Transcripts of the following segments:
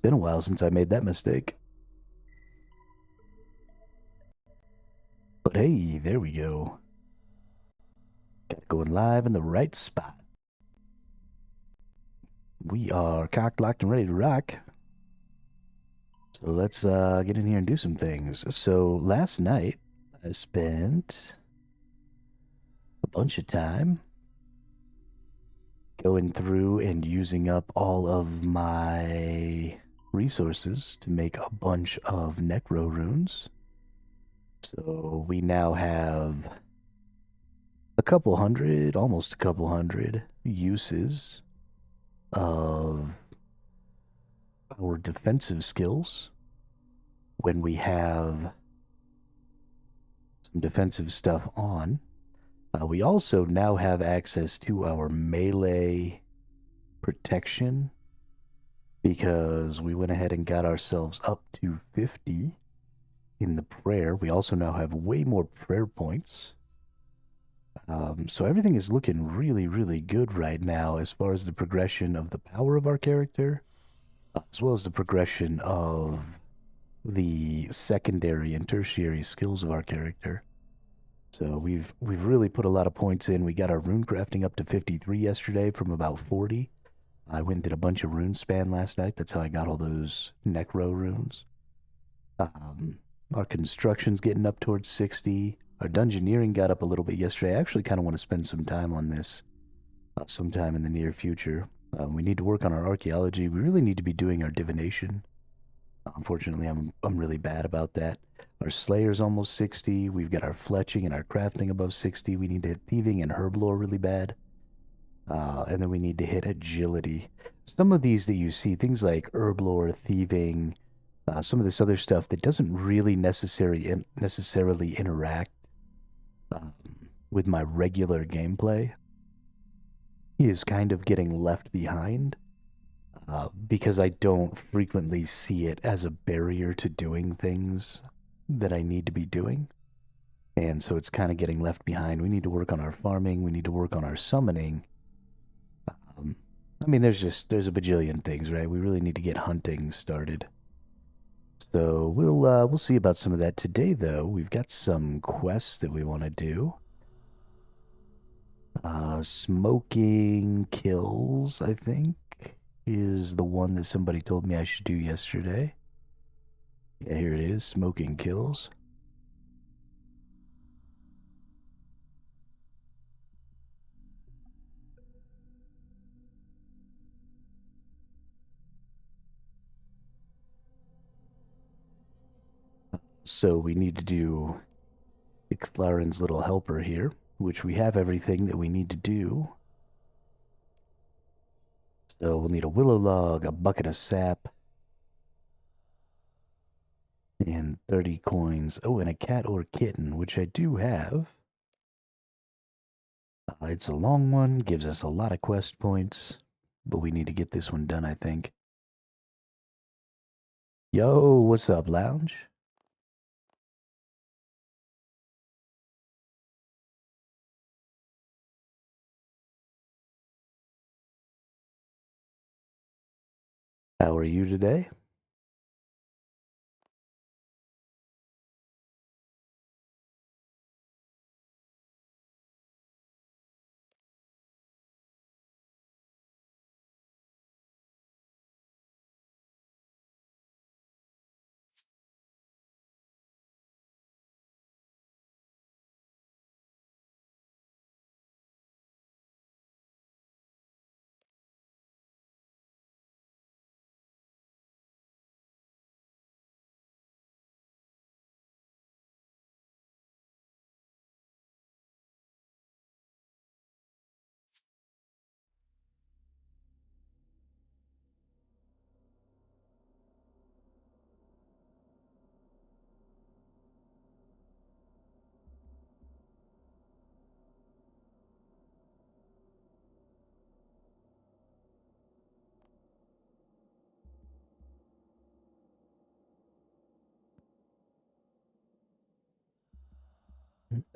been a while since I made that mistake. But hey, there we go. Got it going live in the right spot. We are cocked, locked, and ready to rock. So let's get in here and do some things. So last night, I spent a bunch of time going through and using up all of my resources to make a bunch of necro runes. So we now have a couple hundred, almost a couple hundred uses of our defensive skills when we have some defensive stuff on. We also now have access to our melee protection because we went ahead and got ourselves up to 50 in the prayer. We also now have way more prayer points. So everything is looking really, really good right now as far as the progression of the power of our character, as well as the progression of the secondary and tertiary skills of our character. So we've really put a lot of points in. We got our rune crafting up to 53 yesterday from about 40. I went and did a bunch of rune span last night. That's how I got all those necro runes. Our construction's getting up towards 60. Our dungeoneering got up a little bit yesterday. I actually kind of want to spend some time on this sometime in the near future. We need to work on our archaeology. We really need to be doing our divination. Unfortunately, I'm really bad about that. Our slayer's almost 60. We've got our fletching and our crafting above 60. We need to hit thieving and herblore really bad. And then we need to hit agility. Some of these that you see, things like herblore, thieving, some of this other stuff that doesn't really necessarily interact with my regular gameplay is kind of getting left behind. Because I don't frequently see it as a barrier to doing things that I need to be doing. And so it's kind of getting left behind. We need to work on our farming. We need to work on our summoning. I mean, there's a bajillion things, right? We really need to get hunting started. So we'll see about some of that today, though. We've got some quests that we want to do. Smoking kills, I think, is the one that somebody told me I should do yesterday. Yeah, here it is, smoking kills. So we need to do Ixthlarin's little helper here, which we have everything that we need to do. So we'll need a willow log, a bucket of sap, and 30 coins. Oh, and a cat or kitten, which I do have. It's a long one, gives us a lot of quest points, but we need to get this one done, I think. Yo, what's up, Lounge? How are you today?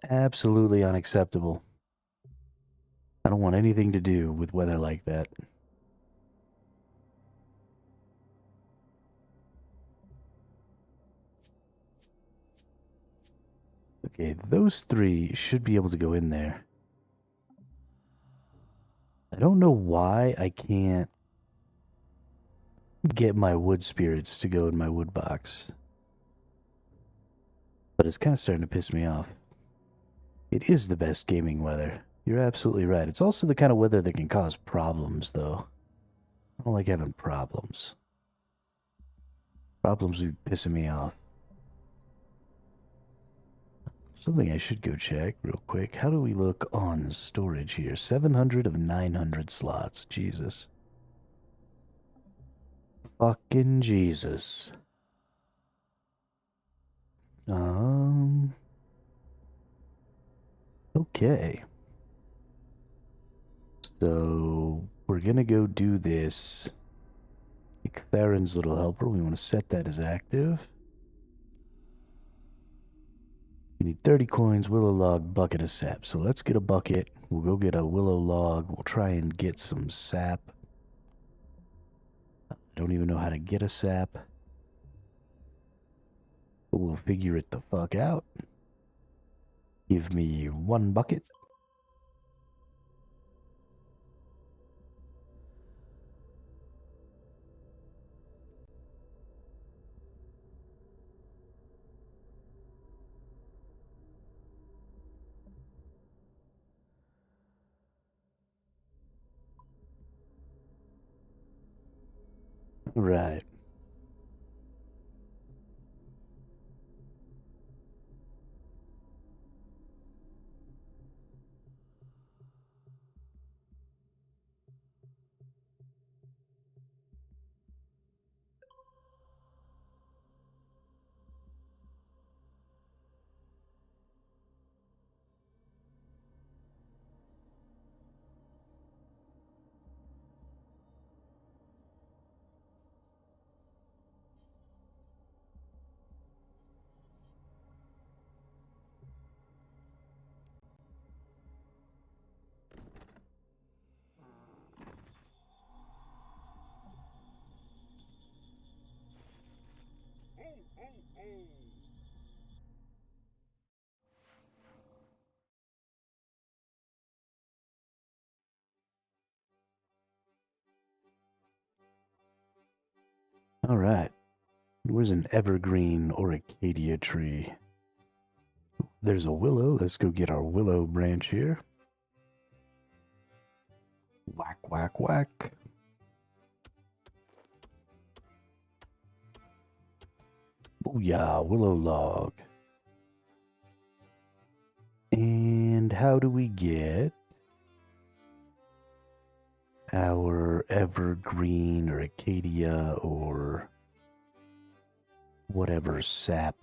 Absolutely unacceptable. I don't want anything to do with weather like that. Okay, those three should be able to go in there. I don't know why I can't get my wood spirits to go in my wood box. But it's kind of starting to piss me off. It is the best gaming weather. You're absolutely right. It's also the kind of weather that can cause problems, though. I don't like having problems. Problems be pissing me off. Something I should go check real quick. How do we look on storage here? 700 of 900 slots. Jesus. Fucking Jesus. Okay. So, we're gonna go do this. Theron's little helper. We want to set that as active. We need 30 coins, willow log, bucket of sap. So let's get a bucket. We'll go get a willow log. We'll try and get some sap. I don't even know how to get a sap. But we'll figure it the fuck out. Give me 1 bucket. Right. All right. Where's an evergreen or acacia tree? There's a willow. Let's go get our willow branch here. Whack, whack, whack. Booyah, willow log. And how do we get our evergreen or acacia or whatever sap?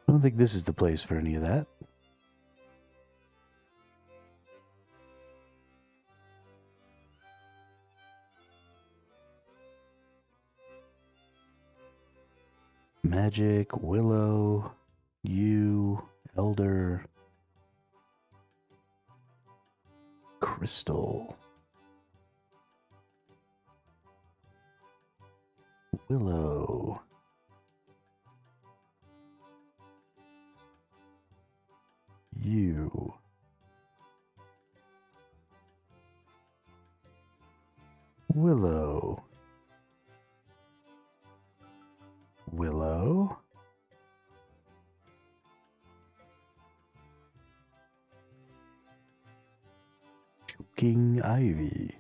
I don't think this is the place for any of that. Magic, willow, yew, elder, crystal, willow, yew, willow, willow, choking ivy.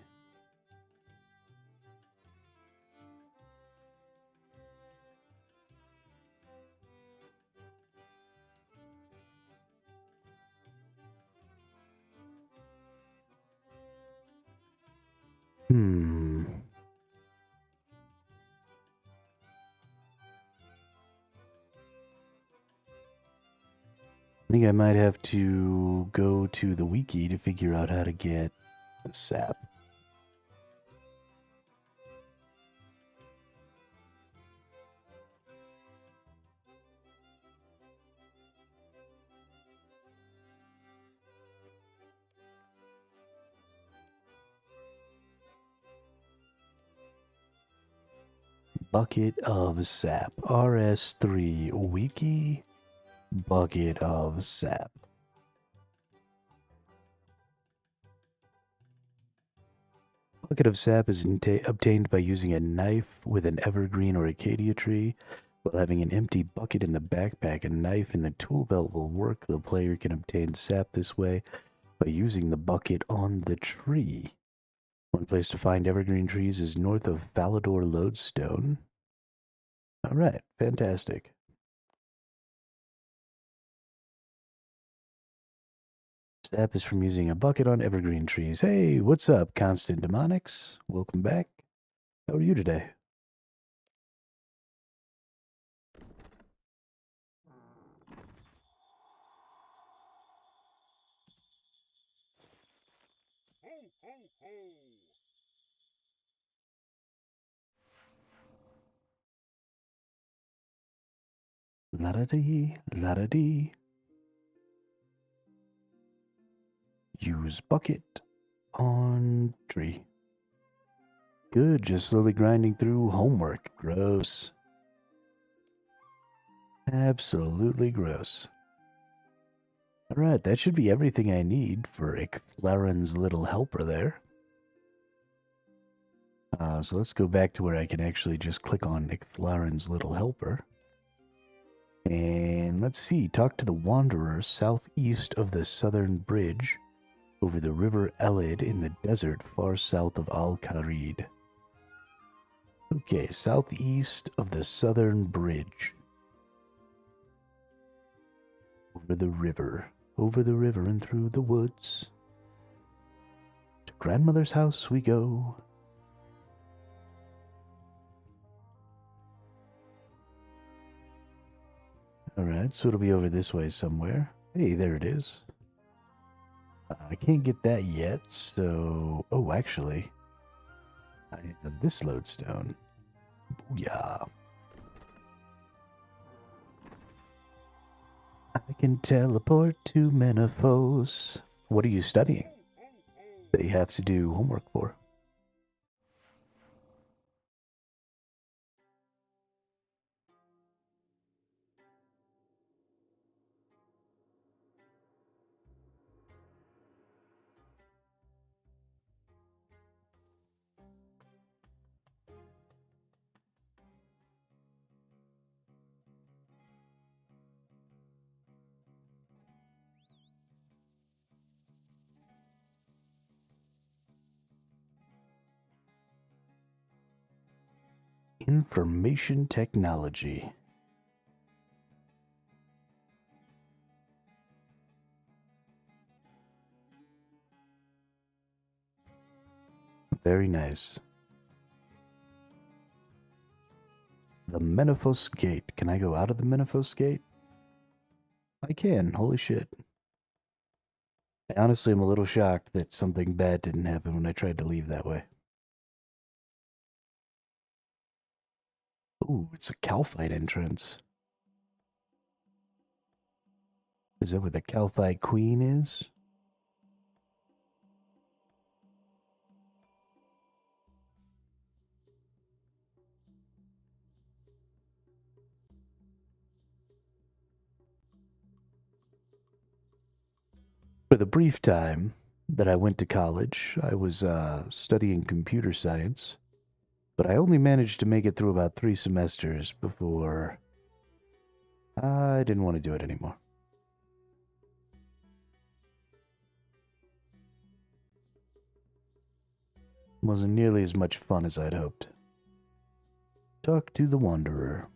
I think I might have to go to the wiki to figure out how to get the sap. bucket of sap. RS3 wiki bucket of sap. Bucket of sap is obtained by using a knife with an evergreen or acacia tree. While having an empty bucket in the backpack, a knife in the tool belt will work. The player can obtain sap this way by using the bucket on the tree. One place to find evergreen trees is north of Falador Lodestone. Alright, fantastic. Sap is from using a bucket on evergreen trees. Hey, what's up, Constant Demonics? Welcome back. How are you today? La-da-dee, la-da-dee. Use bucket on tree. Good, just slowly grinding through homework. Gross. Absolutely gross. Alright, that should be everything I need for Icthlaren's little helper there. So let's go back to where I can actually just click on Icthlaren's little helper. And let's see, talk to the Wanderer southeast of the southern bridge over the river Elid in the desert far south of Al-Kharid. Okay, southeast of the southern bridge. Over the river and through the woods. To grandmother's house we go. Alright, so it'll be over this way somewhere. Hey, there it is. I can't get that yet, so... Oh, actually, I have this lodestone. Booyah. I can teleport to Menopause. What are you studying that you have to do homework for? Information technology. Very nice. The Menopause Gate. Can I go out of the Menopause Gate? I can. Holy shit. I honestly am a little shocked that something bad didn't happen when I tried to leave that way. Ooh, it's a Calphite entrance. Is that where the Calphite Queen is? For the brief time that I went to college, I was studying computer science, but I only managed to make it through about 3 semesters before I didn't want to do it anymore. Wasn't nearly as much fun as I'd hoped. Talk to the Wanderer.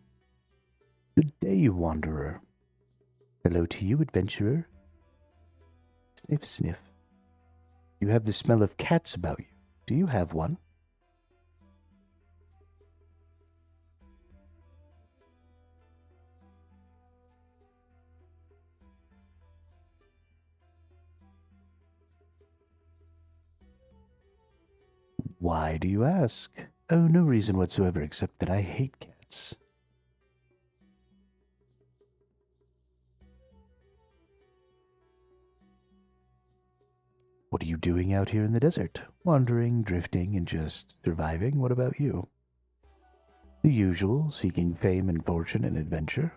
Good day, Wanderer. Hello to you, adventurer. Sniff, sniff. You have the smell of cats about you. Do you have one? Why do you ask? Oh, no reason whatsoever except that I hate cats. What are you doing out here in the desert? Wandering, drifting, and just surviving? What about you? The usual, seeking fame and fortune and adventure.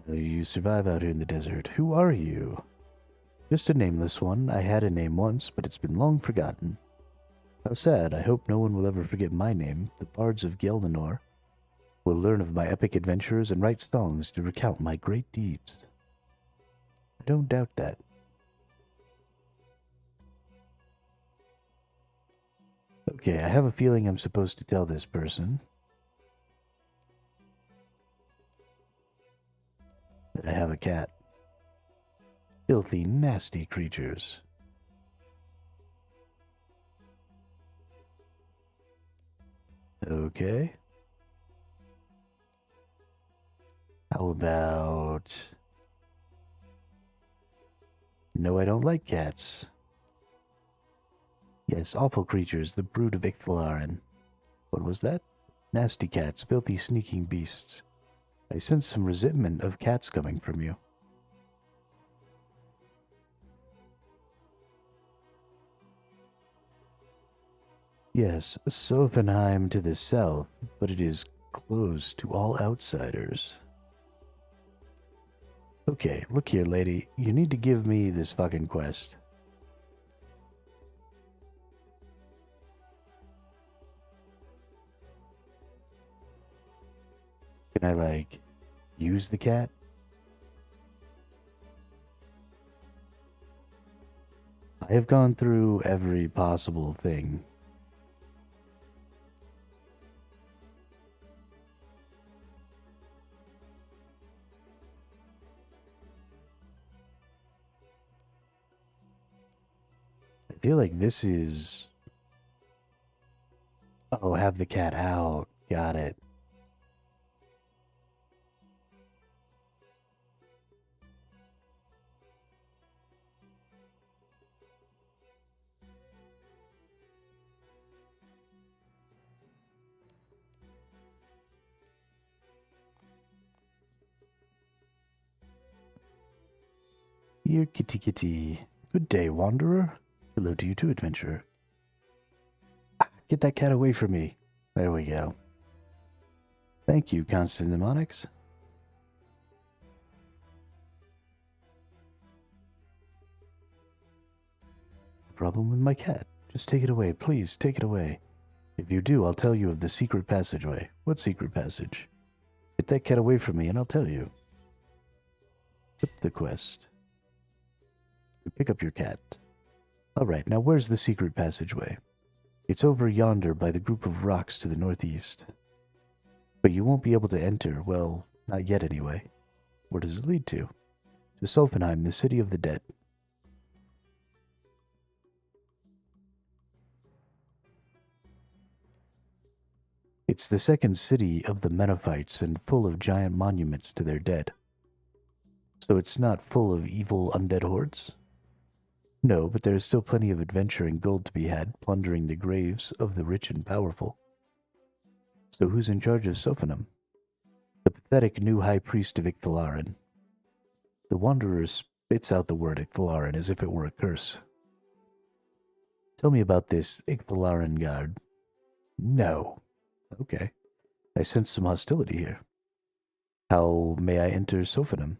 You survive out here in the desert. Who are you? Just a nameless one. I had a name once, but it's been long forgotten. How sad. I hope no one will ever forget my name. The bards of Geldenor will learn of my epic adventures and write songs to recount my great deeds. I don't doubt that. Okay, I have a feeling I'm supposed to tell this person that I have a cat. Filthy, nasty creatures. Okay. How about... No, I don't like cats. Yes, awful creatures, the brood of Icthalarin. What was that? Nasty cats, filthy, sneaking beasts. I sense some resentment of cats coming from you. Yes, Sophenheim to the south, but it is closed to all outsiders. Okay, look here, lady. You need to give me this fucking quest. Can I, like, use the cat? I have gone through every possible thing. I feel like this is... Oh, have the cat out. Got it. Here, kitty kitty. Good day, wanderer. Hello to you too, adventurer. Get that cat away from me. There we go. Thank you, constant mnemonics. Problem with my cat. Just take it away, please, take it away. If you do, I'll tell you of the secret passageway. What secret passage? Get that cat away from me and I'll tell you. Flip the quest. You pick up your cat. Alright, now where's the secret passageway? It's over yonder by the group of rocks to the northeast. But you won't be able to enter, well, not yet anyway. Where does it lead to? To Sophenheim, the city of the dead. It's the second city of the Menophites and full of giant monuments to their dead. So it's not full of evil undead hordes? No, but there is still plenty of adventure and gold to be had, plundering the graves of the rich and powerful. So who's in charge of Sophenheim? The pathetic new high priest of Icthalarin. The wanderer spits out the word Icthalarin as if it were a curse. Tell me about this Icthalarin guard. No. Okay. I sense some hostility here. How may I enter Sophenheim?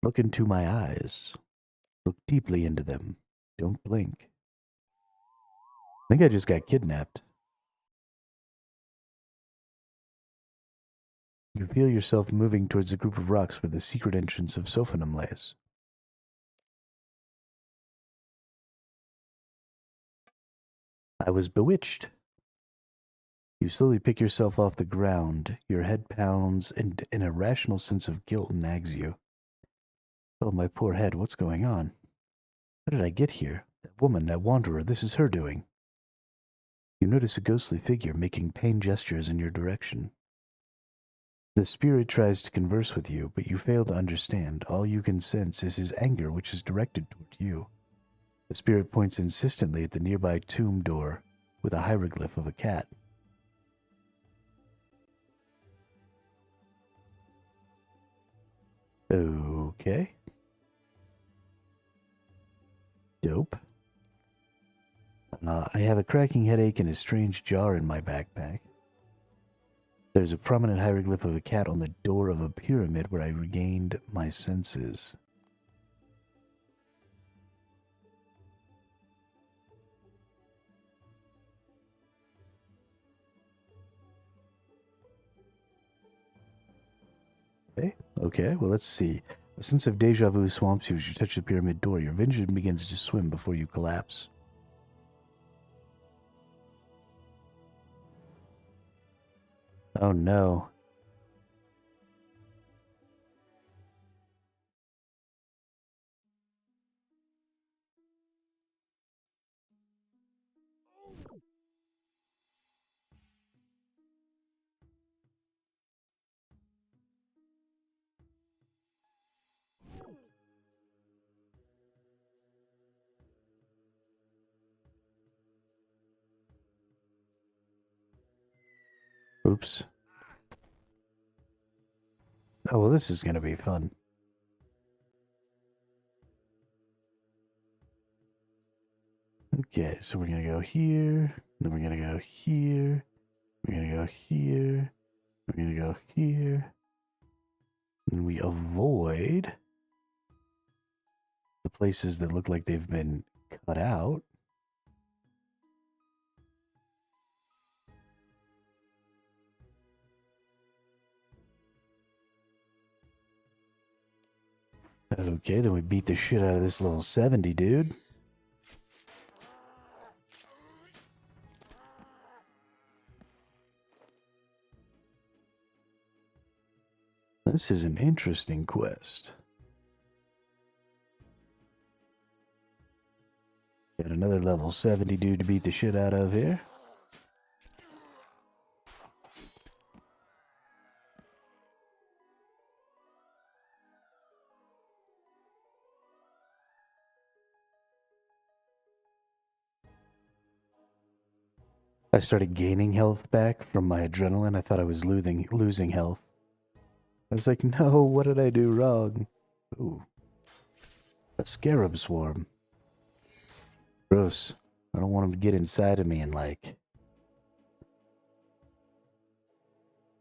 Look into my eyes. Look deeply into them. Don't blink. I think I just got kidnapped. You feel yourself moving towards a group of rocks where the secret entrance of Sophenheim lays. I was bewitched. You slowly pick yourself off the ground. Your head pounds, and an irrational sense of guilt nags you. Oh, my poor head, what's going on? How did I get here? That woman, that wanderer, this is her doing. You notice a ghostly figure making pain gestures in your direction. The spirit tries to converse with you, but you fail to understand. All you can sense is his anger, which is directed toward you. The spirit points insistently at the nearby tomb door with a hieroglyph of a cat. Okay. Dope. I have a cracking headache and a strange jar in my backpack. There's a prominent hieroglyph of a cat on the door of a pyramid where I regained my senses. Okay, well, let's see. A sense of deja vu swamps you as you touch the pyramid door. Your vision begins to swim before you collapse. Oh no. Oops. Oh, well, this is going to be fun. Okay, so we're going to go here, then we're going to go here, we're going to go here, we're going to go here, and we avoid the places that look like they've been cut out. Okay, then we beat the shit out of this little 70 dude. This is an interesting quest. Got another level 70 dude to beat the shit out of here. I started gaining health back from my adrenaline. I thought I was losing health. I was like, no, what did I do wrong? Ooh. A scarab swarm. Gross. I don't want him to get inside of me and, like,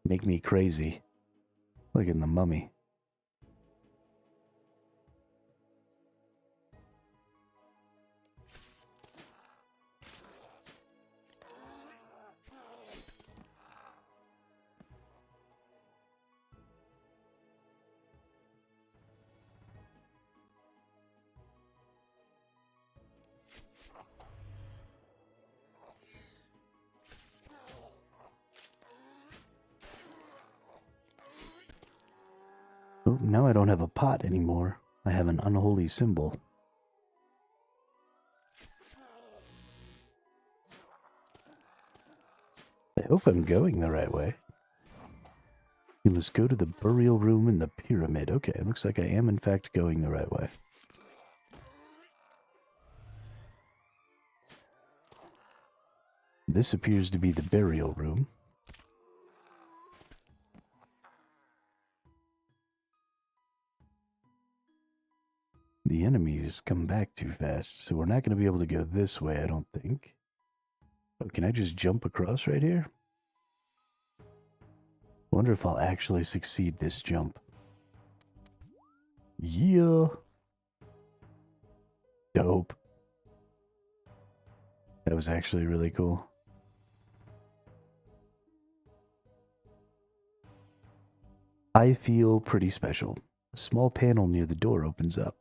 make me crazy. Look at the mummy. Oh, now I don't have a pot anymore. I have an unholy symbol. I hope I'm going the right way. You must go to the burial room in the pyramid. Okay, it looks like I am in fact going the right way. This appears to be the burial room. The enemies come back too fast, so we're not going to be able to go this way, I don't think. Oh, can I just jump across right here? Wonder if I'll actually succeed this jump. Yeah. Dope. That was actually really cool. I feel pretty special. A small panel near the door opens up.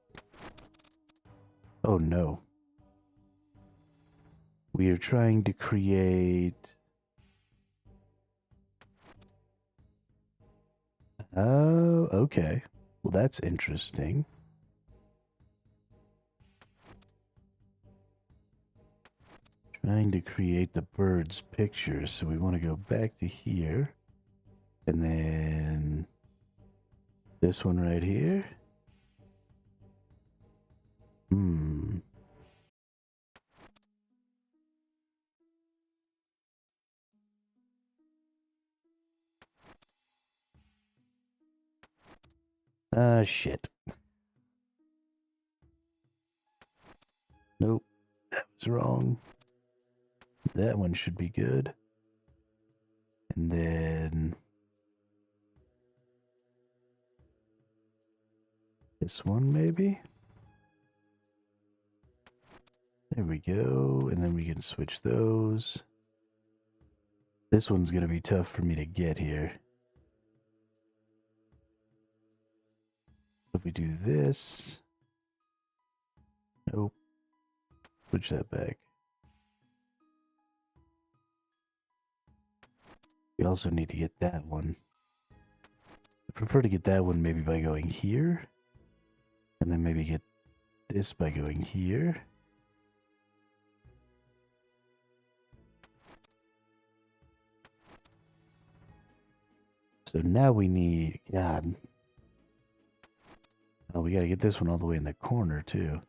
Oh no. We are trying to create... Oh, okay. Well, that's interesting. Trying to create the bird's picture, so we want to go back to here. And then... this one right here. Shit. Nope. That was wrong. That one should be good. And then this one maybe. There we go. And then we can switch those. This one's going to be tough for me to get here. If we do this. Nope. Switch that back. We also need to get that one. I prefer to get that one maybe by going here. And then maybe get this by going here. So now we need, God. Oh, we gotta get this one all the way in the corner too.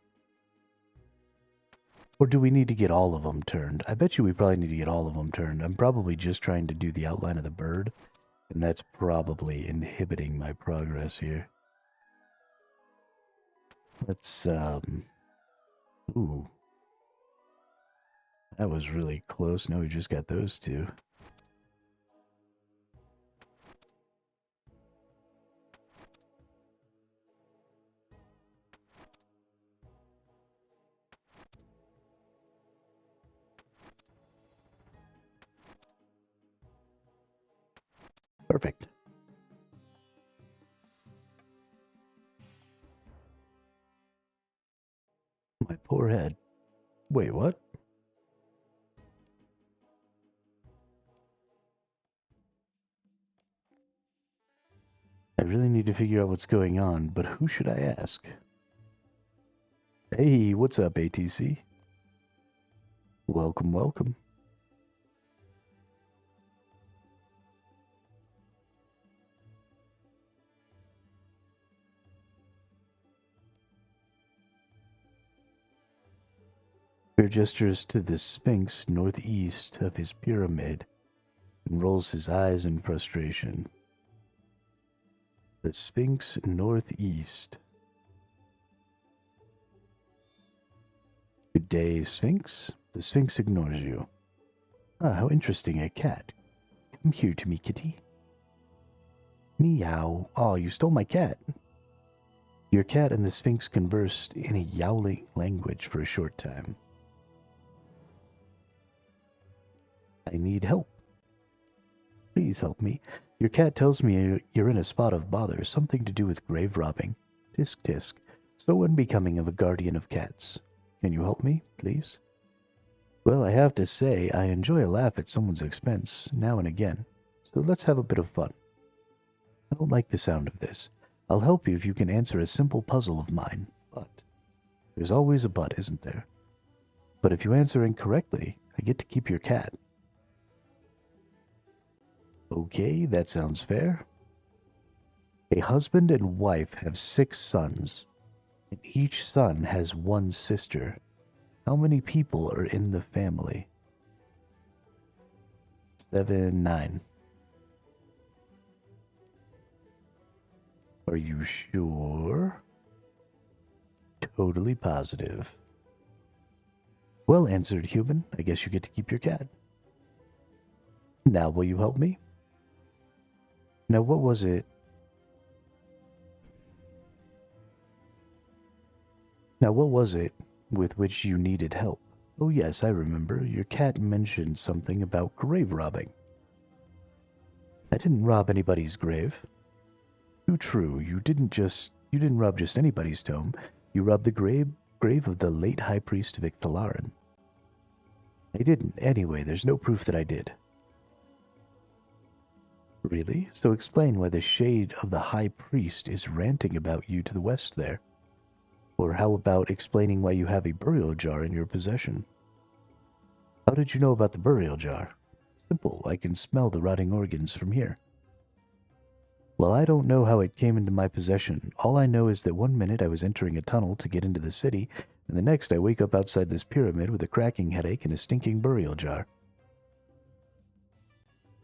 Or do we need to get all of them turned? I bet you we probably need to get all of them turned. I'm probably just trying to do the outline of the bird. And that's probably inhibiting my progress here. Let's, ooh. That was really close. Now we just got those two. Perfect. My poor head. Wait, what? I really need to figure out what's going on, but who should I ask? Hey, what's up, ATC? Welcome, welcome. Bear gestures to the Sphinx northeast of his pyramid and rolls his eyes in frustration. The Sphinx northeast. Good day, Sphinx. The Sphinx ignores you. Ah, how interesting, a cat. Come here to me, kitty. Meow. Oh, you stole my cat. Your cat and the Sphinx conversed in a yowling language for a short time. I need help. Please help me. Your cat tells me you're in a spot of bother, something to do with grave robbing. Tisk tisk. So unbecoming of a guardian of cats. Can you help me, please? Well, I have to say, I enjoy a laugh at someone's expense, now and again. So let's have a bit of fun. I don't like the sound of this. I'll help you if you can answer a simple puzzle of mine, but... There's always a but, isn't there? But if you answer incorrectly, I get to keep your cat. Okay, that sounds fair. A husband and wife have 6 sons, and each son has 1 sister. How many people are in the family? 7, 9. Are you sure? Totally positive. Well answered, human. I guess you get to keep your cat. Now will you help me? Now what was it? Now what was it with which you needed help? Oh yes, I remember. Your cat mentioned something about grave robbing. I didn't rob anybody's grave. Too true. You didn't rob just anybody's tomb. You robbed the grave of the late High Priest Vic Talaran. I didn't. Anyway, there's no proof that I did. Really? So explain why the shade of the High Priest is ranting about you to the west there. Or how about explaining why you have a burial jar in your possession? How did you know about the burial jar? Simple. I can smell the rotting organs from here. Well, I don't know how it came into my possession. All I know is that one minute I was entering a tunnel to get into the city, and the next I wake up outside this pyramid with a cracking headache and a stinking burial jar.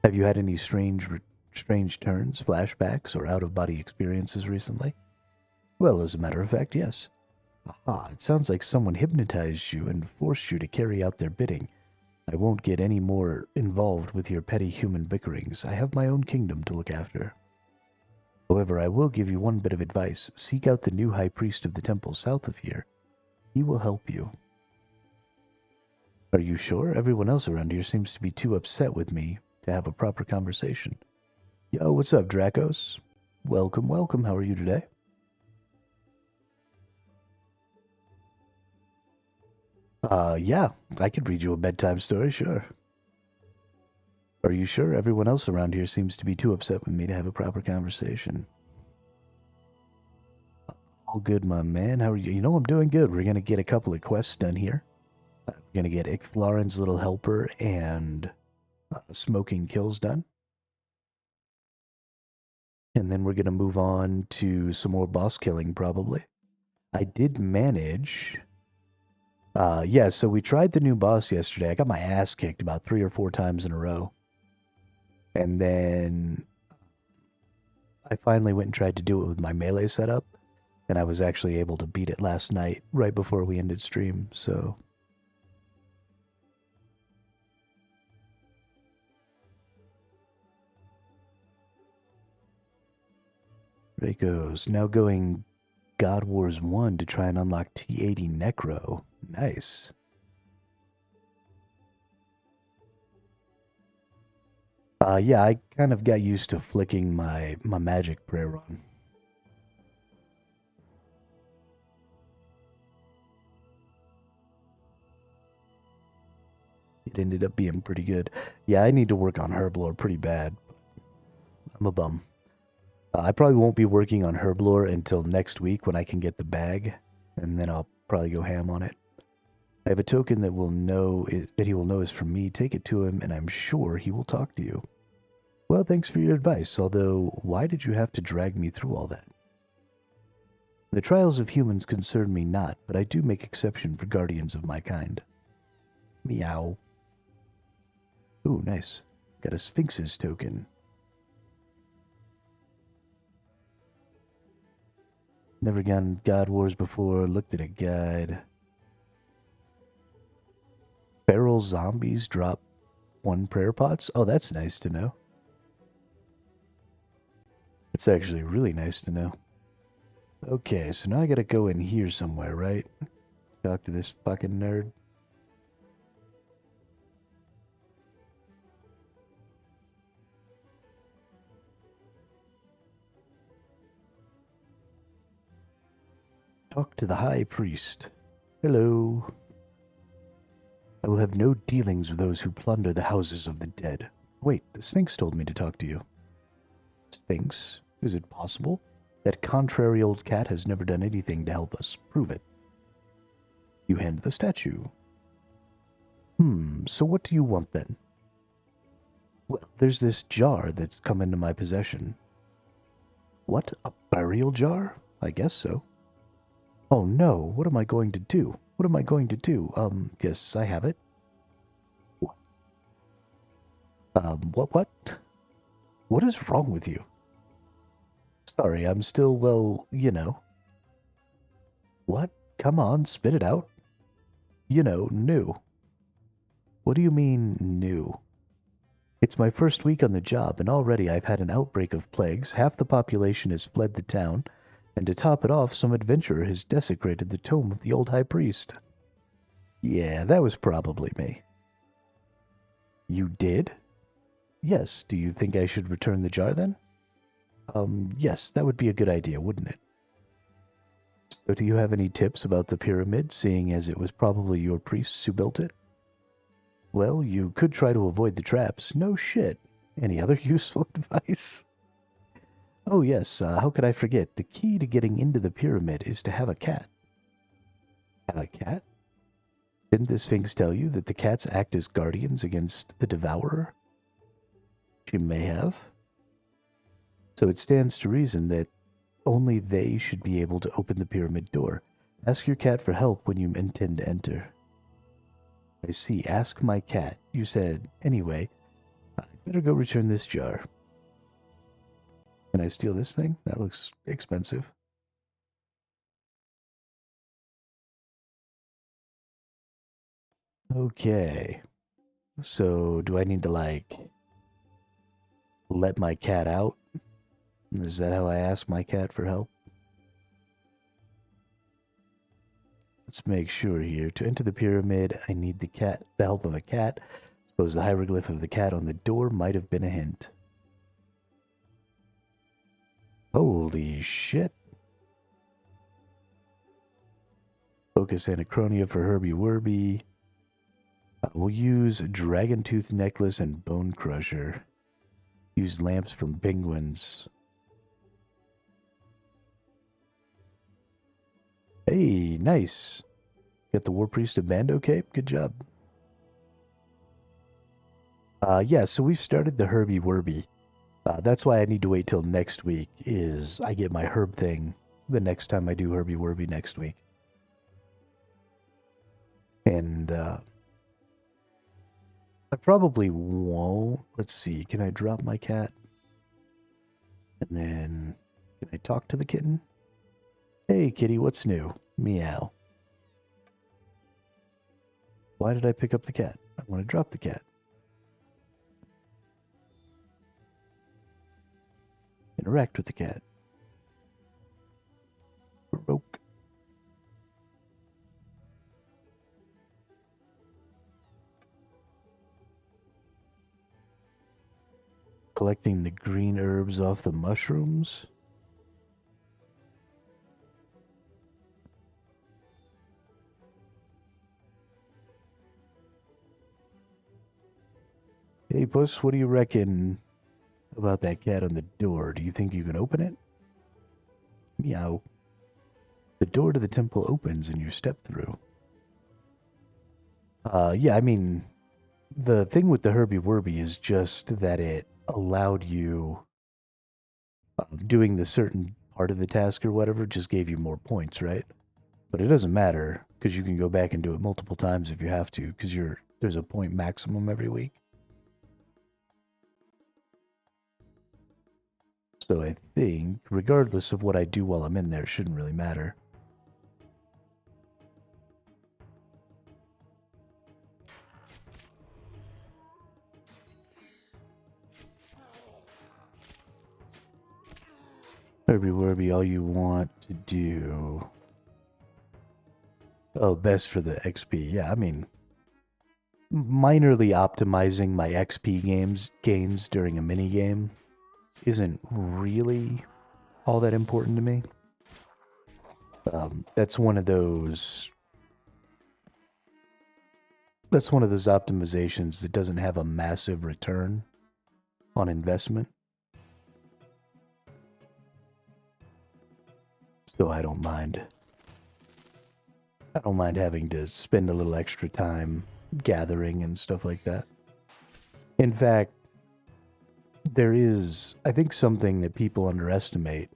Have you had any strange turns, flashbacks, or out-of-body experiences recently? Well, as a matter of fact, yes. Aha, it sounds like someone hypnotized you and forced you to carry out their bidding. I won't get any more involved with your petty human bickerings. I have my own kingdom to look after. However, I will give you one bit of advice. Seek out the new high priest of the temple south of here. He will help you. Are you sure? Everyone else around here seems to be too upset with me to have a proper conversation. Yo, what's up, Dracos? Welcome, welcome. How are you today? Yeah, I could read you a bedtime story, sure. Are you sure? Everyone else around here seems to be too upset with me to have a proper conversation. All good, my man. How are you? You know, I'm doing good. We're gonna get a couple of quests done here. We're gonna get Icthlarin's little helper and smoking kills done. And then we're gonna move on to some more boss killing, probably. I did manage... yeah, so we tried the new boss yesterday. I got my ass kicked about 3 or 4 times in a row. And then I finally went and tried to do it with my melee setup. And I was actually able to beat it last night, right before we ended stream, so... There it goes. Now going God Wars 1 to try and unlock T80 Necro. Nice. Yeah, I kind of got used to flicking my magic prayer run. It ended up being pretty good. Yeah, I need to work on Herblore pretty bad. I'm a bum. I probably won't be working on Herblore until next week when I can get the bag, and then I'll probably go ham on it. I have a token that he will know is from me. Take it to him, and I'm sure he will talk to you. Well, thanks for your advice, although why did you have to drag me through all that? The trials of humans concern me not, but I do make exception for guardians of my kind. Meow. Ooh, nice. Got a Sphinx's token. Never gone God Wars before, looked at a guide. Feral zombies drop 1 prayer pots? Oh, that's nice to know. It's actually really nice to know. Okay, so now I gotta go in here somewhere, right? Talk to this fucking nerd. Talk to the High Priest. Hello. I will have no dealings with those who plunder the houses of the dead. Wait, the Sphinx told me to talk to you. Sphinx? Is it possible? That contrary old cat has never done anything to help us. Prove it. You hand the statue. So what do you want then? Well, there's this jar that's come into my possession. What? A burial jar? I guess so. Oh no, what am I going to do? What am I going to do? Yes, I have it. What? What? What is wrong with you? Sorry, I'm still, well, you know. What? Come on, spit it out. You know, new. What do you mean, new? It's my first week on the job, and already I've had an outbreak of plagues, half the population has fled the town, and to top it off, some adventurer has desecrated the tomb of the old high priest. Yeah, that was probably me. You did? Yes, do you think I should return the jar then? Yes, that would be a good idea, wouldn't it? So do you have any tips about the pyramid, seeing as it was probably your priests who built it? Well, you could try to avoid the traps. No shit. Any other useful advice? Oh yes, how could I forget? The key to getting into the pyramid is to have a cat. Have a cat? Didn't the Sphinx tell you that the cats act as guardians against the devourer? She may have. So it stands to reason that only they should be able to open the pyramid door. Ask your cat for help when you intend to enter. I see. Ask my cat. You said, anyway, I'd better go return this jar. Can I steal this thing? That looks expensive. Okay. So do I need to like let my cat out? Is that how I ask my cat for help? Let's make sure here. To enter the pyramid, I need the help of a cat. Suppose the hieroglyph of the cat on the door might have been a hint. Holy shit. Focus Anachronia for Herbie Werby. We'll use Dragon Tooth Necklace and Bone Crusher. Use lamps from penguins. Hey, nice. Got the War Priest of Bando Cape. Good job. Yeah, so we've started the Herbie Werby. That's why I need to wait till next week, is I get my herb thing the next time I do Herbie Werby next week. And, I probably won't. Let's see, can I drop my cat? And then, can I talk to the kitten? Hey, kitty, what's new? Meow. Why did I pick up the cat? I want to drop the cat. Interact with the cat. Broke. Collecting the green herbs off the mushrooms. Hey, Puss, what do you reckon about that cat on the door? Do you think you can open it? Meow. The door to the temple opens and you step through. Yeah, I mean, the thing with the Herbie Werby is just that it allowed you doing the certain part of the task or whatever just gave you more points, right? But it doesn't matter because you can go back and do it multiple times if you have to because there's a point maximum every week. So I think, regardless of what I do while I'm in there, it shouldn't really matter. Herbie Werby, all you want to do. Oh, best for the XP. Yeah, I mean, minorly optimizing my XP gains during a mini game isn't really all that important to me. That's one of those optimizations that doesn't have a massive return on investment. So I don't mind. I don't mind having to spend a little extra time gathering and stuff like that. In fact, there is, I think, something that people underestimate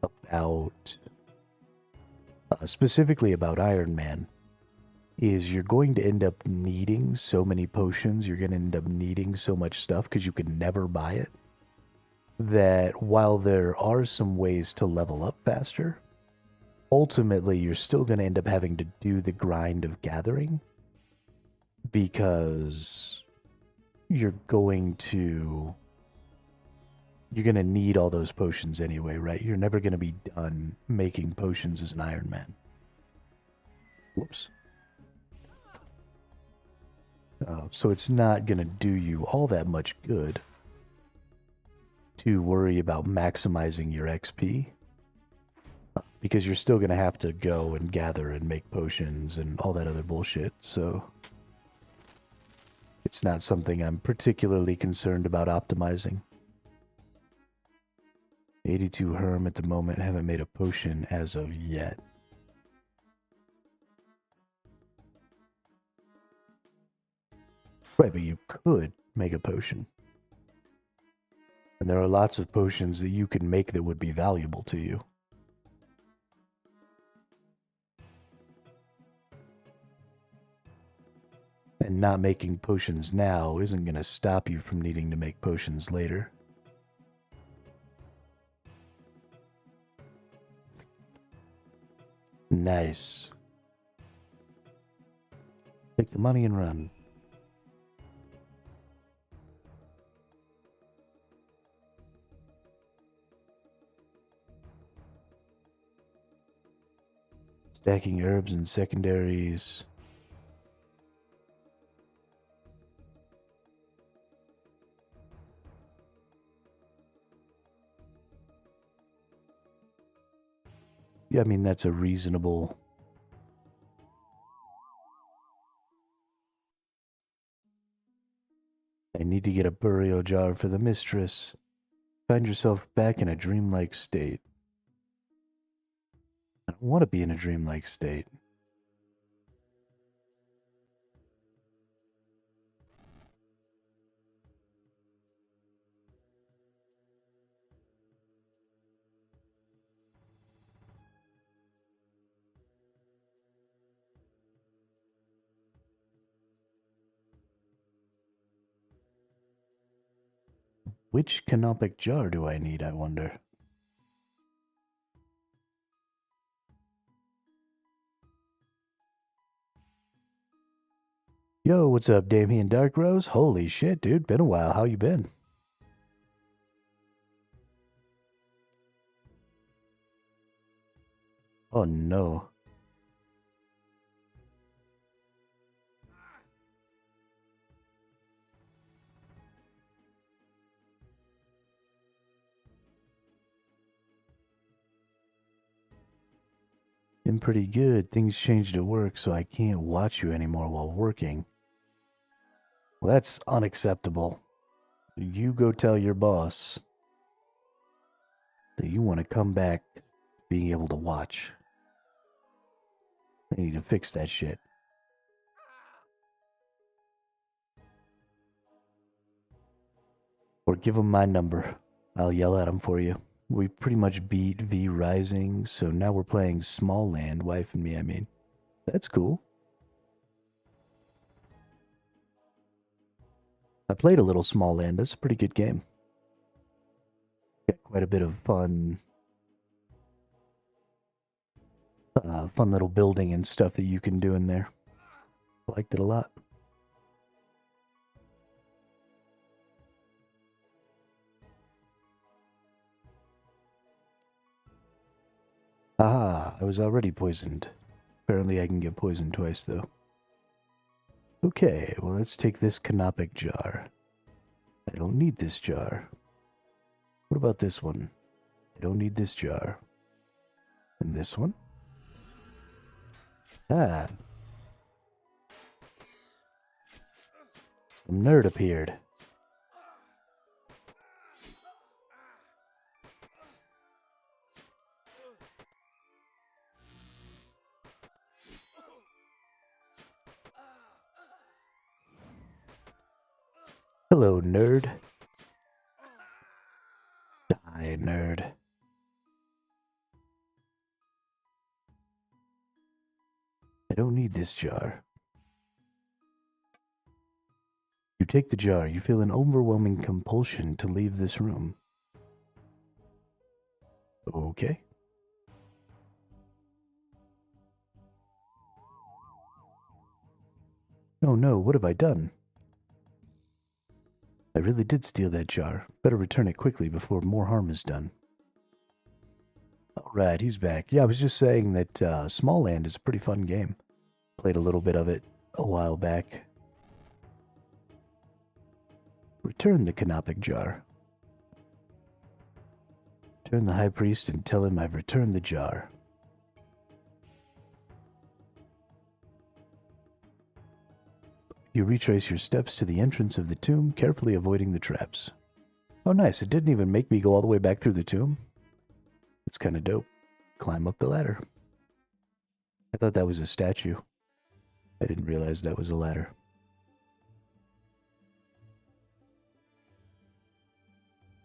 about, specifically about Iron Man, is you're going to end up needing so many potions, you're going to end up needing so much stuff because you can never buy it, that while there are some ways to level up faster, ultimately you're still going to end up having to do the grind of gathering because you're going to need all those potions anyway, right? You're never going to be done making potions as an Iron Man. Whoops. So it's not going to do you all that much good to worry about maximizing your XP, because you're still going to have to go and gather and make potions and all that other bullshit, so it's not something I'm particularly concerned about optimizing. 82 Herm at the moment, haven't made a potion as of yet. Right, but you could make a potion. And there are lots of potions that you can make that would be valuable to you. And not making potions now isn't going to stop you from needing to make potions later. Nice. Take the money and run. Stacking herbs and secondaries. Yeah, I mean, that's a reasonable... I need to get a burial jar for the mistress. Find yourself back in a dreamlike state. I don't want to be in a dreamlike state. Which canopic jar do I need, I wonder? Yo, what's up, Damien Darkrose? Holy shit, dude. Been a while. How you been? Oh, no. Been pretty good. Things changed at work, so I can't watch you anymore while working. Well, that's unacceptable. You go tell your boss that you want to come back being able to watch. I need to fix that shit. Or give him my number. I'll yell at him for you. We pretty much beat V Rising, so now we're playing Small Land, wife and me, I mean. That's cool. I played a little Small Land. That's a pretty good game. Got quite a bit of fun. Fun little building and stuff that you can do in there. I liked it a lot. Ah, I was already poisoned. Apparently I can get poisoned twice, though. Okay, well, let's take this canopic jar. I don't need this jar. What about this one? I don't need this jar. And this one? Ah. Some nerd appeared. Hello, nerd. Die, nerd. I don't need this jar. You take the jar, you feel an overwhelming compulsion to leave this room. Okay. Oh no, what have I done? I really did steal that jar. Better return it quickly before more harm is done. Alright, he's back. Yeah, I was just saying that Small Land is a pretty fun game. Played a little bit of it a while back. Return the canopic jar. Turn the high priest and tell him I've returned the jar. You retrace your steps to the entrance of the tomb, carefully avoiding the traps. Oh nice, it didn't even make me go all the way back through the tomb. That's kind of dope. Climb up the ladder. I thought that was a statue. I didn't realize that was a ladder.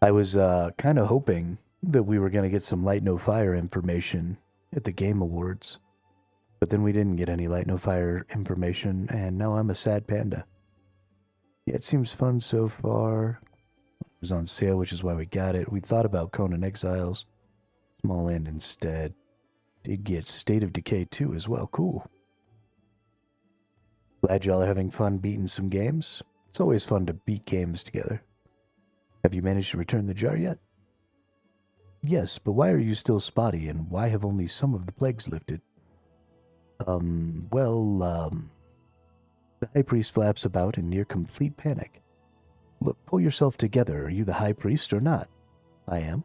I was kind of hoping that we were going to get some Light No Fire information at the Game Awards. But then we didn't get any Light No Fire information, and now I'm a sad panda. Yeah, it seems fun so far. It was on sale, which is why we got it. We thought about Conan Exiles. Small Land instead. Did get State of Decay 2 as well. Cool. Glad y'all are having fun beating some games. It's always fun to beat games together. Have you managed to return the jar yet? Yes, but why are you still spotty, and why have only some of the plagues lifted? The High Priest flaps about in near complete panic. Look, pull yourself together. Are you the High Priest or not? I am.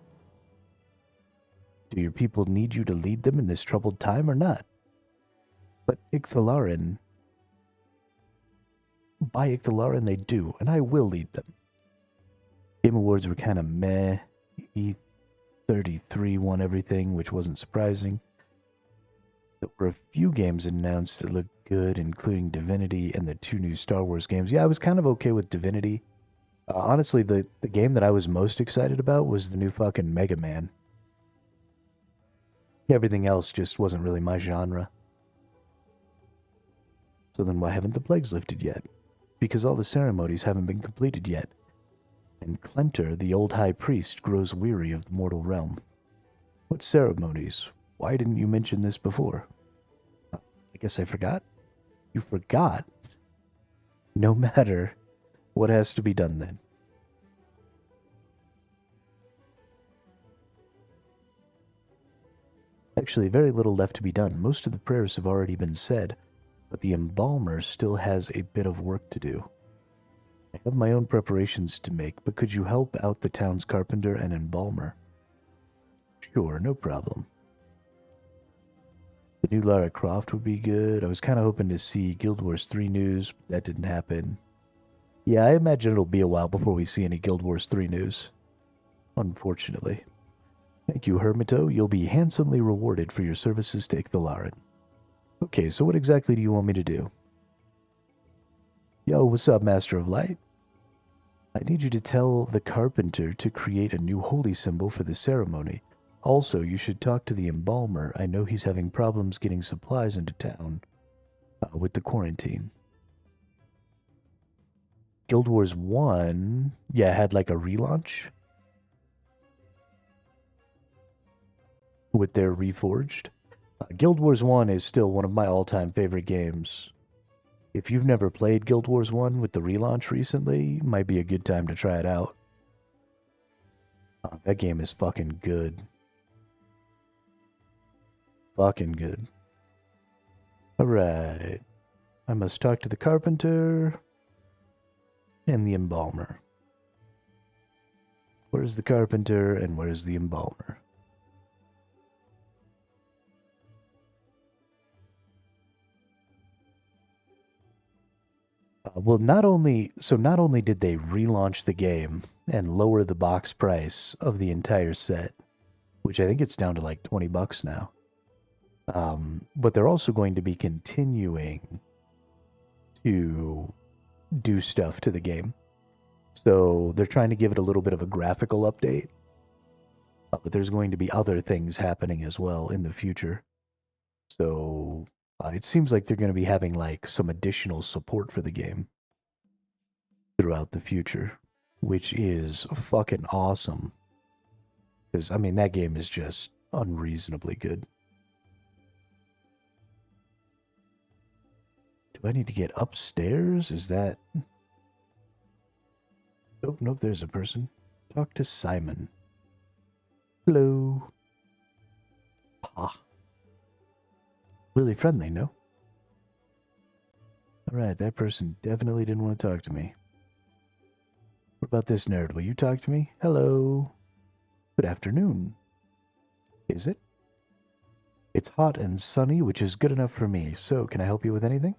Do your people need you to lead them in this troubled time or not? But Ixthalarin... By Ixthalarin they do, and I will lead them. Game Awards were kind of meh. E33 won everything, which wasn't surprising. There were a few games announced that looked good, including Divinity and the 2 new Star Wars games. Yeah, I was kind of okay with Divinity. Honestly, the game that I was most excited about was the new fucking Mega Man. Everything else just wasn't really my genre. So then why haven't the plagues lifted yet? Because all the ceremonies haven't been completed yet. And Clenter, the old high priest, grows weary of the mortal realm. What ceremonies? Why didn't you mention this before? I guess I forgot. You forgot? No matter. What has to be done then? Actually, very little left to be done. Most of the prayers have already been said, but the embalmer still has a bit of work to do. I have my own preparations to make, but could you help out the town's carpenter and embalmer? Sure, no problem. The new Lara Croft would be good. I was kind of hoping to see Guild Wars 3 news, but that didn't happen. Yeah, I imagine it'll be a while before we see any Guild Wars 3 news. Unfortunately. Thank you, Hermito. You'll be handsomely rewarded for your services to Ixthalarin. Okay, so what exactly do you want me to do? Yo, what's up, Master of Light? I need you to tell the carpenter to create a new holy symbol for the ceremony. Also, you should talk to the embalmer. I know he's having problems getting supplies into town with the quarantine. Guild Wars 1, yeah, had like a relaunch with their Reforged. Guild Wars 1 is still one of my all-time favorite games. If you've never played Guild Wars 1 with the relaunch recently, might be a good time to try it out. That game is fucking good. Fucking good. Alright. I must talk to the carpenter and the embalmer. Where's the carpenter and where's the embalmer? Well, not only did they relaunch the game and lower the box price of the entire set, which I think it's down to like $20 now, but they're also going to be continuing to do stuff to the game. So they're trying to give it a little bit of a graphical update, but there's going to be other things happening as well in the future. So it seems like they're going to be having like some additional support for the game throughout the future, which is fucking awesome. Because, I mean, that game is just unreasonably good. Do I need to get upstairs? Is that... Oh, nope, there's a person. Talk to Simon. Hello. Ah. Really friendly, no? Alright, that person definitely didn't want to talk to me. What about this nerd? Will you talk to me? Hello. Good afternoon. Is it? It's hot and sunny, which is good enough for me. So, can I help you with anything?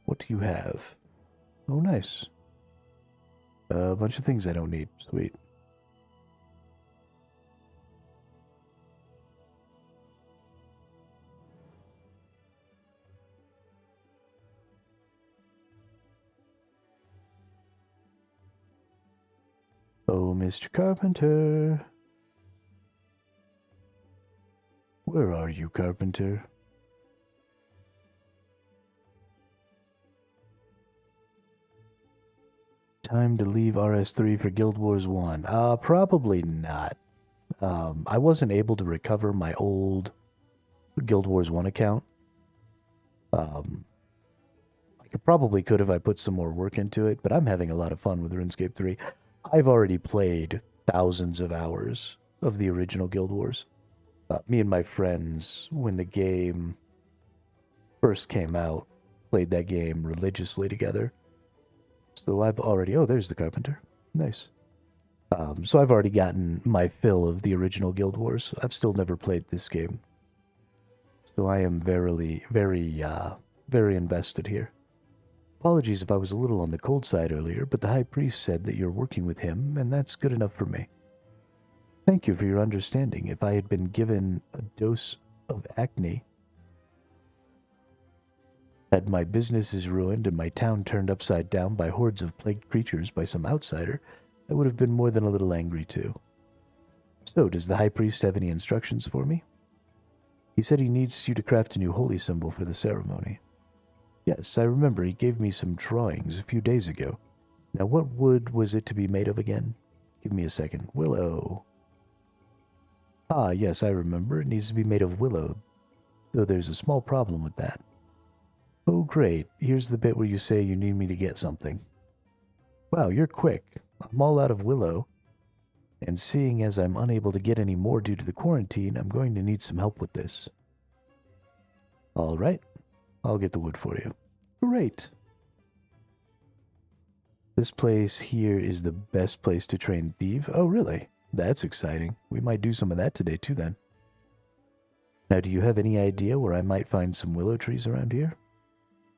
What do you have? Oh, nice. A bunch of things I don't need. Sweet. Oh, Mr. Carpenter. Where are you, Carpenter? Time to leave RS3 for Guild Wars 1. Probably not. I wasn't able to recover my old Guild Wars 1 account. I probably could if I put some more work into it, but I'm having a lot of fun with RuneScape 3. I've already played thousands of hours of the original Guild Wars. Me and my friends, when the game first came out, played that game religiously together. So I've already... Oh, there's the carpenter. Nice. So I've already gotten my fill of the original Guild Wars. I've still never played this game. So I am very invested here. Apologies if I was a little on the cold side earlier, but the High Priest said that you're working with him, and that's good enough for me. Thank you for your understanding. If I had been given a dose of acne, that my business is ruined and my town turned upside down by hordes of plagued creatures by some outsider, I would have been more than a little angry too. So, does the High Priest have any instructions for me? He said he needs you to craft a new holy symbol for the ceremony. Yes, I remember he gave me some drawings a few days ago. Now, what wood was it to be made of again? Give me a second. Willow. Ah, yes, I remember. It needs to be made of willow, though there's a small problem with that. Oh, great. Here's the bit where you say you need me to get something. Wow, you're quick. I'm all out of willow, and seeing as I'm unable to get any more due to the quarantine, I'm going to need some help with this. All right. I'll get the wood for you. Great. This place here is the best place to train thief. Oh, really? That's exciting. We might do some of that today, too, then. Now, do you have any idea where I might find some willow trees around here?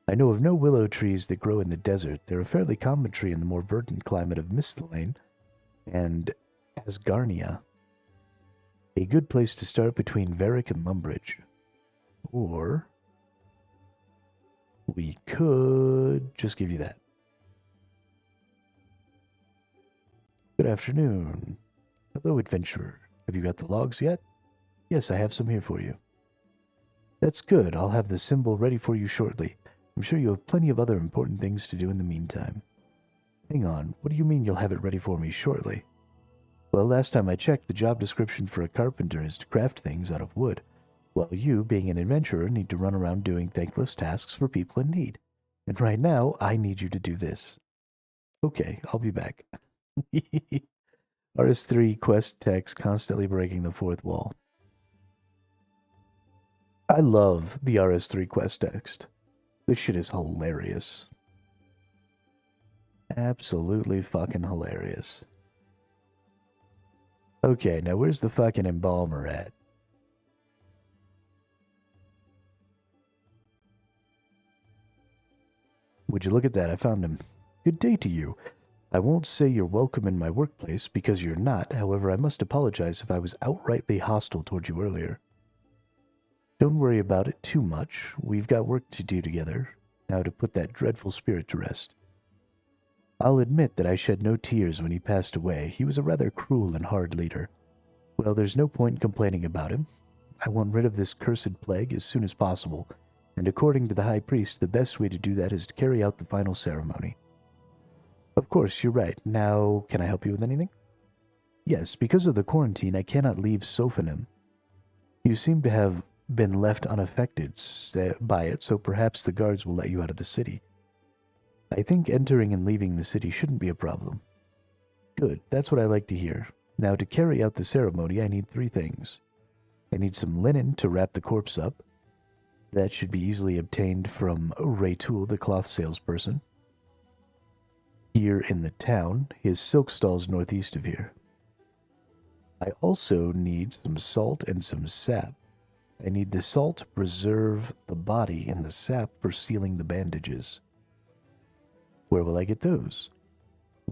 I know of no willow trees that grow in the desert. They're a fairly common tree in the more verdant climate of Mistlane and Asgarnia. A good place to start between Varick and Lumbridge. Or we could just give you that. Good afternoon. Hello, adventurer. Have you got the logs yet? Yes, I have some here for you. That's good. I'll have the symbol ready for you shortly. I'm sure you have plenty of other important things to do in the meantime. Hang on, what do you mean you'll have it ready for me shortly? Well, last time I checked, the job description for a carpenter is to craft things out of wood, while you, being an adventurer, need to run around doing thankless tasks for people in need. And right now, I need you to do this. Okay, I'll be back. RS3 quest text constantly breaking the fourth wall. I love the RS3 quest text. This shit is hilarious. Absolutely fucking hilarious. Okay, now where's the fucking embalmer at? Would you look at that? I found him. Good day to you. I won't say you're welcome in my workplace because you're not. However, I must apologize if I was outrightly hostile toward you earlier. Don't worry about it too much. We've got work to do together, now to put that dreadful spirit to rest. I'll admit that I shed no tears when he passed away. He was a rather cruel and hard leader. Well, there's no point in complaining about him. I want rid of this cursed plague as soon as possible, and according to the High Priest, the best way to do that is to carry out the final ceremony. Of course, you're right. Now, can I help you with anything? Yes, because of the quarantine, I cannot leave Sophonim. You seem to have been left unaffected by it, so perhaps the guards will let you out of the city. I think entering and leaving the city shouldn't be a problem. Good, that's what I like to hear. Now, to carry out the ceremony, I need 3 things. I need some linen to wrap the corpse up. That should be easily obtained from Raytool, the cloth salesperson. Here in the town, his silk stall's northeast of here. I also need some salt and some sap. I need the salt to preserve the body and the sap for sealing the bandages. Where will I get those?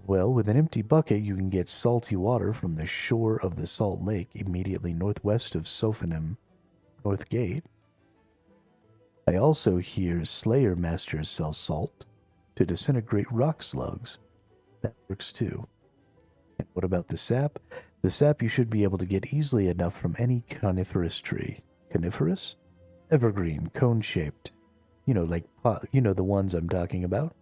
Well, with an empty bucket, you can get salty water from the shore of the Salt Lake immediately northwest of Sophonim North Gate. I also hear Slayer Masters sell salt to disintegrate rock slugs. That works too. And what about the sap? The sap you should be able to get easily enough from any coniferous tree. Coniferous? Evergreen, cone-shaped. You know, like, the ones I'm talking about.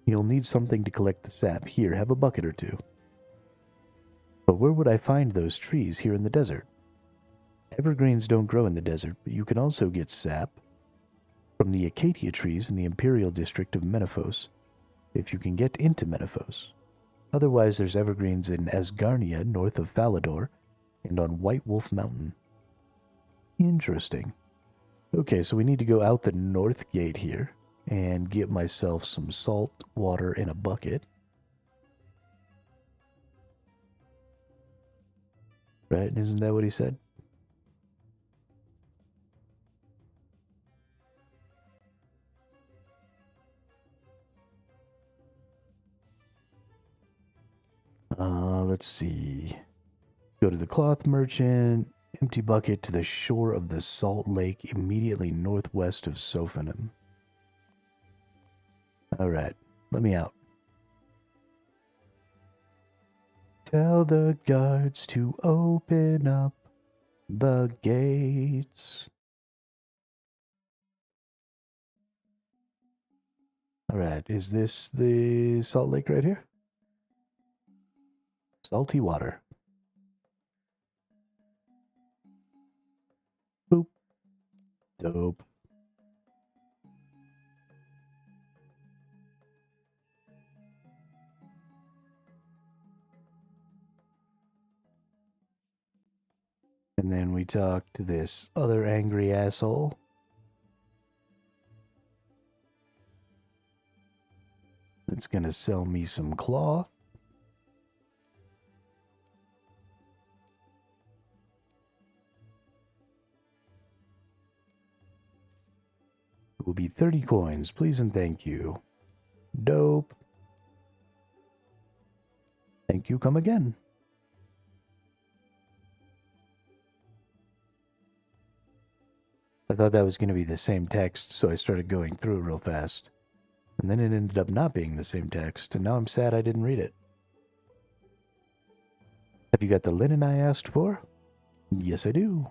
You'll need something to collect the sap. Here, have a bucket or 2. But where would I find those trees here in the desert? Evergreens don't grow in the desert, but you can also get sap from the acacia trees in the Imperial District of Menaphos, if you can get into Menaphos. Otherwise, there's evergreens in Asgarnia, north of Falador, and on White Wolf Mountain. Interesting. Okay, so we need to go out the north gate here and get myself some salt water in a bucket. Right? Isn't that what he said? Let's see. Go to the cloth merchant. Empty bucket to the shore of the salt lake immediately northwest of Sophonim. Alright, let me out. Tell the guards to open up the gates. Alright, is this the salt lake right here? Salty water. Boop. Dope. And then we talk to this other angry asshole. That's gonna sell me some cloth. It will be 30 coins, please and thank you. Dope. Thank you, come again. I thought that was going to be the same text, so I started going through it real fast. And then it ended up not being the same text, and now I'm sad I didn't read it. Have you got the linen I asked for? Yes, I do.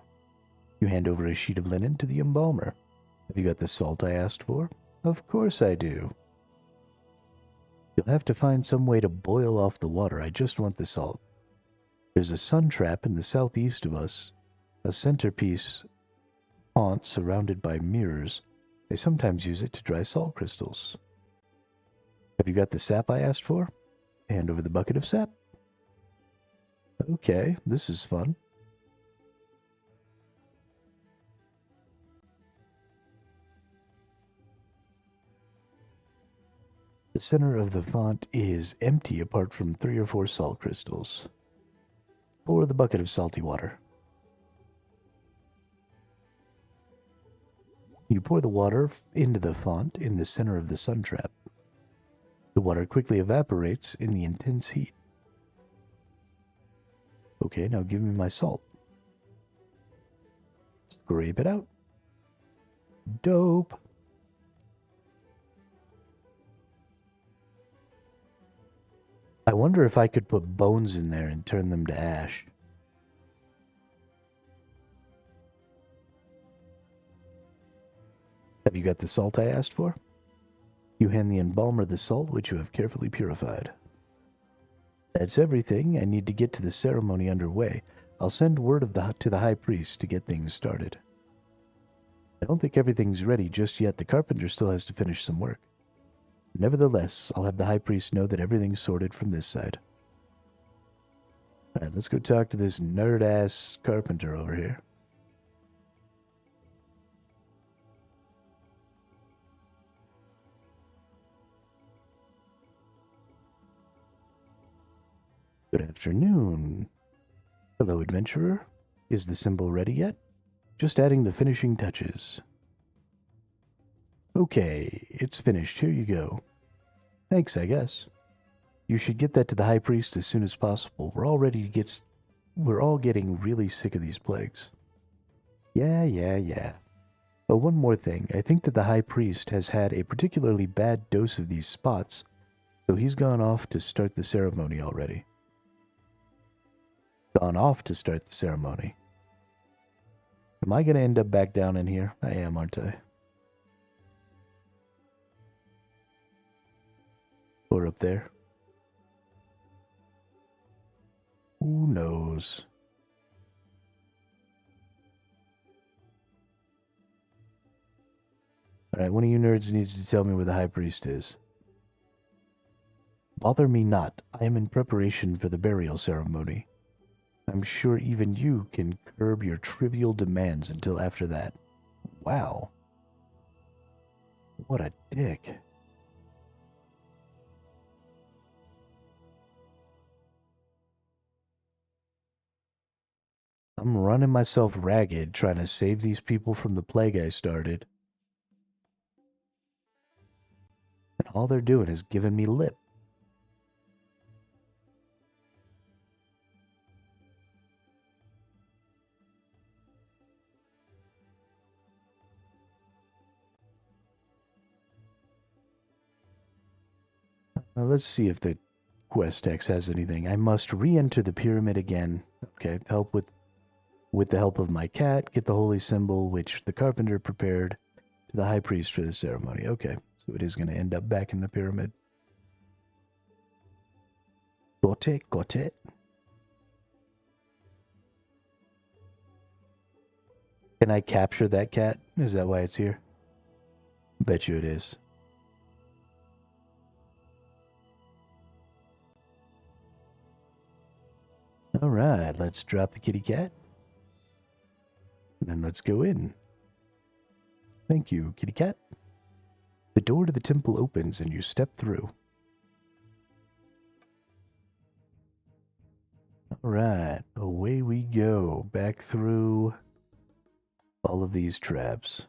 You hand over a sheet of linen to the embalmer. Have you got the salt I asked for? Of course I do. You'll have to find some way to boil off the water. I just want the salt. There's a sun trap in the southeast of us, a centerpiece haunt surrounded by mirrors. They sometimes use it to dry salt crystals. Have you got the sap I asked for? Hand over the bucket of sap. Okay, this is fun. The center of the font is empty apart from 3 or 4 salt crystals. Pour the bucket of salty water. You pour the water into the font in the center of the sun trap. The water quickly evaporates in the intense heat. Okay, now give me my salt. Scrape it out. Dope. I wonder if I could put bones in there and turn them to ash. Have you got the salt I asked for? You hand the embalmer the salt which you have carefully purified. That's everything. I need to get to the ceremony underway. I'll send word to the high priest to get things started. I don't think everything's ready just yet. The carpenter still has to finish some work. Nevertheless, I'll have the high priest know that everything's sorted from this side. Alright, let's go talk to this nerd-ass carpenter over here. Good afternoon. Hello, adventurer. Is the symbol ready yet? Just adding the finishing touches. Okay, it's finished. Here you go. Thanks, I guess. You should get that to the high priest as soon as possible. We're all getting really sick of these plagues. Yeah. But one more thing. I think that the high priest has had a particularly bad dose of these spots, so he's gone off to start the ceremony already. Am I going to end up back down in here? I am, aren't I? Or up there? Who knows? Alright, one of you nerds needs to tell me where the high priest is. Bother me not. I am in preparation for the burial ceremony. I'm sure even you can curb your trivial demands until after that. Wow. What a dick. I'm running myself ragged trying to save these people from the plague I started. And all they're doing is giving me lip. Now let's see if the quest text has anything. I must re-enter the pyramid again. Okay, with the help of my cat, get the holy symbol which the carpenter prepared to the high priest for the ceremony. Okay, so it is going to end up back in the pyramid. Got it, got it. Can I capture that cat? Is that why it's here? Bet you it is. Alright, let's drop the kitty cat. And then let's go in. Thank you, kitty cat. The door to the temple opens and you step through. Alright, away we go. Back through all of these traps.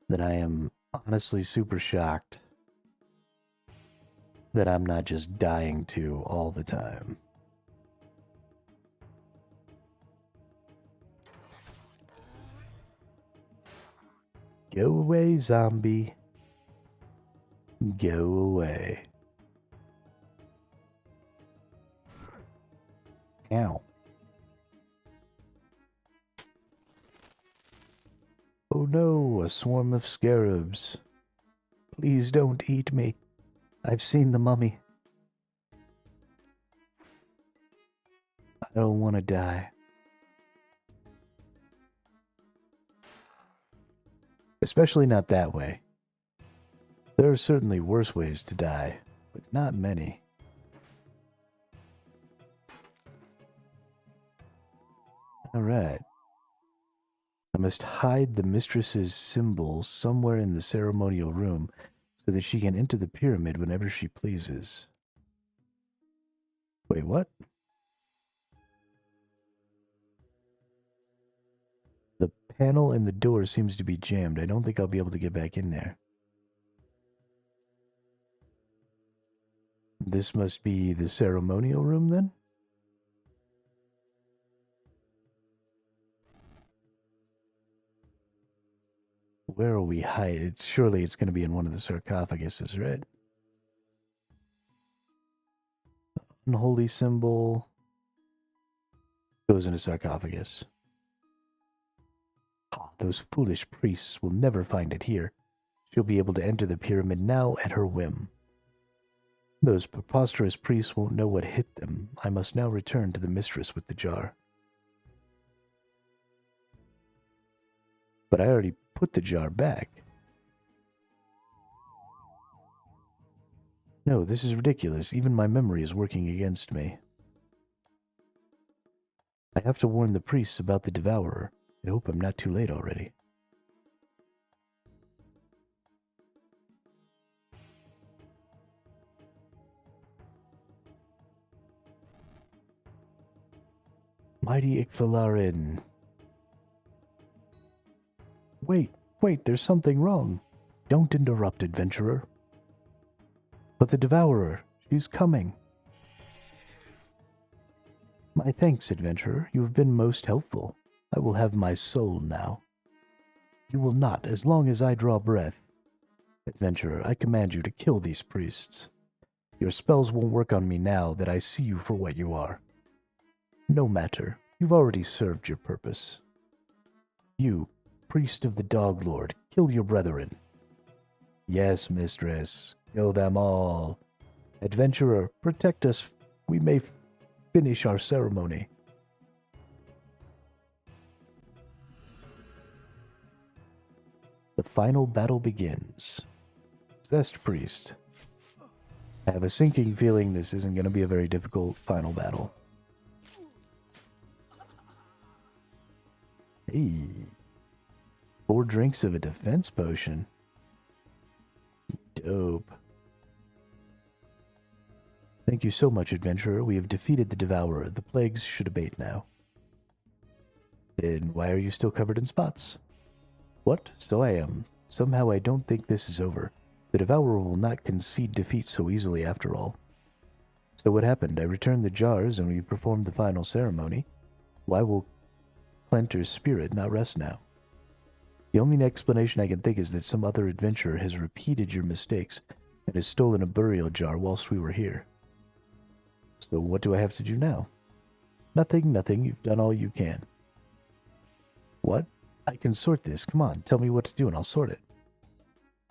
That I am honestly super shocked that I'm not just dying to all the time. Go away, zombie. Go away. Ow. Oh no, a swarm of scarabs. Please don't eat me. I've seen the mummy. I don't want to die. Especially not that way. There are certainly worse ways to die, but not many. Alright. I must hide the mistress's symbol somewhere in the ceremonial room so that she can enter the pyramid whenever she pleases. Wait, what? The panel in the door seems to be jammed. I don't think I'll be able to get back in there. This must be the ceremonial room then? Where are we hide? Surely it's going to be in one of the sarcophaguses, right? Unholy symbol goes in a sarcophagus. Oh, those foolish priests will never find it here. She'll be able to enter the pyramid now at her whim. Those preposterous priests won't know what hit them. I must now return to the mistress with the jar. But I already put the jar back. No, this is ridiculous. Even my memory is working against me. I have to warn the priests about the devourer. I hope I'm not too late already. Mighty Icthalarin. Wait, there's something wrong. Don't interrupt, adventurer. But the devourer, she's coming. My thanks, adventurer. You have been most helpful. I will have my soul now. You will not, as long as I draw breath. Adventurer, I command you to kill these priests. Your spells won't work on me now that I see you for what you are. No matter, you've already served your purpose. You, priest of the Dog Lord, kill your brethren. Yes, mistress, kill them all. Adventurer, protect us. We may finish our ceremony. The final battle begins. Possessed priest. I have a sinking feeling this isn't going to be a very difficult final battle. Hey. 4 drinks of a defense potion. Dope. Thank you so much, adventurer. We have defeated the Devourer. The plagues should abate now. Then why are you still covered in spots? What? So I am. Somehow I don't think this is over. The Devourer will not concede defeat so easily after all. So what happened? I returned the jars and we performed the final ceremony. Why will Clenter's spirit not rest now? The only explanation I can think is that some other adventurer has repeated your mistakes and has stolen a burial jar whilst we were here. So what do I have to do now? Nothing, nothing. You've done all you can. What? I can sort this. Come on, tell me what to do and I'll sort it.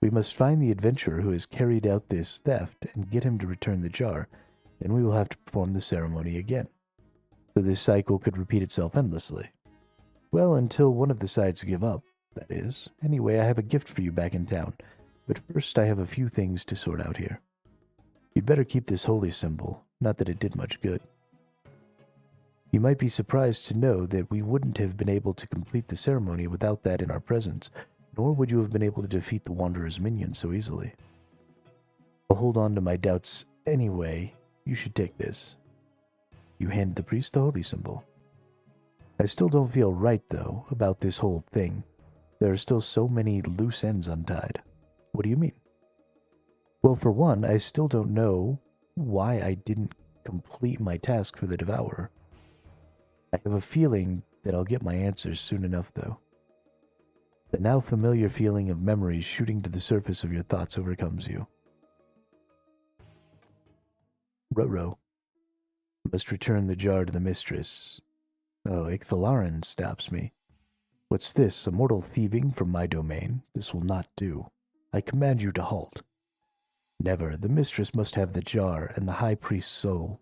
We must find the adventurer who has carried out this theft and get him to return the jar, and we will have to perform the ceremony again. So this cycle could repeat itself endlessly. Well, until one of the sides give up, that is. Anyway, I have a gift for you back in town, but first I have a few things to sort out here. You'd better keep this holy symbol, not that it did much good. You might be surprised to know that we wouldn't have been able to complete the ceremony without that in our presence, nor would you have been able to defeat the Wanderer's minion so easily. I'll hold on to my doubts anyway. You should take this. You hand the priest the holy symbol. I still don't feel right, though, about this whole thing. There are still so many loose ends untied. What do you mean? Well, for one, I still don't know why I didn't complete my task for the Devourer. I have a feeling that I'll get my answers soon enough, though. The now familiar feeling of memories shooting to the surface of your thoughts overcomes you. Ruh-roh. Must return the jar to the mistress. Oh, Icthalarin stops me. What's this? A mortal thieving from my domain? This will not do. I command you to halt. Never. The mistress must have the jar and the high priest's soul.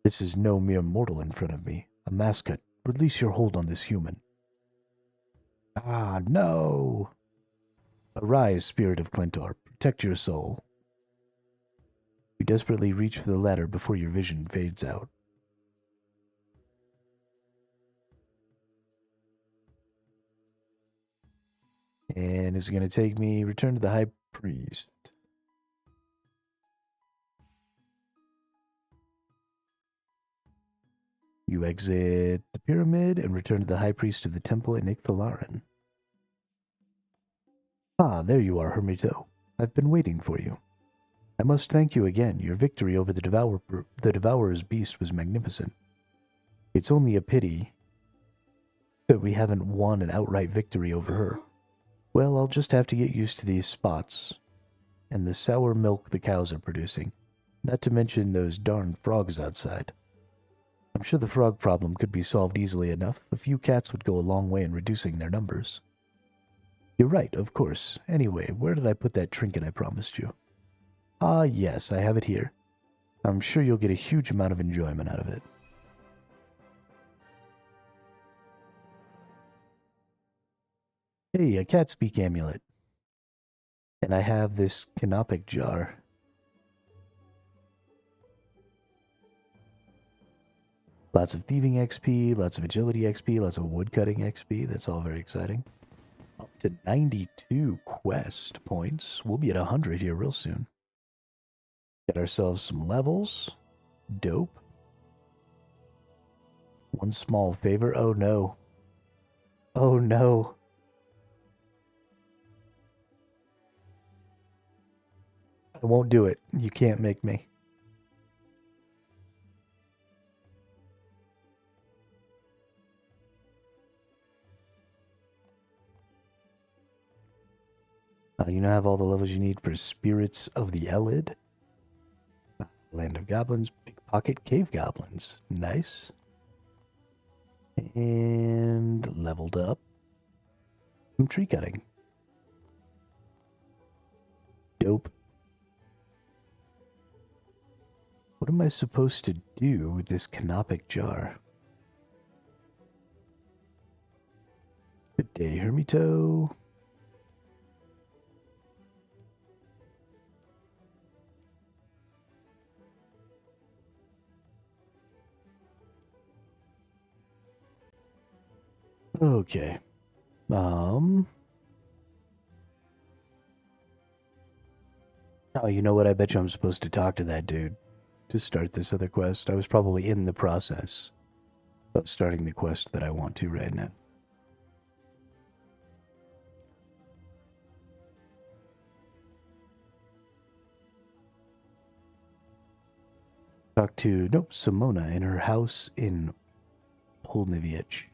This is no mere mortal in front of me. A mascot. Release your hold on this human. Ah, no! Arise, spirit of Clentor. Protect your soul. You desperately reach for the ladder before your vision fades out. And it's going to take me, return to the high priest. You exit the pyramid and return to the high priest of the temple in Icthalarin. Ah, there you are, Hermito. I've been waiting for you. I must thank you again. Your victory over the Devourer's beast was magnificent. It's only a pity that we haven't won an outright victory over her. Well, I'll just have to get used to these spots and the sour milk the cows are producing, not to mention those darn frogs outside. I'm sure the frog problem could be solved easily enough. A few cats would go a long way in reducing their numbers. You're right, of course. Anyway, where did I put that trinket I promised you? Ah, yes, I have it here. I'm sure you'll get a huge amount of enjoyment out of it. Hey, a cat speak amulet. And I have this canopic jar. Lots of thieving XP, lots of agility XP, lots of woodcutting XP. That's all very exciting. Up to 92 quest points. We'll be at 100 here real soon. Get ourselves some levels. Dope. One small favor. Oh no. Oh no. I won't do it. You can't make me. You now have all the levels you need for Spirits of the Elid. Land of Goblins, Pickpocket Cave Goblins. Nice. And leveled up some tree cutting. Dope. What am I supposed to do with this canopic jar? Good day, Hermito. Okay. Oh, you know what? I bet you I'm supposed to talk to that dude to start this other quest. I was probably in the process of starting the quest that I want to right now. Talk to, nope, Simona in her house in Polniviec.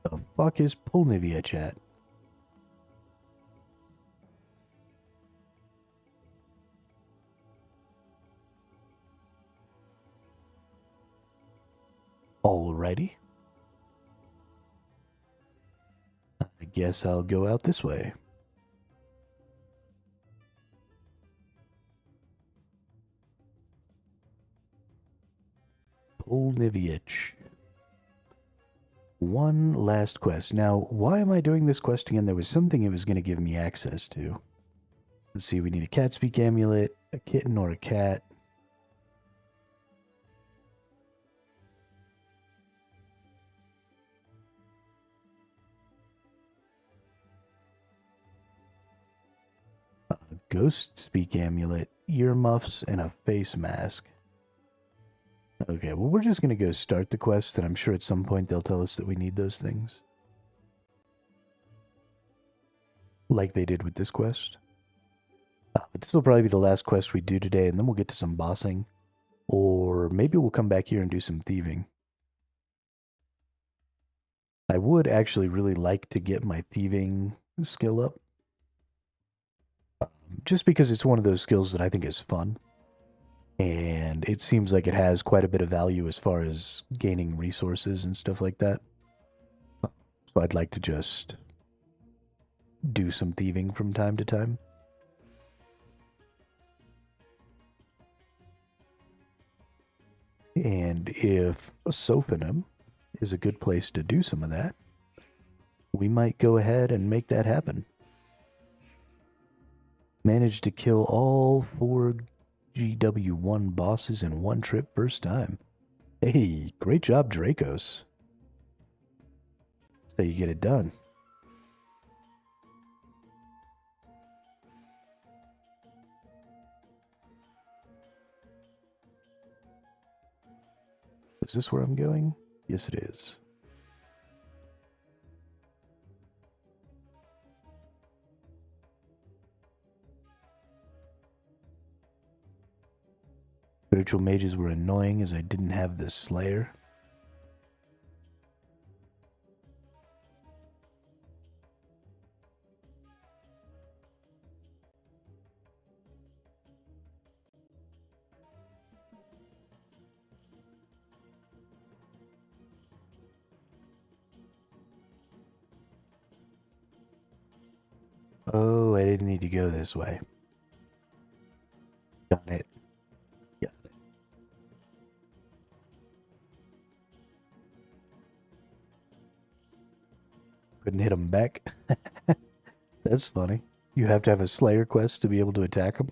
The fuck is Polniviec at? Alrighty. I guess I'll go out this way. Polniviec. One last quest. Now, why am I doing this quest again? There was something it was going to give me access to. Let's see, we need a cat speak amulet, a kitten or a cat. A ghost speak amulet, earmuffs, and a face mask. Okay, well, we're just going to go start the quest, and I'm sure at some point they'll tell us that we need those things. Like they did with this quest. But this will probably be the last quest we do today, and then we'll get to some bossing. Or maybe we'll come back here and do some thieving. I would actually really like to get my thieving skill up. Just because it's one of those skills that I think is fun. And it seems like it has quite a bit of value as far as gaining resources and stuff like that. So I'd like to just do some thieving from time to time. And if Sophanum is a good place to do some of that, we might go ahead and make that happen. Managed to kill all 4 GW1 bosses in one trip first time. Hey, great job, Dracos. So you get it done. Is this where I'm going? Yes, it is. Spiritual mages were annoying as I didn't have the Slayer. Oh, I didn't need to go this way. Got it. Got it. Couldn't hit him back. That's funny. You have to have a Slayer quest to be able to attack him.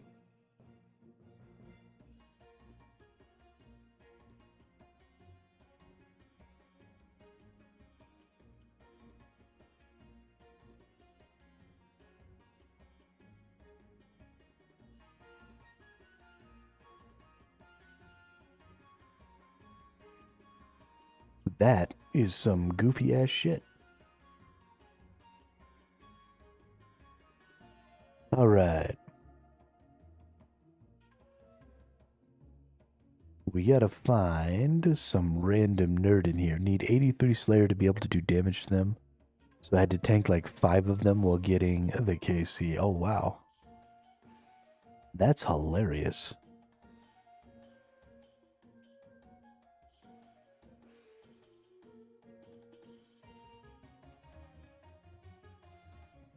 That is some goofy ass shit. Alright. We gotta find some random nerd in here. Need 83 Slayer to be able to do damage to them. So I had to tank like 5 of them while getting the KC. Oh, wow. That's hilarious.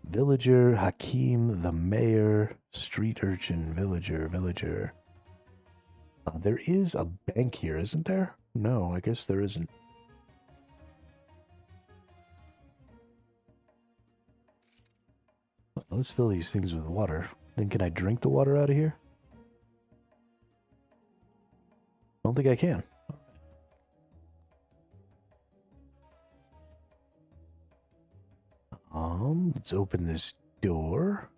Villager, Hakim, the mayor, street urchin, villager. There is a bank here, isn't there? No, I guess there isn't. Let's fill these things with water. Then can I drink the water out of here? I don't think I can. let's open this door.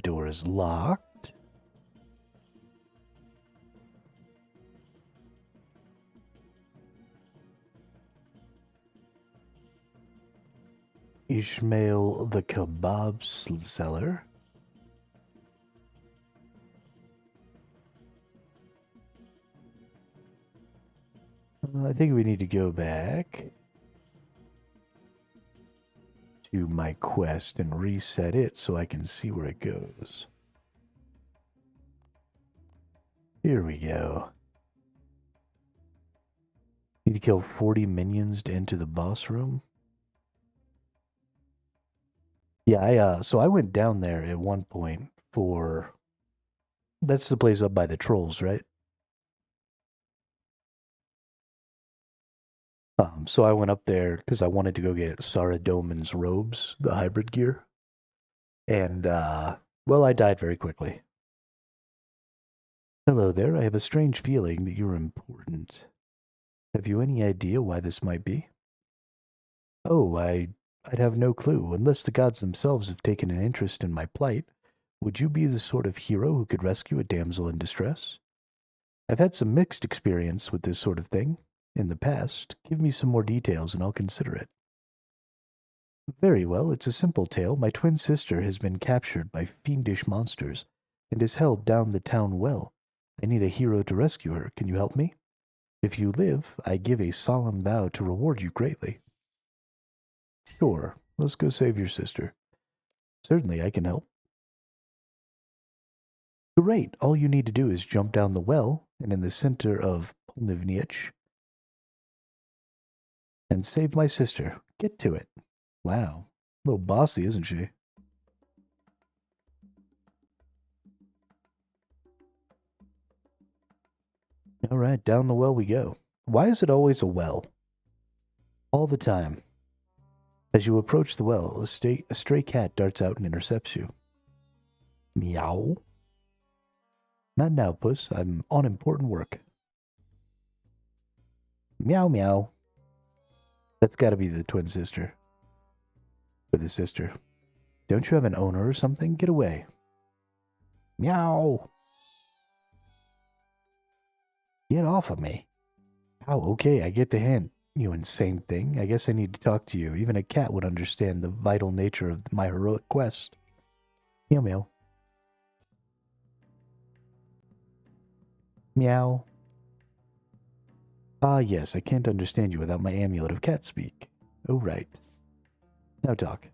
Door is locked. Ishmael the kebab seller. I think we need to go back to my quest and reset it so I can see where it goes. Here we go. Need to kill 40 minions to enter the boss room. Yeah, so I went down there at one point for... That's the place up by the trolls, right? So I went up there because I wanted to go get Saradomin's robes, the hybrid gear. And, well, I died very quickly. Hello there, I have a strange feeling that you're important. Have you any idea why this might be? Oh, I'd have no clue, unless the gods themselves have taken an interest in my plight. Would you be the sort of hero who could rescue a damsel in distress? I've had some mixed experience with this sort of thing in the past. Give me some more details and I'll consider it. Very well, it's a simple tale. My twin sister has been captured by fiendish monsters and is held down the town well. I need a hero to rescue her. Can you help me? If you live, I give a solemn vow to reward you greatly. Sure, let's go save your sister. Certainly, I can help. Great, all you need to do is jump down the well and in the center of Polnivniach and save my sister. Get to it. Wow, a little bossy, isn't she? All right, down the well we go. Why is it always a well? All the time. As you approach the well, a stray cat darts out and intercepts you. Meow. Not now, puss. I'm on important work. Meow, meow. That's gotta be the twin sister. Or the sister. Don't you have an owner or something? Get away. Meow. Get off of me. Oh, okay, I get the hint. You insane thing. I guess I need to talk to you. Even a cat would understand the vital nature of my heroic quest. Meow, meow. Meow. Ah, yes, I can't understand you without my amulet of cat speak. Oh, right. Now talk.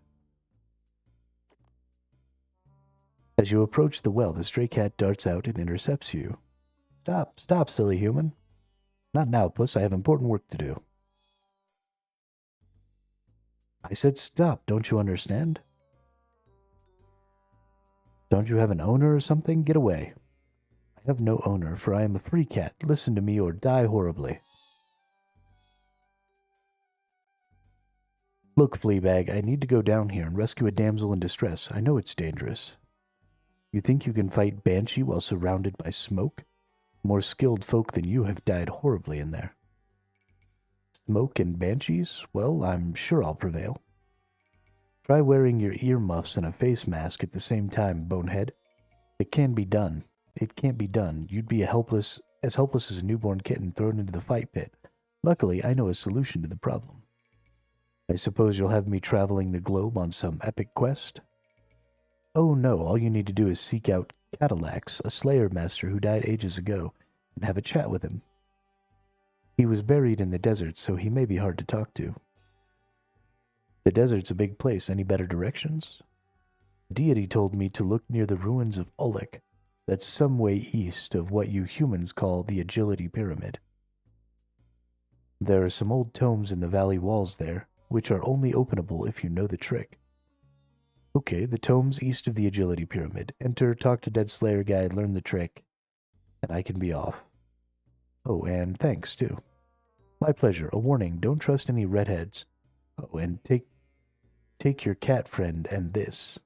As you approach the well, the stray cat darts out and intercepts you. Stop, stop, silly human. Not now, puss. I have important work to do. I said stop, don't you understand? Don't you have an owner or something? Get away. I have no owner, for I am a free cat. Listen to me or die horribly. Look, Fleabag, I need to go down here and rescue a damsel in distress. I know it's dangerous. You think you can fight Banshee while surrounded by smoke? More skilled folk than you have died horribly in there. Smoke and banshees? Well, I'm sure I'll prevail. Try wearing your earmuffs and a face mask at the same time, bonehead. It can be done. It can't be done. You'd be as helpless as a newborn kitten thrown into the fight pit. Luckily, I know a solution to the problem. I suppose you'll have me traveling the globe on some epic quest? Oh no, all you need to do is seek out Cadillacs, a Slayer master who died ages ago, and have a chat with him. He was buried in the desert, so he may be hard to talk to. The desert's a big place. Any better directions? The deity told me to look near the ruins of Ulik. That's some way east of what you humans call the Agility Pyramid. There are some old tomes in the valley walls there, which are only openable if you know the trick. Okay, the tomes east of the Agility Pyramid. Enter, talk to Dead Slayer guy, learn the trick, and I can be off. Oh, and thanks, too. My pleasure. A warning, don't trust any redheads. Oh, and take your cat friend and this.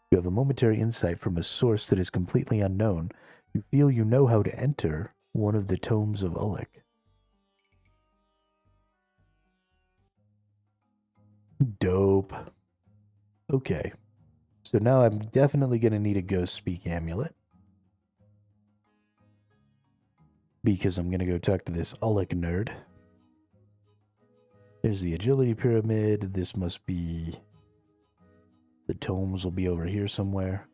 You have a momentary insight from a source that is completely unknown. You feel you know how to enter one of the tomes of Ulik. Dope. Okay. So now I'm definitely going to need a Ghost Speak amulet. Because I'm going to go talk to this Ulick nerd. There's the Agility Pyramid. This must be... The tomes will be over here somewhere.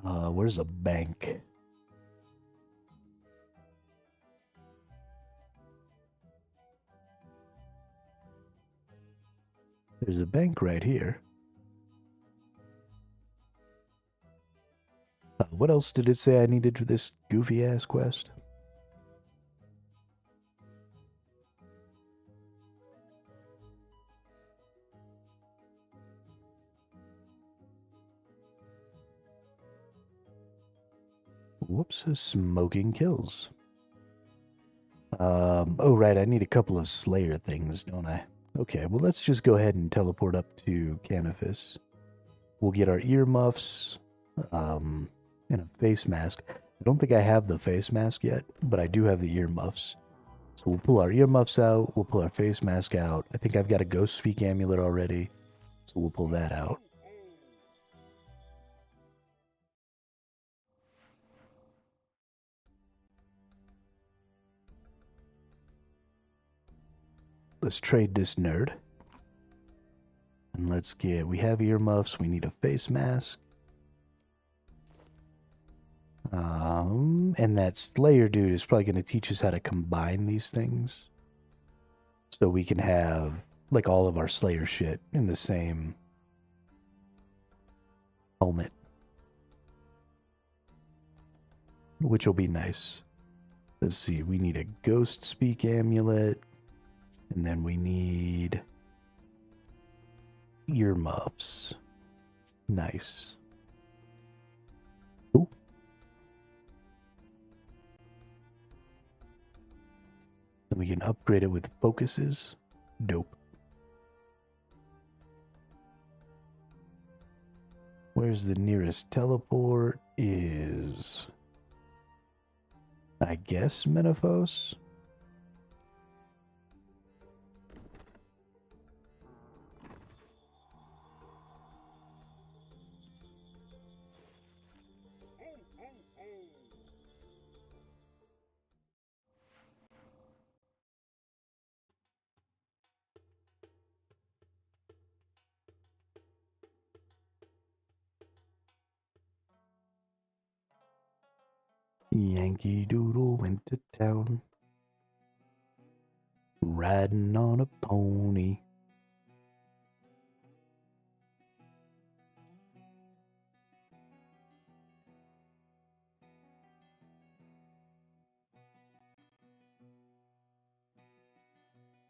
Where's a bank? There's a bank right here. What else did it say I needed for this goofy-ass quest? Whoops, smoking kills. Oh, right, I need a couple of Slayer things, don't I? Okay, well, let's just go ahead and teleport up to Canifis. We'll get our earmuffs, and a face mask. I don't think I have the face mask yet, but I do have the earmuffs. So we'll pull our earmuffs out, we'll pull our face mask out. I think I've got a Ghost Speak amulet already, so we'll pull that out. Let's trade this nerd. And let's get, we have earmuffs, we need a face mask. And that Slayer dude is probably going to teach us how to combine these things. So we can have, like, all of our Slayer shit in the same helmet. Which will be nice. Let's see, we need a Ghost Speak amulet. And then we need earmuffs. Nice. Ooh. Then we can upgrade it with focuses. Dope. Where's the nearest teleport? Is... I guess Menaphos? Yankee Doodle went to town, riding on a pony.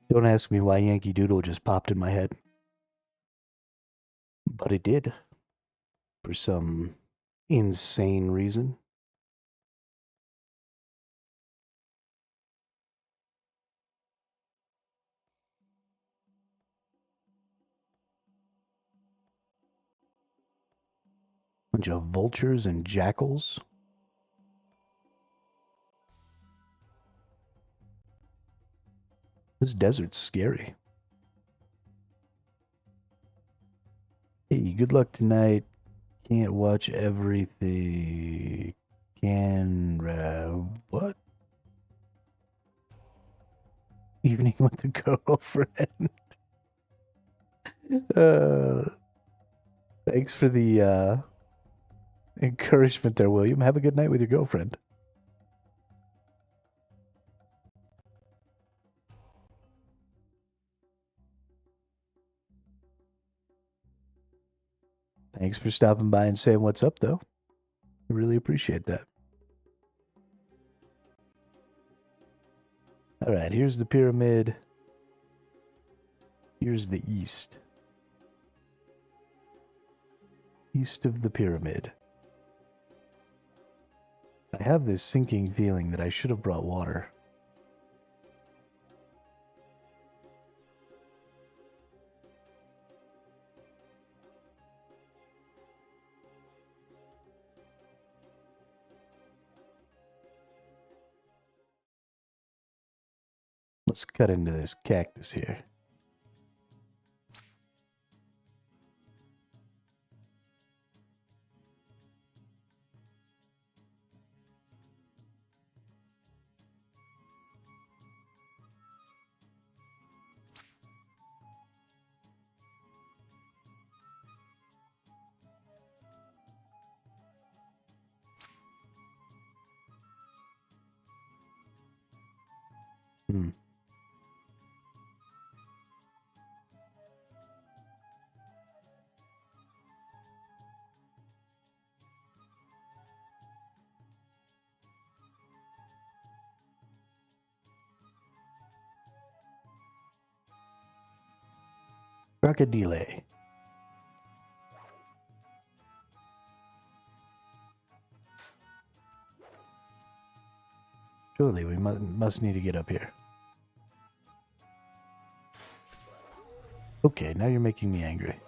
Don't ask me why Yankee Doodle just popped in my head. But it did. For some insane reason. Bunch of vultures and jackals. This desert's scary. Hey, good luck tonight. Can't watch everything. What? Evening with the girlfriend. Thanks for the encouragement there, William. Have a good night with your girlfriend. Thanks for stopping by and saying what's up, though. I really appreciate that. All right, here's the pyramid. Here's the east. East of the pyramid. I have this sinking feeling that I should have brought water. Let's cut into this cactus here. Hmm. Crocodile. Surely we must need to get up here. Okay, now you're making me angry.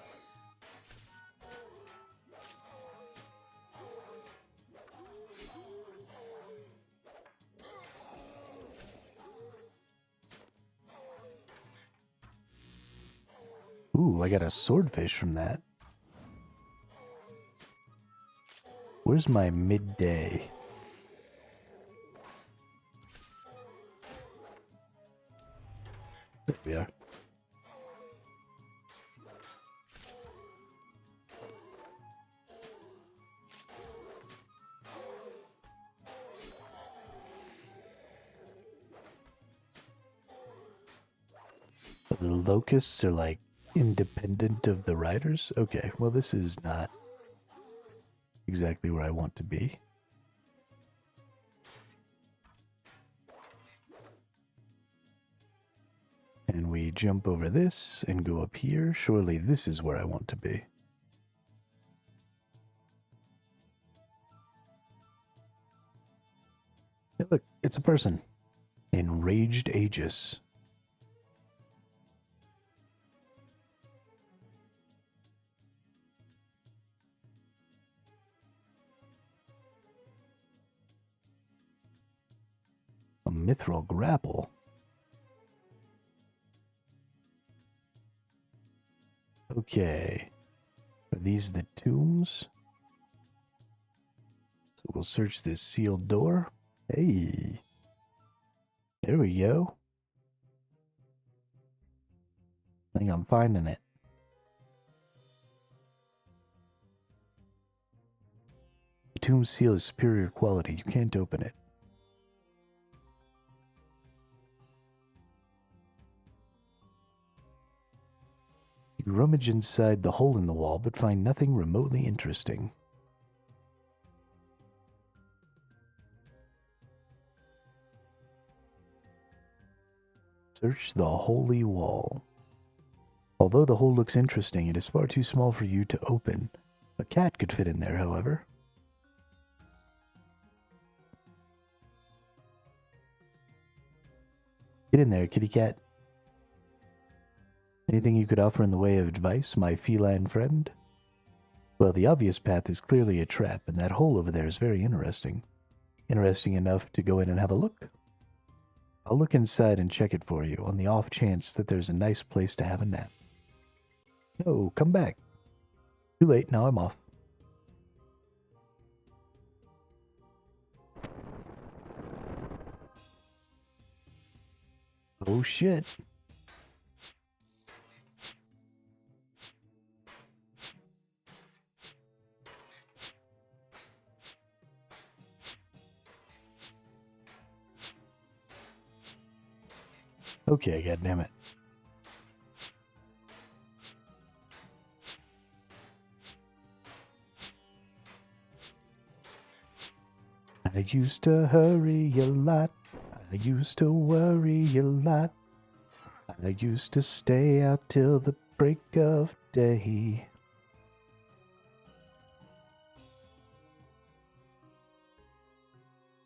Ooh, I got a swordfish from that. Where's my midday? There we are. The locusts are like independent of the riders? Okay, well this is not exactly where I want to be. And we jump over this and go up here. Surely this is where I want to be. Hey, look, it's a person. Enraged Aegis. A mithril grapple. Okay. Are these the tombs? So we'll search this sealed door. Hey. There we go. I think I'm finding it. The tomb seal is superior quality. You can't open it. You rummage inside the hole in the wall, but find nothing remotely interesting. Search the holy wall. Although the hole looks interesting, it is far too small for you to open. A cat could fit in there, however. Get in there, kitty cat. Anything you could offer in the way of advice, my feline friend? Well, the obvious path is clearly a trap, and that hole over there is very interesting. Interesting enough to go in and have a look? I'll look inside and check it for you, on the off chance that there's a nice place to have a nap. No, come back. Too late, now I'm off. Oh shit. Okay, goddammit. I used to hurry a lot. I used to worry a lot. I used to stay out till the break of day.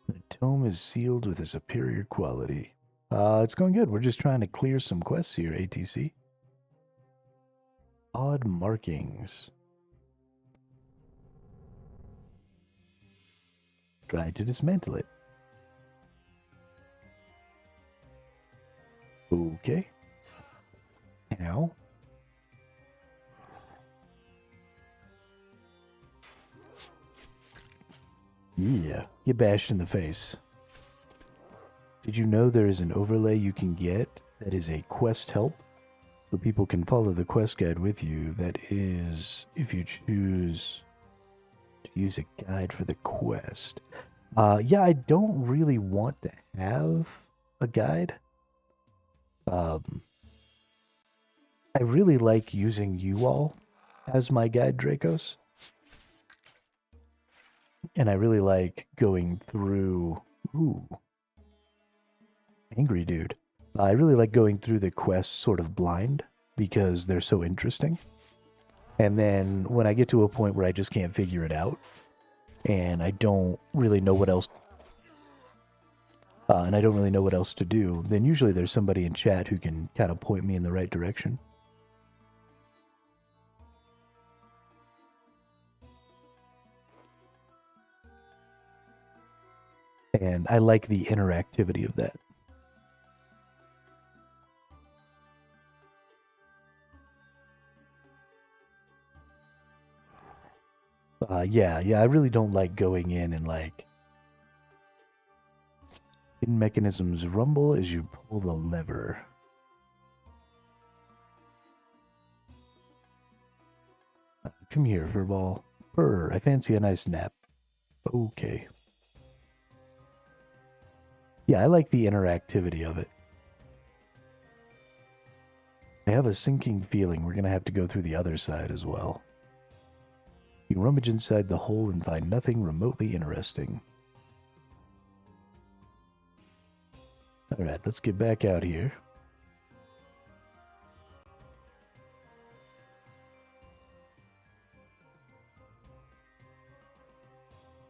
The tome is sealed with a superior quality. It's going good. We're just trying to clear some quests here, ATC. Odd markings. Try to dismantle it. Okay. Ow. Yeah, get bashed in the face. Did you know there is an overlay you can get that is a quest help? So people can follow the quest guide with you. That is, if you choose to use a guide for the quest. Yeah, I don't really want to have a guide. I really like using you all as my guide, Dracos. And I really like going through... Ooh. Angry dude. I really like going through the quests sort of blind because they're so interesting. And then when I get to a point where I just can't figure it out and I don't really know what else to do, then usually there's somebody in chat who can kind of point me in the right direction. And I like the interactivity of that. Yeah, I really don't like going in and like... Hidden mechanisms rumble as you pull the lever. Come here, furball. Purr, I fancy a nice nap. Okay. Yeah, I like the interactivity of it. I have a sinking feeling we're going to have to go through the other side as well. You rummage inside the hole and find nothing remotely interesting. Alright, let's get back out here.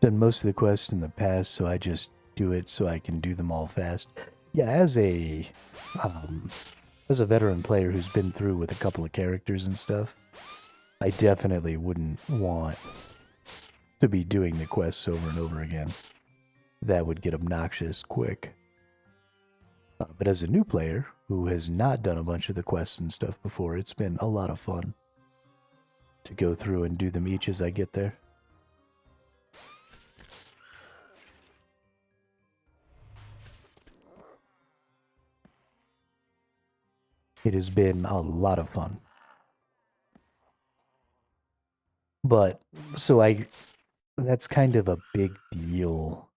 Done most of the quests in the past, so I just do it so I can do them all fast. Yeah, as a veteran player who's been through with a couple of characters and stuff, I definitely wouldn't want to be doing the quests over and over again. That would get obnoxious quick. But as a new player who has not done a bunch of the quests and stuff before, it's been a lot of fun to go through and do them each as I get there. It has been a lot of fun. But, that's kind of a big deal.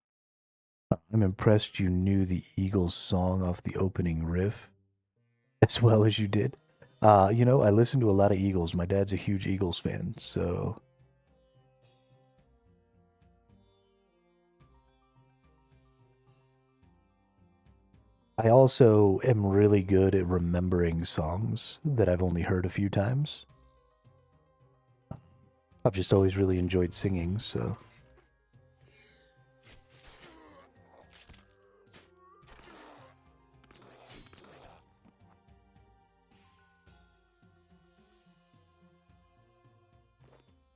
I'm impressed you knew the Eagles song off the opening riff as well as you did. You know, I listen to a lot of Eagles. My dad's a huge Eagles fan, so... I also am really good at remembering songs that I've only heard a few times. I've just always really enjoyed singing, so...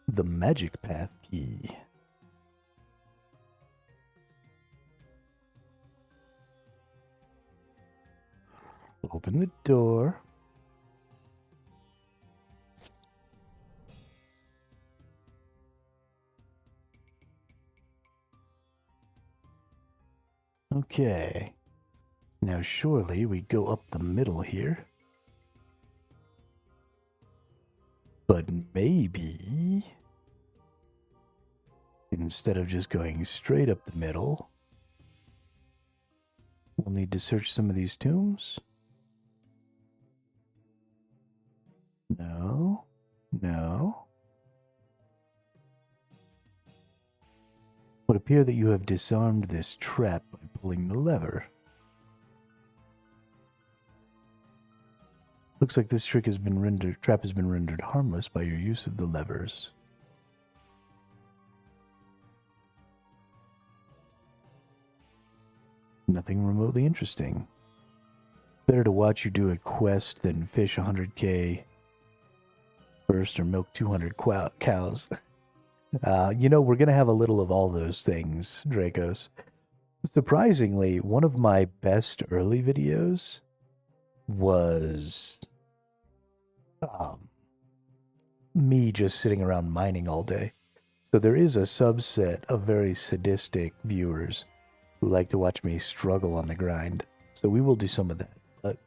The Magic Path key. Open the door. Okay. Now surely we go up the middle here. But maybe... instead of just going straight up the middle, we'll need to search some of these tombs. No. It would appear that you have disarmed this trap by pulling the lever. Looks like this trap has been rendered harmless by your use of the levers. Nothing remotely interesting. Better to watch you do a quest than fish 100k first or milk 200 cows. You know, we're going to have a little of all those things, Dracos. Surprisingly, one of my best early videos was me just sitting around mining all day. So there is a subset of very sadistic viewers who like to watch me struggle on the grind. So we will do some of that. But,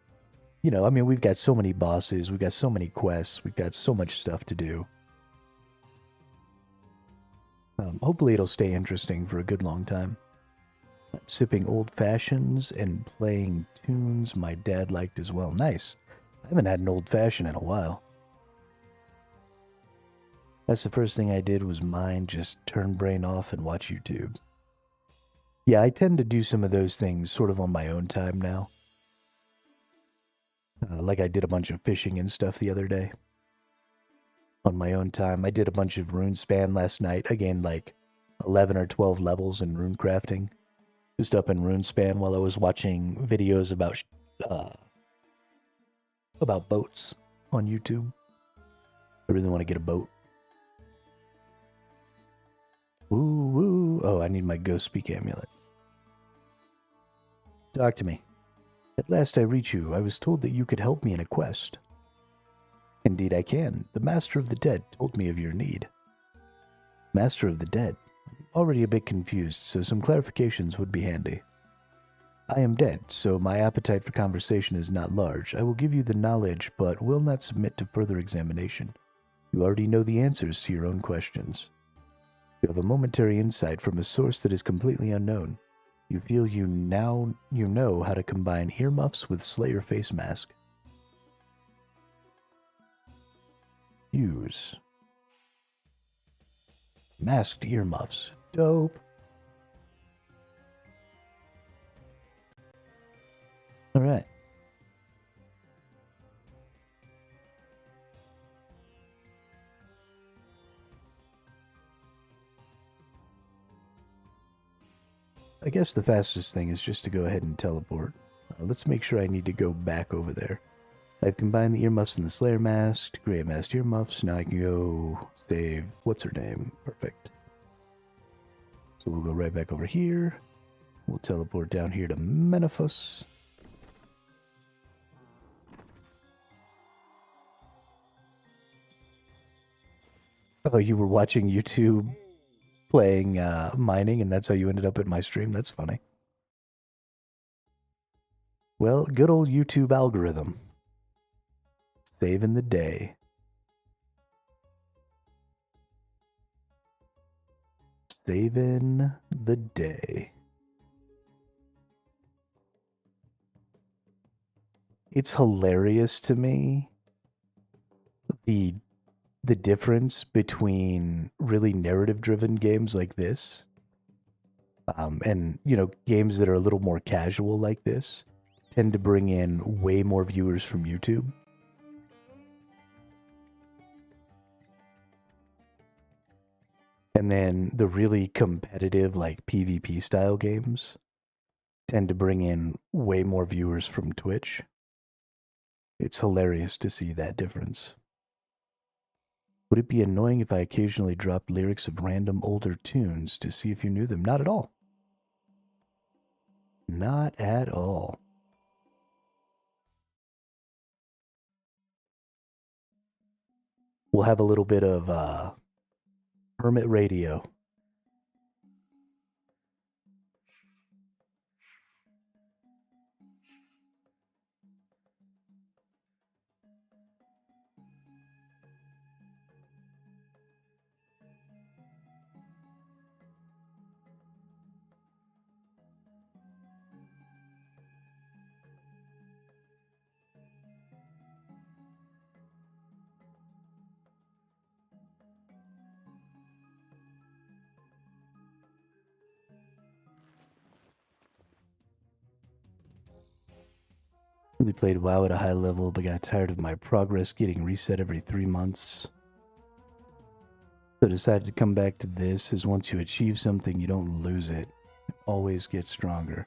you know, I mean, we've got so many bosses, we've got so many quests, we've got so much stuff to do. Hopefully it'll stay interesting for a good long time. I'm sipping old fashions and playing tunes my dad liked as well. Nice. I haven't had an old fashioned in a while. That's the first thing I did was mine, just turn brain off and watch YouTube. Yeah, I tend to do some of those things sort of on my own time now. Like I did a bunch of fishing and stuff the other day. On my own time. I did a bunch of Runespan last night. I gained like 11 or 12 levels in rune crafting. Just up in Runespan while I was watching videos about boats on YouTube. I really want to get a boat. Woo woo. Oh, I need my Ghost Speak amulet. Talk to me. At last I reach you. I was told that you could help me in a quest. Indeed I can. The Master of the Dead told me of your need. Master of the Dead? Already a bit confused, so some clarifications would be handy. I am dead, so my appetite for conversation is not large. I will give you the knowledge, but will not submit to further examination. You already know the answers to your own questions. You have a momentary insight from a source that is completely unknown. You feel you know how to combine earmuffs with Slayer face mask. Use. Masked earmuffs. Dope. Alright. I guess the fastest thing is just to go ahead and teleport. Let's make sure I need to go back over there. I've combined the earmuffs and the Slayer mask, gray masked earmuffs. Now I can go save, what's her name? Perfect. So we'll go right back over here. We'll teleport down here to Menifus. Oh, you were watching YouTube playing mining, and that's how you ended up at my stream? That's funny. Well, good old YouTube algorithm. Saving the day. Saving the day. It's hilarious to me the difference between really narrative-driven games like this, and you know, games that are a little more casual like this, tend to bring in way more viewers from YouTube. And then the really competitive, like PvP style games, tend to bring in way more viewers from Twitch. It's hilarious to see that difference. Would it be annoying if I occasionally dropped lyrics of random older tunes to see if you knew them? Not at all. Not at all. We'll have a little bit of hermit radio. Really played WoW at a high level, but got tired of my progress getting reset every 3 months. So decided to come back to this, as once you achieve something, you don't lose it. It always gets stronger.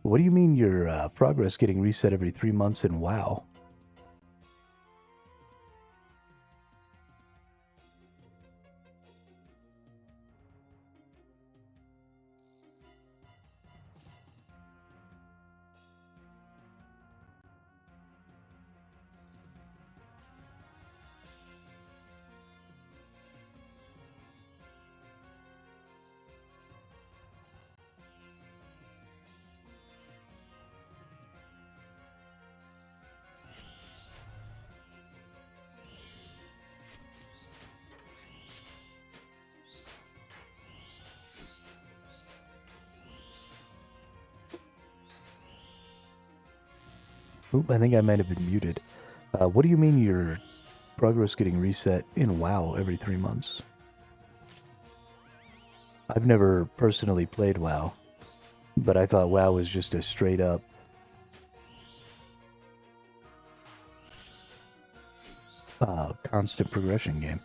What do you mean your progress getting reset every 3 months in WoW? Oop, I think I might have been muted. What do you mean your progress getting reset in WoW every 3 months? I've never personally played WoW, but I thought WoW was just a straight up constant progression game.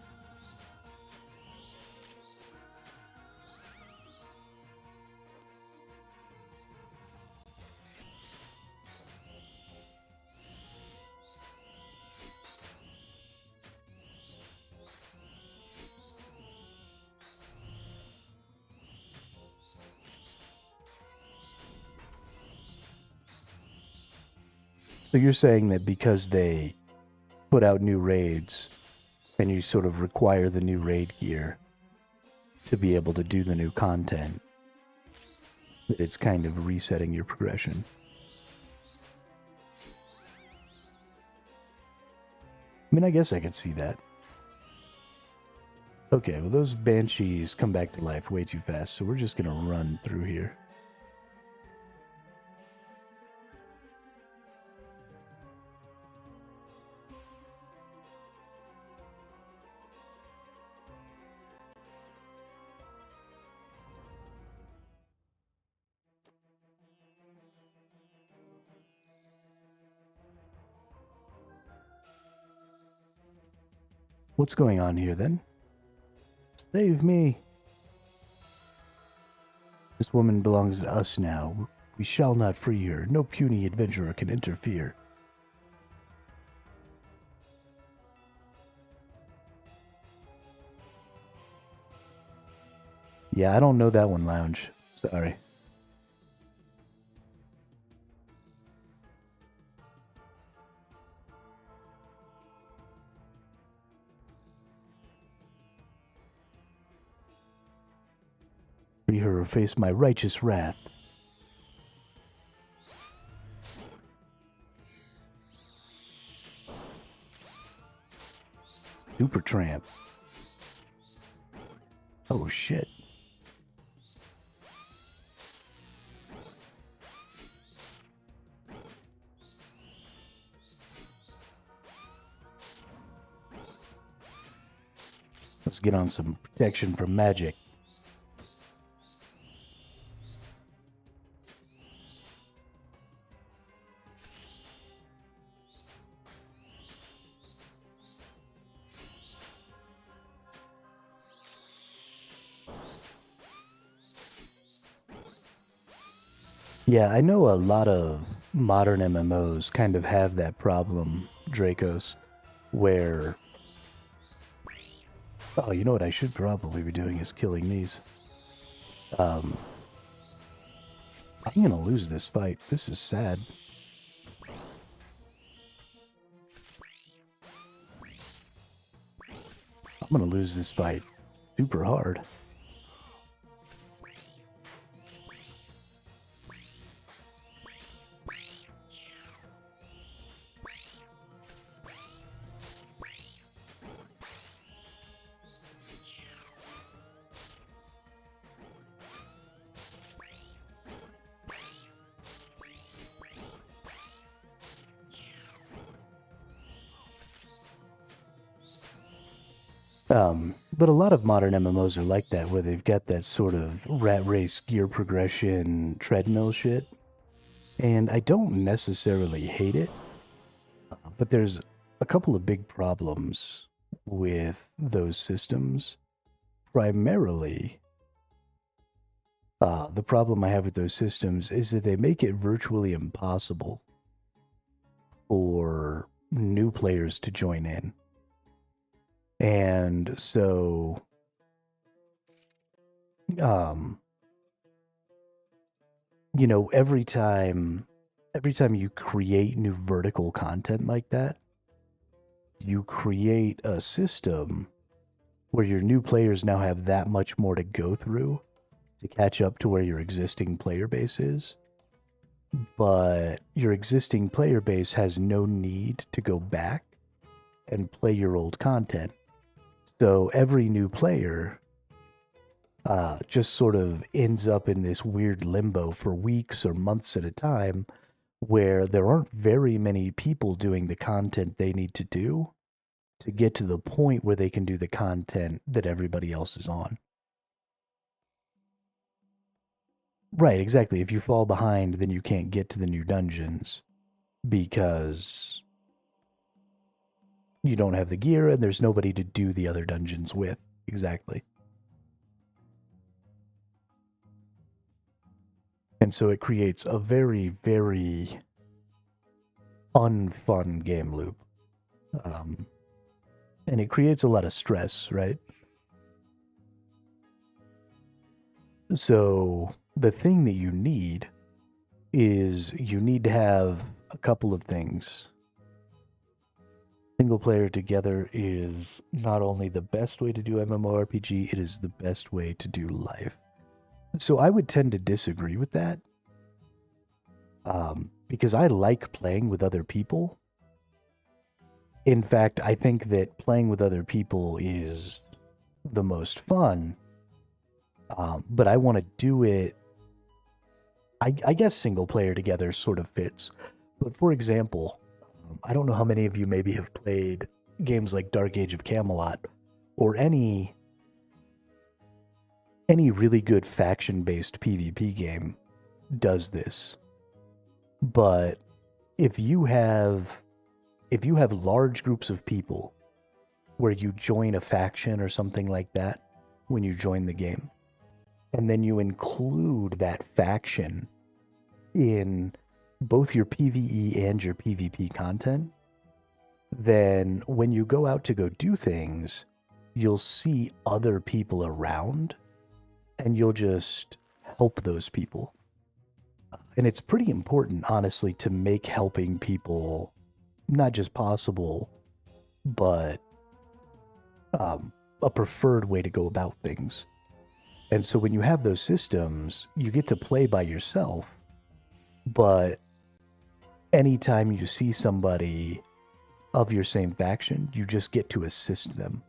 So you're saying that because they put out new raids and you sort of require the new raid gear to be able to do the new content, that it's kind of resetting your progression. I mean, I guess I could see that. Okay, well, those banshees come back to life way too fast, so we're just gonna run through here. What's going on here, then? Save me! This woman belongs to us now. We shall not free her. No puny adventurer can interfere. Yeah, I don't know that one, Lounge. Sorry. Free her or face my righteous wrath. Super tramp. Oh shit. Let's get on some protection from magic. Yeah, I know a lot of modern MMOs kind of have that problem, Dracos, where... Oh, you know what I should probably be doing is killing these. I'm gonna lose this fight. This is sad. I'm gonna lose this fight super hard. But a lot of modern MMOs are like that, where they've got that sort of rat race gear progression treadmill shit. And I don't necessarily hate it, but there's a couple of big problems with those systems. Primarily, the problem I have with those systems is that they make it virtually impossible for new players to join in. And so, you know, every time you create new vertical content like that, you create a system where your new players now have that much more to go through to catch up to where your existing player base is. But your existing player base has no need to go back and play your old content. So every new player just sort of ends up in this weird limbo for weeks or months at a time where there aren't very many people doing the content they need to do to get to the point where they can do the content that everybody else is on. Right, exactly. If you fall behind, then you can't get to the new dungeons because you don't have the gear and there's nobody to do the other dungeons with. Exactly. And so it creates a very, very unfun game loop. And it creates a lot of stress, right? So the thing that you need is you need to have a couple of things. Single player together is not only the best way to do MMORPG, it is the best way to do life. So I would tend to disagree with that. Because I like playing with other people. In fact, I think that playing with other people is the most fun. But I want to do it. I guess single player together sort of fits. But for example, I don't know how many of you maybe have played games like Dark Age of Camelot or any really good faction-based PvP game does this. But if you have large groups of people where you join a faction or something like that when you join the game, and then you include that faction in both your PvE and your PvP content, then when you go out to go do things, you'll see other people around and you'll just help those people. And it's pretty important, honestly, to make helping people not just possible, but a preferred way to go about things. And so when you have those systems, you get to play by yourself, but anytime you see somebody of your same faction, you just get to assist them.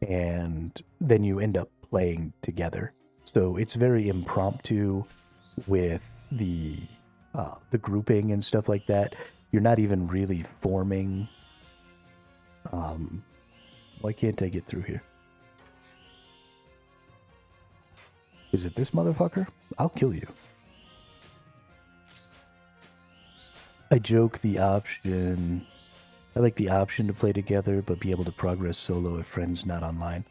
And then you end up playing together. So it's very impromptu with the grouping and stuff like that. You're not even really forming. Why can't I get through here? Is it this motherfucker? I'll kill you. I joke the option. I like the option to play together, but be able to progress solo if friends not online.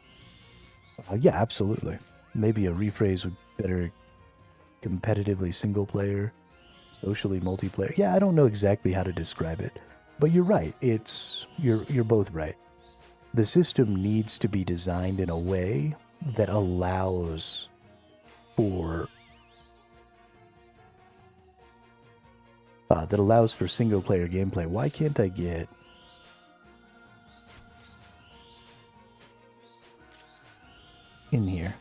Yeah, absolutely. Maybe a rephrase would better competitively single player, socially multiplayer. Yeah, I don't know exactly how to describe it, but you're right. You're both right. The system needs to be designed in a way that allows for single player gameplay. Why can't I get in here?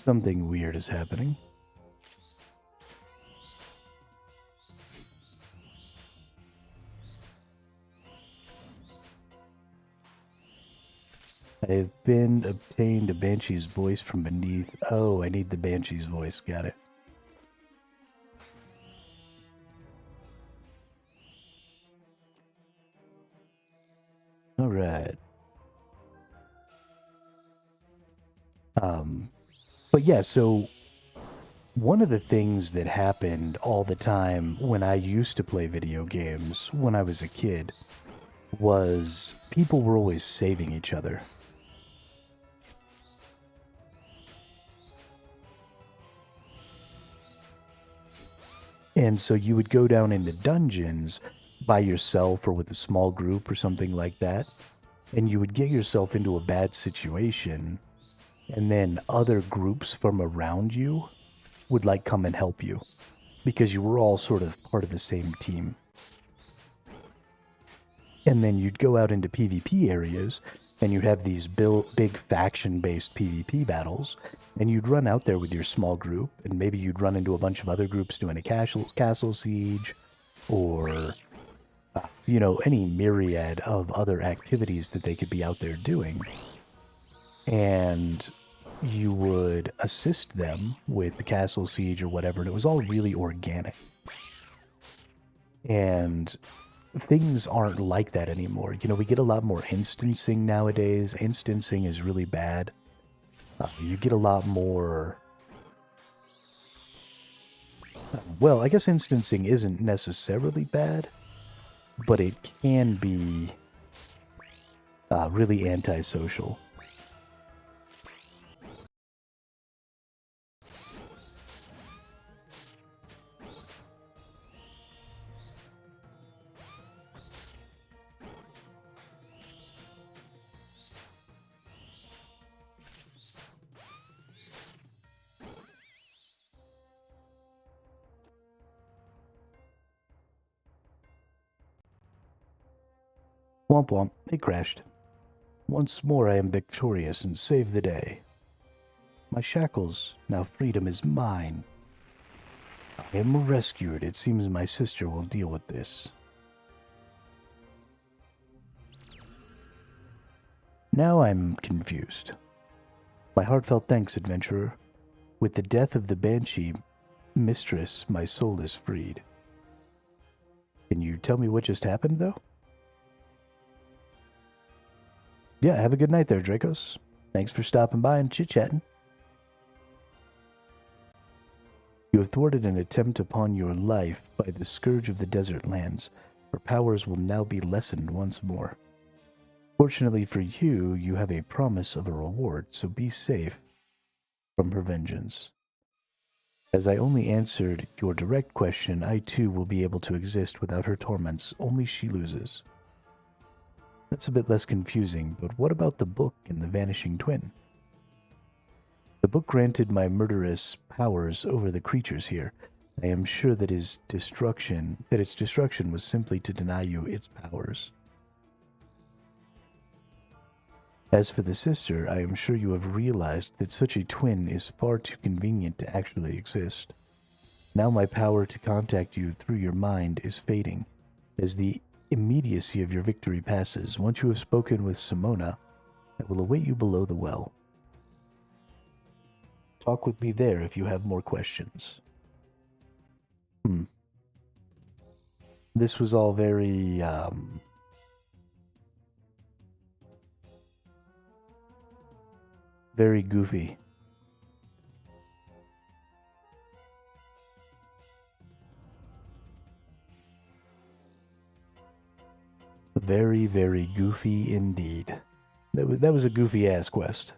Something weird is happening. I have obtained a Banshee's voice from beneath. Oh, I need the Banshee's voice. Got it. All right. But yeah, so one of the things that happened all the time when I used to play video games when I was a kid was people were always saving each other. And so you would go down into dungeons by yourself or with a small group or something like that, and you would get yourself into a bad situation, and then other groups from around you would like come and help you because you were all sort of part of the same team. And then you'd go out into PvP areas and you'd have these big faction-based PvP battles, and you'd run out there with your small group, and maybe you'd run into a bunch of other groups doing a castle siege, or you know, any myriad of other activities that they could be out there doing. And you would assist them with the castle siege or whatever, and it was all really organic. And things aren't like that anymore. You know, we get a lot more instancing nowadays. Instancing is really bad. You get a lot more... Well, I guess instancing isn't necessarily bad, but it can be really antisocial. Womp womp, it crashed. Once more I am victorious and save the day. My shackles, now freedom is mine. I am rescued. It seems my sister will deal with this. Now I'm confused. My heartfelt thanks, adventurer. With the death of the Banshee mistress, my soul is freed. Can you tell me what just happened, though? Yeah, have a good night there, Dracos. Thanks for stopping by and chit-chatting. You have thwarted an attempt upon your life by the scourge of the desert lands. Her powers will now be lessened once more. Fortunately for you, you have a promise of a reward, so be safe from her vengeance. As I only answered your direct question, I too will be able to exist without her torments, only she loses. That's a bit less confusing, but what about the book and the vanishing twin? The book granted my murderous powers over the creatures here. I am sure that its destruction was simply to deny you its powers. As for the sister, I am sure you have realized that such a twin is far too convenient to actually exist. Now my power to contact you through your mind is fading. As the immediacy of your victory passes, once you have spoken with Simona, I will await you below the well. Talk with me there if you have more questions. This was all very, very goofy. Very, very goofy indeed. That was a goofy-ass quest.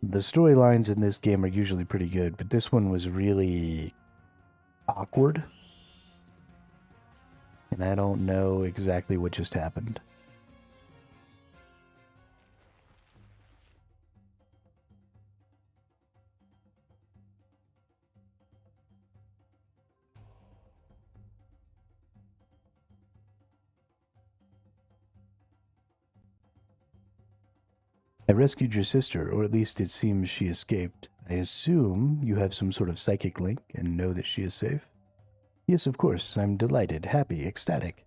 The storylines in this game are usually pretty good, but this one was really awkward. And I don't know exactly what just happened. I rescued your sister, or at least it seems she escaped. I assume you have some sort of psychic link and know that she is safe? Yes, of course. I'm delighted, happy, ecstatic.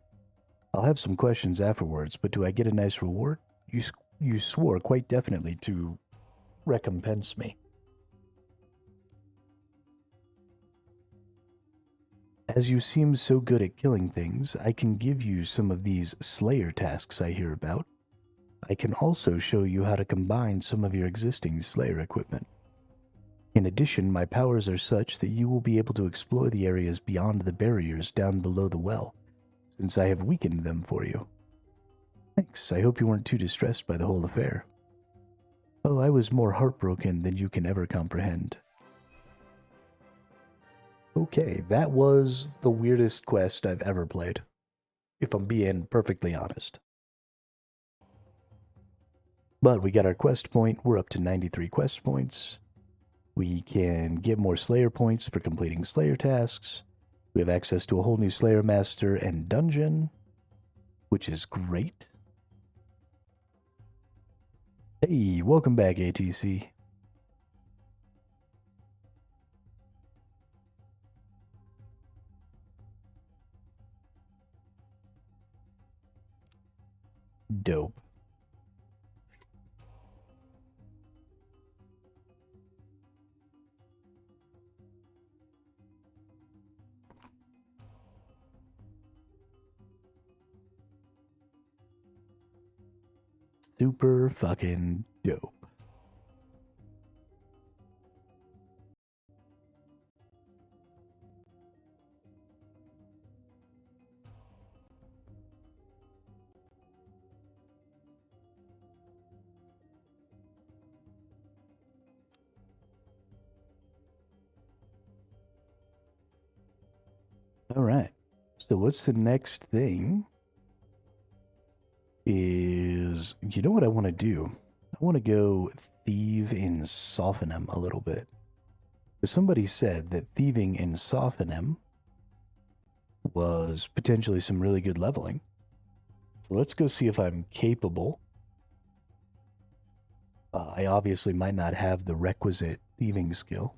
I'll have some questions afterwards, but do I get a nice reward? You swore quite definitely to recompense me. As you seem so good at killing things, I can give you some of these Slayer tasks I hear about. I can also show you how to combine some of your existing Slayer equipment. In addition, my powers are such that you will be able to explore the areas beyond the barriers down below the well, since I have weakened them for you. Thanks, I hope you weren't too distressed by the whole affair. Oh, I was more heartbroken than you can ever comprehend. Okay, that was the weirdest quest I've ever played, if I'm being perfectly honest. But we got our quest point. We're up to 93 quest points. We can get more Slayer points for completing Slayer tasks. We have access to a whole new Slayer Master and dungeon, which is great. Hey, welcome back, ATC. dope. Super fucking dope. All right. So what's the next thing? Is, you know what I want to do? I want to go thieve and soften him a little bit. Somebody said that thieving and soften him was potentially some really good leveling. So let's go see if I'm capable. I obviously might not have the requisite thieving skill.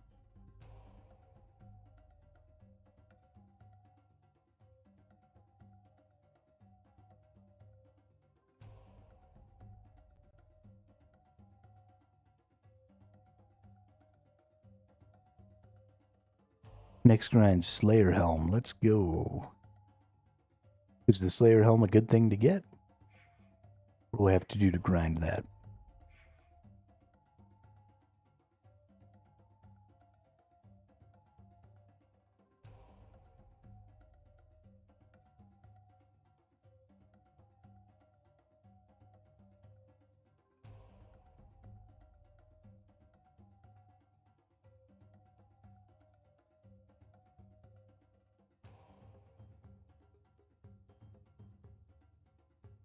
Next grind, Slayer Helm. Let's go. Is the Slayer Helm a good thing to get? What do I have to do to grind that?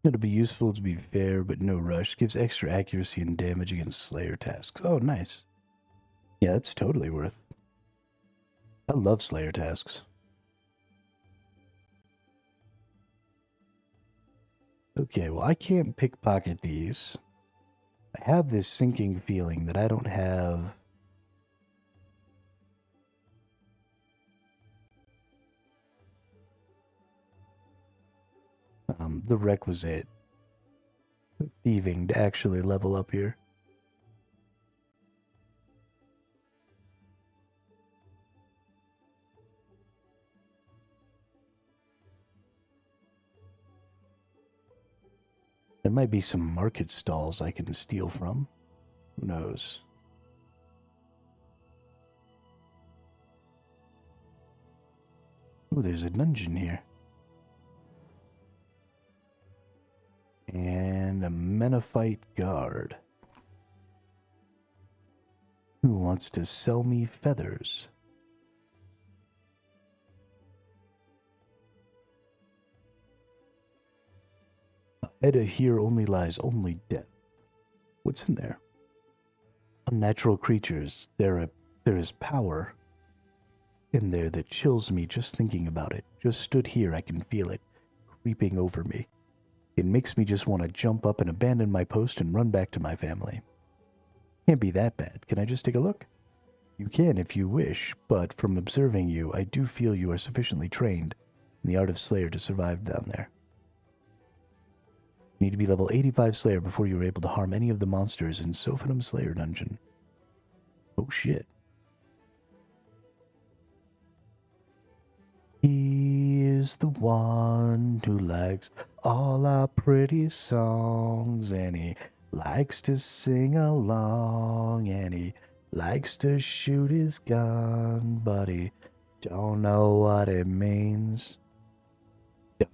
It'll be useful to be fair, but no rush. Gives extra accuracy and damage against Slayer tasks. Oh, nice. Yeah, that's totally worth. I love Slayer tasks. Okay, well, I can't pickpocket these. I have this sinking feeling that I don't have the requisite thieving to actually level up here. There might be some market stalls I can steal from. Who knows? Oh, there's a dungeon here. And a Menophyte guard. Who wants to sell me feathers? Ahead of here only lies only death. What's in there? Unnatural creatures. There is power in there that chills me just thinking about it. Just stood here, I can feel it creeping over me. It makes me just want to jump up and abandon my post and run back to my family. Can't be that bad. Can I just take a look? You can if you wish, but from observing you, I do feel you are sufficiently trained in the art of Slayer to survive down there. You need to be level 85 Slayer before you are able to harm any of the monsters in Sophanum Slayer Dungeon. Oh shit. He is the one who likes all our pretty songs, and he likes to sing along, and he likes to shoot his gun, but he don't know what it means.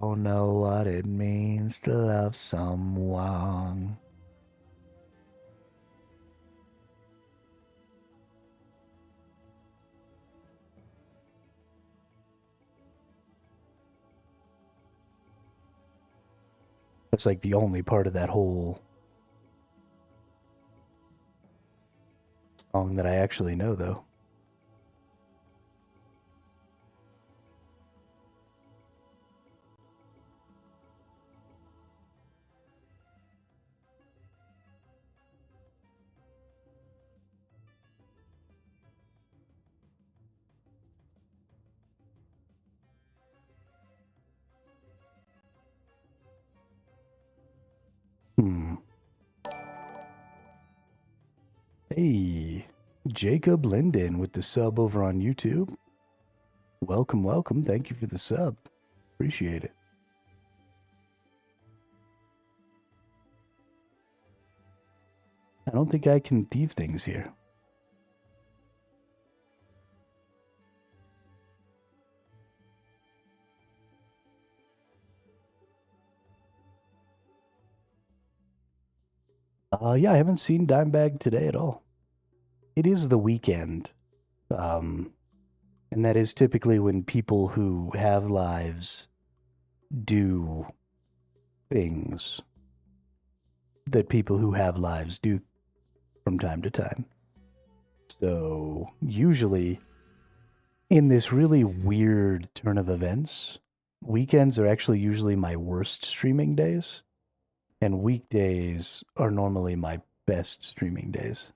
Don't know what it means to love someone. That's like the only part of that whole song that I actually know, though. Hey, Jacob Linden with the sub over on YouTube. Welcome, welcome. Thank you for the sub. Appreciate it. I don't think I can thieve things here. Yeah, I haven't seen Dimebag today at all. It is the weekend. And that is typically when people who have lives do things that people who have lives do from time to time. So, usually, in this really weird turn of events, weekends are actually usually my worst streaming days, and weekdays are normally my best streaming days.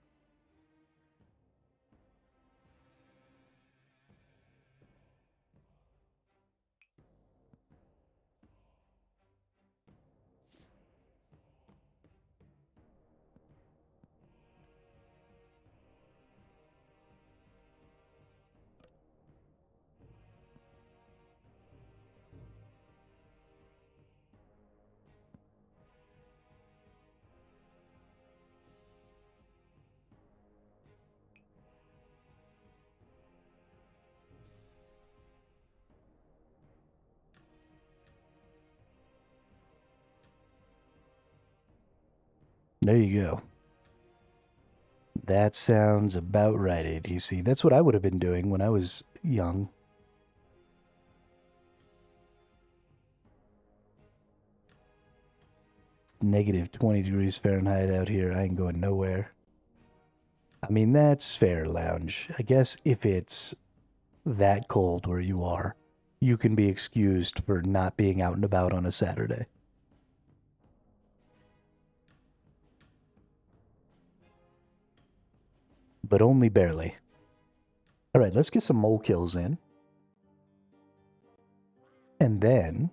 There you go. That sounds about right, ATC. That's what I would have been doing when I was young. Negative 20 degrees Fahrenheit out here. I ain't going nowhere. I mean, that's fair, Lounge. I guess if it's that cold where you are, you can be excused for not being out and about on a Saturday. But only barely. All right, let's get some mole kills in. And then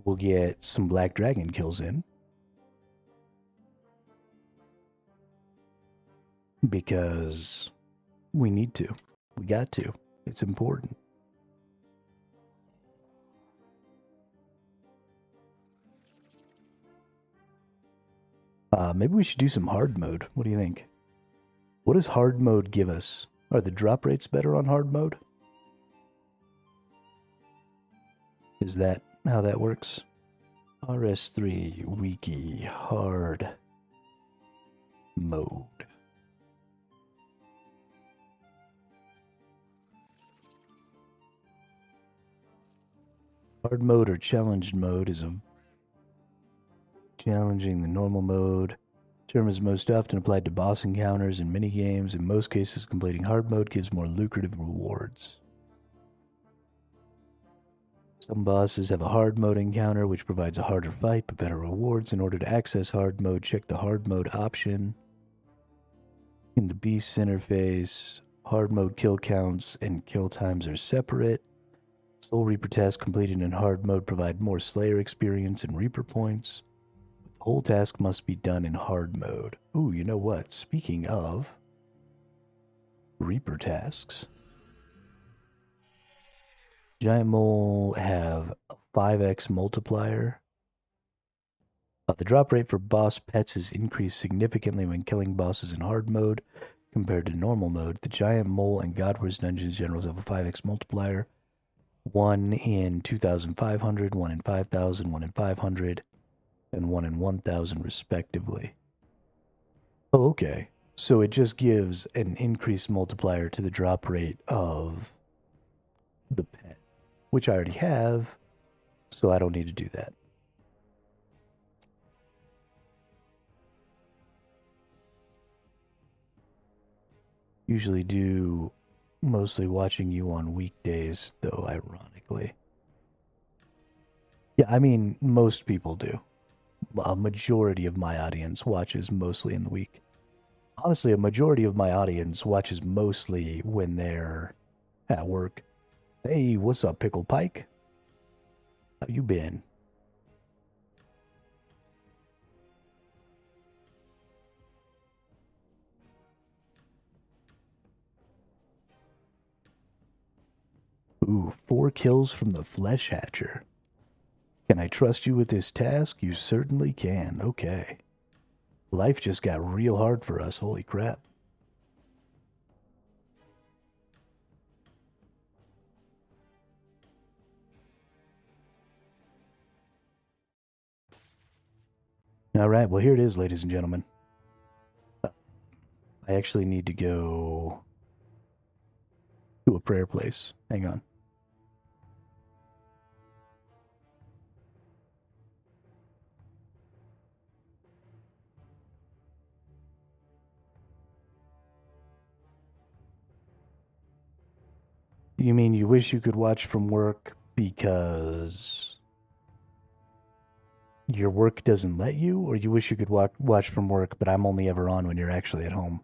we'll get some black dragon kills in. Because we need to. We got to. It's important. Maybe we should do some hard mode. What do you think? What does hard mode give us? Are the drop rates better on hard mode? Is that how that works? RS3 wiki hard mode. Hard mode or challenged mode is a challenging the normal mode. Term is most often applied to boss encounters and minigames. In most cases, completing hard mode gives more lucrative rewards. Some bosses have a hard mode encounter, which provides a harder fight but better rewards. In order to access hard mode, check the hard mode option. In the beast's interface, hard mode kill counts and kill times are separate. Soul Reaper tasks completed in hard mode provide more Slayer experience and Reaper points. The whole task must be done in hard mode. Ooh, you know what? Speaking of Reaper tasks, Giant Mole have a 5x multiplier. The drop rate for boss pets is increased significantly when killing bosses in hard mode compared to normal mode. The Giant Mole and Godward's Dungeons Generals have a 5x multiplier. 1 in 2,500, 1 in 5,000, 1 in 500, and 1 in 1,000 respectively. Oh, okay. So it just gives an increased multiplier to the drop rate of the pet, which I already have, so I don't need to do that. Usually do mostly watching you on weekdays, though, ironically. Yeah, I mean, most people do. A majority of my audience watches mostly in the week. Honestly, a majority of my audience watches mostly when they're at work. Hey, what's up, Pickle Pike? How you been? Ooh, 4 kills from the Flesh Hatcher. Can I trust you with this task? You certainly can. Okay. Life just got real hard for us. Holy crap. All right, well, here it is, ladies and gentlemen. I actually need to go to a prayer place. Hang on. You mean you wish you could watch from work because your work doesn't let you? Or you wish you could watch from work, but I'm only ever on when you're actually at home?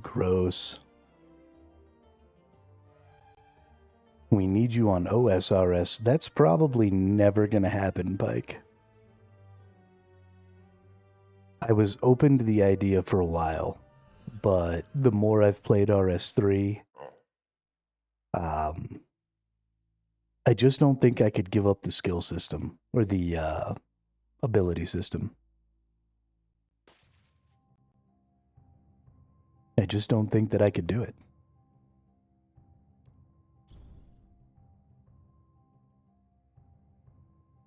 Gross. We need you on OSRS. That's probably never going to happen, Pike. I was open to the idea for a while, but the more I've played RS3, I just don't think I could give up the skill system or the ability system. I just don't think that I could do it.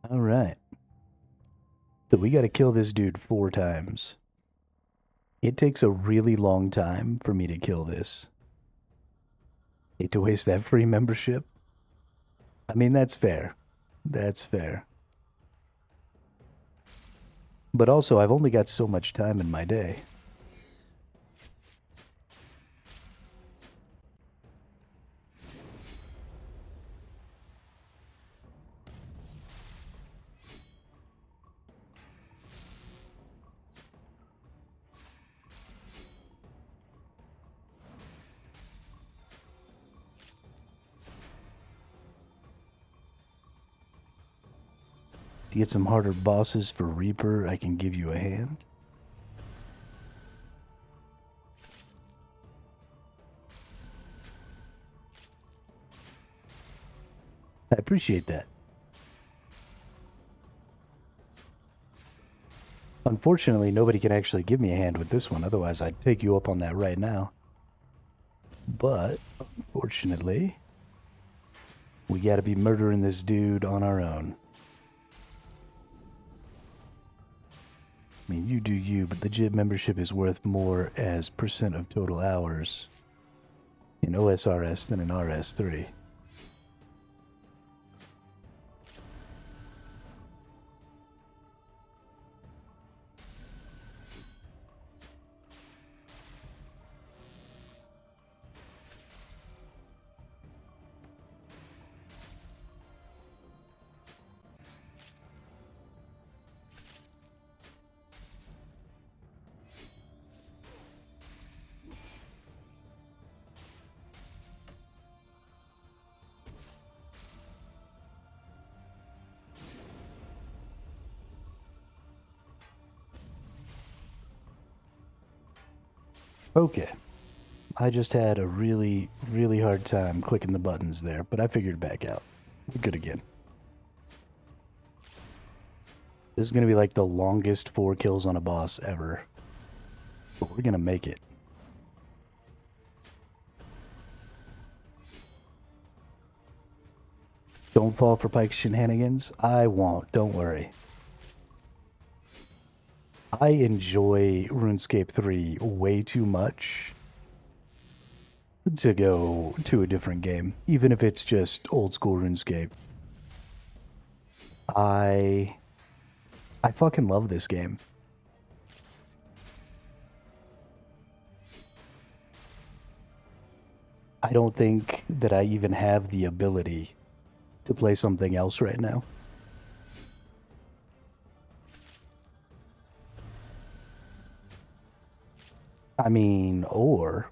All right. So we got to kill this dude 4 times. It takes a really long time for me to kill this. Hate to waste that free membership. I mean, that's fair. That's fair. But also, I've only got so much time in my day. To get some harder bosses for Reaper, I can give you a hand. I appreciate that. Unfortunately, nobody can actually give me a hand with this one, otherwise I'd take you up on that right now. But, unfortunately, we gotta be murdering this dude on our own. I mean, you do you, but the gym membership is worth more as % of total hours in OSRS than in RS3. Okay. I just had a really, really hard time clicking the buttons there, but I figured it back out. We're good again. This is going to be like the longest 4 kills on a boss ever. But we're going to make it. Don't fall for Pike's shenanigans. I won't. Don't worry. I enjoy RuneScape 3 way too much to go to a different game, even if it's just old school RuneScape. I fucking love this game. I don't think that I even have the ability to play something else right now. I mean, or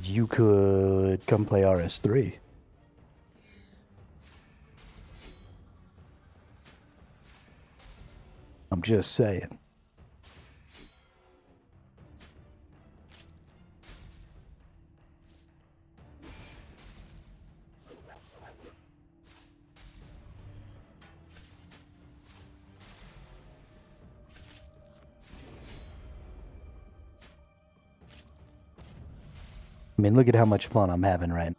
you could come play RS3. I'm just saying. I mean, look at how much fun I'm having right now.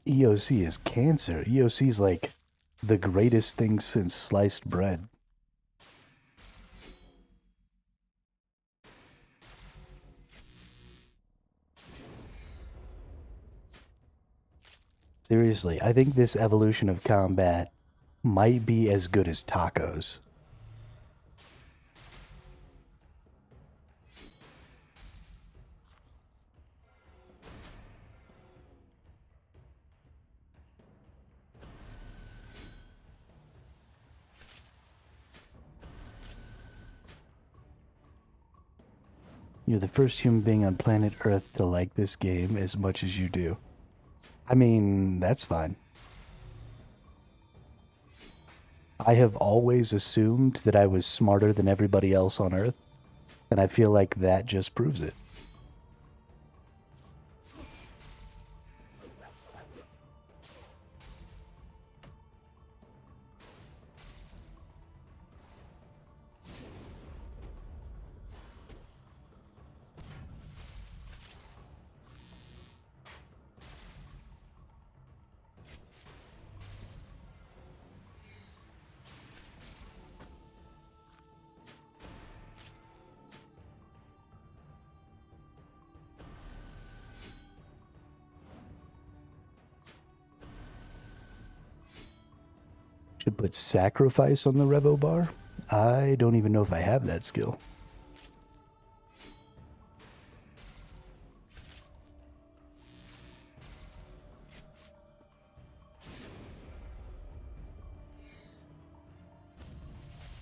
EOC is cancer. EOC is like the greatest thing since sliced bread. Seriously, I think this evolution of combat might be as good as tacos. You're the first human being on planet Earth to like this game as much as you do. I mean, that's fine. I have always assumed that I was smarter than everybody else on Earth, and I feel like that just proves it. Should put sacrifice on the Revo bar? I don't even know if I have that skill.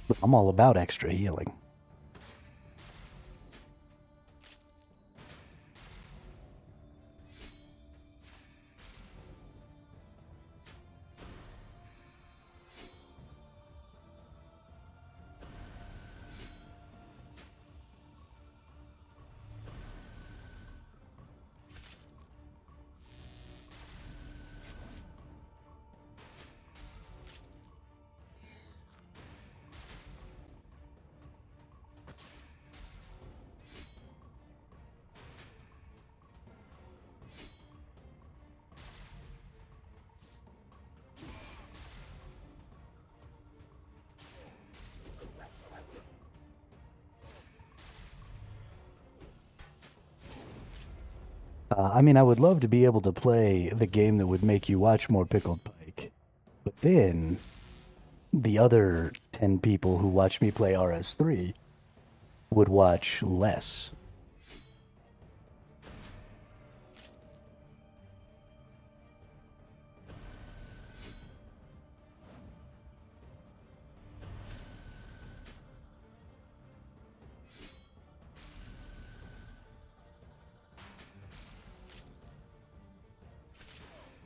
But I'm all about extra healing. I mean, I would love to be able to play the game that would make you watch more Pickled Pike. But then, the other 10 people who watch me play RS3 would watch less.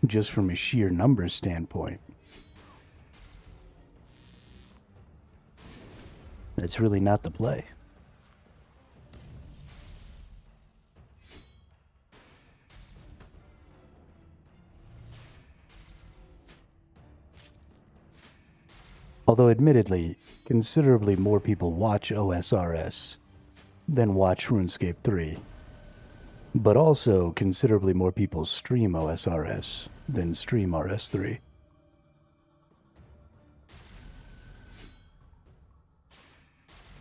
Just from a sheer numbers standpoint. That's really not the play. Although admittedly, considerably more people watch OSRS than watch RuneScape 3. But also, considerably more people stream OSRS than stream RS3.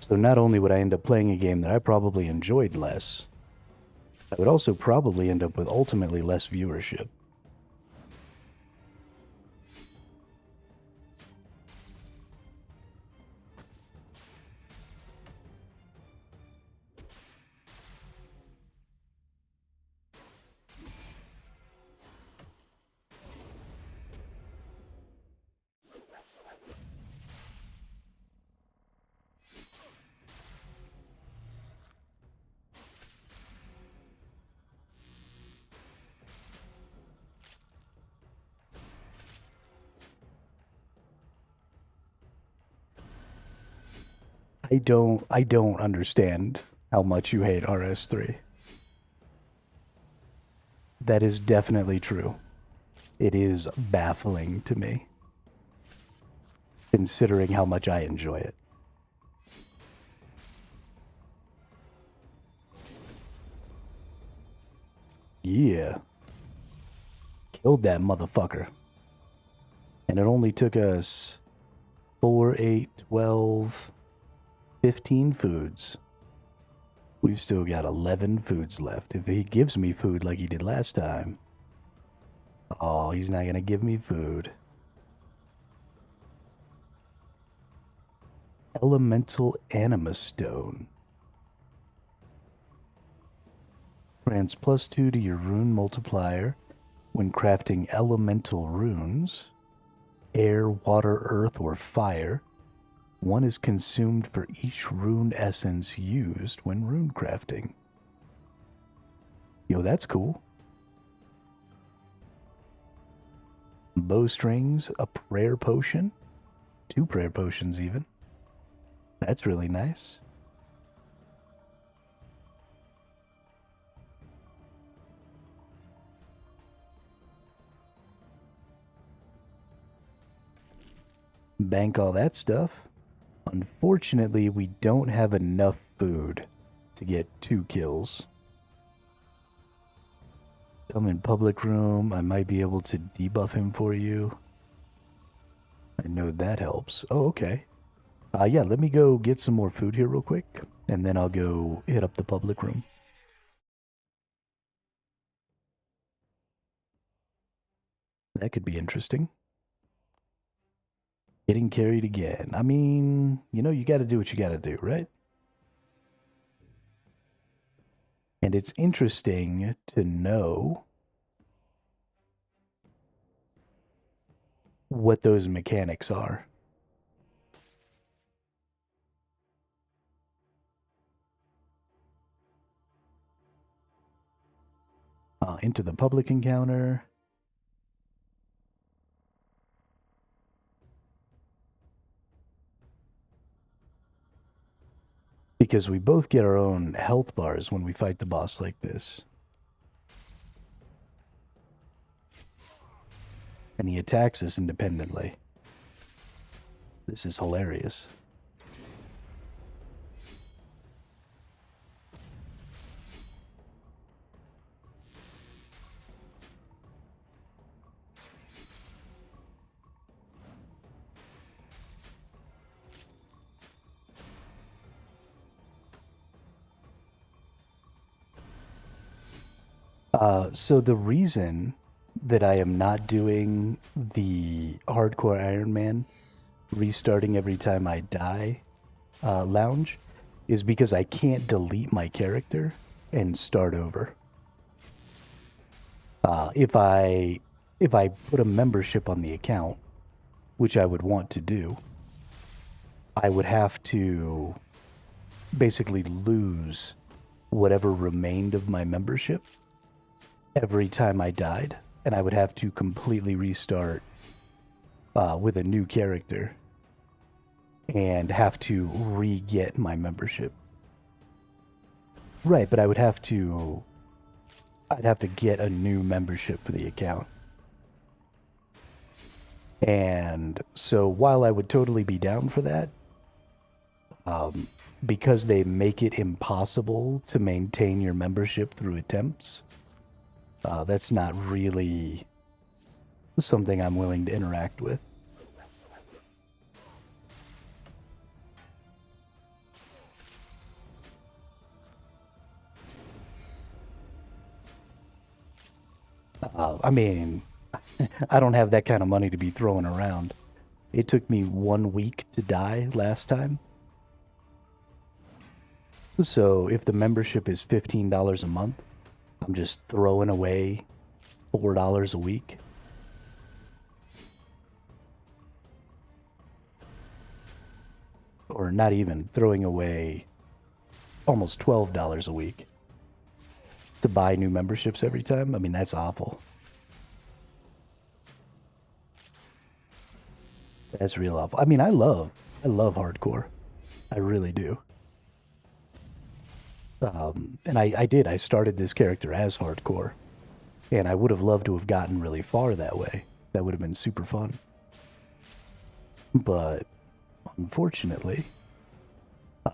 So not only would I end up playing a game that I probably enjoyed less, I would also probably end up with ultimately less viewership. I don't understand how much you hate RS3. That is definitely true. It is baffling to me, considering how much I enjoy it. Yeah. Killed that motherfucker. And it only took us 4, 8, 12, 15 foods. We've still got 11 foods left. If he gives me food like he did last time. Oh, he's not gonna give me food. Elemental Anima Stone. Grants +2 to your rune multiplier when crafting elemental runes. Air, water, earth, or fire. 1 is consumed for each rune essence used when rune crafting. Yo, that's cool. Bowstrings, a prayer potion. 2 prayer potions even. That's really nice. Bank all that stuff. Unfortunately, we don't have enough food to get 2 kills. Come in public room. I might be able to debuff him for you. I know that helps. Oh, okay. Yeah, let me go get some more food here real quick, and then I'll go hit up the public room. That could be interesting. Getting carried again. I mean, you know, you gotta do what you gotta do, right? And it's interesting to know what those mechanics are. Into the public encounter. Because we both get our own health bars when we fight the boss like this. And he attacks us independently. This is hilarious. So the reason that I am not doing the hardcore Iron Man restarting every time I die lounge is because I can't delete my character and start over. If I put a membership on the account, which I would want to do, I would have to basically lose whatever remained of my membership every time I died, and I would have to completely restart with a new character and have to re-get my membership. Right, but I'd have to get a new membership for the account. And so while I would totally be down for that, because they make it impossible to maintain your membership through attempts, that's not really something I'm willing to interact with. I mean, I don't have that kind of money to be throwing around. It took me 1 week to die last time. So if the membership is $15 a month, I'm just throwing away $4 a week. Or not even, throwing away almost $12 a week to buy new memberships every time. I mean, that's awful. That's real awful. I mean, I love hardcore. I really do. And I started this character as hardcore, and I would have loved to have gotten really far that way. That would have been super fun. But unfortunately,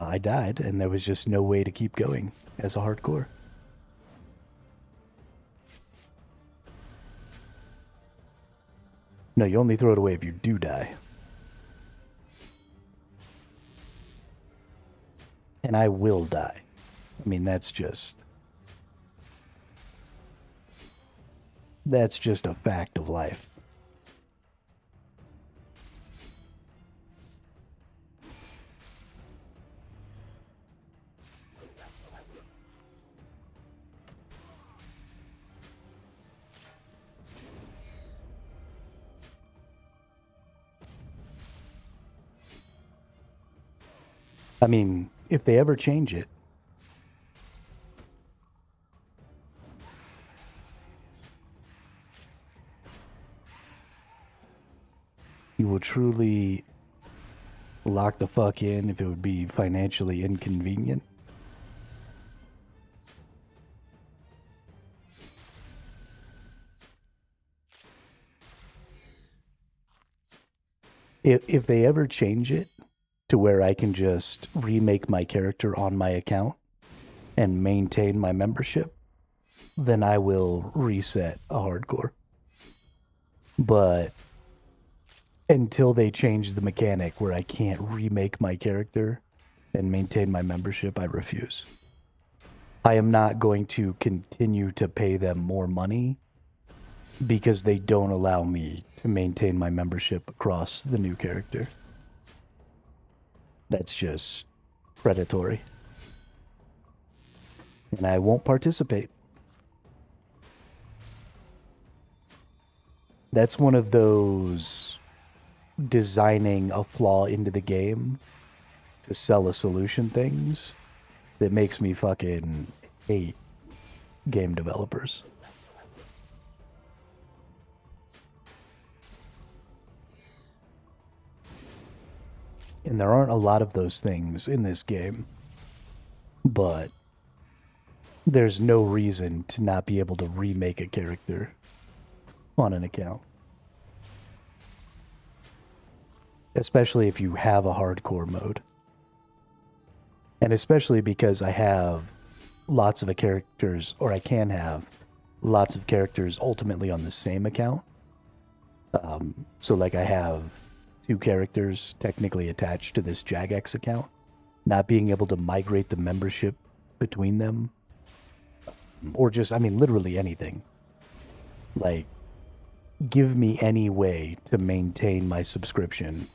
I died, and there was just no way to keep going as a hardcore. No, you only throw it away if you do die. And I will die. I mean, that's just a fact of life. I mean, if they ever change it, you will truly lock the fuck in if it would be financially inconvenient. If they ever change it to where I can just remake my character on my account and maintain my membership, then I will reset a hardcore. But until they change the mechanic where I can't remake my character and maintain my membership, I refuse. I am not going to continue to pay them more money because they don't allow me to maintain my membership across the new character. That's just predatory. And I won't participate. That's one of those designing a flaw into the game to sell a solution things that makes me fucking hate game developers. And there aren't a lot of those things in this game, but there's no reason to not be able to remake a character on an account. Especially if you have a hardcore mode. And especially because I have lots of characters, or I can have lots of characters ultimately on the same account. So like I have 2 characters technically attached to this Jagex account, not being able to migrate the membership between them, or just, I mean, literally anything. Like, give me any way to maintain my subscription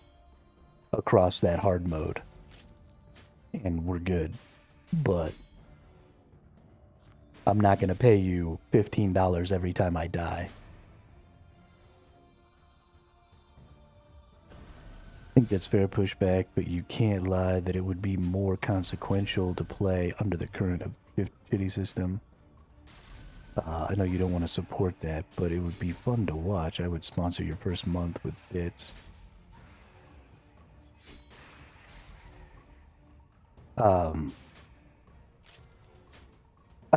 across that hard mode, and we're good. But I'm not going to pay you $15 every time I die. I think that's fair pushback, but you can't lie that it would be more consequential to play under the current shitty system. I know you don't want to support that, but it would be fun to watch. I would sponsor your first month with bits. I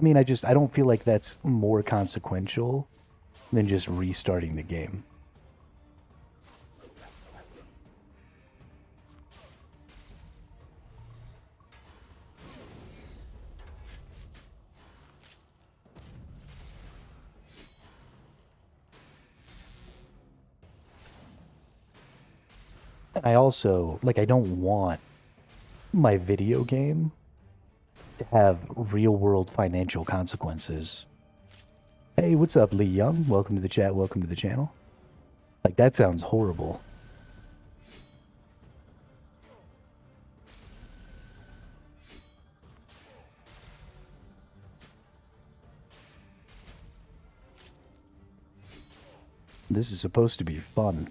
mean, I don't feel like that's more consequential than just restarting the game. I also, like, I don't want my video game to have real-world financial consequences. Hey, what's up, Lee Young? Welcome to the chat, welcome to the channel. Like, that sounds horrible. This is supposed to be fun.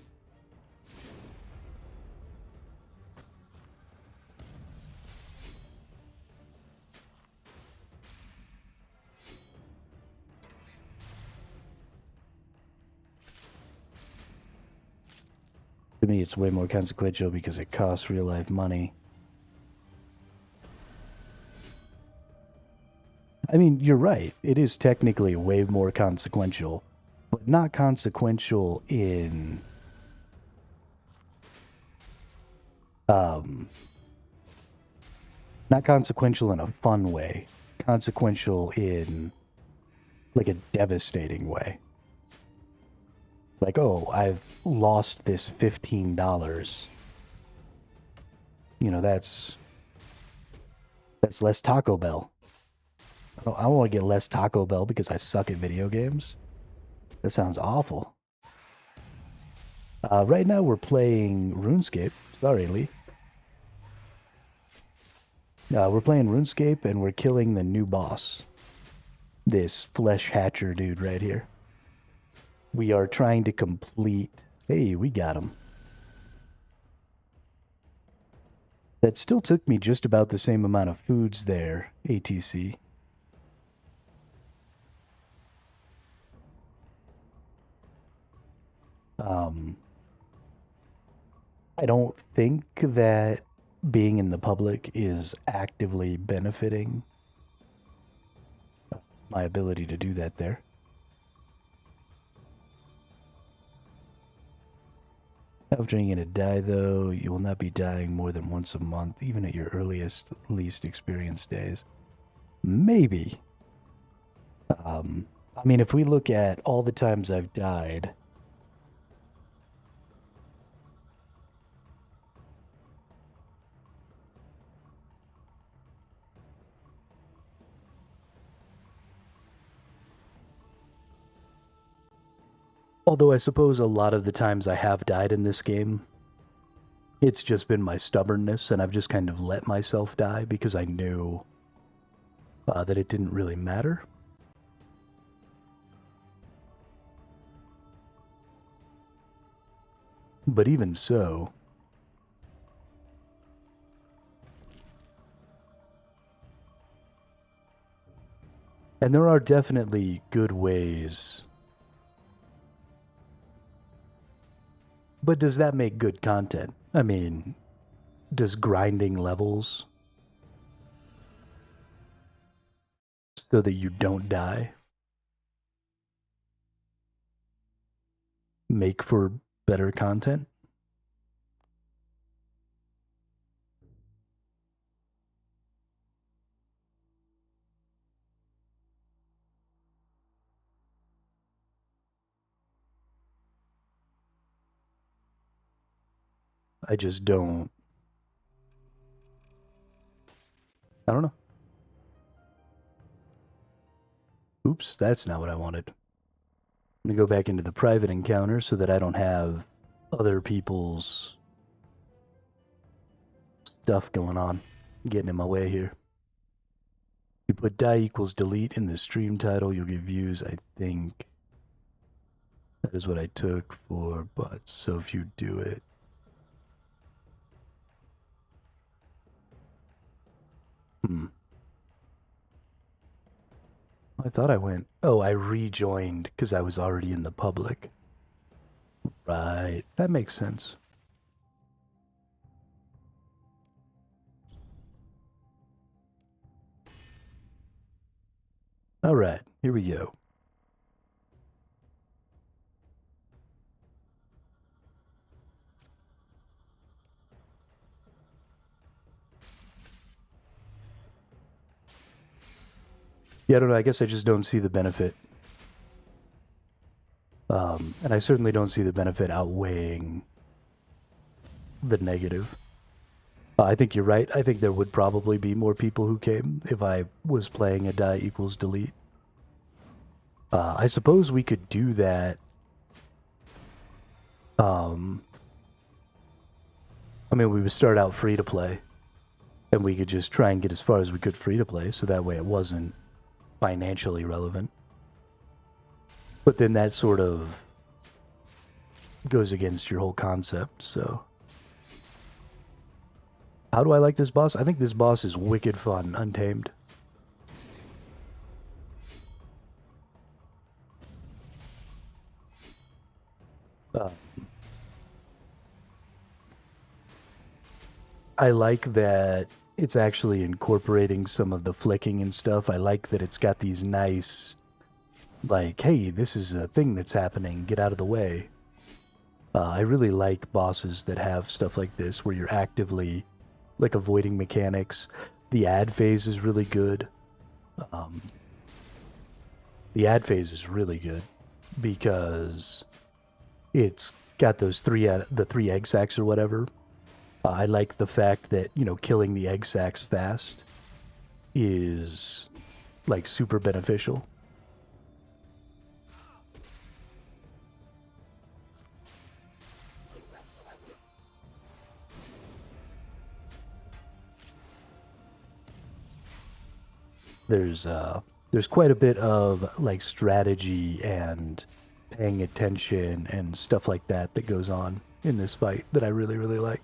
To me, it's way more consequential because it costs real-life money. I mean, you're right. It is technically way more consequential, but not consequential in... not consequential in a fun way. Consequential in, like, a devastating way. Like, oh, I've lost this $15. You know, that's less Taco Bell. I don't want to get less Taco Bell because I suck at video games. That sounds awful. Right now we're playing RuneScape. Sorry, Lee. We're playing RuneScape and we're killing the new boss. This Flesh Hatcher dude right here. We are trying to complete... Hey, we got him. That still took me just about the same amount of foods there, ATC. I don't think that being in the public is actively benefiting my ability to do that there. After you're gonna die, though, you will not be dying more than once a month, even at your earliest, least experienced days. Maybe. I mean, if we look at all the times I've died... Although I suppose a lot of the times I have died in this game, it's just been my stubbornness, and I've just kind of let myself die because I knew that it didn't really matter. But even so... And there are definitely good ways... But does that make good content? I mean, does grinding levels so that you don't die make for better content? I just don't. I don't know. Oops, that's not what I wanted. I'm gonna go back into the private encounter so that I don't have other people's stuff going on, getting in my way here. You put die equals delete in the stream title, you'll get views. I think that is what I took for bots. So if you do it, I thought I went... Oh, I rejoined because I was already in the public. Right, that makes sense. All right, here we go. Yeah, I don't know. I guess I just don't see the benefit. And I certainly don't see the benefit outweighing the negative. I think you're right. I think there would probably be more people who came if I was playing a die equals delete. I suppose we could do that. I mean, we would start out free to play, and we could just try and get as far as we could free to play, so that way it wasn't financially relevant. But then that sort of goes against your whole concept, so. How do I like this boss? I think this boss is wicked fun, Untamed. I like that it's actually incorporating some of the flicking and stuff. I like that it's got these nice, like, hey, this is a thing that's happening, get out of the way. I really like bosses that have stuff like this where you're actively, like, avoiding mechanics. The ad phase is really good. The ad phase is really good because it's got those the three egg sacs or whatever. I like the fact that, you know, killing the egg sacs fast is, like, super beneficial. There's quite a bit of, like, strategy and paying attention and stuff like that that goes on in this fight that I really, really like.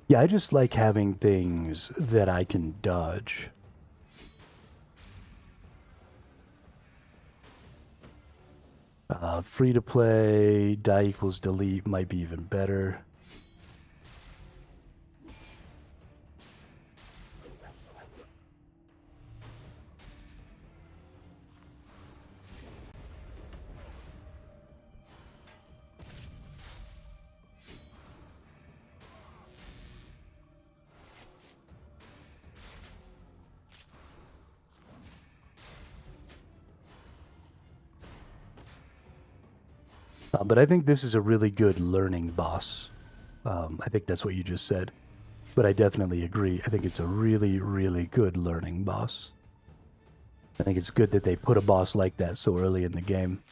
Yeah, I just like having things that I can dodge. Free to play, die equals delete might be even better. But I think this is a really good learning boss. I think that's what you just said. But I definitely agree. I think it's a really, really good learning boss. I think it's good that they put a boss like that so early in the game.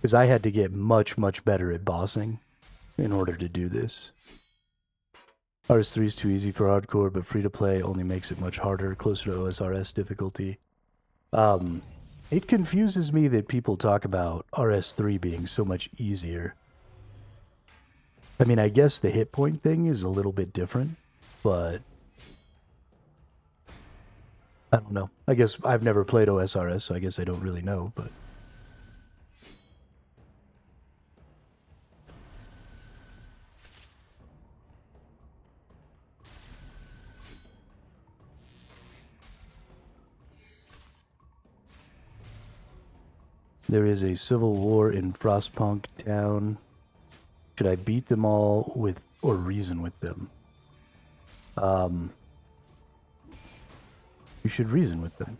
Because I had to get much, much better at bossing in order to do this. RS3 is too easy for hardcore, but free to play only makes it much harder, closer to OSRS difficulty. It confuses me that people talk about RS3 being so much easier. I mean, I guess the hit point thing is a little bit different, but I don't know. I guess I've never played OSRS, so I guess I don't really know, but there is a civil war in Frostpunk Town. Should I beat them all with or reason with them? You should reason with them.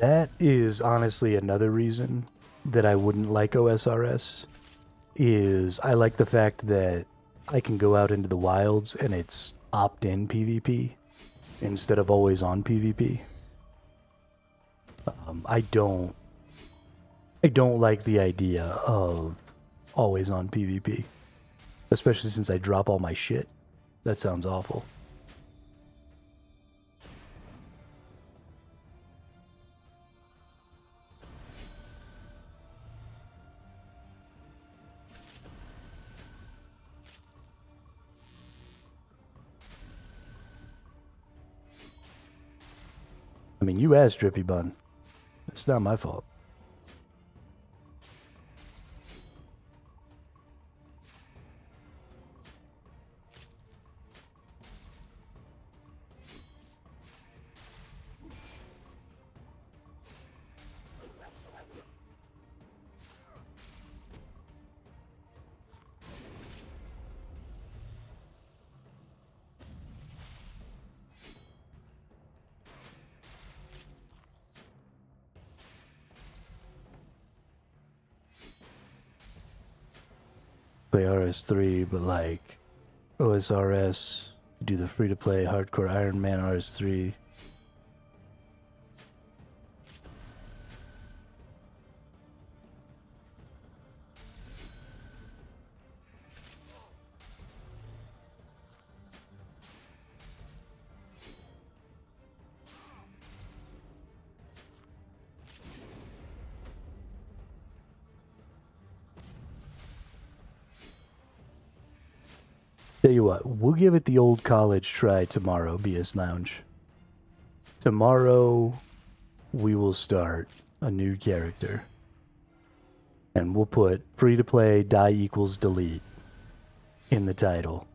That is honestly another reason that I wouldn't like OSRS, is I like the fact that I can go out into the wilds and it's opt-in PvP instead of always on PvP. I don't like the idea of always on PvP, especially since I drop all my shit. That sounds awful. I mean, you asked, Drippy Bun. It's not my fault. Play RS3, but like OSRS, do the free-to-play hardcore Iron Man RS3. Tell you what, we'll give it the old college try tomorrow, BS Lounge. Tomorrow, we will start a new character. And we'll put free-to-play die equals delete in the title.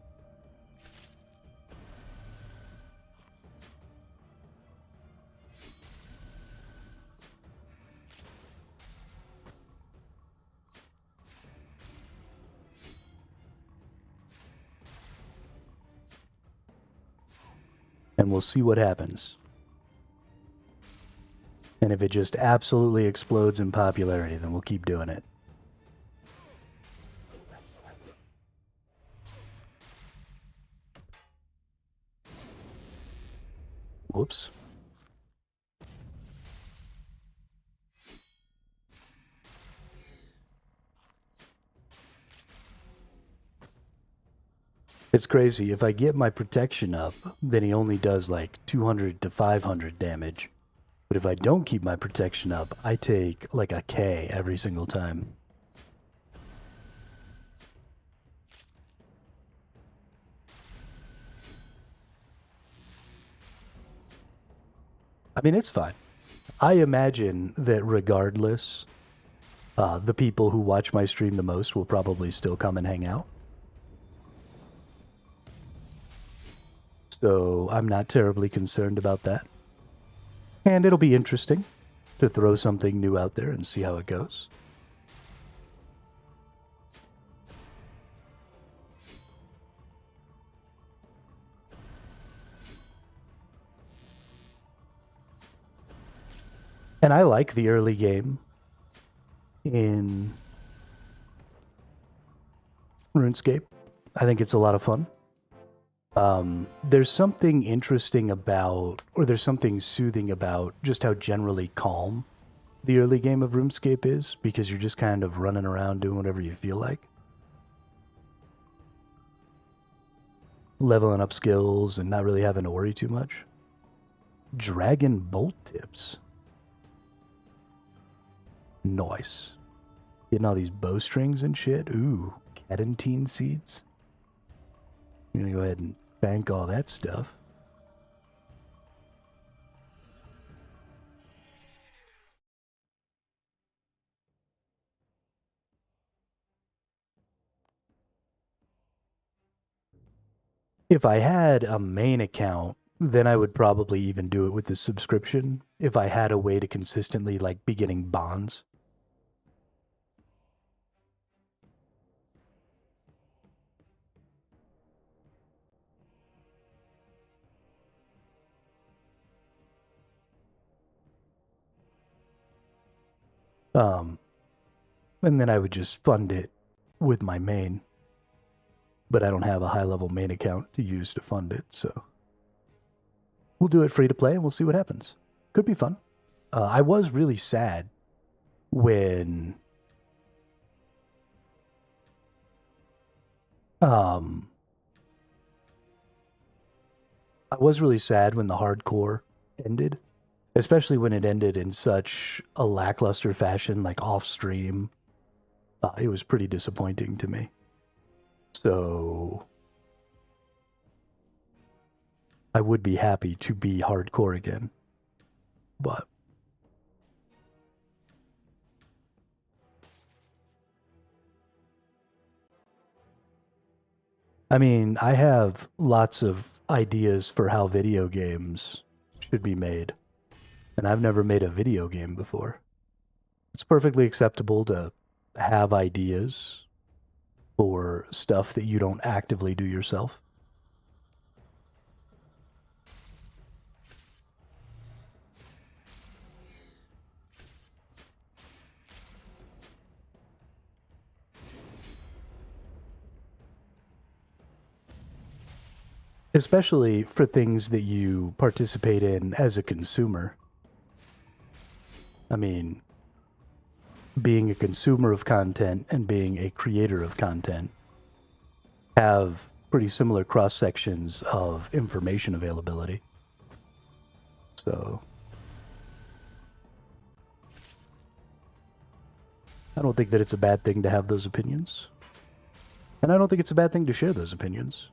And we'll see what happens. And if it just absolutely explodes in popularity, then we'll keep doing it. Whoops. It's crazy. If I get my protection up, then he only does like 200 to 500 damage. But if I don't keep my protection up, I take like a K every single time. I mean, it's fine. I imagine that regardless, the people who watch my stream the most will probably still come and hang out. So I'm not terribly concerned about that. And it'll be interesting to throw something new out there and see how it goes. And I like the early game in RuneScape. I think it's a lot of fun. There's something interesting about, or there's something soothing about just how generally calm the early game of RuneScape is, because you're just kind of running around doing whatever you feel like. Leveling up skills and not really having to worry too much. Dragon bolt tips. Nice. Getting all these bowstrings and shit. Ooh, cadentine seeds. I'm gonna go ahead and bank all that stuff. If I had a main account, then I would probably even do it with the subscription. If I had a way to consistently like be getting bonds. And then I would just fund it with my main. But I don't have a high-level main account to use to fund it, so we'll do it free to play and we'll see what happens. Could be fun. I was really sad when the hardcore ended, especially when it ended in such a lackluster fashion, like off stream. It was pretty disappointing to me. So I would be happy to be hardcore again. But I mean, I have lots of ideas for how video games should be made. And I've never made a video game before. It's perfectly acceptable to have ideas for stuff that you don't actively do yourself. Especially for things that you participate in as a consumer. I mean, being a consumer of content and being a creator of content have pretty similar cross sections of information availability. So I don't think that it's a bad thing to have those opinions. And I don't think it's a bad thing to share those opinions.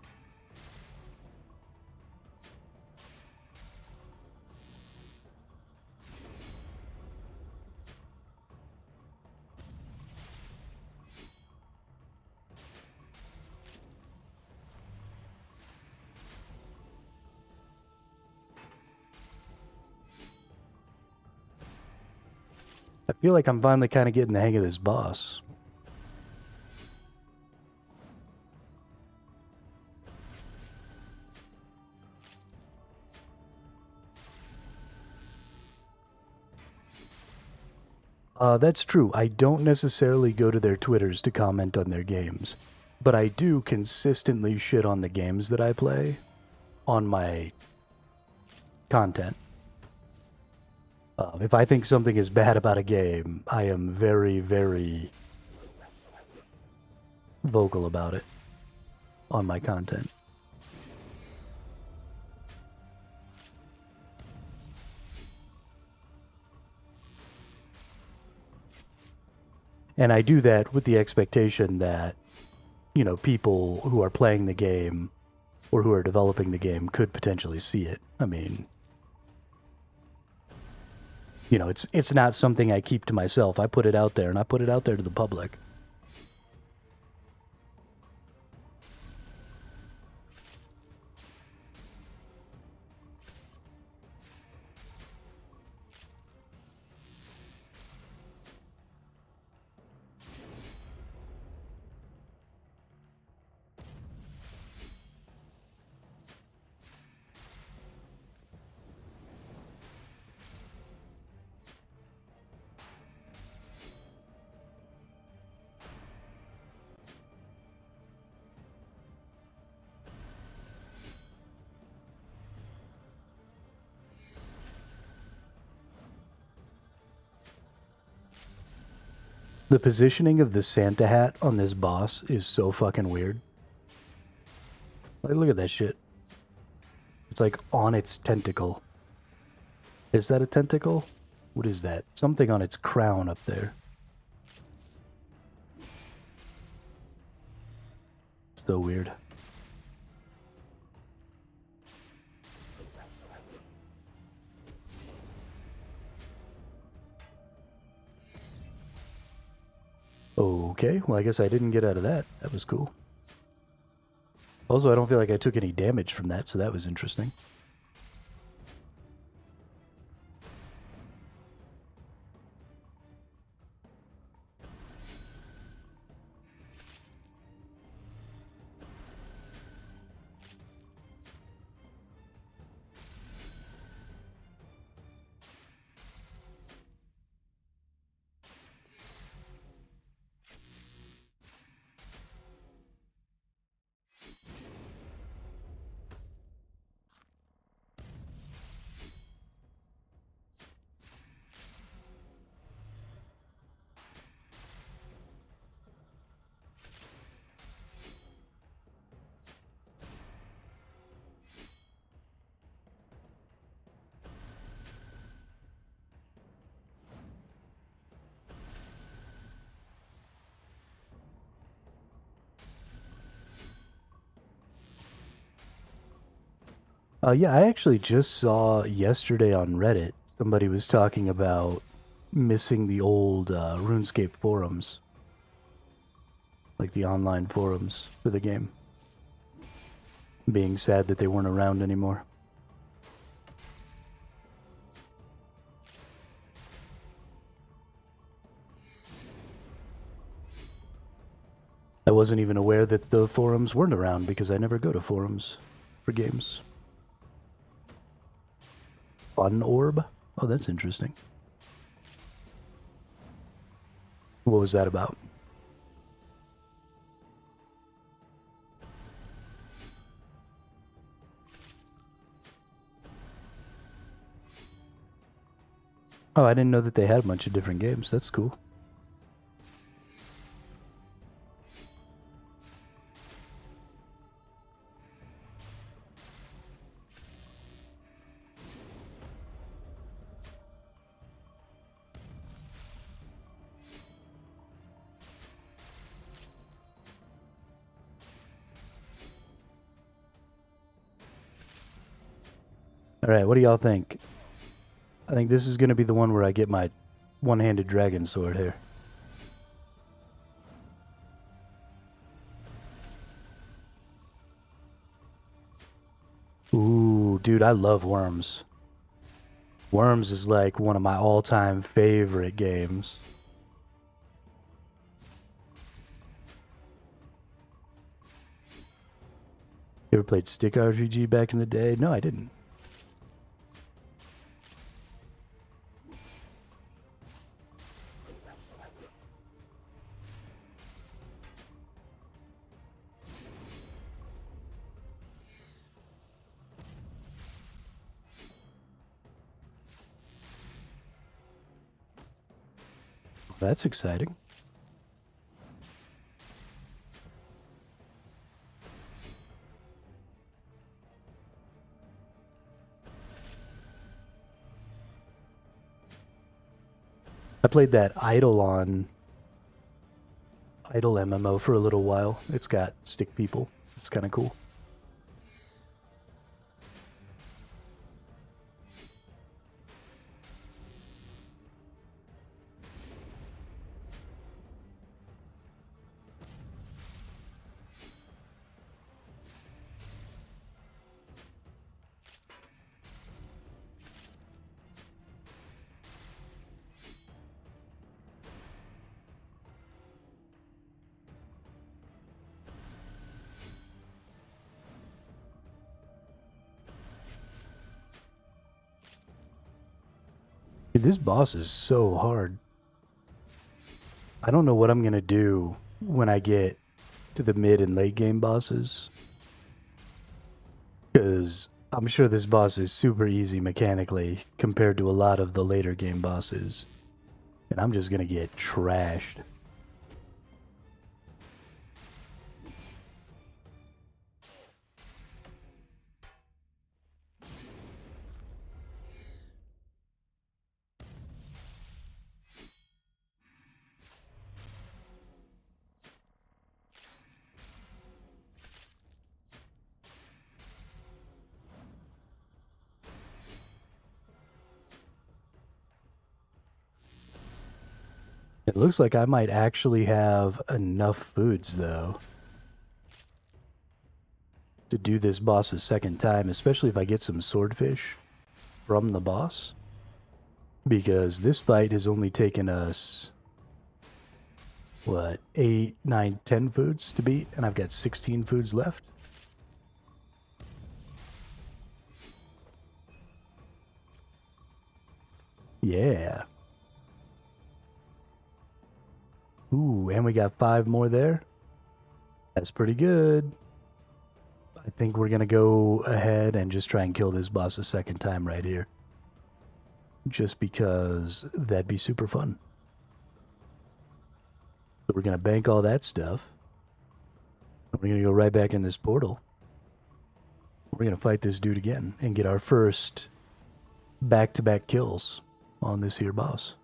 I feel like I'm finally kind of getting the hang of this boss. That's true. I don't necessarily go to their Twitters to comment on their games, but I do consistently shit on the games that I play on my content. If I think something is bad about a game, I am very, very vocal about it on my content. And I do that with the expectation that, you know, people who are playing the game or who are developing the game could potentially see it. I mean, you know, it's not something I keep to myself. I put it out there, and I put it out there to the public. The positioning of the Santa hat on this boss is so fucking weird. Like, look at that shit. It's like on its tentacle. Is that a tentacle? What is that? Something on its crown up there. So weird. Okay, well, I guess I didn't get out of that. That was cool. Also, I don't feel like I took any damage from that, so that was interesting. Yeah, I actually just saw yesterday on Reddit somebody was talking about missing the old RuneScape forums, like the online forums for the game, being sad that they weren't around anymore. I wasn't even aware that the forums weren't around because I never go to forums for games. Fun Orb? Oh, that's interesting. What was that about? Oh, I didn't know that they had a bunch of different games. That's cool. All right, what do y'all think? I think this is going to be the one where I get my one-handed dragon sword here. Ooh, dude, I love Worms. Worms is like one of my all-time favorite games. You ever played Stick RPG back in the day? No, I didn't. That's exciting. I played that Idle MMO for a little while. It's got stick people. It's kind of cool. Dude, this boss is so hard. I don't know what I'm going to do when I get to the mid and late game bosses. Because I'm sure this boss is super easy mechanically compared to a lot of the later game bosses. And I'm just going to get trashed. It looks like I might actually have enough foods, though, to do this boss a second time, especially if I get some swordfish from the boss. Because this fight has only taken us, what, 8, 9, 10 foods to beat, and I've got 16 foods left. Yeah. Ooh, and we got 5 more there. That's pretty good. I think we're going to go ahead and just try and kill this boss a second time right here. Just because that'd be super fun. So we're going to bank all that stuff. We're going to go right back in this portal. We're going to fight this dude again and get our first back-to-back kills on this here boss.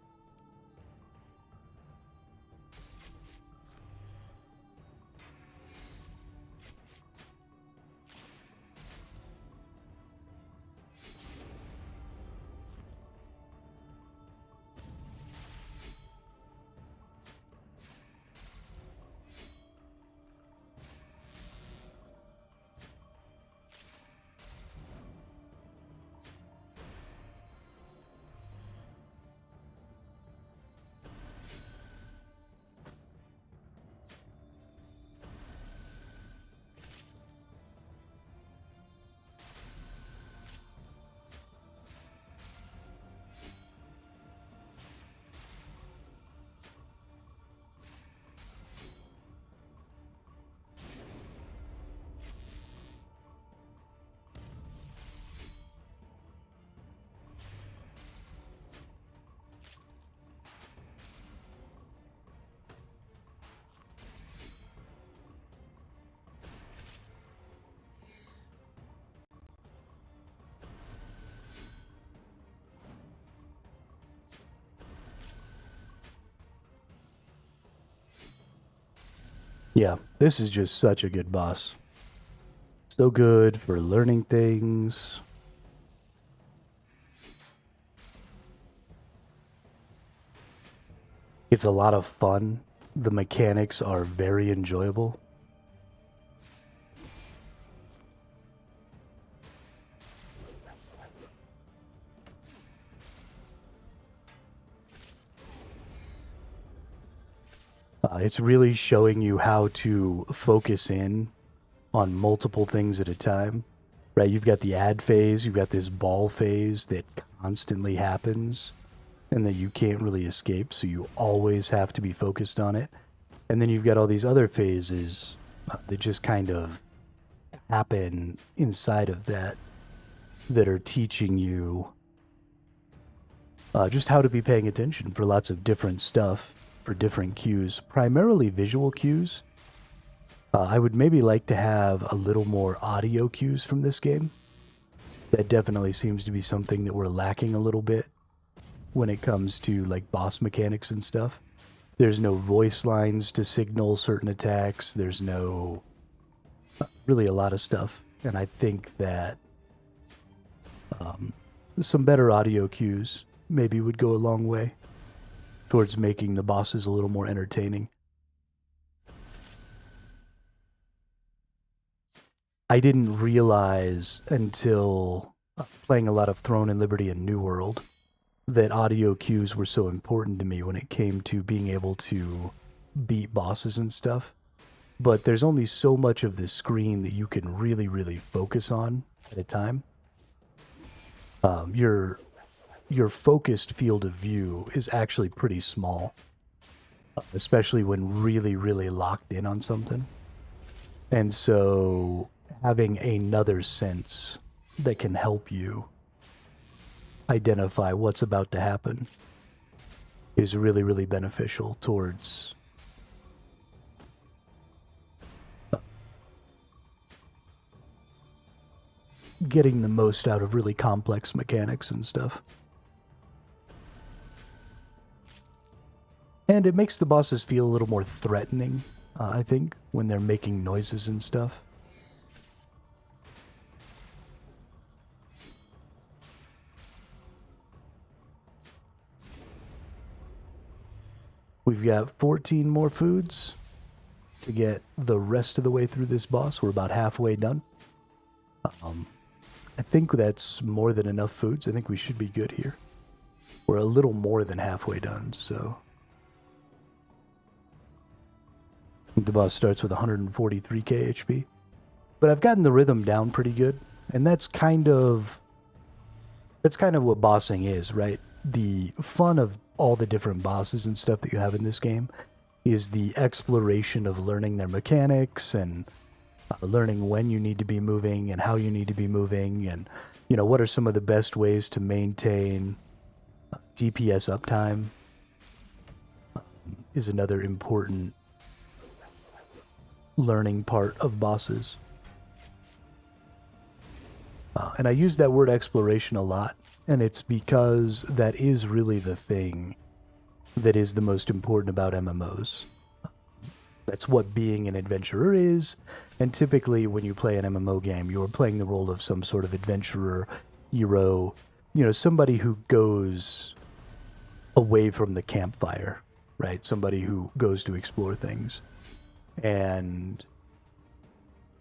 Yeah, this is just such a good boss. So good for learning things. It's a lot of fun. The mechanics are very enjoyable. It's really showing you how to focus in on multiple things at a time, right? You've got the ad phase, you've got this ball phase that constantly happens and that you can't really escape, so you always have to be focused on it. And then you've got all these other phases that just kind of happen inside of that that are teaching you just how to be paying attention for lots of different stuff, for different cues, primarily visual cues. I would maybe like to have a little more audio cues from this game. That definitely seems to be something that we're lacking a little bit when it comes to like boss mechanics and stuff. There's no voice lines to signal certain attacks. There's no really a lot of stuff. And I think that some better audio cues maybe would go a long way towards making the bosses a little more entertaining. I didn't realize until playing a lot of Throne and Liberty and New World that audio cues were so important to me when it came to being able to beat bosses and stuff. But there's only so much of the screen that you can really, really focus on at a time. Your focused field of view is actually pretty small, especially when really, really locked in on something. And so having another sense that can help you identify what's about to happen is really, really beneficial towards getting the most out of really complex mechanics and stuff. And it makes the bosses feel a little more threatening, I think, when they're making noises and stuff. We've got 14 more foods to get the rest of the way through this boss. We're about halfway done. I think that's more than enough foods. I think we should be good here. We're a little more than halfway done, so... I think the boss starts with 143k HP. But I've gotten the rhythm down pretty good, and that's kind of what bossing is, right? The fun of all the different bosses and stuff that you have in this game is the exploration of learning their mechanics and learning when you need to be moving and how you need to be moving, and what are some of the best ways to maintain DPS uptime is another important learning part of bosses. And I use that word exploration a lot, and it's because that is really the thing that is the most important about MMOs. That's what being an adventurer is, and typically when you play an MMO game, you're playing the role of some sort of adventurer, hero, somebody who goes away from the campfire, right? Somebody who goes to explore things. And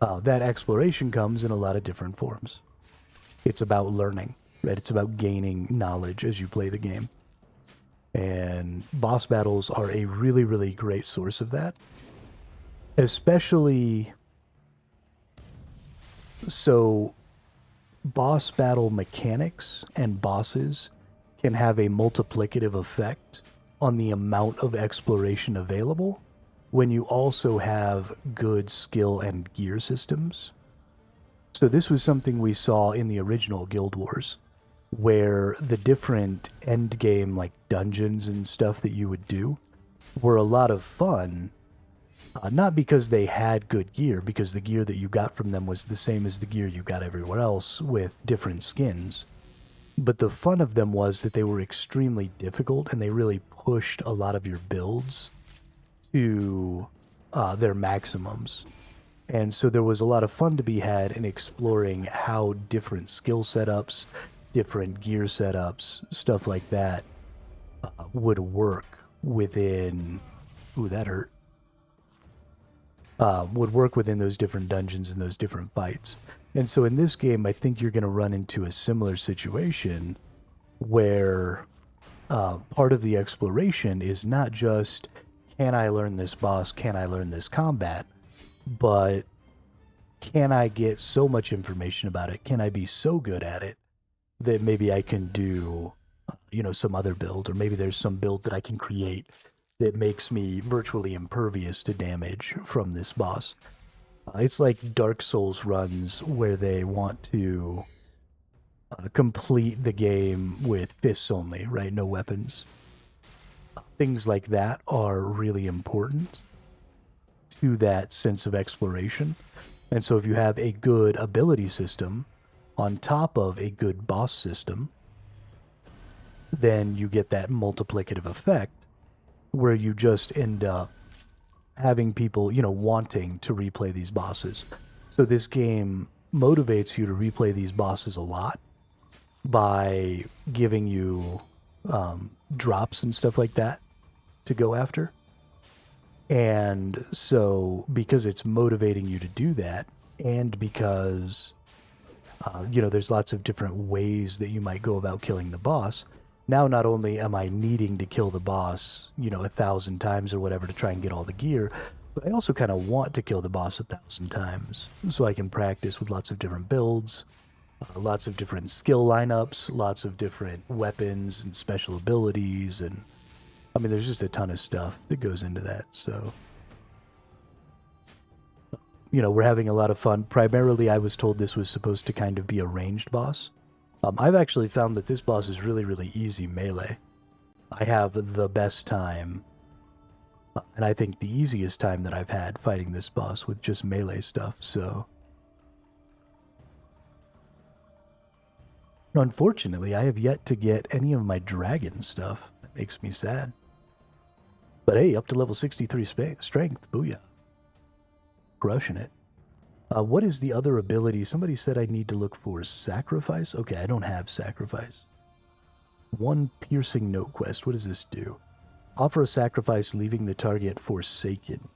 that exploration comes in a lot of different forms. It's about learning, right? It's about gaining knowledge as you play the game. And boss battles are a really, really great source of that. Especially so boss battle mechanics and bosses can have a multiplicative effect on the amount of exploration available when you also have good skill and gear systems. So this was something we saw in the original Guild Wars, where the different endgame like dungeons and stuff that you would do were a lot of fun, not because they had good gear, because the gear that you got from them was the same as the gear you got everywhere else with different skins. But the fun of them was that they were extremely difficult and they really pushed a lot of your builds to their maximums. And so there was a lot of fun to be had in exploring how different skill setups, different gear setups, stuff like that would work within. Ooh, that hurt. Would work within those different dungeons and those different fights. And so in this game, I think you're going to run into a similar situation where part of the exploration is not just, can I learn this boss, can I learn this combat, but can I get so much information about it, can I be so good at it that maybe I can do, some other build, or maybe there's some build that I can create that makes me virtually impervious to damage from this boss. It's like Dark Souls runs where they want to complete the game with fists only, right? No weapons. Things like that are really important to that sense of exploration. And so if you have a good ability system on top of a good boss system, then you get that multiplicative effect where you just end up having people, wanting to replay these bosses. So this game motivates you to replay these bosses a lot by giving you drops and stuff like that to go after. And so because it's motivating you to do that, and because, there's lots of different ways that you might go about killing the boss, now not only am I needing to kill the boss, 1,000 times or whatever to try and get all the gear, but I also kind of want to kill the boss 1,000 times so I can practice with lots of different builds, lots of different skill lineups, lots of different weapons and special abilities, and there's just a ton of stuff that goes into that. So, we're having a lot of fun. Primarily, I was told this was supposed to kind of be a ranged boss. I've actually found that this boss is really, really easy melee. I have the best time, and I think the easiest time that I've had fighting this boss with just melee stuff, so. Unfortunately, I have yet to get any of my dragon stuff. That makes me sad. But hey, up to level 63 strength, booyah. Crushing it. What is the other ability? Somebody said I need to look for sacrifice. Okay, I don't have sacrifice. One piercing note quest. What does this do? Offer a sacrifice, leaving the target forsaken.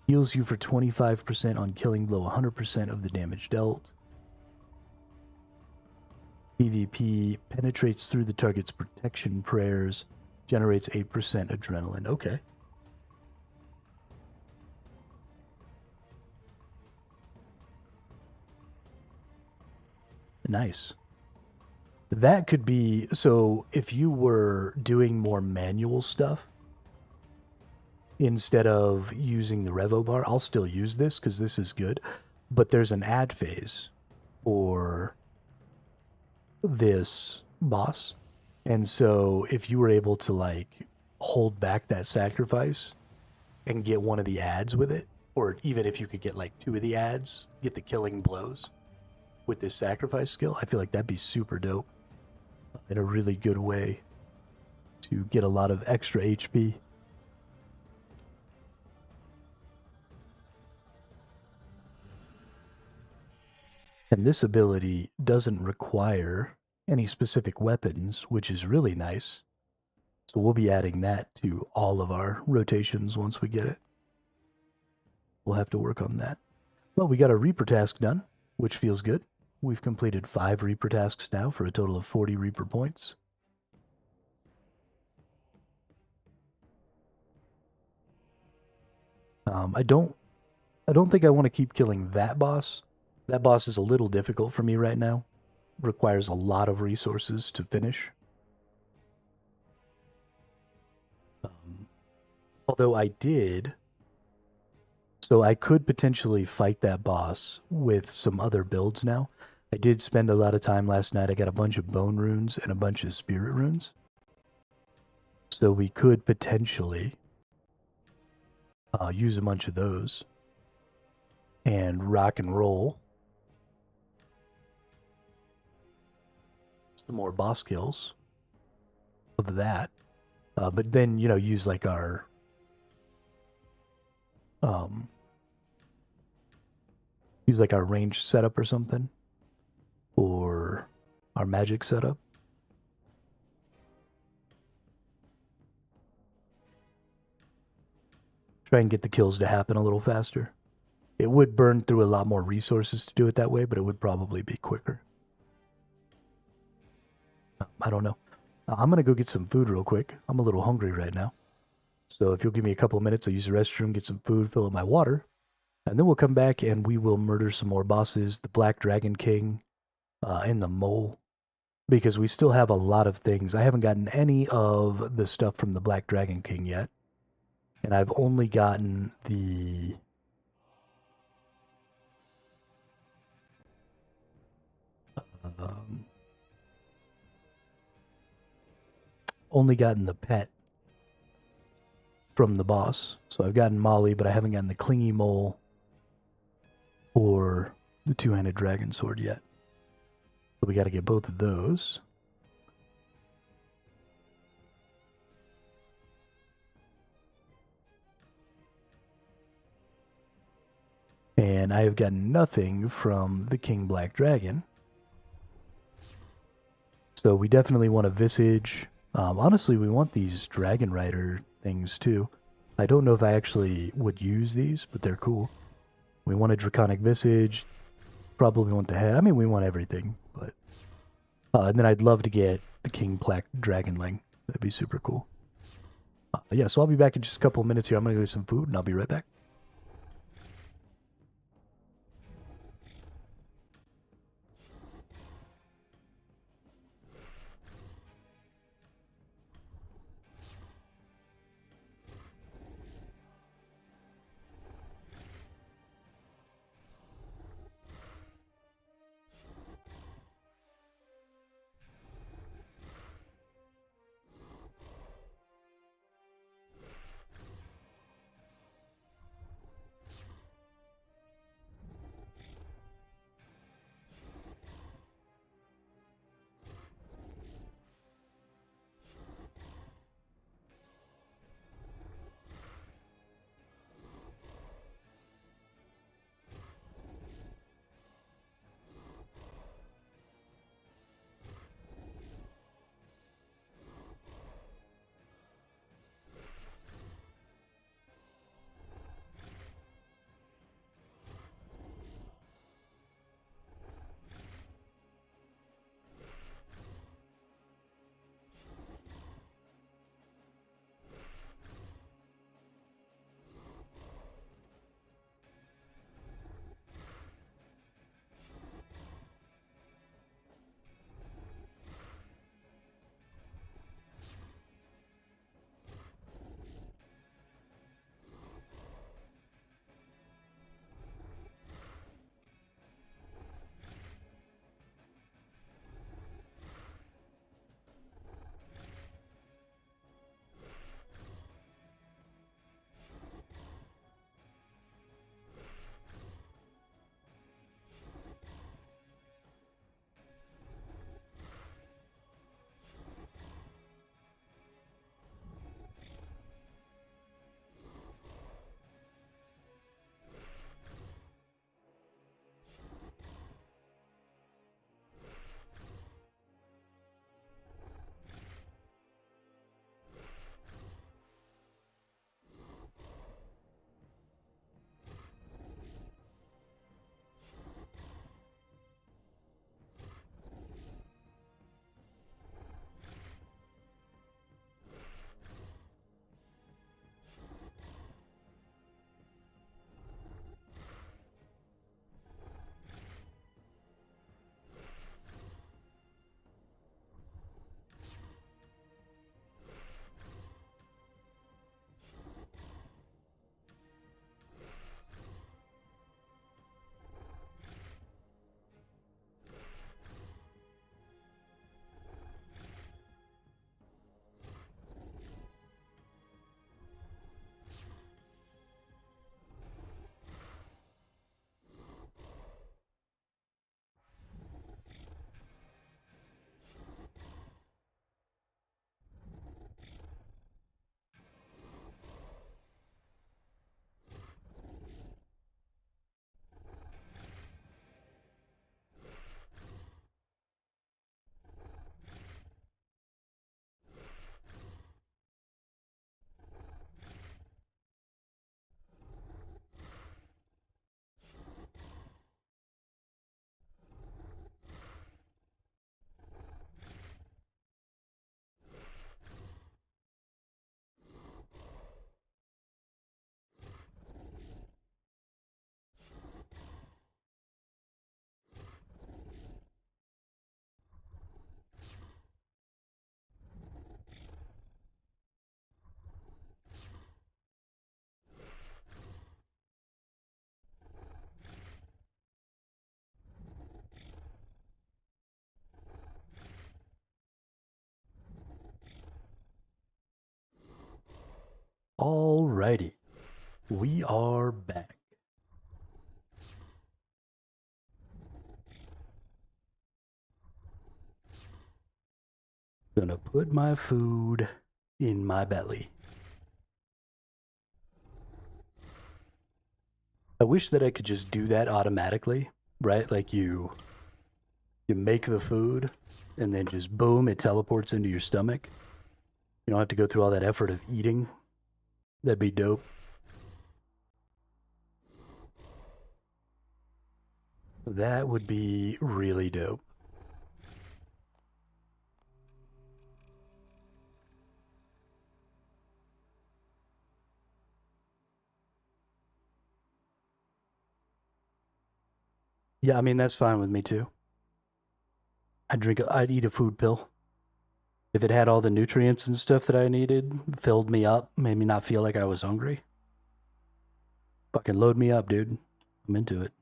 Heals you for 25% on killing below 100% of the damage dealt. PvP penetrates through the target's protection prayers. Generates 8% adrenaline. Okay. Nice. That could be, so if you were doing more manual stuff, instead of using the revo bar, I'll still use this because this is good, but there's an add phase for this boss. And so if you were able to hold back that sacrifice and get one of the ads with it, or even if you could get two of the ads, get the killing blows with this sacrifice skill, I feel like that'd be super dope and a really good way to get a lot of extra HP. And this ability doesn't require any specific weapons, which is really nice. So we'll be adding that to all of our rotations once we get it. We'll have to work on that. Well, we got our Reaper task done, which feels good. We've completed 5 Reaper tasks now for a total of 40 Reaper points. I don't think I want to keep killing that boss. That boss is a little difficult for me right now. Requires a lot of resources to finish. Although I did, so I could potentially fight that boss with some other builds now. I did spend a lot of time last night. I got a bunch of bone runes and a bunch of spirit runes. So we could potentially use a bunch of those and rock and roll some more boss kills of that. But then, use our use like our range setup or something, or our magic setup. Try and get the kills to happen a little faster. It would burn through a lot more resources to do it that way, but it would probably be quicker. I don't know. I'm going to go get some food real quick. I'm a little hungry right now. So if you'll give me a couple of minutes, I'll use the restroom, get some food, fill up my water, and then we'll come back and we will murder some more bosses, the Black Dragon King, and the Mole, because we still have a lot of things. I haven't gotten any of the stuff from the Black Dragon King yet, and I've only gotten the... only gotten the pet from the boss. So I've gotten Molly, but I haven't gotten the Clingy Mole or the two-handed dragon sword yet. So we got to get both of those. And I have gotten nothing from the King Black Dragon. So we definitely want a Visage. Honestly, we want these Dragon Rider things too. I don't know if I actually would use these, but they're cool. We want a Draconic Visage. Probably want the head. I mean, we want everything, but... and then I'd love to get the King Black Dragonling. That'd be super cool. Yeah, so I'll be back in just a couple of minutes here. I'm going to go get some food, and I'll be right back. Alrighty, we are back. Gonna put my food in my belly. I wish that I could just do that automatically, right? Like you make the food and then just boom, it teleports into your stomach. You don't have to go through all that effort of eating. That'd be dope. That would be really dope. Yeah, I mean, that's fine with me too. I'd eat a food pill. If it had all the nutrients and stuff that I needed, filled me up, made me not feel like I was hungry. Fucking load me up, dude. I'm into it.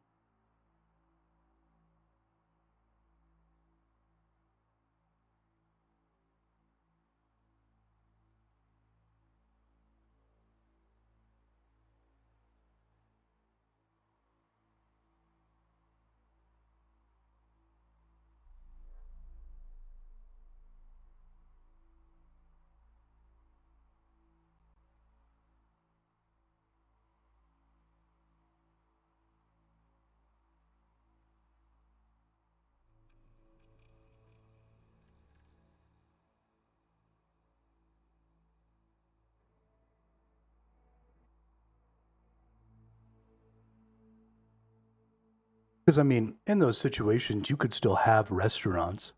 Because, I mean, in those situations, you could still have restaurants.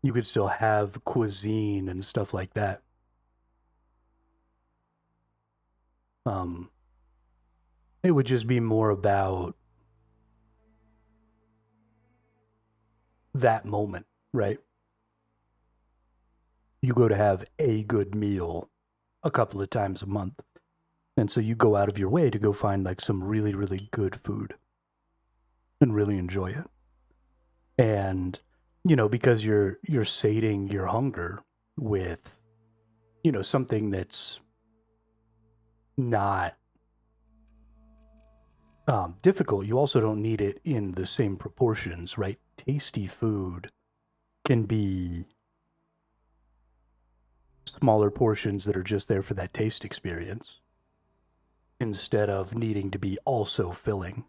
You could still have cuisine and stuff like that. Um, it would just be more about that moment, right? You go to have a good meal a couple of times a month. And so you go out of your way to go find like some really, really good food and really enjoy it. And, because you're sating your hunger with, something that's not difficult, you also don't need it in the same proportions, right? Tasty food can be smaller portions that are just there for that taste experience instead of needing to be also filling.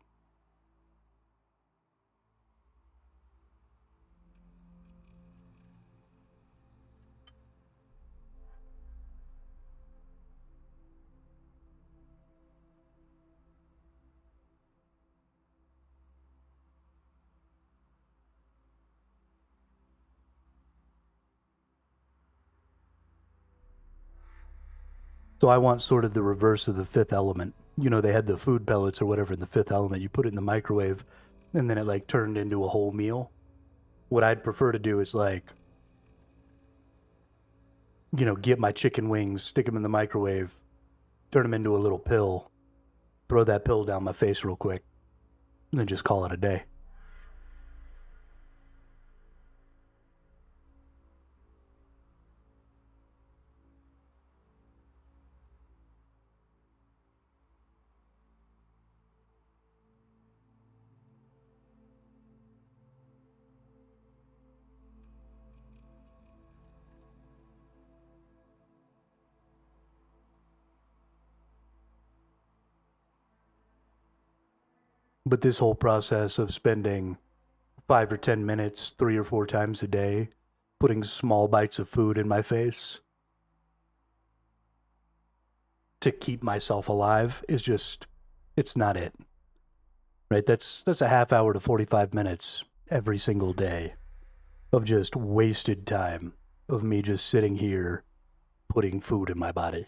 So I want sort of the reverse of the fifth element. They had the food pellets or whatever in the fifth element. You put it in the microwave and then it like turned into a whole meal. What I'd prefer to do is like, get my chicken wings, stick them in the microwave, turn them into a little pill, throw that pill down my face real quick, and then just call it a day. But this whole process of spending 5 or 10 minutes, 3 or 4 times a day, putting small bites of food in my face to keep myself alive is just, it's not it. Right? That's a half hour to 45 minutes every single day of just wasted time of me just sitting here putting food in my body.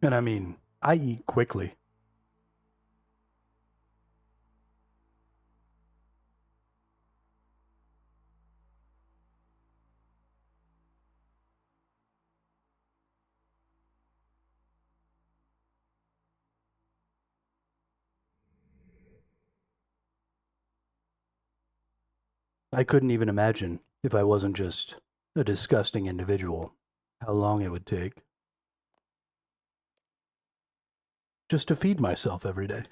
And I mean, I eat quickly. I couldn't even imagine, if I wasn't just a disgusting individual, how long it would take just to feed myself every day.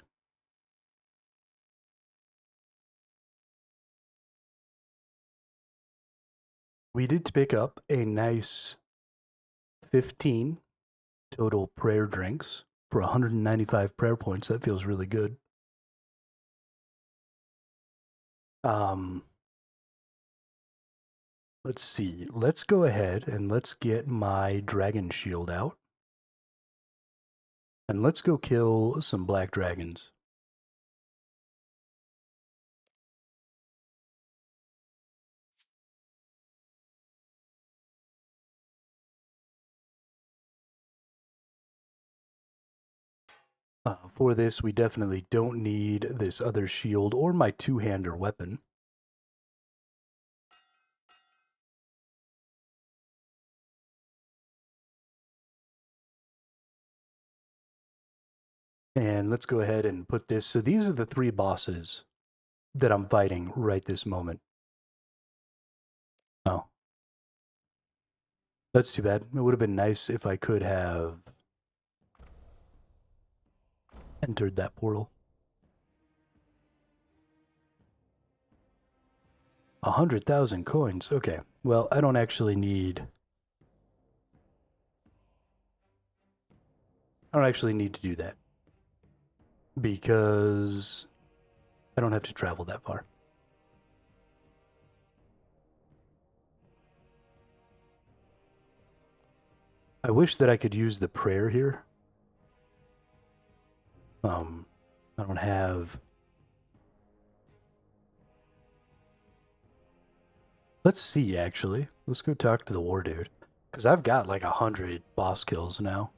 We did pick up a nice 15 total prayer drinks for 195 prayer points. That feels really good. Um, let's see. Let's go ahead and let's get my dragon shield out. And let's go kill some black dragons. For this, we definitely don't need this other shield or my two-hander weapon. And let's go ahead and put this. So these are the 3 bosses that I'm fighting right this moment. Oh. That's too bad. It would have been nice if I could have entered that portal. 100,000 coins. Okay. Well, I don't actually need... I don't actually need to do that. Because I don't have to travel that far. I wish that I could use the prayer here. I don't have... Let's see, actually. Let's go talk to the war dude. Because I've got like 100 boss kills now.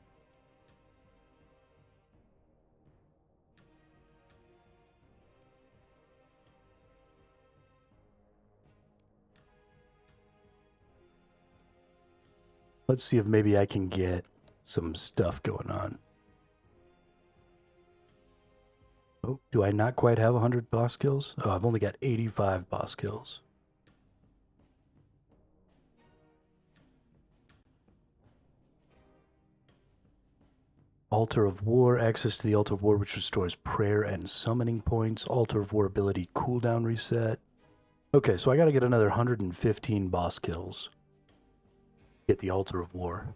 Let's see if maybe I can get some stuff going on. Oh, do I not quite have 100 boss kills? Oh, I've only got 85 boss kills. Altar of War, access to the Altar of War, which restores prayer and summoning points. Altar of War ability cooldown reset. Okay, so I gotta get another 115 boss kills. Get the Altar of War.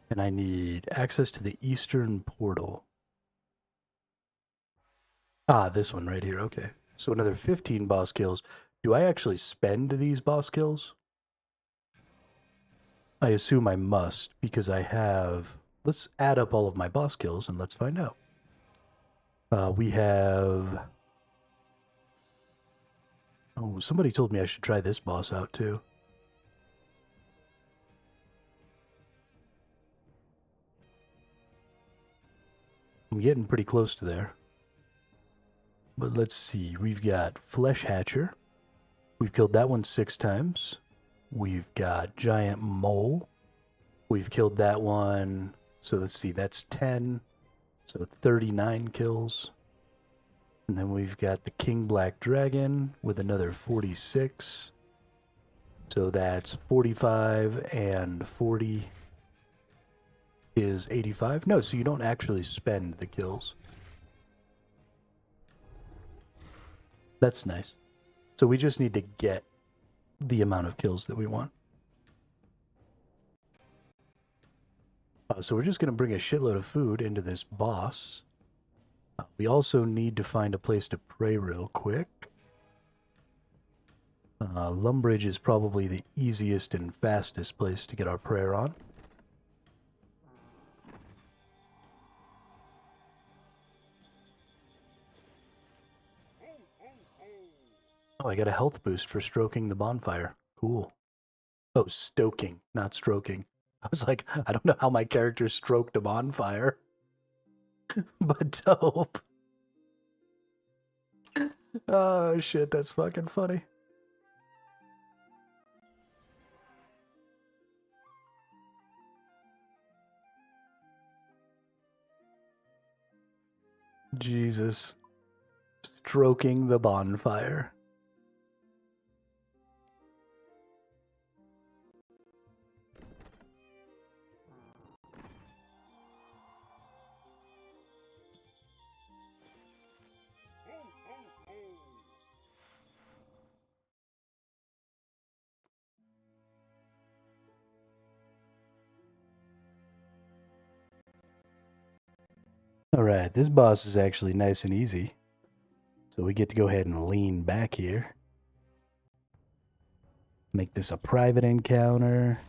And I need access to the Eastern Portal. Ah, this one right here, okay. So another 15 boss kills. Do I actually spend these boss kills? I assume I must, because I have... Let's add up all of my boss kills and let's find out. We have... Oh, somebody told me I should try this boss out too. I'm getting pretty close to there. But let's see. We've got Flesh Hatcher. We've killed that one 6 times. We've got Giant Mole. We've killed that one... So let's see, that's 10. So 39 kills. And then we've got the King Black Dragon with another 46. So that's 45 and 40 is 85. No, so you don't actually spend the kills. That's nice. So we just need to get the amount of kills that we want. So we're just going to bring a shitload of food into this boss. We also need to find a place to pray real quick. Lumbridge is probably the easiest and fastest place to get our prayer on. Oh, I got a health boost for stroking the bonfire. Cool. Oh, stoking, not stroking. I was like, I don't know how my character stroked a bonfire, but dope. Oh shit, that's fucking funny. Jesus. Stroking the bonfire. Alright, this boss is actually nice and easy. So we get to go ahead and lean back here. Make this a private encounter.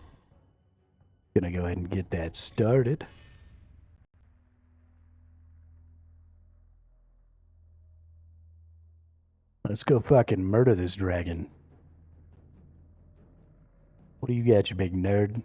Gonna go ahead and get that started. Let's go fucking murder this dragon. What do you got, you big nerd?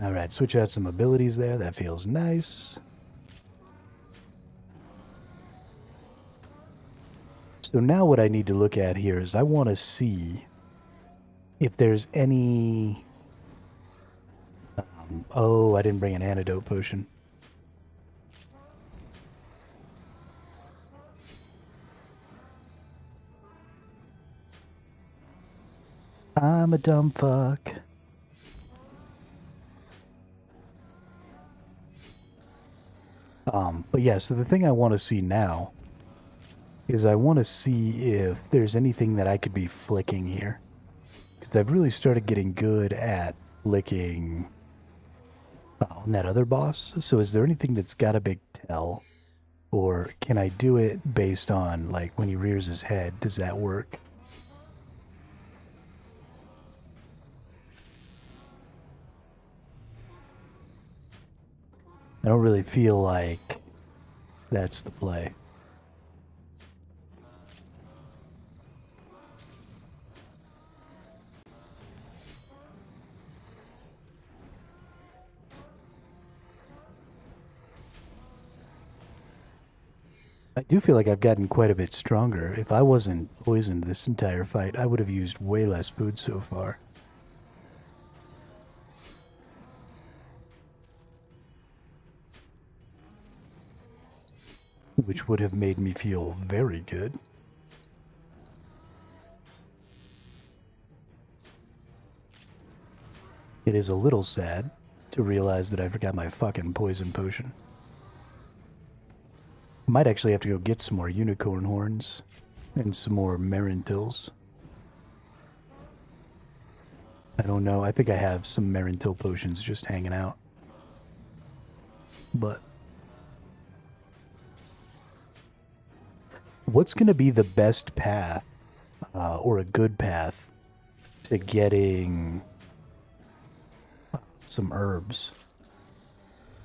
Alright, switch out some abilities there. That feels nice. So now what I need to look at here is I want to see if there's any... oh, I didn't bring an antidote potion. I'm a dumb fuck. But yeah, so the thing I want to see now is I want to see if there's anything that I could be flicking here. Because I've really started getting good at flicking on that other boss. So is there anything that's got a big tell? Or can I do it based on, like, when he rears his head? Does that work? I don't really feel like that's the play. I do feel like I've gotten quite a bit stronger. If I wasn't poisoned this entire fight, I would have used way less food so far. Which would have made me feel very good. It is a little sad to realize that I forgot my fucking poison potion. Might actually have to go get some more unicorn horns and some more Marintils. I don't know. I think I have some Marintil potions just hanging out. But what's going to be the best path or a good path to getting some herbs?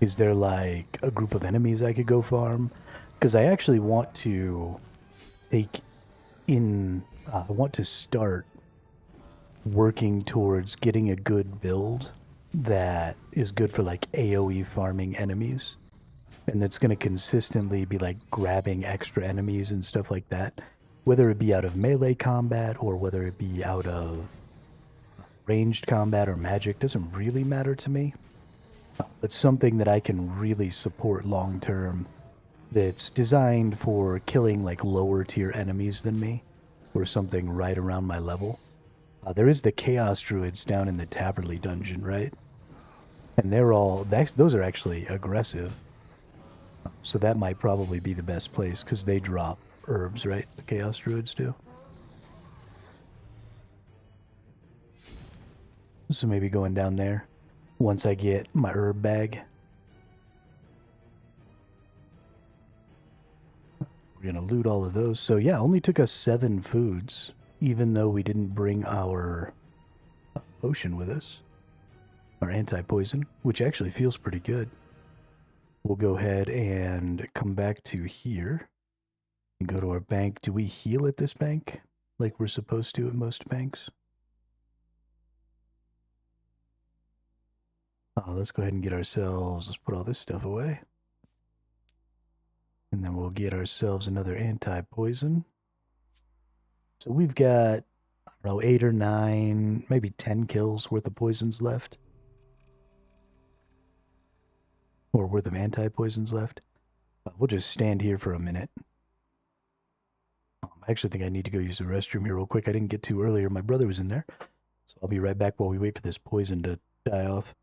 Is there like a group of enemies I could go farm? Because I actually want to take in, I want to start working towards getting a good build that is good for like AoE farming enemies. And that's going to consistently be like grabbing extra enemies and stuff like that. Whether it be out of melee combat or whether it be out of ranged combat or magic, doesn't really matter to me. It's something that I can really support long term, that's designed for killing like lower tier enemies than me, or something right around my level. There is the Chaos Druids down in the Taverley dungeon, right? And they're all, those are actually aggressive. So that might probably be the best place, because they drop herbs, right? The Chaos Druids do. So maybe going down there once I get my herb bag. We're going to loot all of those. So yeah, only took us 7 foods, even though we didn't bring our potion with us, our anti-poison, which actually feels pretty good. We'll go ahead and come back to here and go to our bank. Do we heal at this bank like we're supposed to at most banks? Let's go ahead and get ourselves, let's put all this stuff away. And then we'll get ourselves another anti-poison. So we've got, I don't know, 8 or 9, maybe 10 kills worth of poisons left. Or worth of anti-poisons left. We'll just stand here for a minute. I actually think I need to go use the restroom here real quick. I didn't get to earlier. My brother was in there. So I'll be right back while we wait for this poison to die off.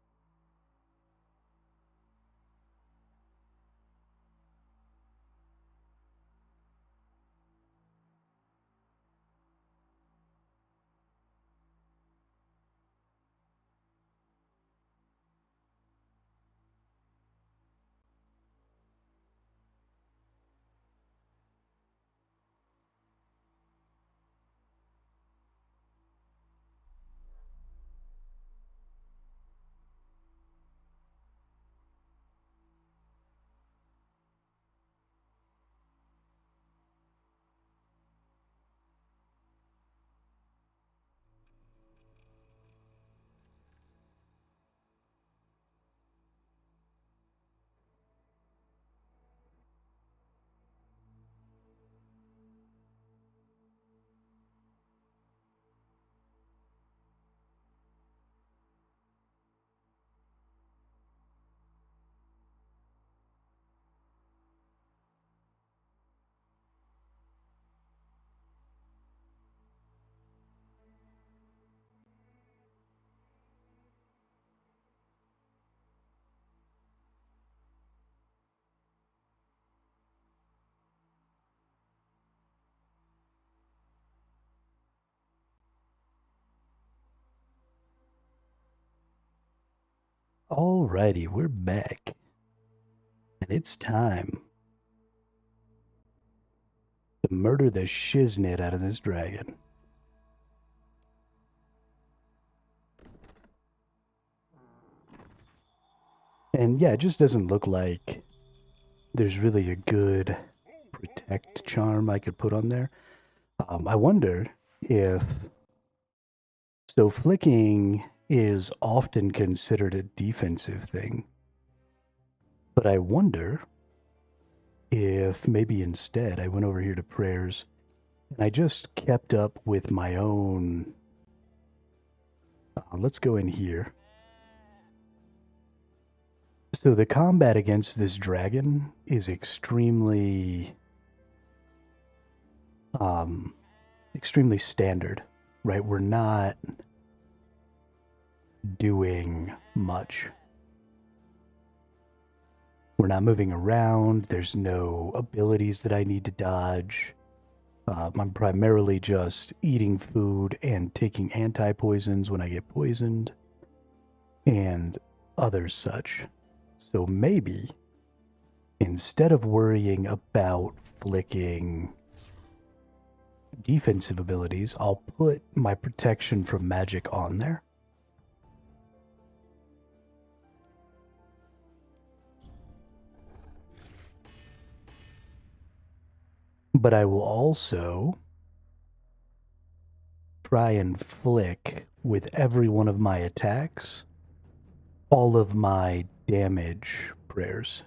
Alrighty, we're back. And it's time to murder the shiznit out of this dragon. And yeah, it just doesn't look like there's really a good protect charm I could put on there. I wonder if... So flicking is often considered a defensive thing. But I wonder if maybe instead I went over here to prayers and I just kept up with my own... let's go in here. So the combat against this dragon is extremely standard, right? We're not doing much. We're not moving around. There's no abilities that I need to dodge. I'm primarily just eating food and taking anti-poisons when I get poisoned and other such. So maybe instead of worrying about flicking defensive abilities, I'll put my protection from magic on there. But I will also try and flick with every one of my attacks all of my damage prayers.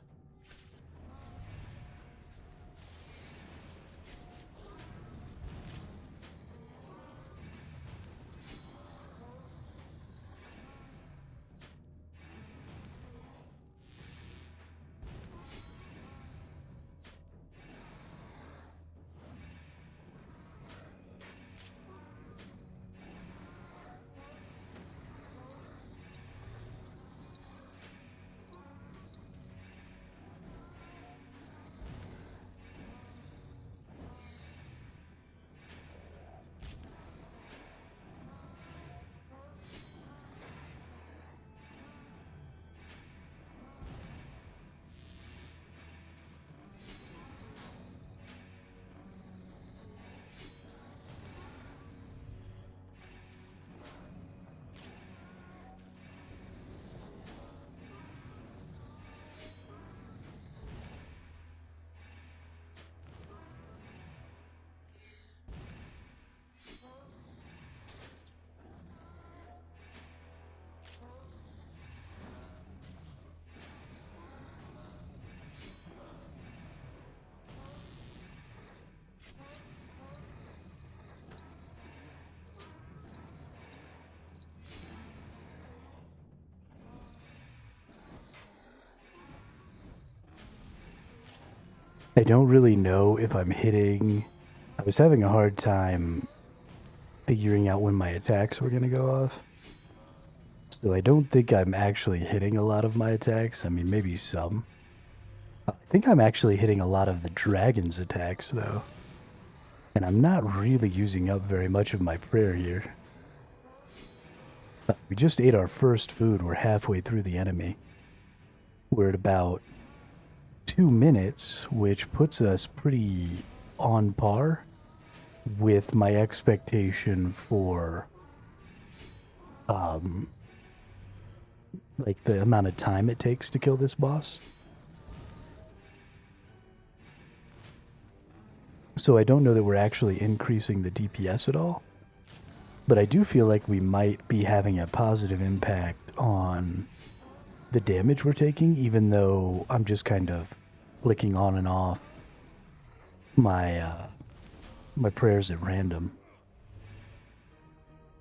I don't really know if I'm hitting... I was having a hard time figuring out when my attacks were going to go off. So I don't think I'm actually hitting a lot of my attacks. I mean, maybe some. I think I'm actually hitting a lot of the dragon's attacks, though. And I'm not really using up very much of my prayer here. We just ate our first food. We're halfway through the enemy. We're at about 2 minutes, which puts us pretty on par with my expectation for like the amount of time it takes to kill this boss. So I don't know that we're actually increasing the DPS at all, but I do feel like we might be having a positive impact on the damage we're taking, even though I'm just kind of flicking on and off my my prayers at random.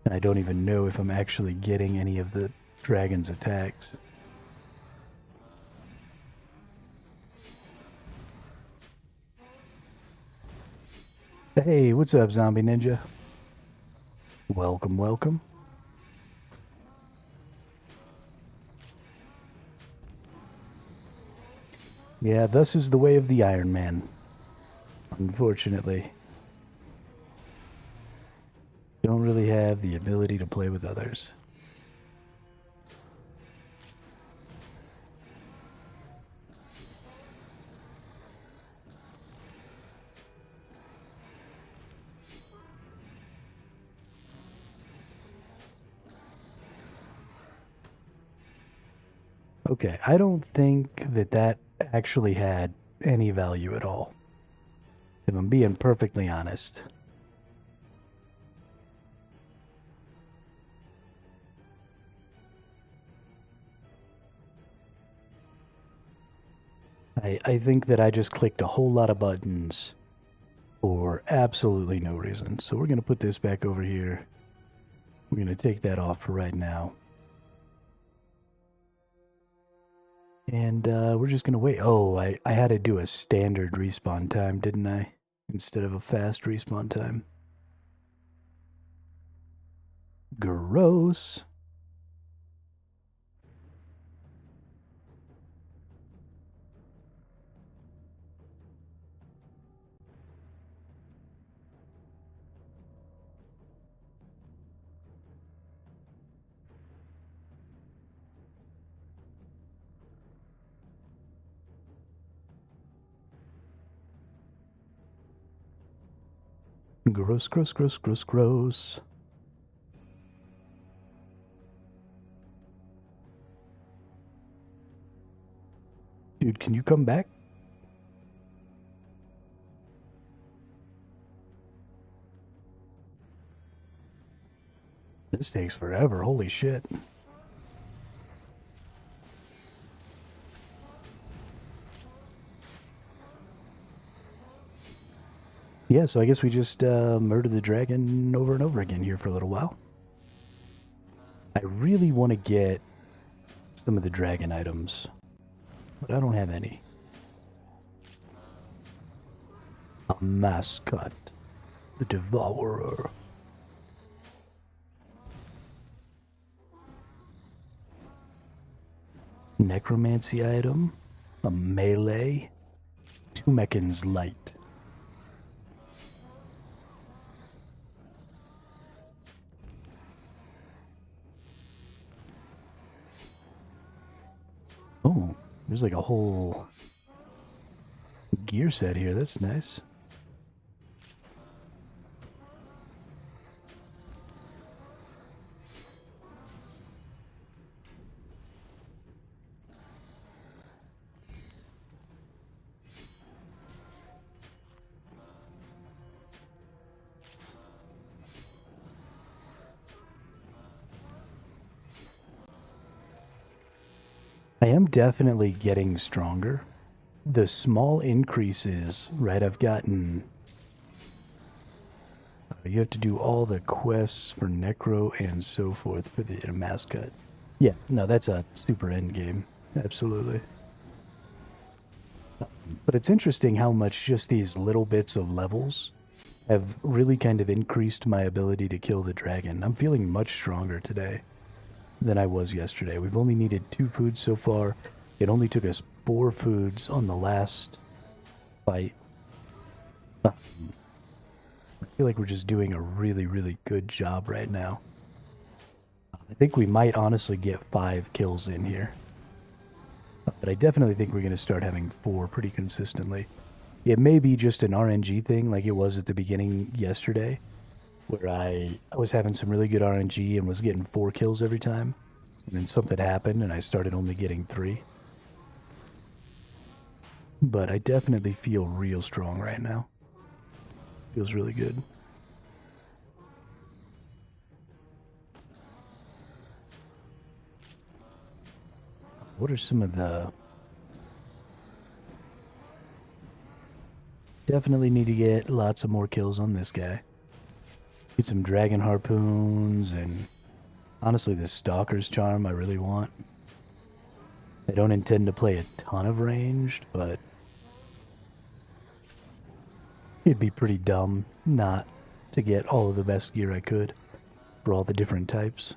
And I don't even know if I'm actually getting any of the dragon's attacks. Hey, what's up, Zombie Ninja? Welcome, welcome. Yeah, thus is the way of the Iron Man. Unfortunately. Don't really have the ability to play with others. Okay, I don't think that actually had any value at all. If I'm being perfectly honest. I think that I just clicked a whole lot of buttons for absolutely no reason. So we're going to put this back over here. We're going to take that off for right now. And we're just going to wait. Oh, I had to do a standard respawn time, didn't I? Instead of a fast respawn time. Gross. Gross, gross, gross, gross, gross. Dude, can you come back? This takes forever, holy shit. Yeah, so I guess we just murder the dragon over and over again here for a little while. I really want to get some of the dragon items, but I don't have any. A mascot, the devourer. Necromancy item, a melee, two Mechan's light. Oh, there's like a whole gear set here. That's nice. I am definitely getting stronger. The small increases, right? I've gotten... You have to do all the quests for Necro and so forth for the mascot. Yeah, no, that's a super end game. Absolutely. But it's interesting how much just these little bits of levels have really kind of increased my ability to kill the dragon. I'm feeling much stronger today than I was yesterday. We've only needed 2 foods so far. It only took us 4 foods on the last fight. I feel like we're just doing a really, really good job right now. I think we might honestly get 5 kills in here. But I definitely think we're going to start having 4 pretty consistently. It may be just an RNG thing like it was at the beginning yesterday, where I was having some really good RNG and was getting 4 kills every time. And then something happened and I started only getting 3. But I definitely feel real strong right now. Feels really good. What are some of the... Definitely need to get lots of more kills on this guy. Get some dragon harpoons and honestly the stalker's charm I really want. I don't intend to play a ton of ranged, but it'd be pretty dumb not to get all of the best gear I could for all the different types.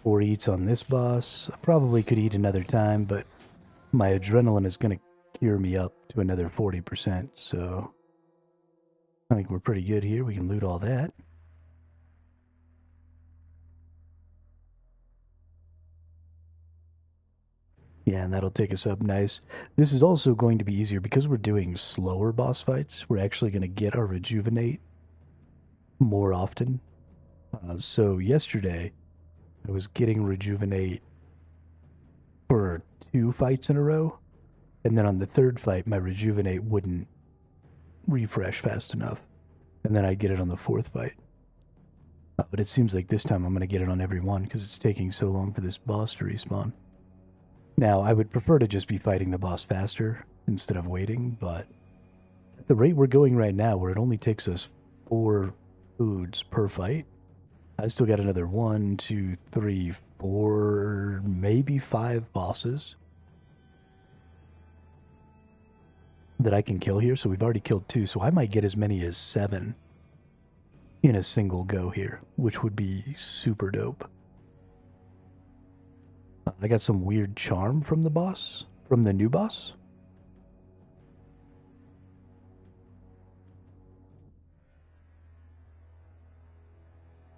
Four eats on this boss. I probably could eat another time, but my adrenaline is going to cure me up to another 40%, so I think we're pretty good here. We can loot all that. Yeah, and that'll take us up nice. This is also going to be easier because we're doing slower boss fights. We're actually going to get our rejuvenate more often. So yesterday, I was getting rejuvenate for 2 fights in a row, and then on the 3rd fight, my rejuvenate wouldn't refresh fast enough, and then I'd get it on the 4th fight. But it seems like this time I'm going to get it on every one because it's taking so long for this boss to respawn. Now, I would prefer to just be fighting the boss faster instead of waiting, but at the rate we're going right now, where it only takes us 4 foods per fight, I still got another 1, 2, 3, 4, maybe 5 bosses that I can kill here. So we've already killed 2, so I might get as many as 7 in a single go here, which would be super dope. I got some weird charm from the boss, from the new boss.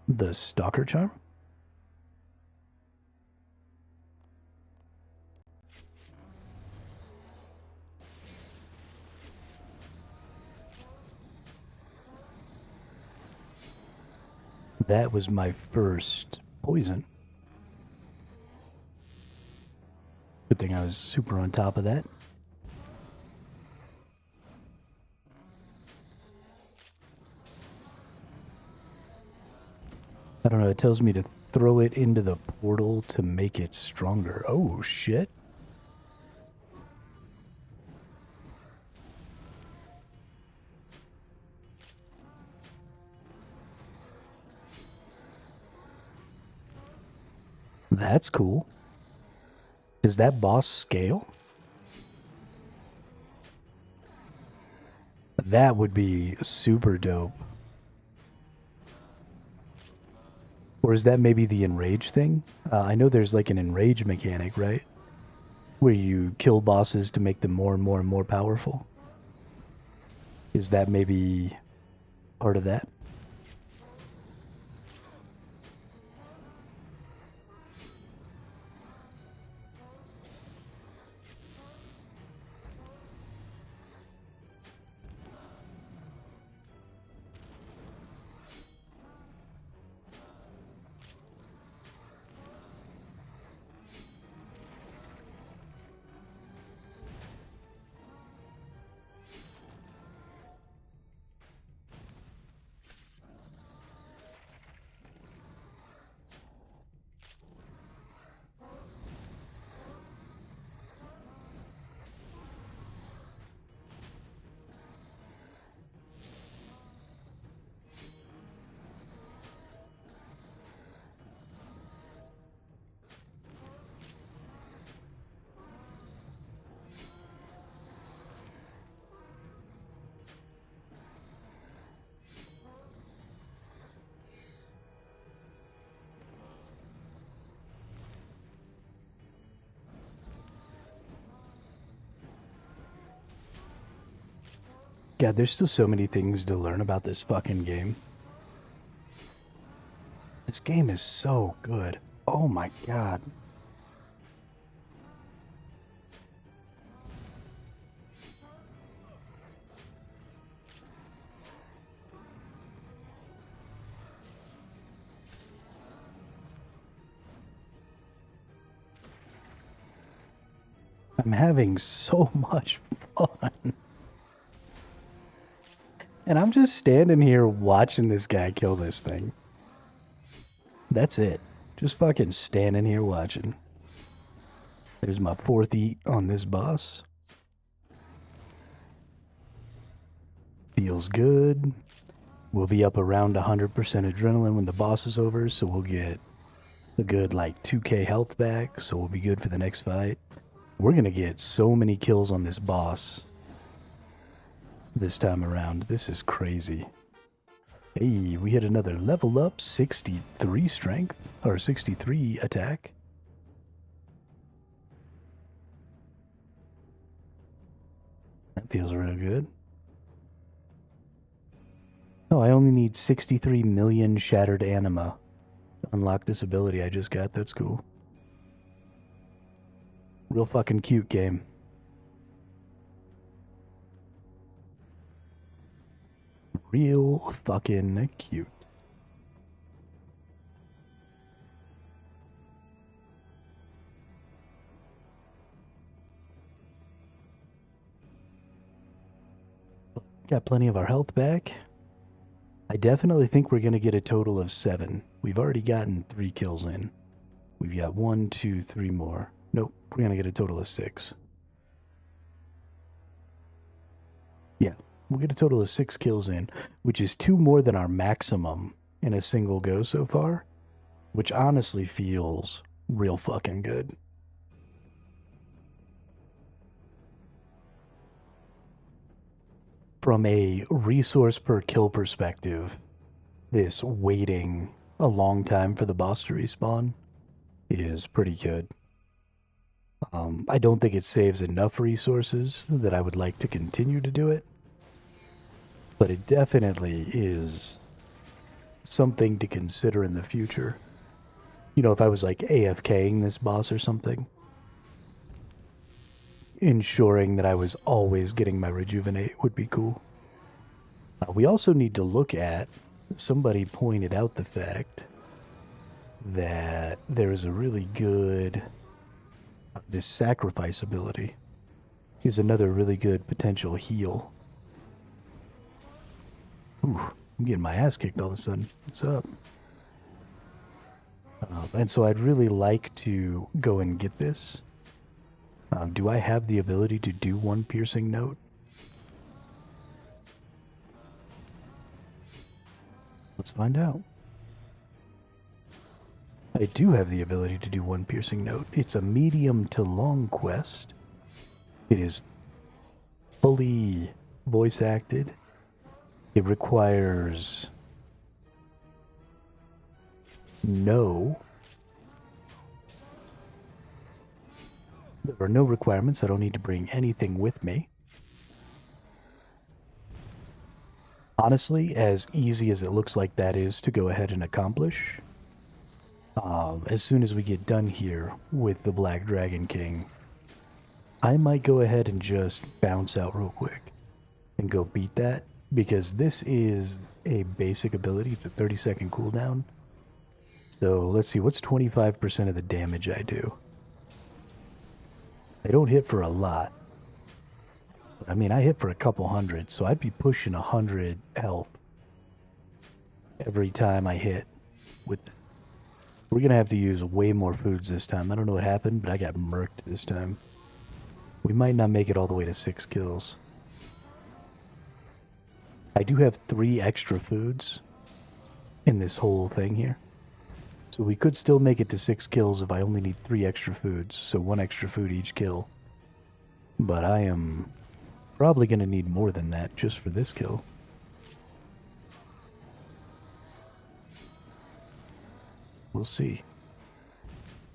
The stalker charm? That was my first poison. Good thing I was super on top of that. I don't know, it tells me to throw it into the portal to make it stronger. Oh, shit. That's cool. Does that boss scale? That would be super dope. Or is that maybe the enrage thing? I know there's like an enrage mechanic, right? Where you kill bosses to make them more and more and more powerful. Is that maybe part of that? God, there's still so many things to learn about this fucking game. This game is so good. Oh my god. I'm having so much fun. And I'm just standing here watching this guy kill this thing. That's it. Just fucking standing here watching. There's my 4th eat on this boss. Feels good. We'll be up around 100% adrenaline when the boss is over, so we'll get a good like 2k health back, so we'll be good for the next fight. We're gonna get so many kills on this boss this time around. This is crazy. Hey, we hit another level up, 63 strength, or 63 attack. That feels real good. Oh, I only need 63 million shattered anima to unlock this ability I just got. That's cool. Real fucking cute game. Real fucking cute. Got plenty of our health back. I definitely think we're going to get a total of 7. We've already gotten 3 kills in. We've got 1, 2, 3 more. Nope, we're going to get a total of 6. Yeah, we'll get a total of 6 kills in, which is 2 more than our maximum in a single go so far, which honestly feels real fucking good. From a resource per kill perspective, this waiting a long time for the boss to respawn is pretty good. I don't think it saves enough resources that I would like to continue to do it, but it definitely is something to consider in the future. You know, if I was like AFKing this boss or something, ensuring that I was always getting my rejuvenate would be cool. We also need to look at, somebody pointed out the fact that there is a really good, this sacrifice ability is another really good potential heal. Ooh, I'm getting my ass kicked all of a sudden. What's up? And so I'd really like to go and get this. Do I have the ability to do 1 piercing note? Let's find out. I do have the ability to do 1 piercing note. It's a medium to long quest. It is fully voice acted. It requires no. There are no requirements. I don't need to bring anything with me. Honestly, as easy as it looks like that is to go ahead and accomplish, as soon as we get done here with the Black Dragon King, I might go ahead and just bounce out real quick and go beat that, because this is a basic ability. It's a 30-second cooldown. So let's see, what's 25% of the damage I do? I don't hit for a lot. I mean, I hit for a couple hundred, so I'd be pushing 100 health every time I hit. We're going to have to use way more foods this time. I don't know what happened, but I got murked this time. We might not make it all the way to 6 kills. I do have 3 extra foods in this whole thing here. So we could still make it to 6 kills if I only need 3 extra foods. So 1 extra food each kill. But I am probably going to need more than that just for this kill. We'll see.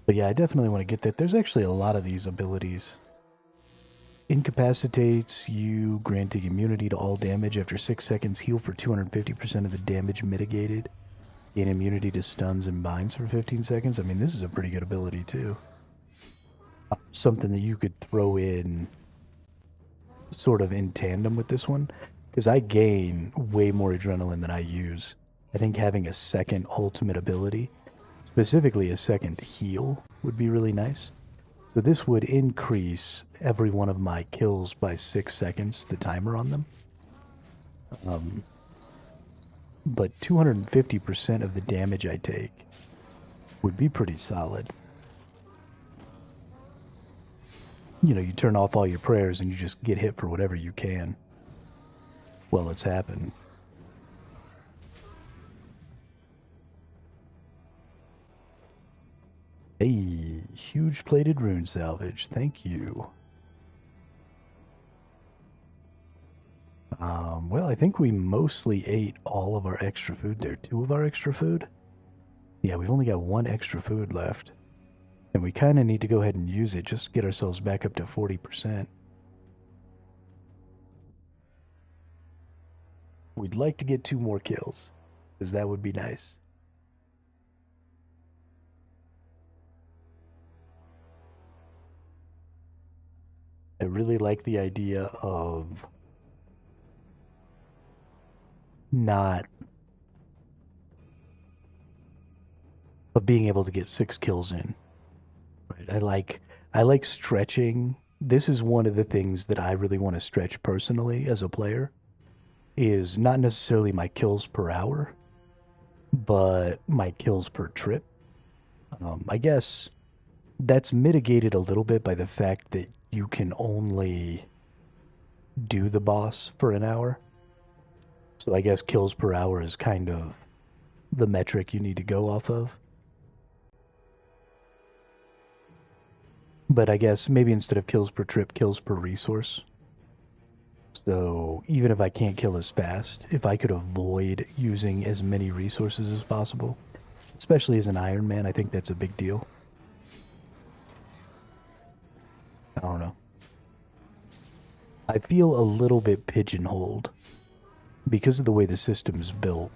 But yeah, I definitely want to get that. There's actually a lot of these abilities incapacitates you, granting immunity to all damage. After 6 seconds, heal for 250% of the damage mitigated. Gain immunity to stuns and binds for 15 seconds. I mean, this is a pretty good ability, too. Something that you could throw in sort of in tandem with this one. Because I gain way more adrenaline than I use. I think having a second ultimate ability, specifically a second heal, would be really nice. So this would increase every one of my kills by 6 seconds, the timer on them. But 250% of the damage I take would be pretty solid. You know, you turn off all your prayers and you just get hit for whatever you can. Well, it's happened. Hey, huge plated rune salvage. Thank you. Well, I think we mostly ate all of our extra food there. 2 of our extra food? Yeah, we've only got 1 extra food left. And we kind of need to go ahead and use it just to get ourselves back up to 40%. We'd like to get 2 more kills, because that would be nice. I really like the idea of being able to get 6 kills in. Right? I like stretching. This is one of the things that I really want to stretch personally as a player, is not necessarily my kills per hour, but my kills per trip. I guess that's mitigated a little bit by the fact that you can only do the boss for an hour. So I guess kills per hour is kind of the metric you need to go off of. But I guess maybe instead of kills per trip, kills per resource. So even if I can't kill as fast, if I could avoid using as many resources as possible, especially as an Iron Man, I think that's a big deal. I don't know. I feel a little bit pigeonholed because of the way the system's built.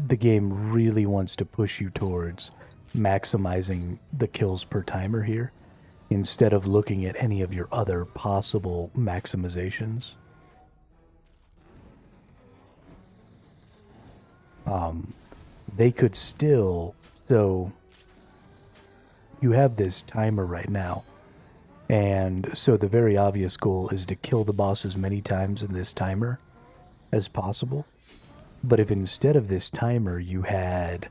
The game really wants to push you towards maximizing the kills per timer here, instead of looking at any of your other possible maximizations. They could still, so you have this timer right now, and so the very obvious goal is to kill the boss as many times in this timer as possible. But if instead of this timer you had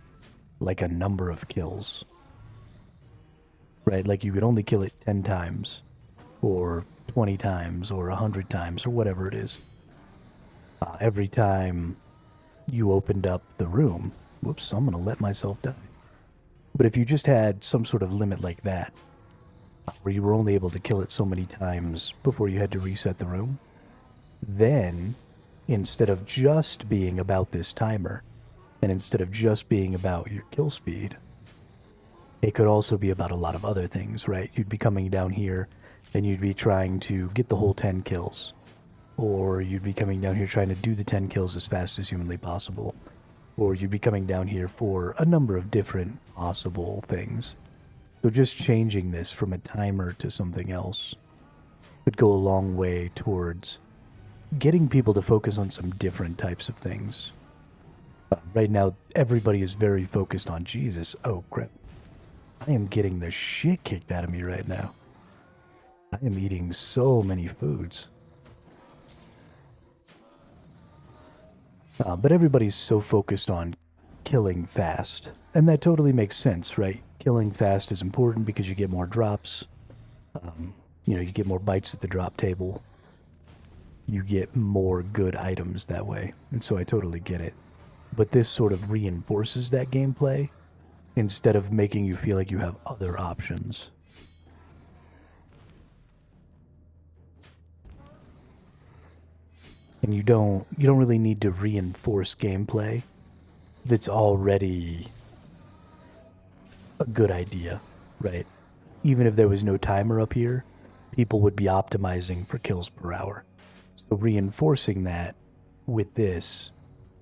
like a number of kills, right? Like you could only kill it 10 times, or 20 times, or 100 times, or whatever it is. Every time you opened up the room, whoops, I'm going to let myself die. But if you just had some sort of limit like that, where you were only able to kill it so many times before you had to reset the room, then instead of just being about this timer, and instead of just being about your kill speed, it could also be about a lot of other things, right? You'd be coming down here and you'd be trying to get the whole 10 kills. Or you'd be coming down here trying to do the 10 kills as fast as humanly possible. Or you'd be coming down here for a number of different possible things. So just changing this from a timer to something else could go a long way towards getting people to focus on some different types of things. Right now, everybody is very focused on Jesus. Oh, crap. I am getting the shit kicked out of me right now. I am eating so many foods. But everybody's so focused on killing fast. And that totally makes sense, right? Killing fast is important because you get more drops. You know, you get more bites at the drop table. You get more good items that way. And so I totally get it. But this sort of reinforces that gameplay instead of making you feel like you have other options. And you don't really need to reinforce gameplay that's already a good idea, right? Even if there was no timer up here, people would be optimizing for kills per hour. So reinforcing that with this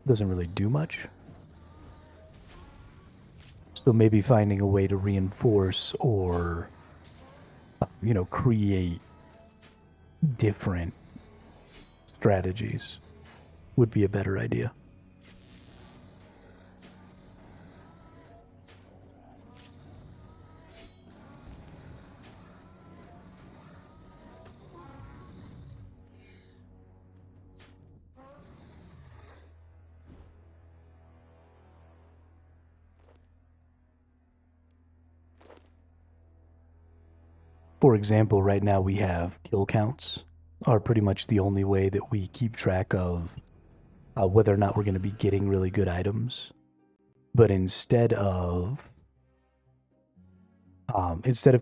doesn't really do much. So maybe finding a way to reinforce or, create different strategies would be a better idea. For example, right now we have kill counts are pretty much the only way that we keep track of whether or not we're going to be getting really good items. But instead of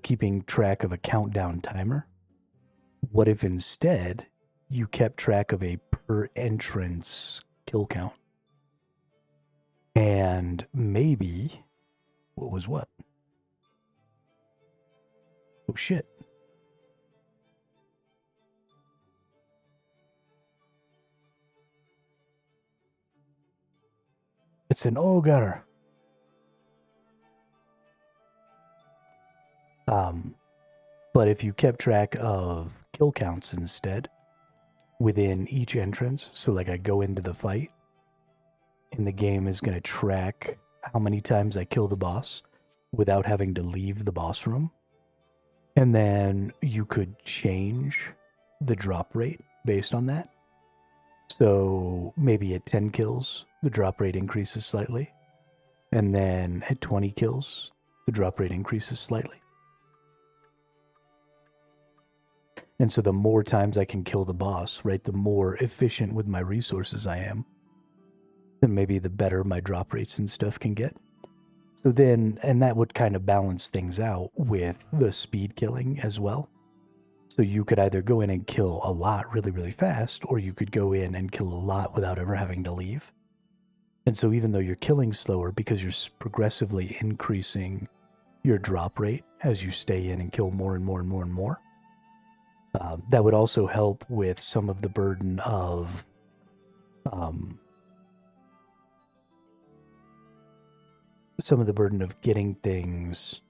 keeping track of a countdown timer, what if instead you kept track of a per entrance kill count? And maybe, what was what? Oh shit. It's an ogre. But if you kept track of kill counts instead within each entrance, so like I go into the fight and the game is going to track how many times I kill the boss without having to leave the boss room. And then you could change the drop rate based on that. So maybe at 10 kills, the drop rate increases slightly. And then at 20 kills, the drop rate increases slightly. And so the more times I can kill the boss, right, the more efficient with my resources I am, then maybe the better my drop rates and stuff can get. So then, and that would kind of balance things out with the speed killing as well. So you could either go in and kill a lot really, really fast, or you could go in and kill a lot without ever having to leave. And so even though you're killing slower because you're progressively increasing your drop rate as you stay in and kill more and more and more and more, that would also help with some of the burden of getting things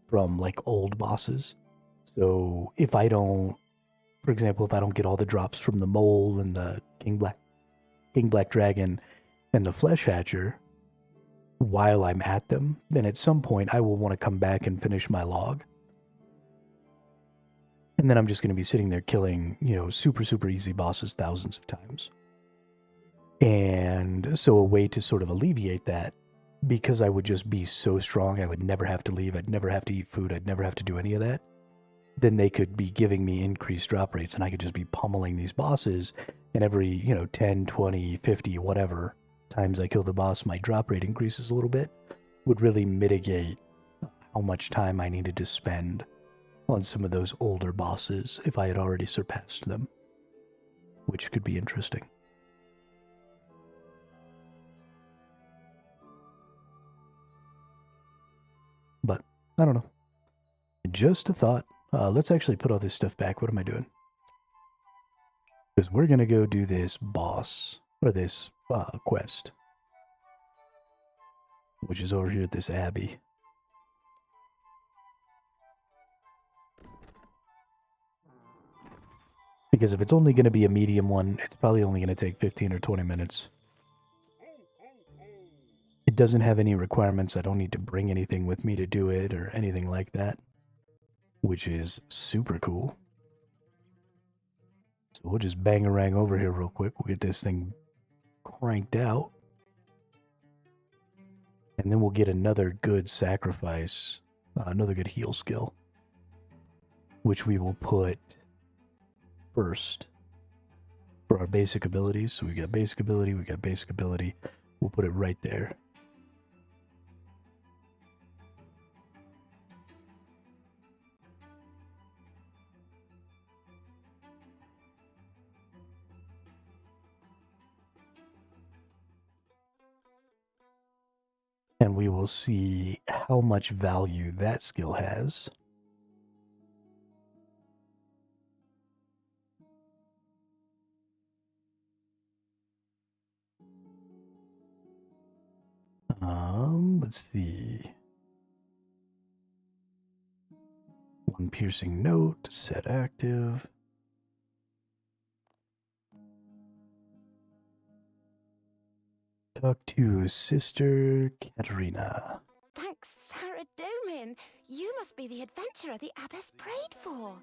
from like old bosses. So if I don't, for example, if I don't get all the drops from the mole and the King Black Dragon and the Flesh Hatcher while I'm at them, then at some point I will want to come back and finish my log. And then I'm just going to be sitting there killing, super, super easy bosses thousands of times. And so a way to sort of alleviate that, because I would just be so strong, I would never have to leave, I'd never have to eat food, I'd never have to do any of that, then they could be giving me increased drop rates, and I could just be pummeling these bosses, and every, 10, 20, 50, whatever times I kill the boss, my drop rate increases a little bit, would really mitigate how much time I needed to spend on some of those older bosses if I had already surpassed them, which could be interesting. But I don't know. Just a thought. Let's actually put all this stuff back. What am I doing? Because we're going to go do this boss, or this quest, which is over here at this abbey. Because if it's only going to be a medium one, it's probably only going to take 15 or 20 minutes. It doesn't have any requirements. I don't need to bring anything with me to do it or anything like that, which is super cool. So we'll just bang-a-rang over here real quick. We'll get this thing cranked out. And then we'll get another good sacrifice, another good heal skill, which we will put first for our basic abilities. So we got basic ability, we got basic ability. We'll put it right there. And we will see how much value that skill has. Let's see. One piercing note, set active. Talk to Sister Katerina. Thanks, Saradomin. You must be the adventurer the abbess prayed for.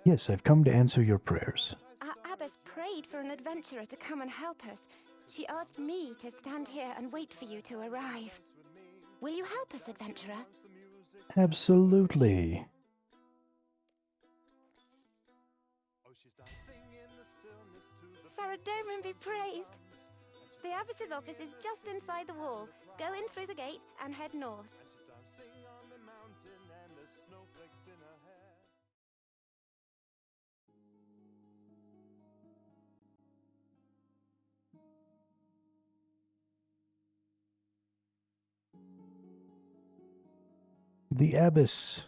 Yes, I've come to answer your prayers. Our abbess prayed for an adventurer to come and help us. She asked me to stand here and wait for you to arrive. Will you help us, adventurer? Absolutely. Saradomin be praised. The abbess's office is just inside the wall. Go in through the gate and head north. The abbess.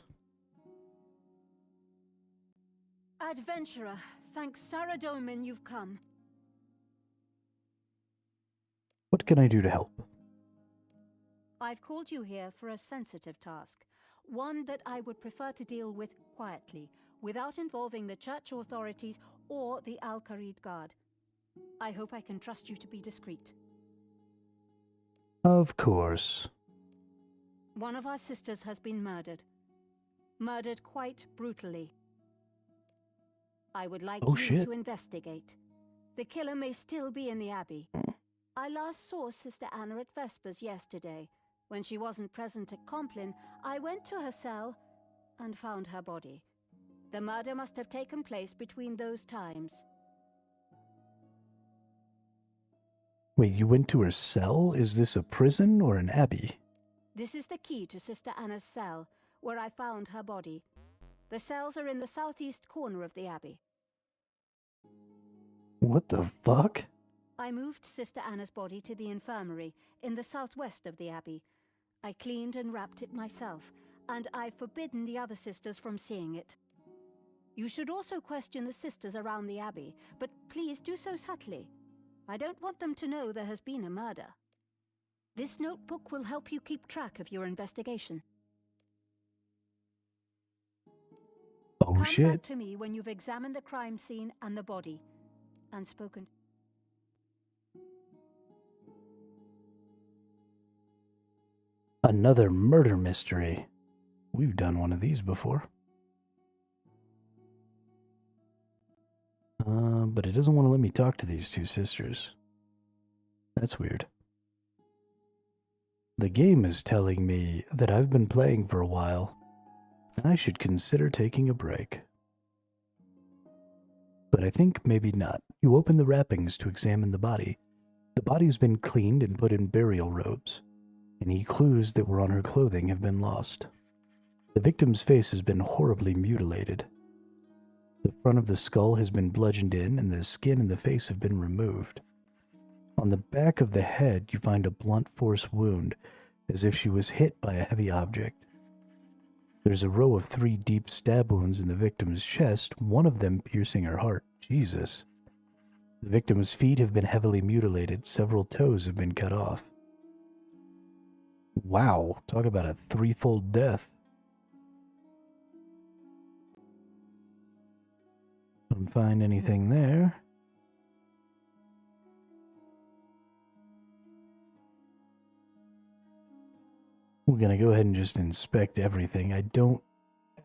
Adventurer, thanks Saradomin you've come. What can I do to help? I've called you here for a sensitive task, one that I would prefer to deal with quietly, without involving the church authorities or the Al-Kharid Guard. I hope I can trust you to be discreet. Of course. One of our sisters has been murdered. Murdered quite brutally. I would like you to investigate. The killer may still be in the Abbey. I last saw Sister Anna at Vespers yesterday. When she wasn't present at Compline, I went to her cell and found her body. The murder must have taken place between those times. Wait, you went to her cell? Is this a prison or an abbey? This is the key to Sister Anna's cell, where I found her body. The cells are in the southeast corner of the abbey. What the fuck? I moved Sister Anna's body to the infirmary in the southwest of the abbey. I cleaned and wrapped it myself, and I've forbidden the other sisters from seeing it. You should also question the sisters around the abbey, but please do so subtly. I don't want them to know there has been a murder. This notebook will help you keep track of your investigation. Oh, Come shit. back to me when you've examined the crime scene and the body, and spoken. Another murder mystery. We've done one of these before. But it doesn't want to let me talk to these two sisters. That's weird. The game is telling me that I've been playing for a while, and I should consider taking a break. But I think maybe not. You open the wrappings to examine the body. The body's been cleaned and put in burial robes. Any clues that were on her clothing have been lost. The victim's face has been horribly mutilated. The front of the skull has been bludgeoned in, and the skin and the face have been removed. On the back of the head, you find a blunt force wound, as if she was hit by a heavy object. There's a row of 3 deep stab wounds in the victim's chest, one of them piercing her heart. Jesus. The victim's feet have been heavily mutilated. Several toes have been cut off. Wow, talk about a 3-fold death. Don't find anything there. We're gonna go ahead and just inspect everything. I don't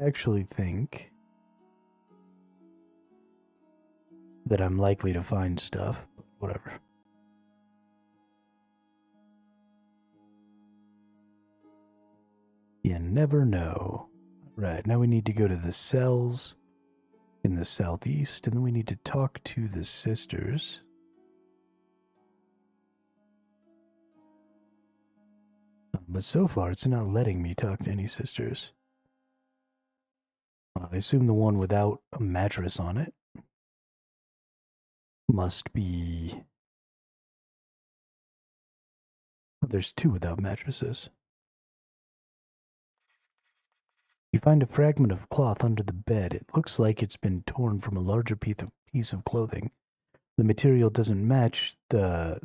actually think that I'm likely to find stuff, but whatever. You never know. Right, now we need to go to the cells in the southeast, and then we need to talk to the sisters. But so far, it's not letting me talk to any sisters. I assume the one without a mattress on it must be... There's 2 without mattresses. You find a fragment of cloth under the bed. It looks like it's been torn from a larger piece of clothing. The material doesn't match the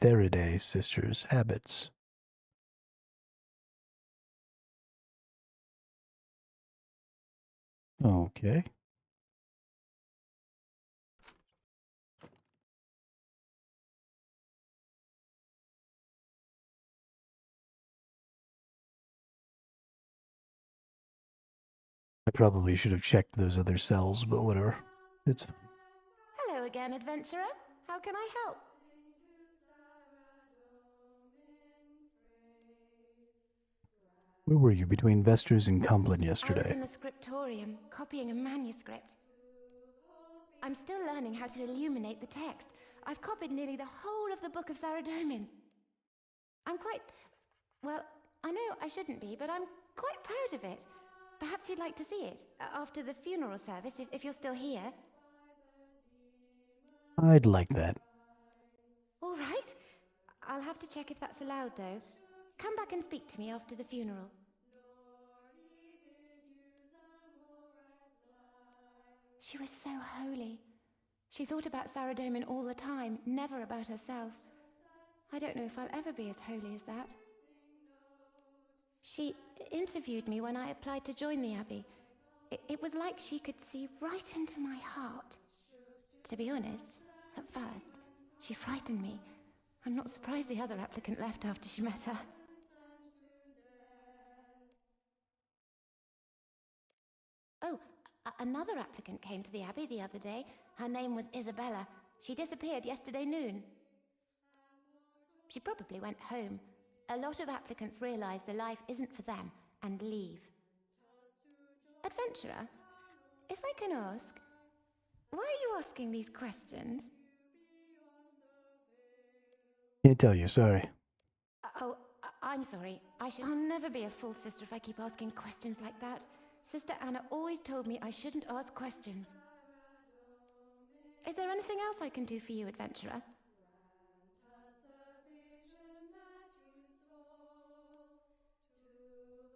Theridae sisters' habits. Okay. I probably should have checked those other cells, but whatever. It's fine. Hello again, adventurer. How can I help? Where were you between Vesters and Complin I was yesterday? in the scriptorium, copying a manuscript. I'm still learning how to illuminate the text. I've copied nearly the whole of the Book of Saradomin. I'm quite... well, I know I shouldn't be, but I'm quite proud of it. Perhaps you'd like to see it after the funeral service, if you're still here. I'd like that. All right. I'll have to check if that's allowed, though. Come back and speak to me after the funeral. She was so holy. She thought about Saradomin all the time, never about herself. I don't know if I'll ever be as holy as that. She interviewed me when I applied to join the Abbey. It was like she could see right into my heart. To be honest, at first, she frightened me. I'm not surprised the other applicant left after she met her. Oh, another applicant came to the Abbey the other day. Her name was Isabella. She disappeared yesterday noon. She probably went home. A lot of applicants realize the life isn't for them and leave. Adventurer, if I can ask, why are you asking these questions? Can't tell you, sorry. Oh, I'm sorry. I'll never be a full sister if I keep asking questions like that. Sister Anna always told me I shouldn't ask questions. Is there anything else I can do for you, adventurer?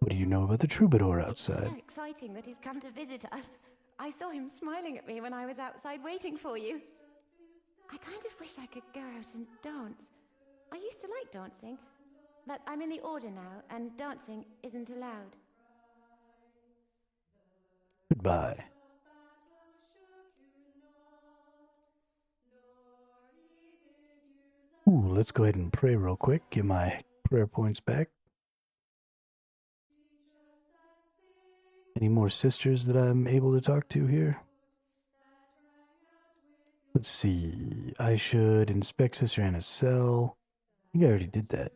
What do you know about the troubadour outside? It's so exciting that he's come to visit us. I saw him smiling at me when I was outside waiting for you. I kind of wish I could go out and dance. I used to like dancing, but I'm in the Order now, and dancing isn't allowed. Goodbye. Ooh, let's go ahead and pray real quick. Get my prayer points back. Any more sisters that I'm able to talk to here? Let's see. I should inspect Sister Anna's cell. I think I already did that.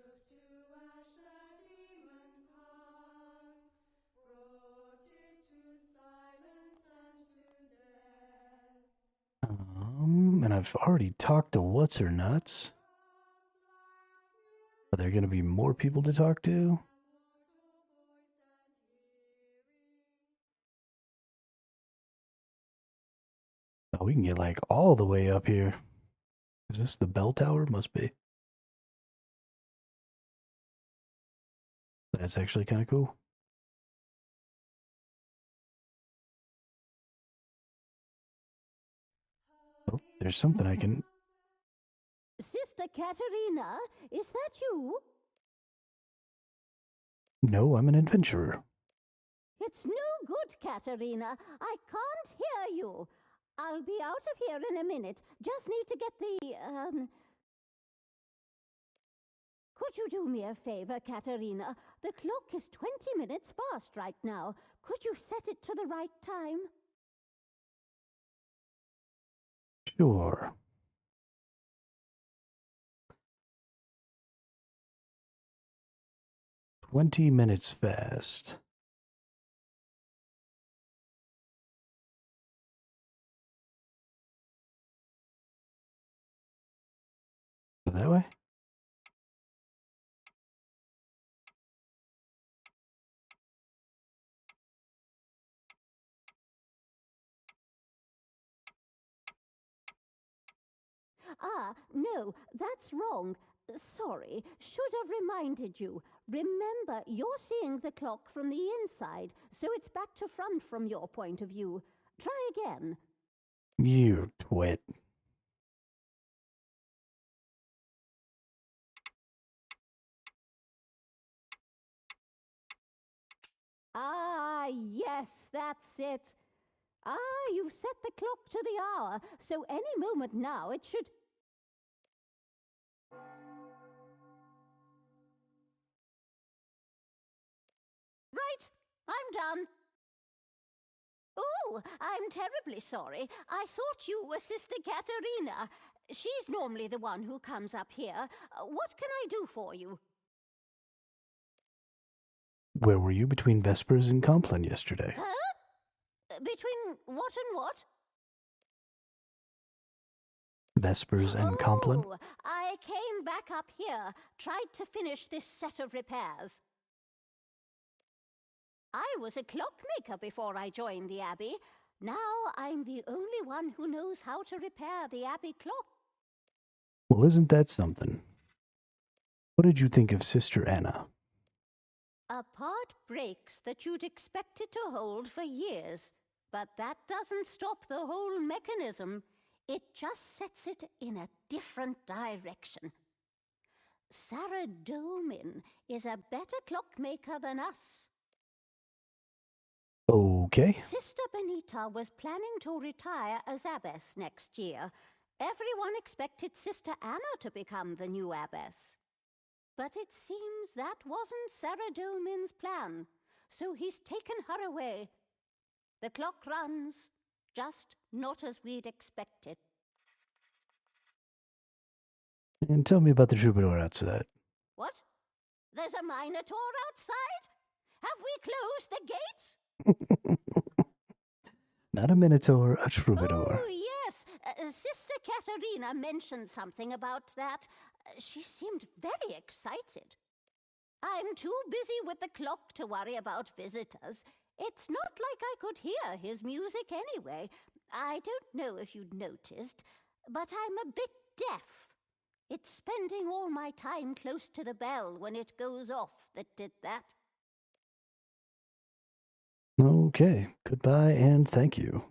And I've already talked to What's-Her-Nuts. Are there going to be more people to talk to? Oh, we can get like all the way up here. Is this the bell tower? Must be. That's actually kind of cool. Oh, there's something I can... Sister Katerina, is that you? No, I'm an adventurer. It's no good, Katerina. I can't hear you. I'll be out of here in a minute. Just need to get the, Could you do me a favor, Katerina? The clock is 20 minutes past right now. Could you set it to the right time? Sure. "20 minutes fast." Go that way? Ah, no, that's wrong. Sorry, should have reminded you. Remember, you're seeing the clock from the inside, so it's back to front from your point of view. Try again. You twit. Ah, yes, that's it. Ah, you've set the clock to the hour, so any moment now it should... Right, I'm done. Oh, I'm terribly sorry. I thought you were Sister Katerina. She's normally the one who comes up here. What can I do for you? Where were you between Vespers and Compline yesterday? Huh? Between what and what? Vespers and Compline? Oh, I came back up here, tried to finish this set of repairs. I was a clockmaker before I joined the Abbey. Now I'm the only one who knows how to repair the Abbey clock. Well, isn't that something? What did you think of Sister Anna? A part breaks that you'd expect it to hold for years, but that doesn't stop the whole mechanism. It just sets it in a different direction. Saradomin is a better clockmaker than us. Okay. Sister Benita was planning to retire as abbess next year. Everyone expected Sister Anna to become the new abbess. But it seems that wasn't Saradomin's plan, so he's taken her away. The clock runs, just not as we'd expected. And tell me about the troubadour outside. What? There's a minotaur outside? Have we closed the gates? Not a minotaur, a troubadour. Oh, yes. Sister Katerina mentioned something about that. She seemed very excited. I'm too busy with the clock to worry about visitors. It's not like I could hear his music anyway. I don't know if you'd noticed, but I'm a bit deaf. It's spending all my time close to the bell when it goes off that did that. Okay, goodbye and thank you.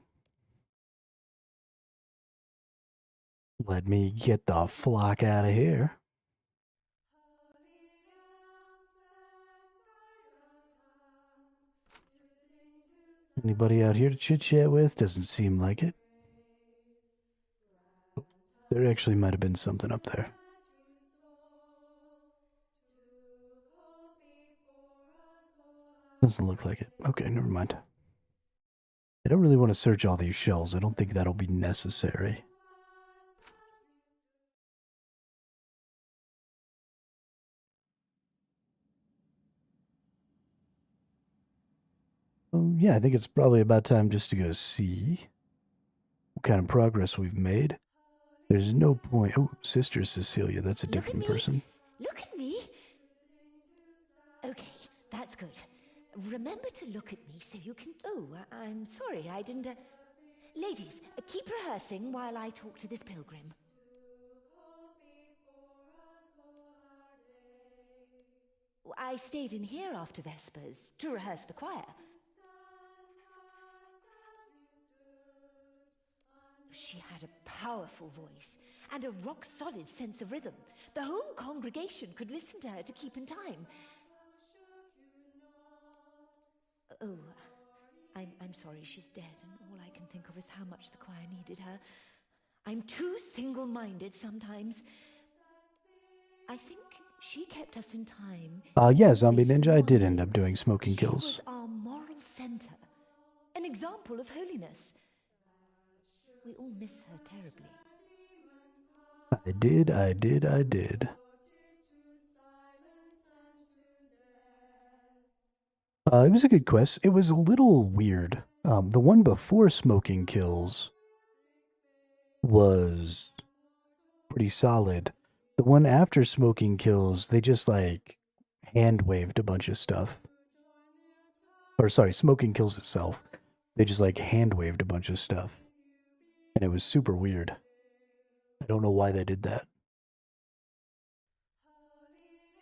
Let me get the flock out of here. Anybody out here to chit-chat with? Doesn't seem like it. There actually might have been something up there. Doesn't look like it. Okay, never mind. I don't really want to search all these shells. I don't think that'll be necessary. Yeah, I think it's probably about time just to go see what kind of progress we've made. There's no point. Oh, Sister Cecilia, that's a different person. Look at me. Okay, that's good. Remember to look at me so you can... Oh, I'm sorry, I didn't... Ladies, keep rehearsing while I talk to this pilgrim. I stayed in here after Vespers to rehearse the choir. She had a powerful voice and a rock-solid sense of rhythm. The whole congregation could listen to her to keep in time. Oh, I'm sorry, she's dead, and all I can think of is how much the choir needed her. I'm too single-minded sometimes. I think she kept us in time. Yeah, Zombie Ninja, I did end up doing smoking kills. She was our moral center, an example of holiness. We all miss her terribly. I did. It was a good quest. It was a little weird. The one before Smoking Kills was pretty solid. The one after Smoking Kills, they just like hand-waved a bunch of stuff. Or sorry, Smoking Kills itself. They just like hand-waved a bunch of stuff. And it was super weird. I don't know why they did that.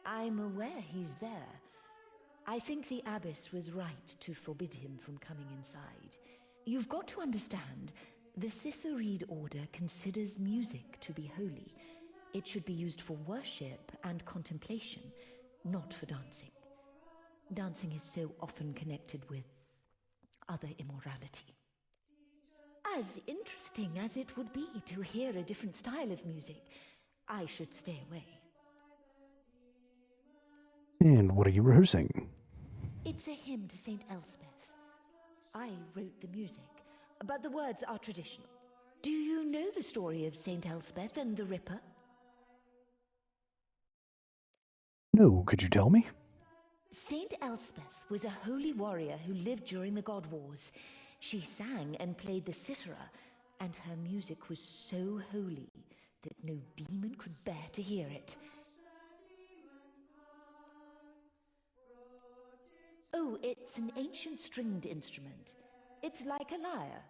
I'm aware he's there. I think the abbess was right to forbid him from coming inside. You've got to understand, the Thesourusaurus order considers music to be holy. It should be used for worship and contemplation, not for dancing. Dancing is so often connected with other immorality. As interesting as it would be to hear a different style of music, I should stay away. And what are you rehearsing? It's a hymn to Saint Elspeth. I wrote the music, but the words are traditional. Do you know the story of Saint Elspeth and the Ripper? No, could you tell me? Saint Elspeth was a holy warrior who lived during the God Wars. She sang and played the cithara, and her music was so holy that no demon could bear to hear it. Oh, it's an ancient stringed instrument. It's like a lyre.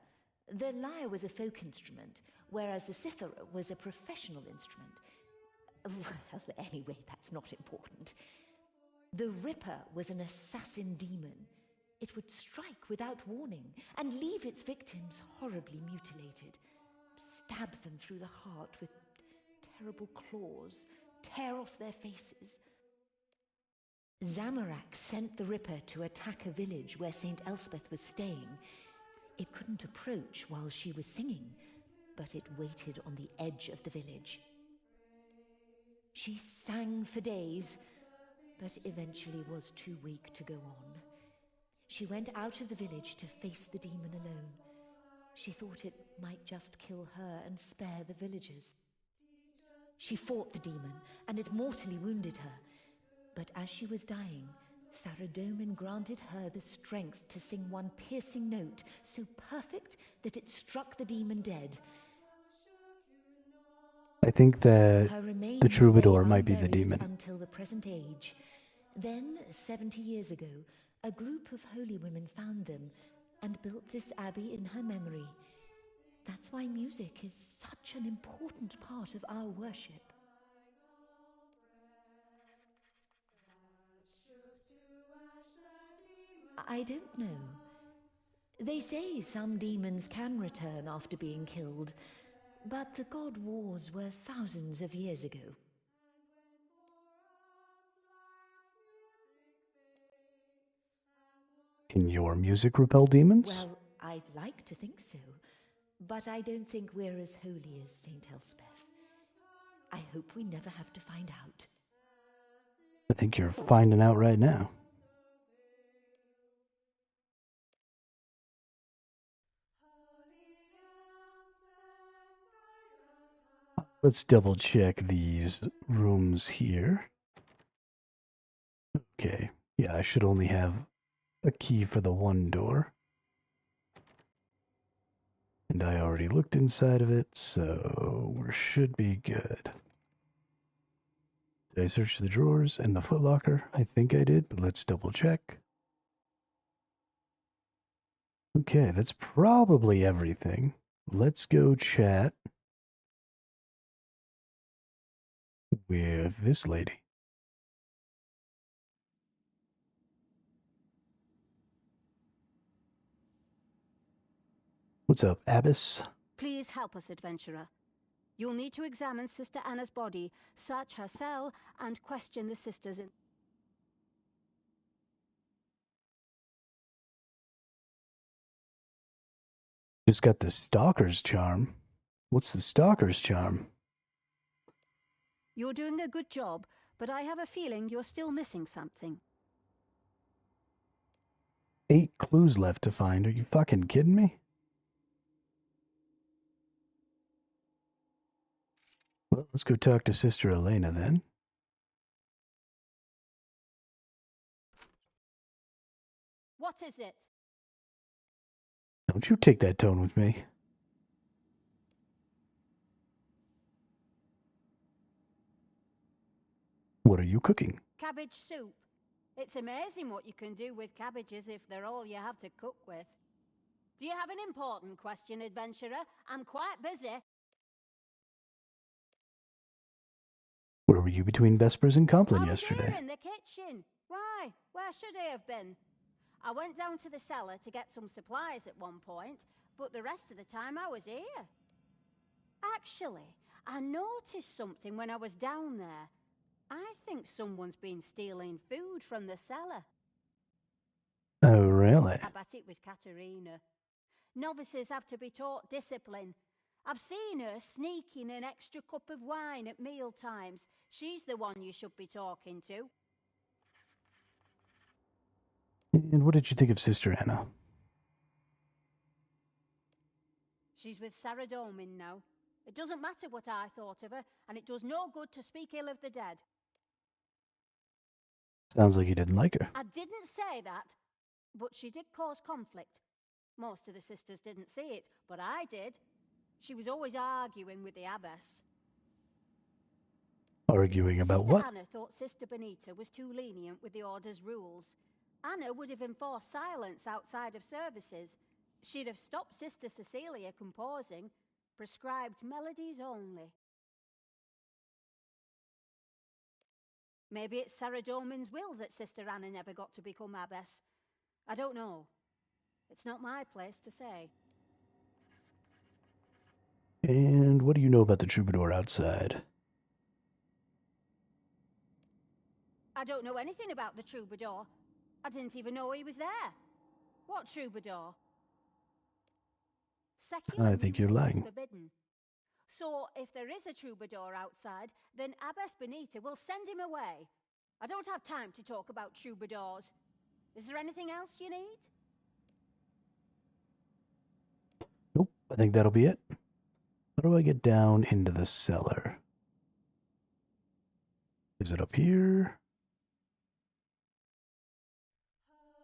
The lyre was a folk instrument, whereas the cithara was a professional instrument. Well, anyway, that's not important. The Ripper was an assassin demon. It would strike without warning and leave its victims horribly mutilated, stab them through the heart with terrible claws, tear off their faces. Zamorak sent the Ripper to attack a village where St. Elspeth was staying. It couldn't approach while she was singing, but it waited on the edge of the village. She sang for days, but eventually was too weak to go on. She went out of the village to face the demon alone. She thought it might just kill her and spare the villagers. She fought the demon, and it mortally wounded her. But as she was dying, Saradomin granted her the strength to sing one piercing note so perfect that it struck the demon dead. I think that Her remains the troubadour lay might be the unburied demon. until the present age. Then, 70 years ago, a group of holy women found them and built this abbey in her memory. That's why music is such an important part of our worship. I don't know. They say some demons can return after being killed, but the God Wars were thousands of years ago. Can your music repel demons? Well, I'd like to think so, but I don't think we're as holy as Saint Elspeth. I hope we never have to find out. I think you're finding out right now. Let's double check these rooms here. Okay, yeah, I should only have a key for the one door. And I already looked inside of it, so we should be good. Did I search the drawers and the footlocker? I think I did, but let's double check. Okay, that's probably everything. Let's go chat with this lady. What's up, Abbess? Please help us, adventurer. You'll need to examine Sister Anna's body, search her cell, and question the sisters in... Just got the Stalker's Charm. What's the Stalker's Charm? You're doing a good job, but I have a feeling you're still missing something. 8 clues left to find. Are you fucking kidding me? Well, let's go talk to Sister Elena then. What is it? Don't you take that tone with me. What are you cooking? Cabbage soup. It's amazing what you can do with cabbages if they're all you have to cook with. Do you have an important question, adventurer? I'm quite busy. Where were you between Vespers and Compline I was yesterday? here in the kitchen. Why? Where should I have been? I went down to the cellar to get some supplies at one point, but the rest of the time I was here. Actually, I noticed something when I was down there. I think someone's been stealing food from the cellar. Oh, really? I bet it was Katerina. Novices have to be taught discipline. I've seen her sneaking an extra cup of wine at meal times. She's the one you should be talking to. And what did you think of Sister Anna? She's with Saradomin now. It doesn't matter what I thought of her, and it does no good to speak ill of the dead. Sounds like you didn't like her. I didn't say that, but she did cause conflict. Most of the sisters didn't see it, but I did. She was always arguing with the abbess. Arguing about Sister what? Anna thought Sister Benita was too lenient with the order's rules. Anna would have enforced silence outside of services. She'd have stopped Sister Cecilia composing, prescribed melodies only. Maybe it's Saradomin's will that Sister Anna never got to become abbess. I don't know. It's not my place to say. And what do you know about the troubadour outside? I don't know anything about the troubadour. I didn't even know he was there. What troubadour? Secular I think you're music is lying. forbidden. So if there is a troubadour outside, then Abbess Benita will send him away. I don't have time to talk about troubadours. Is there anything else you need? Nope, I think that'll be it. How do I get down into the cellar? Is it up here?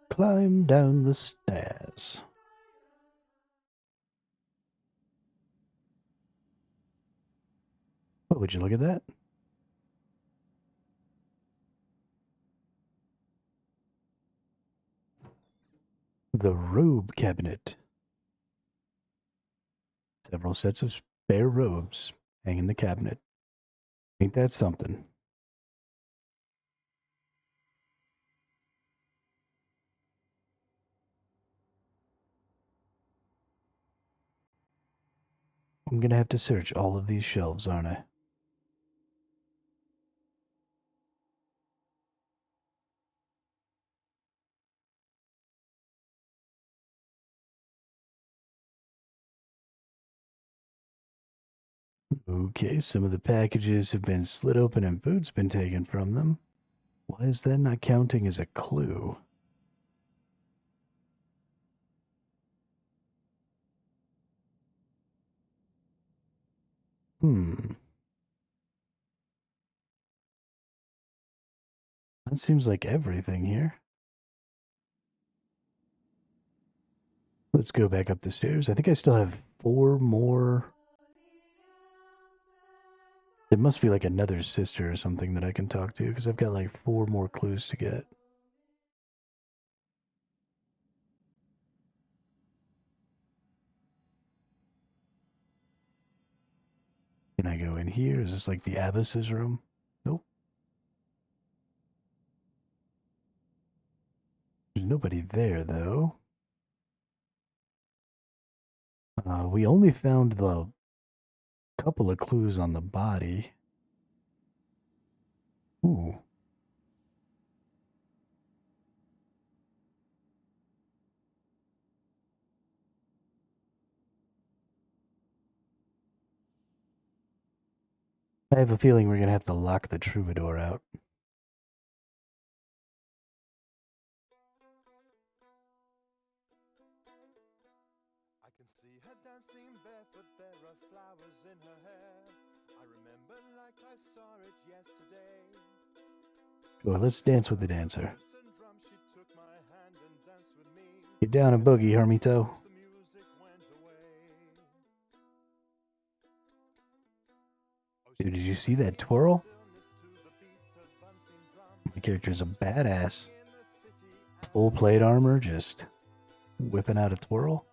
Climb down the stairs. Oh, would you look at that? The robe cabinet. Several sets of spare robes hang in the cabinet. Ain't that something? I'm gonna have to search all of these shelves, aren't I? Okay, some of the packages have been slit open and food's been taken from them. Why is that not counting as a clue? That seems like everything here. Let's go back up the stairs. I think I still have 4 more. There must be like another sister or something that I can talk to, because I've got like 4 more clues to get. Can I go in here? Is this like the abbess's room? Nope. There's nobody there, though. We only found the couple of clues on the body. Ooh. I have a feeling we're going to have to lock the troubadour out. I can see her dancing barefoot, there are flowers in her hair. I remember like I saw it yesterday. Sure, let's dance with the dancer. Get down and boogie, Hermito. Dude, did you see that twirl? The character's a badass. Full plate armor, just whipping out a twirl.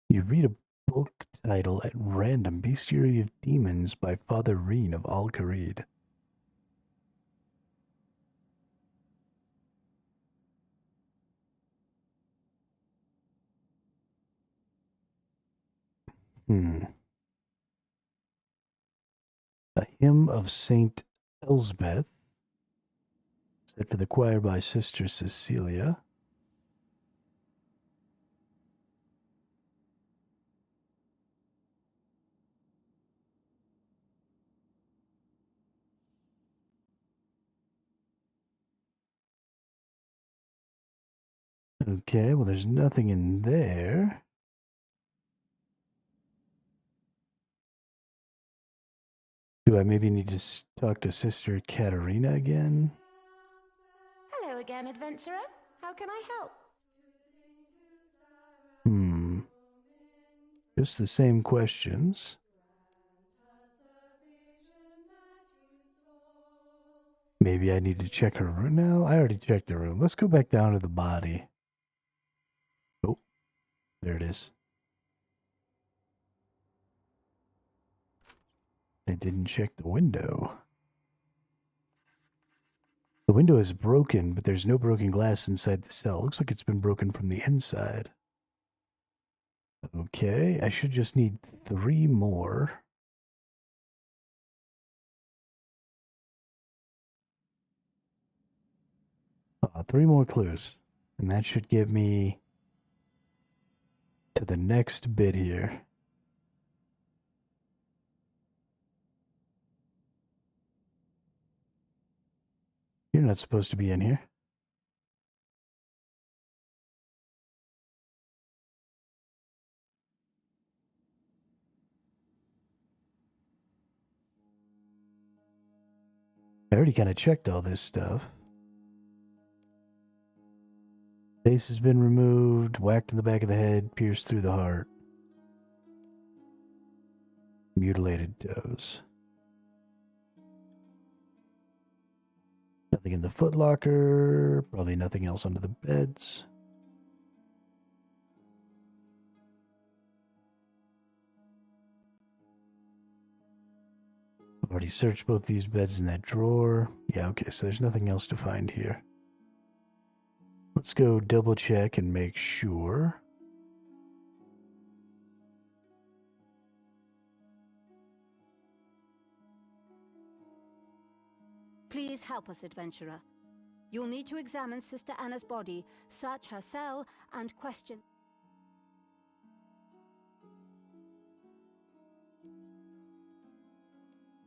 You read a book title at random, Bestiary of Demons by Father Reen of Al-Kharid. A hymn of Saint Elsbeth, said for the choir by Sister Cecilia. Okay, well, there's nothing in there. Do I maybe need to talk to Sister Katerina again? Hello again, adventurer. How can I help? Just the same questions. Maybe I need to check her room now? I already checked the room. Let's go back down to the body. Oh, there it is. I didn't check the window. The window is broken, but there's no broken glass inside the cell. Looks like it's been broken from the inside. Okay, I should just need 3 more. Three more clues. And that should get me to the next bit here. You're not supposed to be in here. I already kind of checked all this stuff. Face has been removed, whacked in the back of the head, pierced through the heart. Mutilated toes. Nothing in the footlocker. Probably nothing else under the beds. I've already searched both these beds in that drawer. Yeah, okay, so there's nothing else to find here. Let's go double check and make sure. Please help us, adventurer. You'll need to examine Sister Anna's body, search her cell, and question...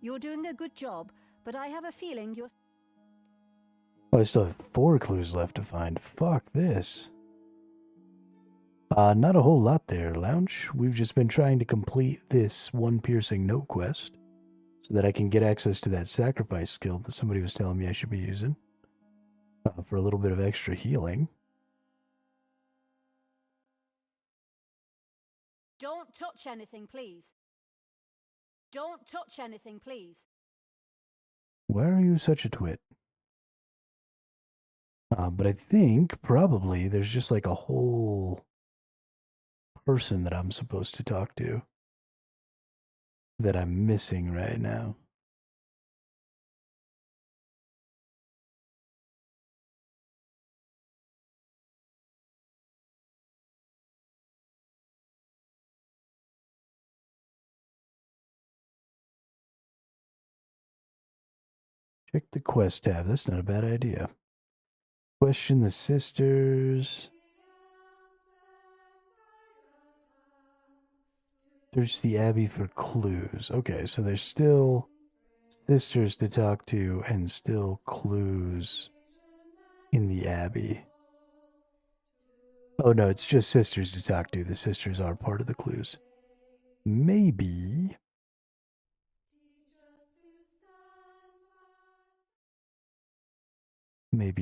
You're doing a good job, but I have a feeling you're... Oh, I still have 4 clues left to find. Fuck this. Not a whole lot there, Lounge. We've just been trying to complete this one piercing note quest so that I can get access to that sacrifice skill that somebody was telling me I should be using for a little bit of extra healing. Don't touch anything, please. Don't touch anything, please. Why are you such a twit? But I think probably there's just like a whole person that I'm supposed to talk to that I'm missing right now. Check the quest tab. That's not a bad idea. Question the sisters. Search the Abbey for clues. Okay, so there's still sisters to talk to and still clues in the Abbey. Oh no, it's just sisters to talk to. The sisters are part of the clues. Maybe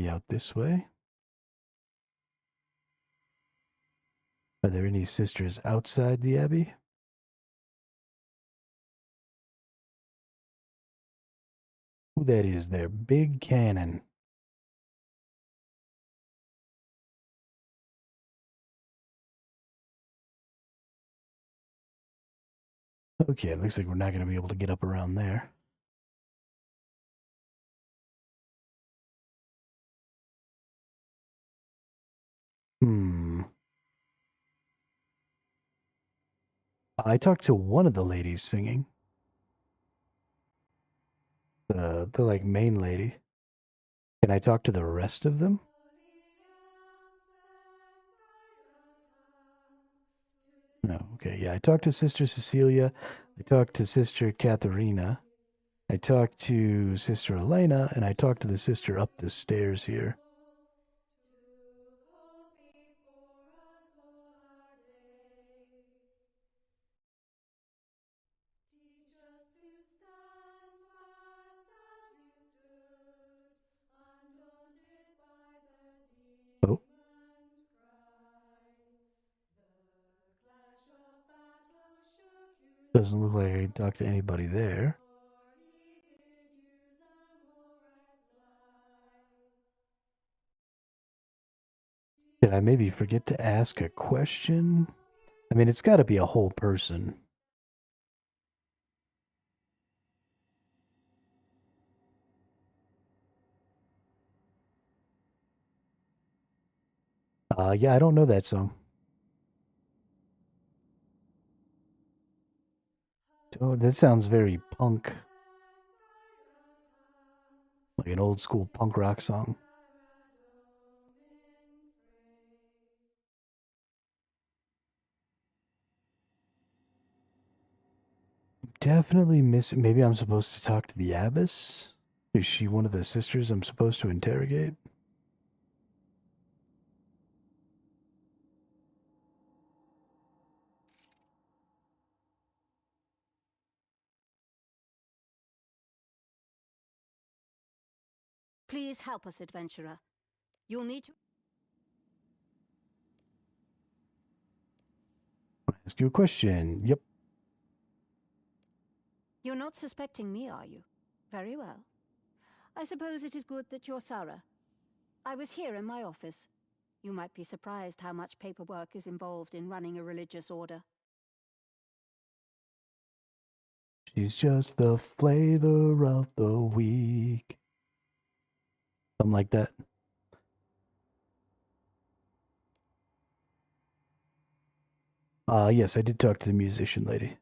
out this way. Are there any sisters outside the Abbey? Who that is there? Big Cannon. Okay, it looks like we're not going to be able to get up around there. I talked to one of the ladies singing. The like main lady. Can I talk to the rest of them? No, okay, yeah. I talked to Sister Cecilia. I talked to Sister Katharina. I talked to Sister Elena, and I talked to the sister up the stairs here. Oh. Doesn't look like I can talk to anybody there. Did I maybe forget to ask a question? I mean, it's got to be a whole person. Yeah, I don't know that song. Oh, that sounds very punk. Like an old school punk rock song. Definitely missing. Maybe I'm supposed to talk to the abbess? Is she one of the sisters I'm supposed to interrogate? Please help us, adventurer. You'll need to Ask you a question. Yep. You're not suspecting me, are you? Very well. I suppose it is good that you're thorough. I was here in my office. You might be surprised how much paperwork is involved in running a religious order. She's just the flavor of the week. Something like that. Yes, I did talk to the musician lady.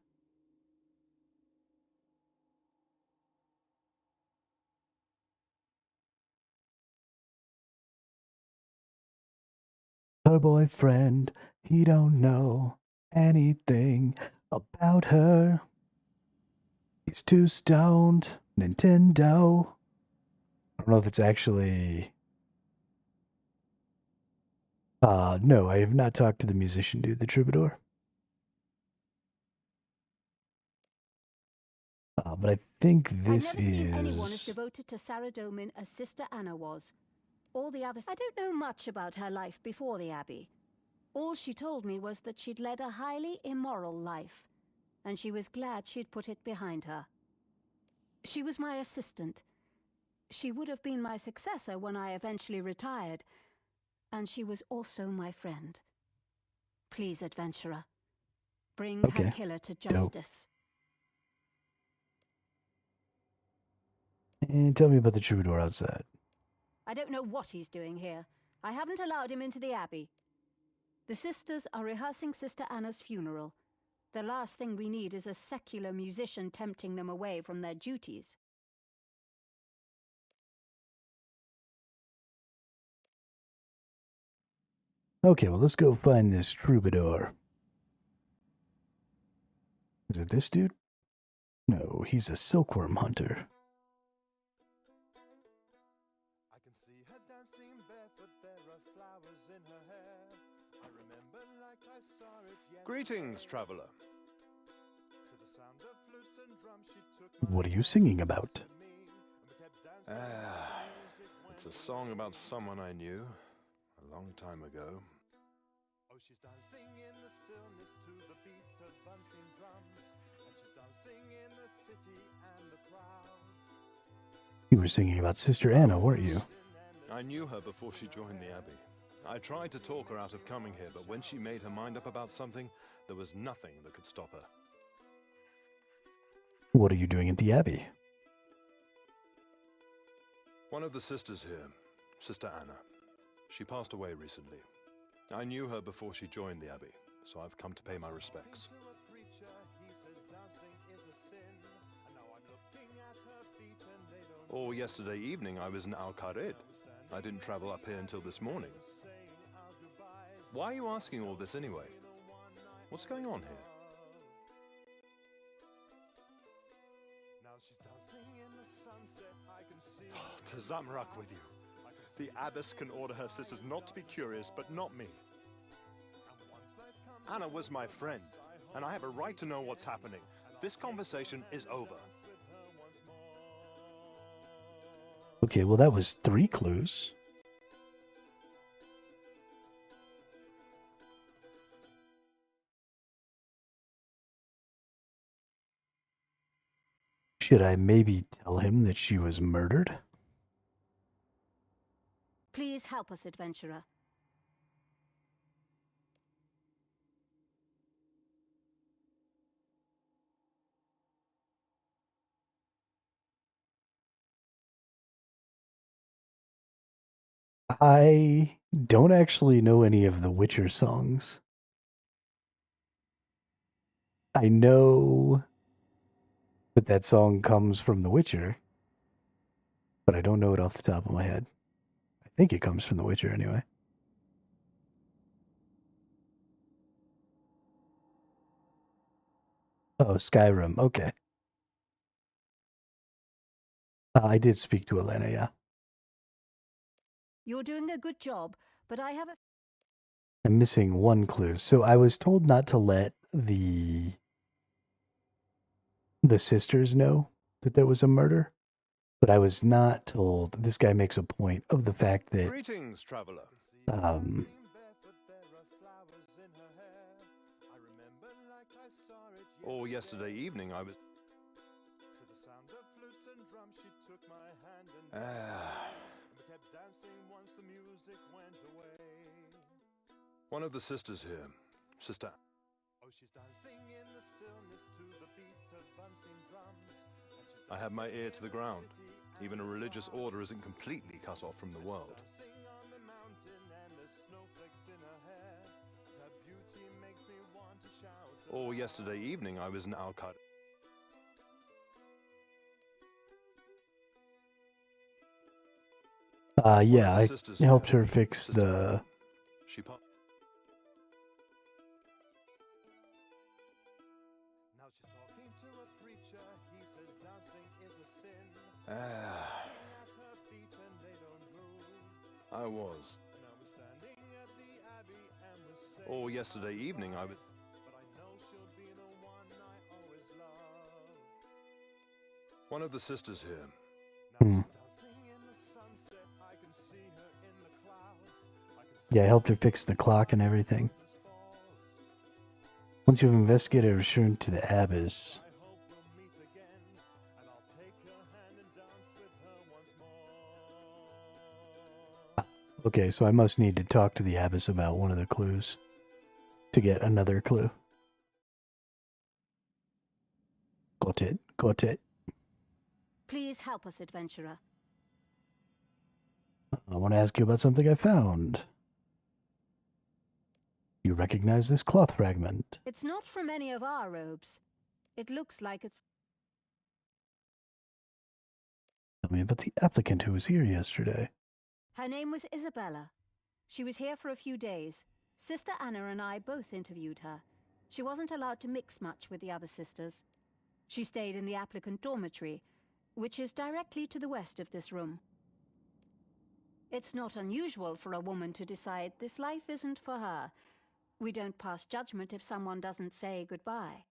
Her boyfriend, he don't know anything about her. He's too stoned. Nintendo. I don't know if it's actually... no, I have not talked to the musician dude, the troubadour. But I think this I've never seen anyone as devoted to Saradomin as Sister Anna was. All the others... I don't know much about her life before the Abbey. All she told me was that she'd led a highly immoral life, and she was glad she'd put it behind her. She was my assistant. She would have been my successor when I eventually retired, and she was also my friend. Please, adventurer, bring her killer to justice. And tell me about the troubadour outside. I don't know what he's doing here. I haven't allowed him into the Abbey. The sisters are rehearsing Sister Anna's funeral. The last thing we need is a secular musician tempting them away from their duties. Okay, well, let's go find this troubadour. Is it this dude? No, he's a silkworm hunter. I can see her dancing barefoot, there are flowers in her hair. I remember like I saw it yesterday. Greetings, traveler. To the sound of flutes and drums, she took What are you singing about? It's a song about someone I knew a long time ago. Oh, she's dancing in the stillness to the beat of unseen drums, and she's dancing in the city and the crowd. You were singing about Sister Anna, weren't you? I knew her before she joined the Abbey. I tried to talk her out of coming here, but when she made her mind up about something, there was nothing that could stop her. What are you doing at the Abbey? One of the sisters here, Sister Anna. She passed away recently. I knew her before she joined the Abbey, so I've come to pay my respects. Or yesterday evening I was in Al-Qarid. I didn't travel up here until this morning. Why are you asking all this anyway? What's going on here? Thesourusaurus with you. The abbess can order her sisters not to be curious, but not me. Anna was my friend, and I have a right to know what's happening. This conversation is over. Okay, well that was 3 clues. Should I maybe tell him that she was murdered? Please help us, adventurer. I don't actually know any of the Witcher songs. I know that song comes from The Witcher, but I don't know it off the top of my head. I think it comes from The Witcher anyway. Oh, Skyrim. Okay. I did speak to Elena, yeah. You're doing a good job, but I have a... I'm missing 1 clue. So I was told not to let the sisters know that there was a murder, but I was not told. This guy makes a point of the fact that Greetings, traveler. Or yesterday evening I was... One of the sisters here, Sister... I have my ear to the ground. Even a religious order isn't completely cut off from the world. Or yesterday evening I was in Al-Qarid. Yeah, I helped her fix the... She pop... I was. Or yesterday evening I was... One of the sisters here. Yeah, I helped her fix the clock and everything. Once you've investigated, return to the abyss. Okay, so I must need to talk to the abbess about one of the clues to get another clue. Got it, got it. Please help us, adventurer. I want to ask you about something I found. You recognize this cloth fragment? It's not from any of our robes. It looks like it's... Tell me about the applicant who was here yesterday. Her name was Isabella. She was here for a few days. Sister Anna and I both interviewed her. She wasn't allowed to mix much with the other sisters. She stayed in the applicant dormitory, which is directly to the west of this room. It's not unusual for a woman to decide this life isn't for her. We don't pass judgment if someone doesn't say goodbye.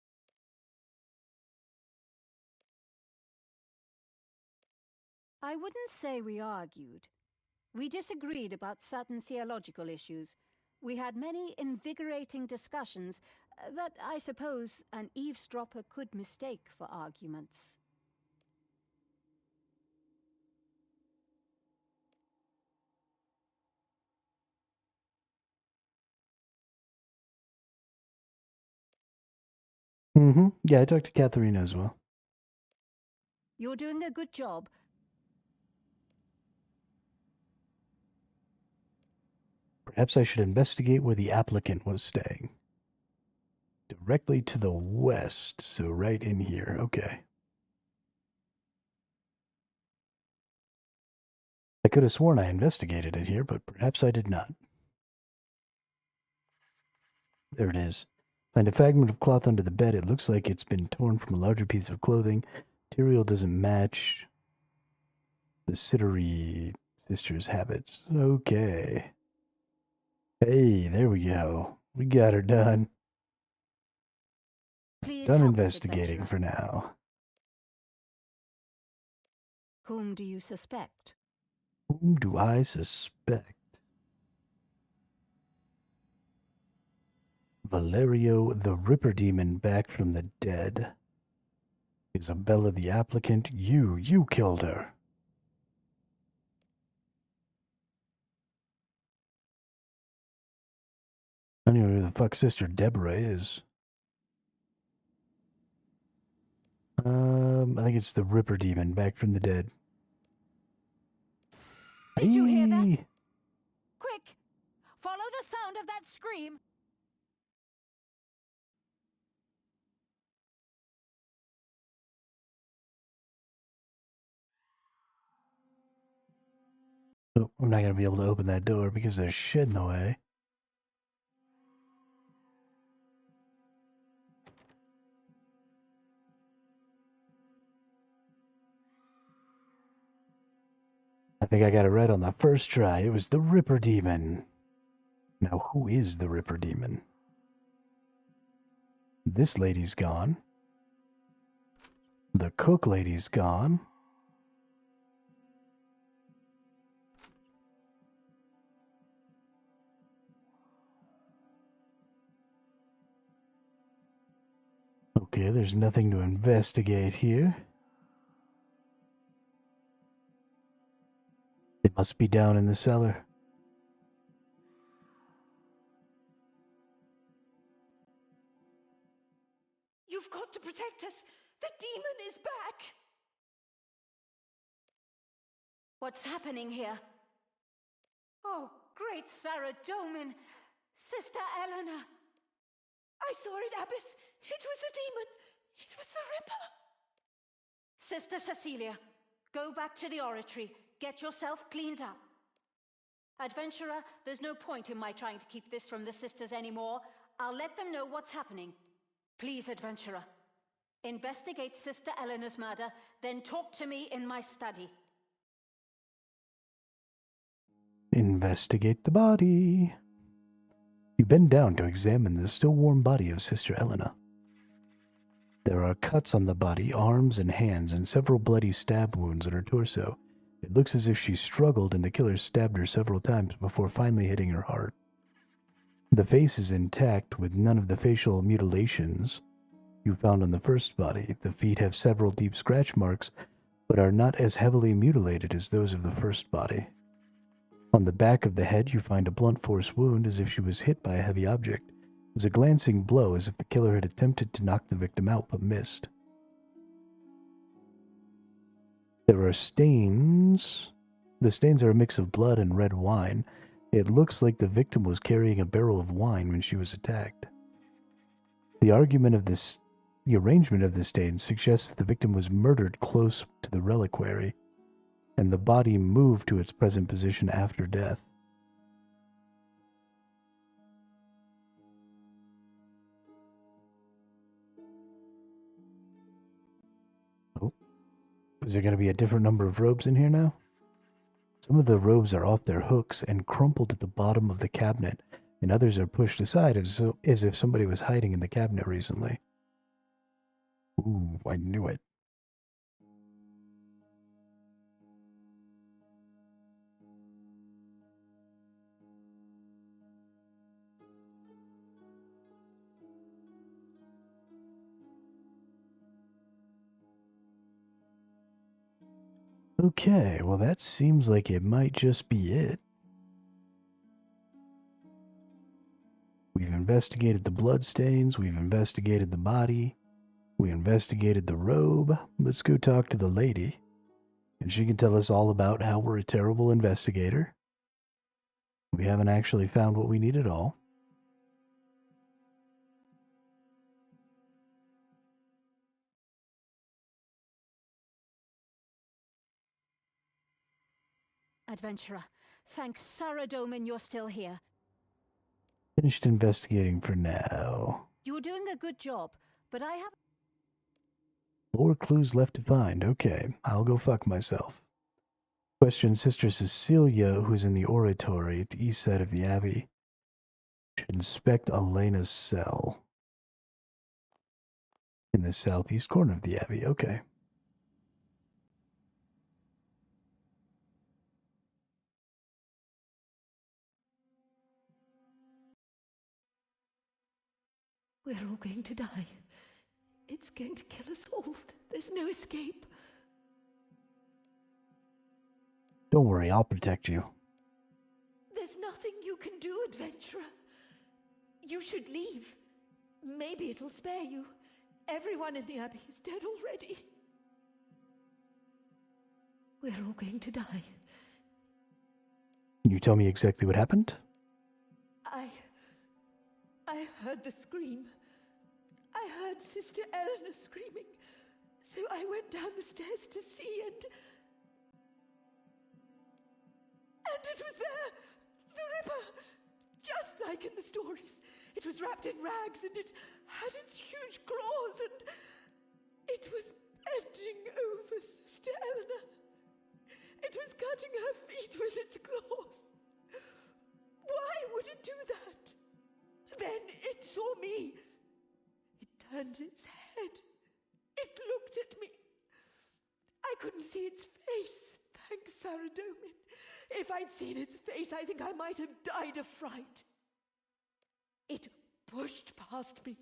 I wouldn't say we argued. We disagreed about certain theological issues. We had many invigorating discussions that I suppose an eavesdropper could mistake for arguments. Yeah, I talked to Katharina as well. You're doing a good job. Perhaps I should investigate where the applicant was staying. Directly to the west, so right in here. Okay. I could have sworn I investigated it here, but perhaps I did not. There it is. Find a fragment of cloth under the bed. It looks like it's been torn from a larger piece of clothing. Material doesn't match the Cittery sister's habits. Okay. Hey, there we go. We got her done. Please Done help us, investigating adventurer. for now. Whom do you suspect? Whom do I suspect? Valerio the Ripper Demon back from the dead. Isabella the applicant, you killed her. I don't know who the fuck Sister Deborah is. I think it's the Ripper Demon back from the dead. Did you hear that? Aye. Quick! Follow the sound of that scream! Oh, I'm not going to be able to open that door because there's shit in the way. I think I got it right on the first try. It was the Ripper Demon. Now, who is the Ripper Demon? This lady's gone. The cook lady's gone. Okay, there's nothing to investigate here. It must be down in the cellar. You've got to protect us. The demon is back. What's happening here? Oh, great Saradomin! Sister Eleanor! I saw it, Abbess. It was the demon. It was the Ripper. Sister Cecilia, go back to the oratory. Get yourself cleaned up. Adventurer, there's no point in my trying to keep this from the sisters anymore. I'll let them know what's happening. Please, Adventurer, investigate Sister Eleanor's murder, then talk to me in my study. Investigate the body. You bend down to examine the still warm body of Sister Eleanor. There are cuts on the body, arms and hands, and several bloody stab wounds in her torso. It looks as if she struggled and the killer stabbed her several times before finally hitting her heart. The face is intact with none of the facial mutilations you found on the first body. The feet have several deep scratch marks, but are not as heavily mutilated as those of the first body. On the back of the head, you find a blunt force wound as if she was hit by a heavy object. It was a glancing blow as if the killer had attempted to knock the victim out but missed. There are stains. The stains are a mix of blood and red wine. It looks like the victim was carrying a barrel of wine when she was attacked. The arrangement of the stains suggests that the victim was murdered close to the reliquary, and the body moved to its present position after death. Oh, is there going to be a different number of robes in here now? Some of the robes are off their hooks and crumpled at the bottom of the cabinet, and others are pushed aside as if somebody was hiding in the cabinet recently. Ooh, I knew it. Okay, well that seems like it might just be it. We've investigated the bloodstains, we've investigated the body. We investigated the robe. Let's go talk to the lady. And she can tell us all about how we're a terrible investigator. We haven't actually found what we need at all. Adventurer, thank Saradomin you're still here. Finished investigating for now. You're doing a good job, but I have... More clues left to find. Okay, I'll go fuck myself. Question Sister Cecilia, who's in the oratory at the east side of the Abbey. Should inspect Elena's cell. In the southeast corner of the Abbey. Okay. We're all going to die. It's going to kill us all. There's no escape. Don't worry, I'll protect you. There's nothing you can do, adventurer. You should leave. Maybe it'll spare you. Everyone in the Abbey is dead already. We're all going to die. Can you tell me exactly what happened? I heard the scream. I heard Sister Eleanor screaming. So I went down the stairs to see and it was there! The Ripper! Just like in the stories. It was wrapped in rags and it had its huge claws and it was bending over Sister Eleanor. It was cutting her feet with its claws. Why would it do that? Then it saw me. It turned its head. It looked at me. I couldn't see its face, thanks Saradomin. If I'd seen its face, I think I might have died of fright. It pushed past me.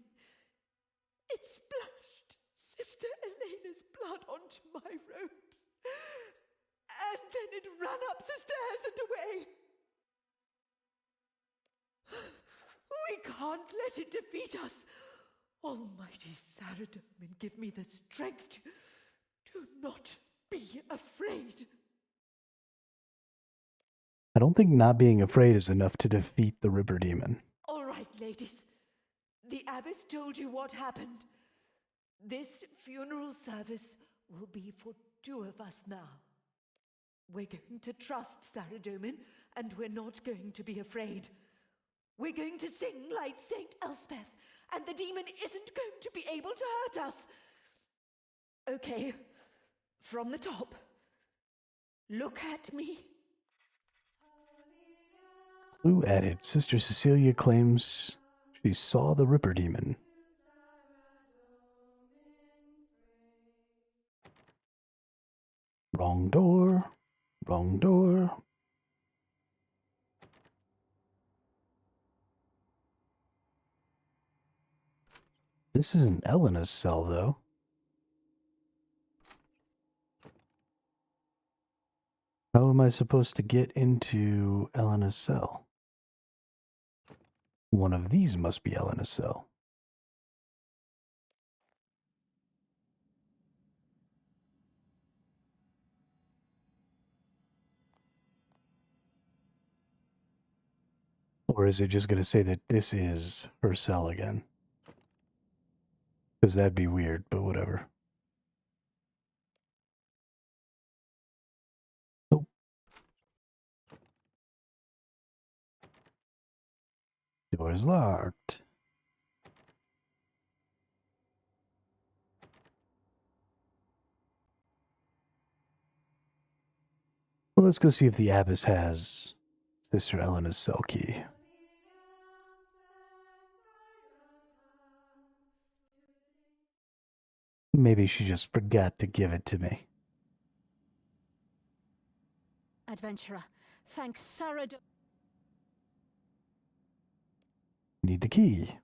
It splashed Sister Elena's blood onto my robes. And then it ran up the stairs and away. We can't let it defeat us. Almighty Saradomin, give me the strength to not be afraid. I don't think not being afraid is enough to defeat the Ripper Demon. All right, ladies. The Abbess told you what happened. This funeral service will be for 2 of us now. We're going to trust Saradomin, and we're not going to be afraid. We're going to sing like Saint Elspeth, and the demon isn't going to be able to hurt us. Okay, from the top. Look at me. Clue added. Sister Cecilia claims she saw the Ripper Demon. Wrong door. Wrong door. This isn't Elena's cell, though. How am I supposed to get into Elena's cell? One of these must be Elena's cell. Or is it just going to say that this is her cell again? Because that'd be weird, but whatever. Nope. Door is locked. Well, let's go see if the Abbess has Sister Elena's cell key. Maybe she just forgot to give it to me. Adventurer, thanks Saradomin. Need the key.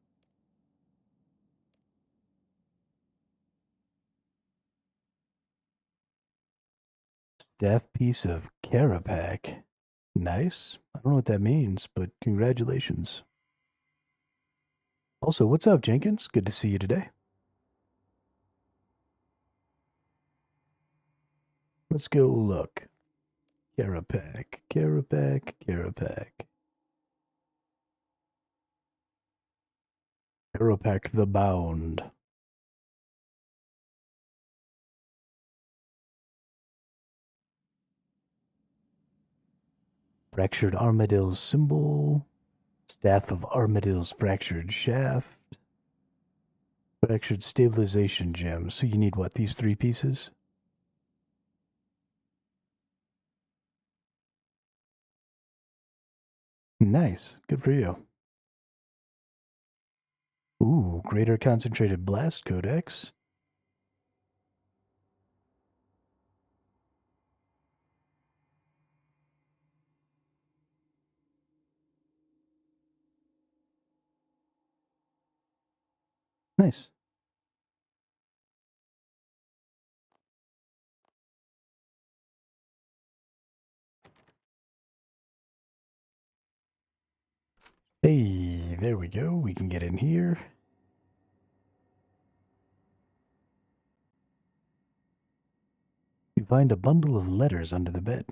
Staff piece of Carapac. Nice. I don't know what that means, but congratulations. Also, what's up, Jenkins? Good to see you today. Let's go look. Carapac, Carapac, Carapac. Carapac the Bound. Fractured Armadillo's symbol. Staff of Armadillo's fractured shaft. Fractured stabilization gem. So you need what, these 3 pieces? Nice. Good for you. Ooh, Greater Concentrated Blast Codex. Nice. Hey, there we go. We can get in here. You find a bundle of letters under the bed.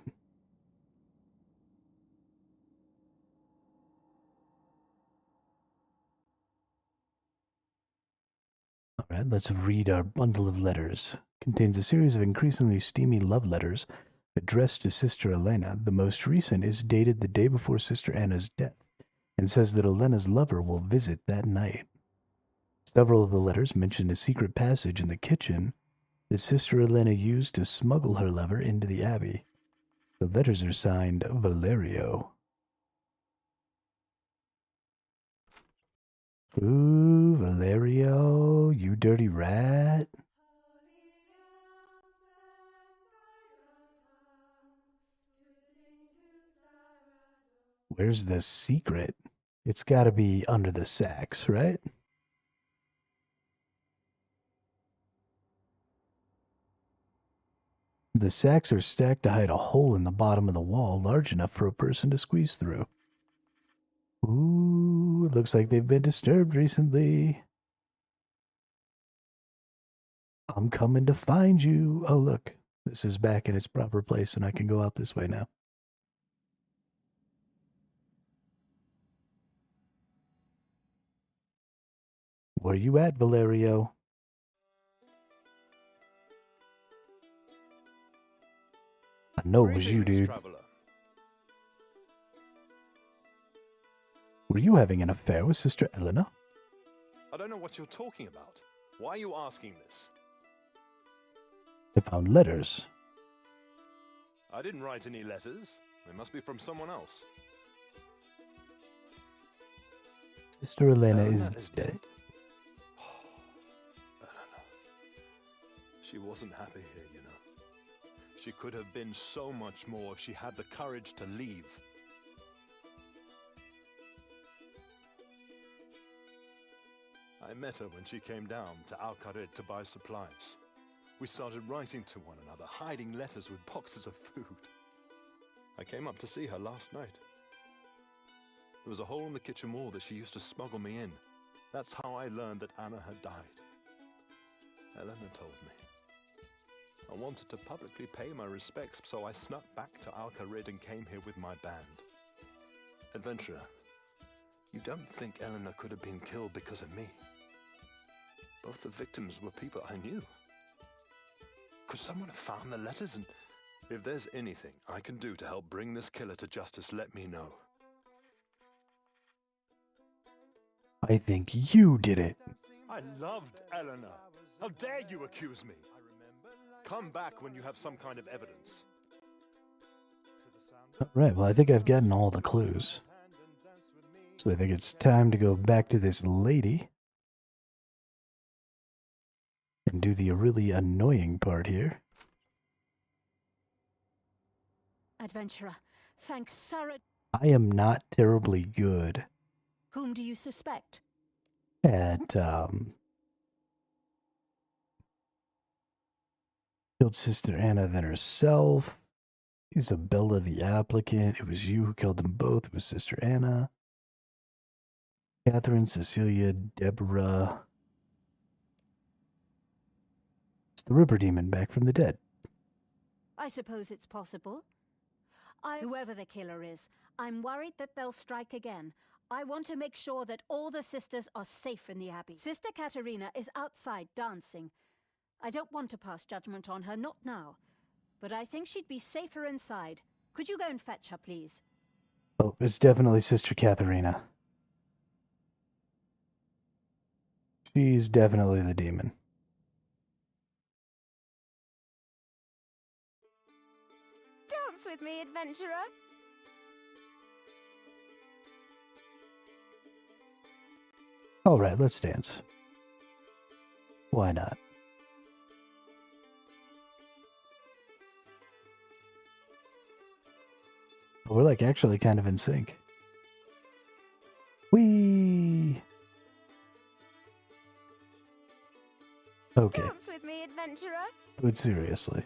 Alright, let's read our bundle of letters. Contains a series of increasingly steamy love letters addressed to Sister Elena. The most recent is dated the day before Sister Anna's death and says that Elena's lover will visit that night. Several of the letters mention a secret passage in the kitchen that Sister Elena used to smuggle her lover into the abbey. The letters are signed Valerio. Ooh, Valerio, you dirty rat. Where's the secret? It's gotta be under the sacks, right? The sacks are stacked to hide a hole in the bottom of the wall large enough for a person to squeeze through. Ooh, it looks like they've been disturbed recently. I'm coming to find you. Oh, look. This is back in its proper place, and I can go out this way now. Where you at, Valerio? I know it was you, dude. Traveler. Were you having an affair with Sister Elena? I don't know what you're talking about. Why are you asking this? I found letters. I didn't write any letters. They must be from someone else. Sister Elena Elena is dead. Elena. She wasn't happy here, you know. She could have been so much more if she had the courage to leave. I met her when she came down to Alcarid to buy supplies. We started writing to one another, hiding letters with boxes of food. I came up to see her last night. There was a hole in the kitchen wall that she used to smuggle me in. That's how I learned that Anna had died. Elena told me. I wanted to publicly pay my respects, so I snuck back to Alcarid and came here with my band. Adventurer, you don't think Elena could have been killed because of me? Both the victims were people I knew. Could someone have found the letters? And if there's anything I can do to help bring this killer to justice, let me know. I think you did it. I loved Elena. How dare you accuse me? Come back when you have some kind of evidence. Alright, well, I think I've gotten all the clues. So I think it's time to go back to this lady and do the really annoying part here. Adventurer, thanks, Sarah. I am not terribly good Whom do you suspect? at, killed Sister Anna than herself. Isabella the applicant. It was you who killed them both. It was Sister Anna. Catherine, Cecilia, Deborah. It's the River Demon back from the dead. I suppose it's possible. Whoever the killer is, I'm worried that they'll strike again. I want to make sure that all the sisters are safe in the Abbey. Sister Katerina is outside dancing. I don't want to pass judgment on her, not now. But I think she'd be safer inside. Could you go and fetch her, please? Oh, it's definitely Sister Katharina. She's definitely the demon. Dance with me, adventurer. All right, let's dance. Why not? We're like actually kind of in sync. Whee! Okay. Dance with me, adventurer. But seriously.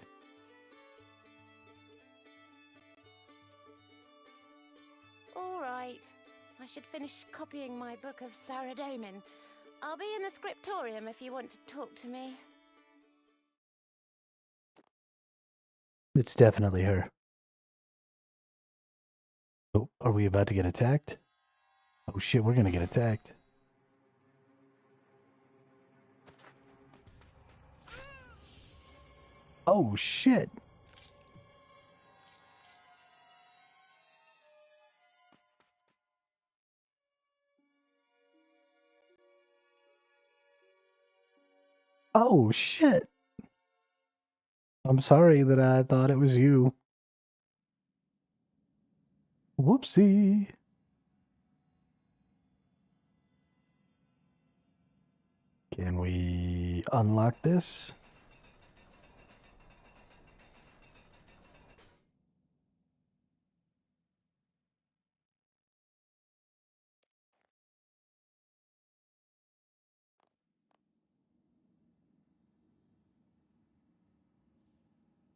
All right. I should finish copying my book of Saradomin. I'll be in the scriptorium if you want to talk to me. It's definitely her. Oh, are we about to get attacked? Oh shit, we're gonna get attacked. Oh shit! Oh shit! I'm sorry that I thought it was you. Whoopsie! Can we unlock this?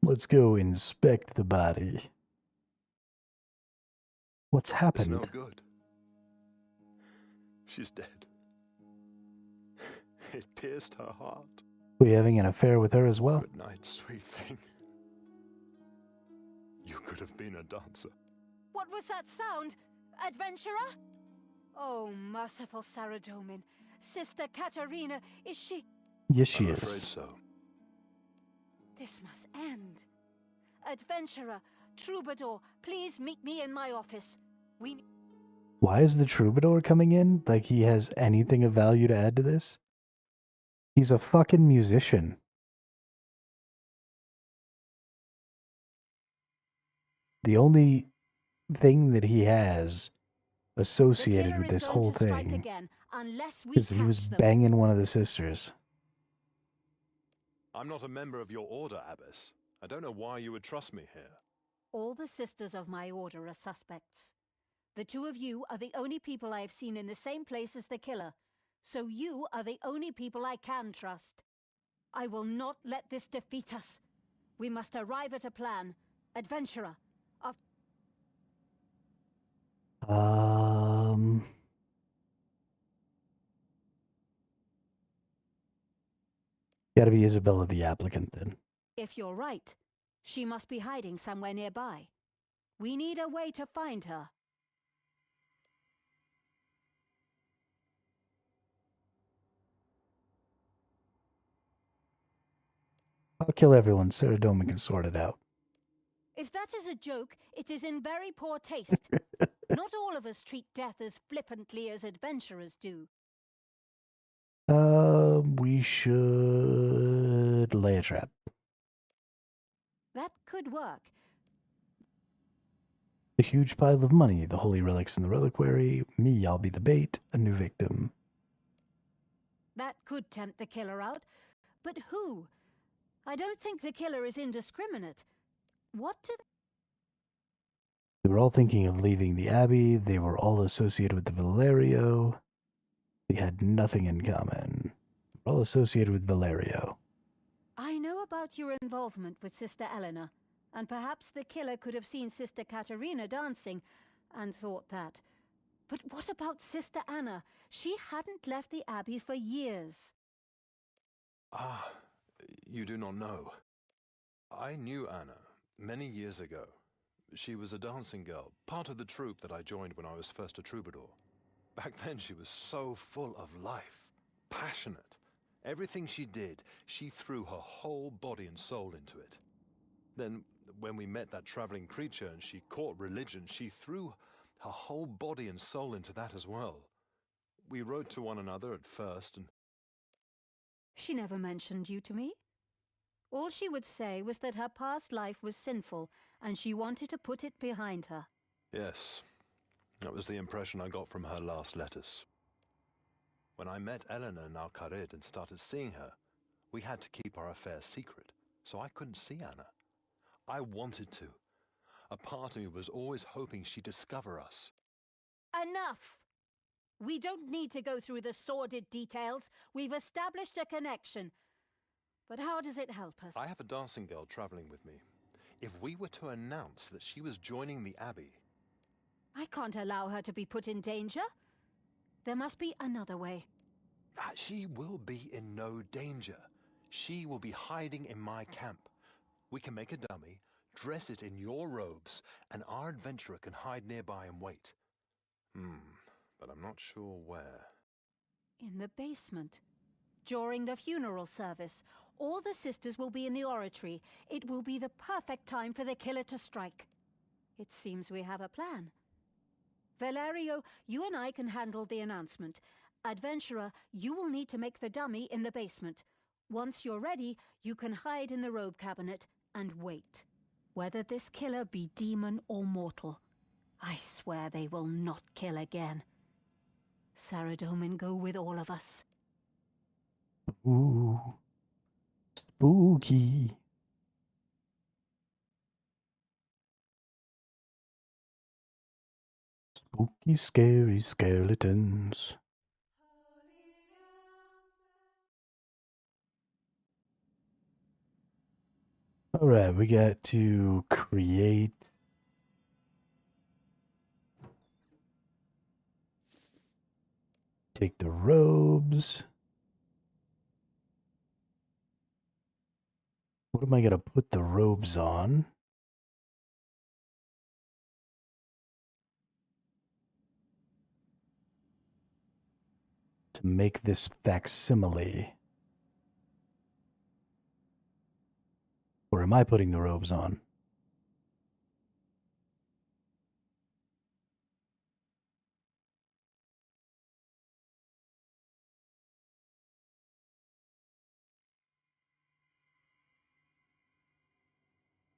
Let's go inspect the body. What's happened? It's no good. She's dead. It pierced her heart. We having an affair with her as well? Good night, sweet thing. You could have been a dancer. What was that sound? Adventurer? Oh, merciful Saradomin. Sister Katerina, is she... Yes, she I'm is. afraid so. This must end. Adventurer, troubadour, please meet me in my office. Why is the troubadour coming in? Like he has anything of value to add to this? He's a fucking musician. The only thing that he has associated with this whole thing is that he was banging one of the sisters. I'm not a member of your order, Abbess. I don't know why you would trust me here. All the sisters of my order are suspects. The two of you are the only people I have seen in the same place as the killer. So you are the only people I can trust. I will not let this defeat us. We must arrive at a plan. Adventurer. Gotta be Isabella the applicant then. If you're right, she must be hiding somewhere nearby. We need a way to find her. I'll kill everyone. Saradomin can sort it out. If that is a joke, it is in very poor taste. Not all of us treat death as flippantly as adventurers do. We should lay a trap. That could work. A huge pile of money, the holy relics in the reliquary. Me, I'll be the bait, a new victim. That could tempt the killer out. But who? I don't think the killer is indiscriminate. What do they were all thinking of leaving the Abbey. They were all associated with the Valerio. They had nothing in common. All associated with Valerio. I know about your involvement with Sister Eleanor, and perhaps the killer could have seen Sister Katerina dancing and thought that. But what about Sister Anna? She hadn't left the Abbey for years. Ah, you do not know. I knew Anna. Many years ago, she was a dancing girl, part of the troupe that I joined when I was first a troubadour. Back then she was so full of life, passionate. Everything she did, she threw her whole body and soul into it. Then, when we met that traveling creature and she caught religion, she threw her whole body and soul into that as well. We wrote to one another at first and... She never mentioned you to me. All she would say was that her past life was sinful and she wanted to put it behind her. Yes, that was the impression I got from her last letters. When I met Eleanor in Alcarid and started seeing her, we had to keep our affair secret, so I couldn't see Anna. I wanted to. A part of me was always hoping she'd discover us. Enough! We don't need to go through the sordid details. We've established a connection. But how does it help us? I have a dancing girl traveling with me. If we were to announce that she was joining the Abbey... I can't allow her to be put in danger. There must be another way. She will be in no danger. She will be hiding in my camp. We can make a dummy, dress it in your robes, and our adventurer can hide nearby and wait. But I'm not sure where. In the basement. During the funeral service, all the sisters will be in the oratory. It will be the perfect time for the killer to strike. It seems we have a plan. Valerio, you and I can handle the announcement. Adventurer, you will need to make the dummy in the basement. Once you're ready, you can hide in the robe cabinet and wait. Whether this killer be demon or mortal, I swear they will not kill again. Saradomin go with all of us. Ooh. Spooky. Spooky, scary skeletons. Alright, we got to create... Take the robes. What am I going to put the robes on? To make this facsimile. Or am I putting the robes on?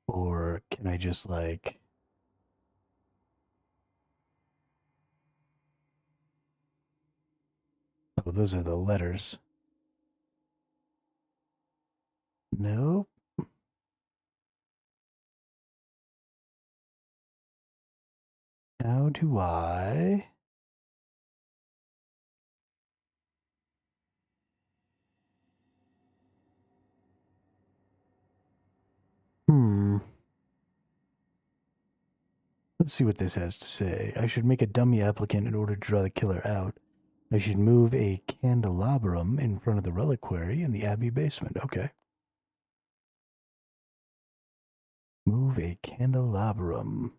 Or can I just like... Oh, those are the letters. Nope. How do I... Let's see what this has to say. I should make a dummy applicant in order to draw the killer out. I should move a candelabrum in front of the reliquary in the Abbey basement. Okay. Move a candelabrum.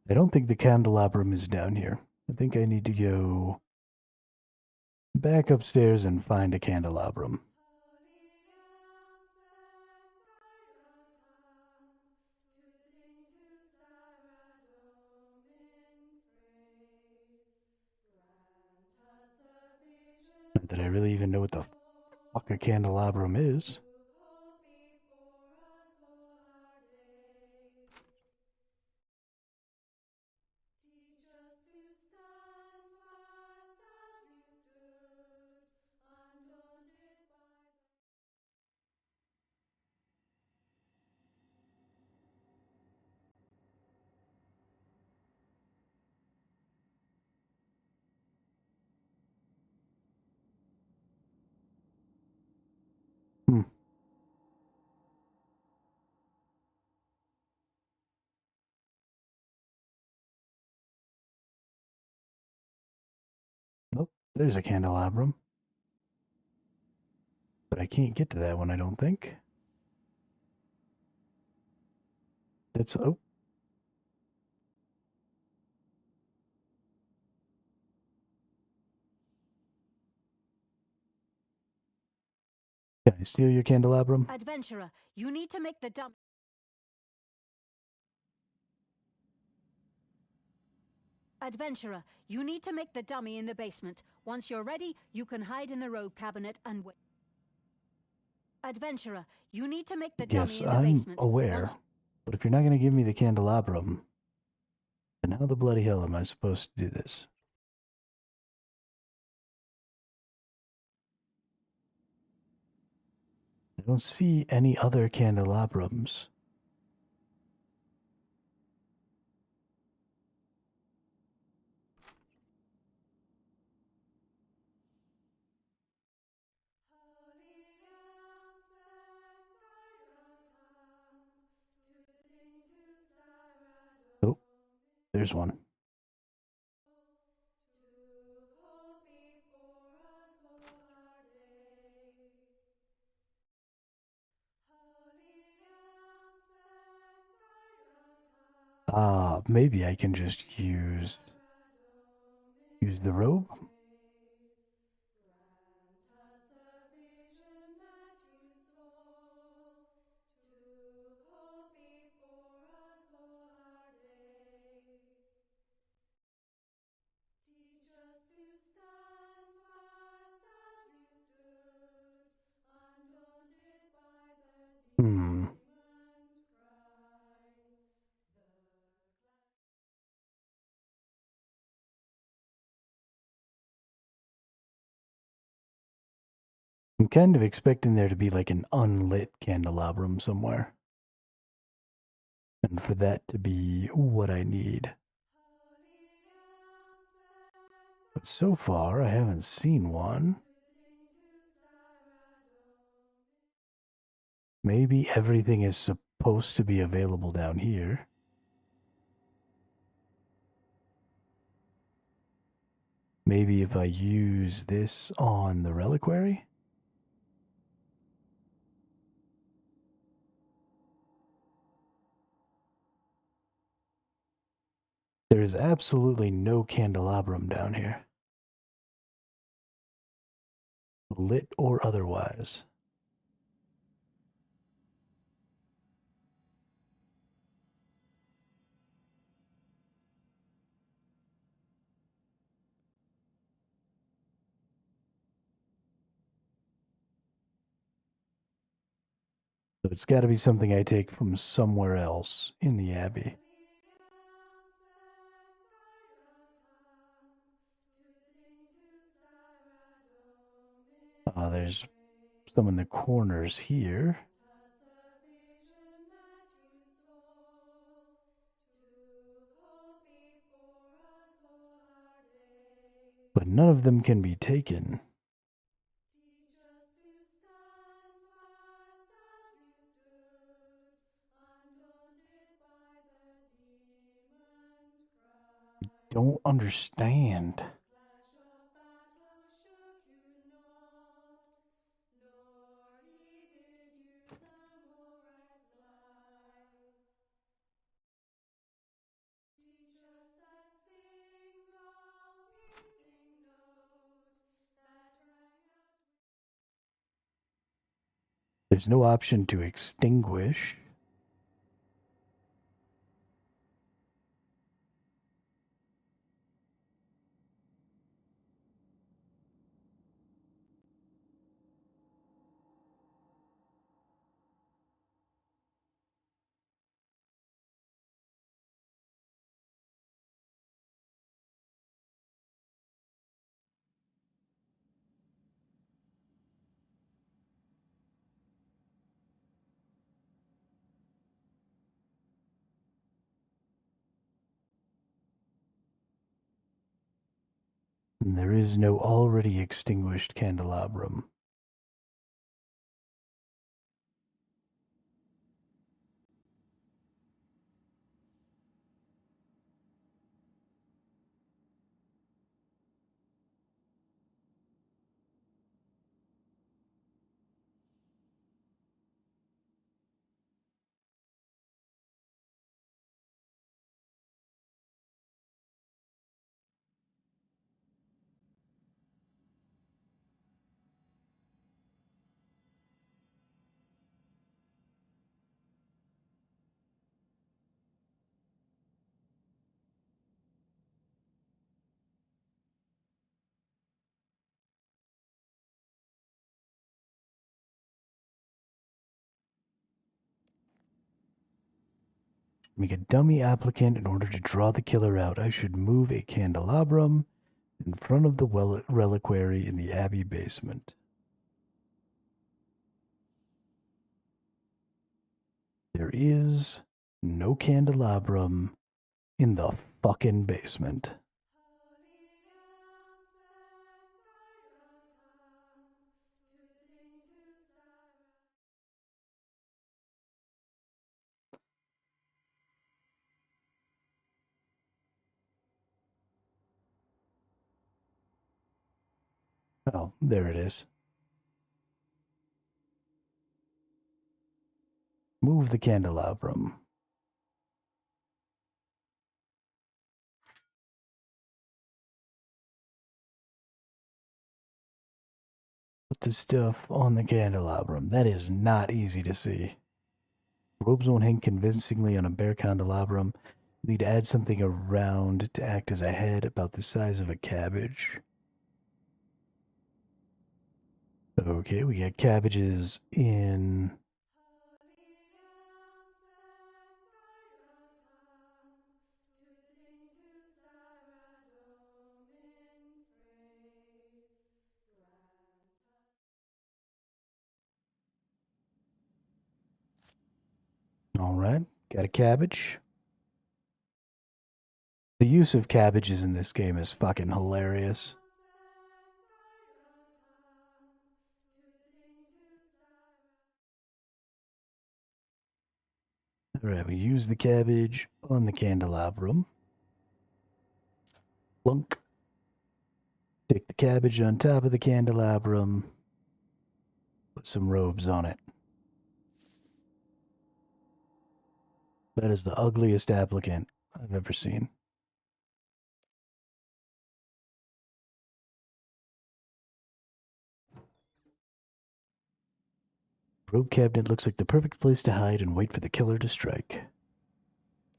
I don't think the candelabrum is down here. I think I need to go back upstairs and find a candelabrum. Not that I really even know what the fuck a candelabrum is. there's a candelabrum. But I can't get to that one, I don't think. That's... oh. Can I steal your candelabrum? Adventurer, you need to make the dump. Adventurer, you need to make the dummy in the basement. Once you're ready, you can hide in the rogue cabinet and wait. Adventurer, you need to make the dummy in the basement. Yes, I'm aware. But if you're not going to give me the candelabrum, then how the bloody hell am I supposed to do this? I don't see any other candelabrums. Oh, there's one. Maybe I can just use the robe? I'm kind of expecting there to be like an unlit candelabrum somewhere. And for that to be what I need. But so far, I haven't seen one. Maybe everything is supposed to be available down here. Maybe if I use this on the reliquary? There is absolutely no candelabrum down here. Lit or otherwise. So it's got to be something I take from somewhere else in the Abbey. There's some in the corners here. But none of them can be taken. I don't understand. There's no option to extinguish. And there is no already extinguished candelabrum. Make a dummy applicant in order to draw the killer out. I should move a candelabrum in front of the reliquary in the Abbey basement. There is no candelabrum in the fucking basement. Oh, there it is. Move the candelabrum. Put the stuff on the candelabrum. That is not easy to see. Robes won't hang convincingly on a bare candelabrum. Need to add something around to act as a head about the size of a cabbage. Okay, we got cabbages in... All right, got a cabbage. The use of cabbages in this game is fucking hilarious. Alright, we use the cabbage on the candelabrum. Plunk. Take the cabbage on top of the candelabrum. Put some robes on it. That is the ugliest applicant I've ever seen. Robe cabinet looks like the perfect place to hide and wait for the killer to strike.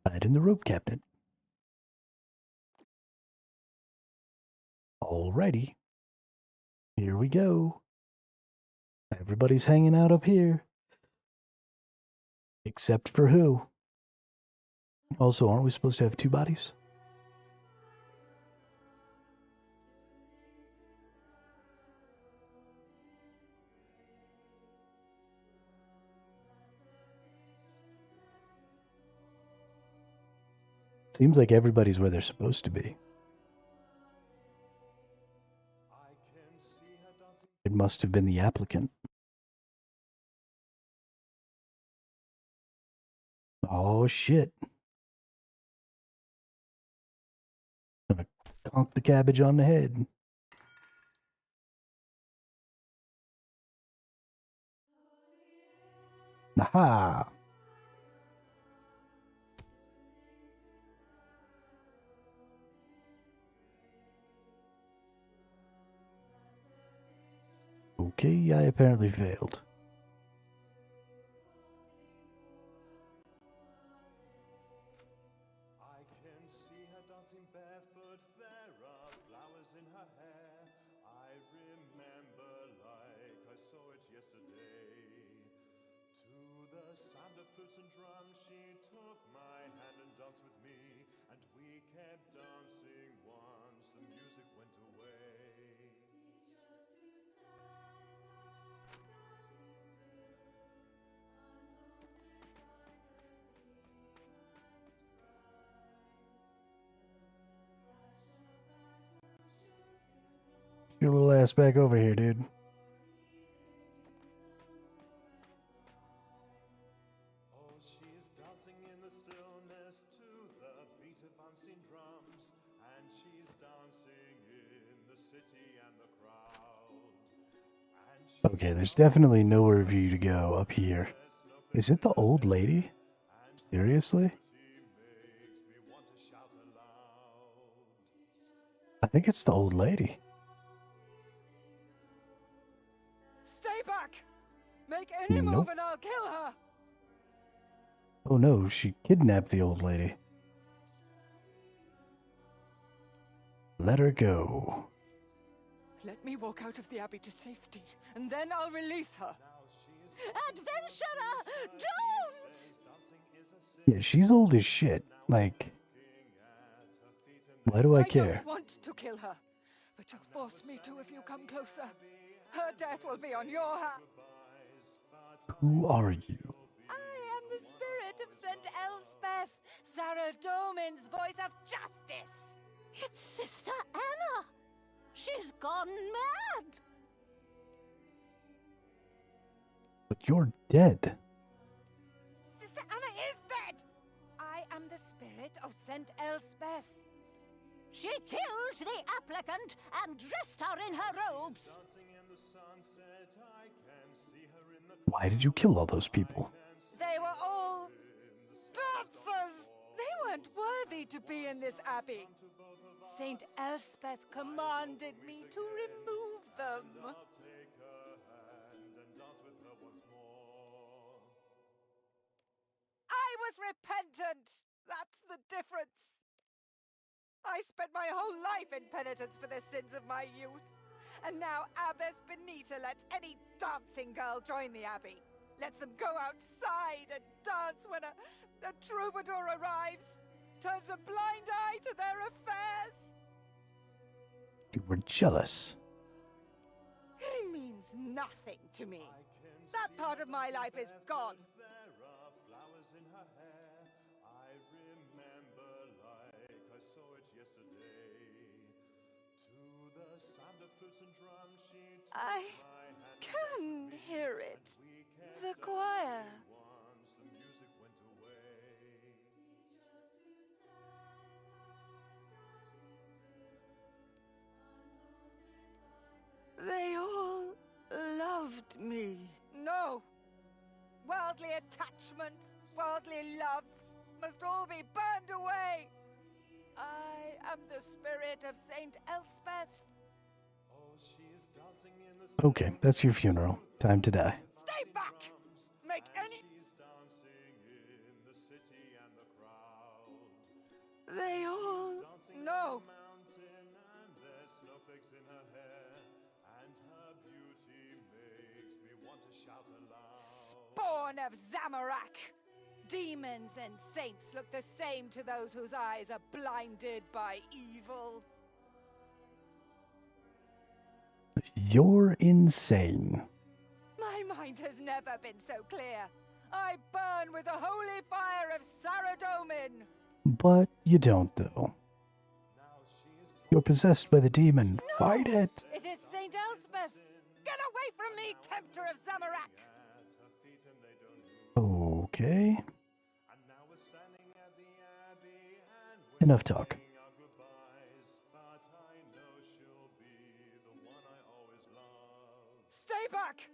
Hide in the robe cabinet. Alrighty. Here we go. Everybody's hanging out up here. Except for who? Also, aren't we supposed to have two bodies? Seems like everybody's where they're supposed to be. It must have been the applicant. Oh shit. Gonna conk the cabbage on the head. Aha! Okay, I apparently failed. I can see her dancing barefoot, there are flowers in her hair. I remember like I saw it yesterday. To the sound of flutes and drums, she took my hand and danced with me, and we kept dancing once the music went away. Your little ass back over here, dude. Oh, she is dancing in the stillness to the beat of unseen drums, and she's dancing in the city and the crowd. Okay, there's definitely nowhere for you to go up here. Is it the old lady? Seriously? I think it's the old lady. Stay back! Make any Nope. move and I'll kill her! Oh no, she kidnapped the old lady. Let her go. Let me walk out of the abbey to safety, and then I'll release her. Adventurer, don't! Dancing is a Yeah, she's old as shit. Like, why do I care? I don't want to kill her, but you'll force me to if you come closer. Her death will be on your hands. Who are you? I am the spirit of St. Elspeth, Saradomin's voice of justice. It's Sister Anna! She's gone mad! But you're dead. Sister Anna is dead. I am the spirit of St. Elspeth. She killed the applicant and dressed her in her robes. Why did you kill all those people? They were all dancers. They weren't worthy to be in this abbey. St. Elspeth commanded me to remove them. I was repentant. That's the difference. I spent my whole life in penitence for the sins of my youth. And now Abbess Benita lets any dancing girl join the abbey. Lets them go outside and dance when a troubadour arrives. Turns a blind eye to their affairs. You were jealous. He means nothing to me. That part of my life is gone. I can hear it. The choir. They all loved me. No! Worldly attachments, worldly loves must all be burned away. I am the spirit of Saint Elspeth. Okay, that's your funeral. Time to die. Stay back! Make any... They all... No! Spawn of Zamorak! Demons and saints look the same to those whose eyes are blinded by evil. You're insane. My mind has never been so clear. I burn with the holy fire of Saradomin. But you don't, though. You're possessed by the demon. No! Fight it! It is Saint Elspeth! Get away from me, tempter of Zamorak! Okay. Enough talk. Stay back!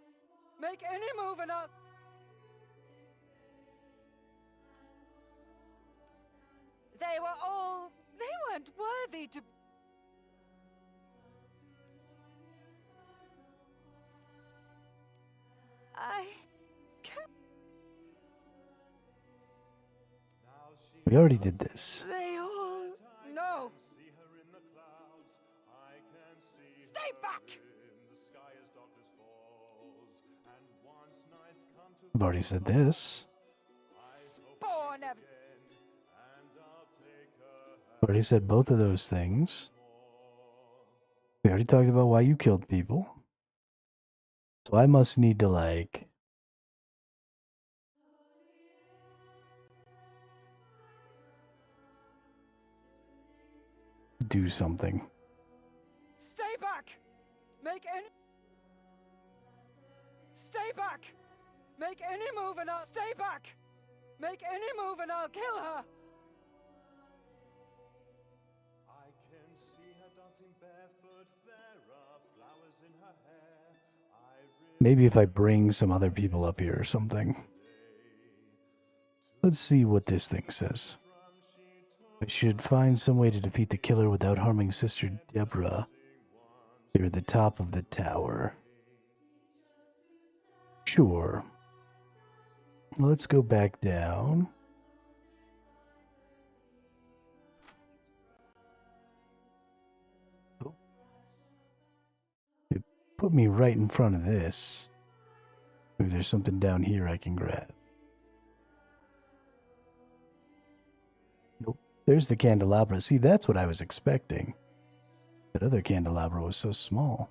Make any move and I'll... They were all... They weren't worthy to... I can't... We already did this. They all... No! Stay back! I've already said this. Spawn of... Already said both of those things. We already talked about why you killed people. So I must need to, like... do something. Stay back! Make any... Stay back! Make any move and I'll... Stay back! Make any move and I'll kill her! I can see her dancing barefoot. There are flowers in her hair. Maybe if I bring some other people up here or something. Let's see what this thing says. I should find some way to defeat the killer without harming Sister Deborah. Here at the top of the tower. Sure. Let's go back down. Oh. It put me right in front of this. Maybe there's something down here I can grab. Nope. There's the candelabra. See, that's what I was expecting. That other candelabra was so small.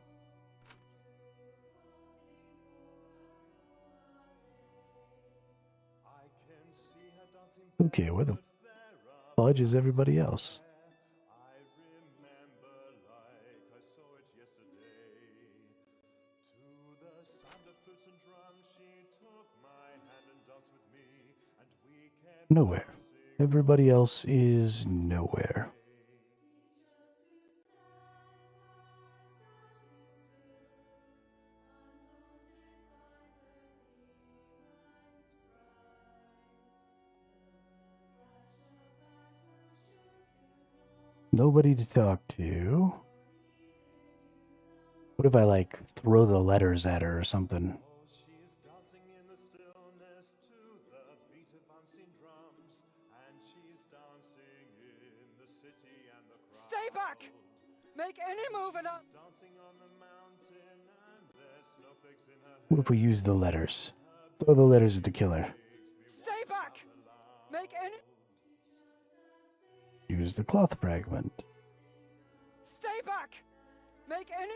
Okay, where the fudge is everybody else? Nowhere. Everybody else is nowhere. Nobody to talk to. What if I, like, throw the letters at her or something? Stay back! Make any move and I'll... What if we use the letters? Throw the letters at the killer. Stay back! Make any... Use the cloth fragment. Stay back! Make any...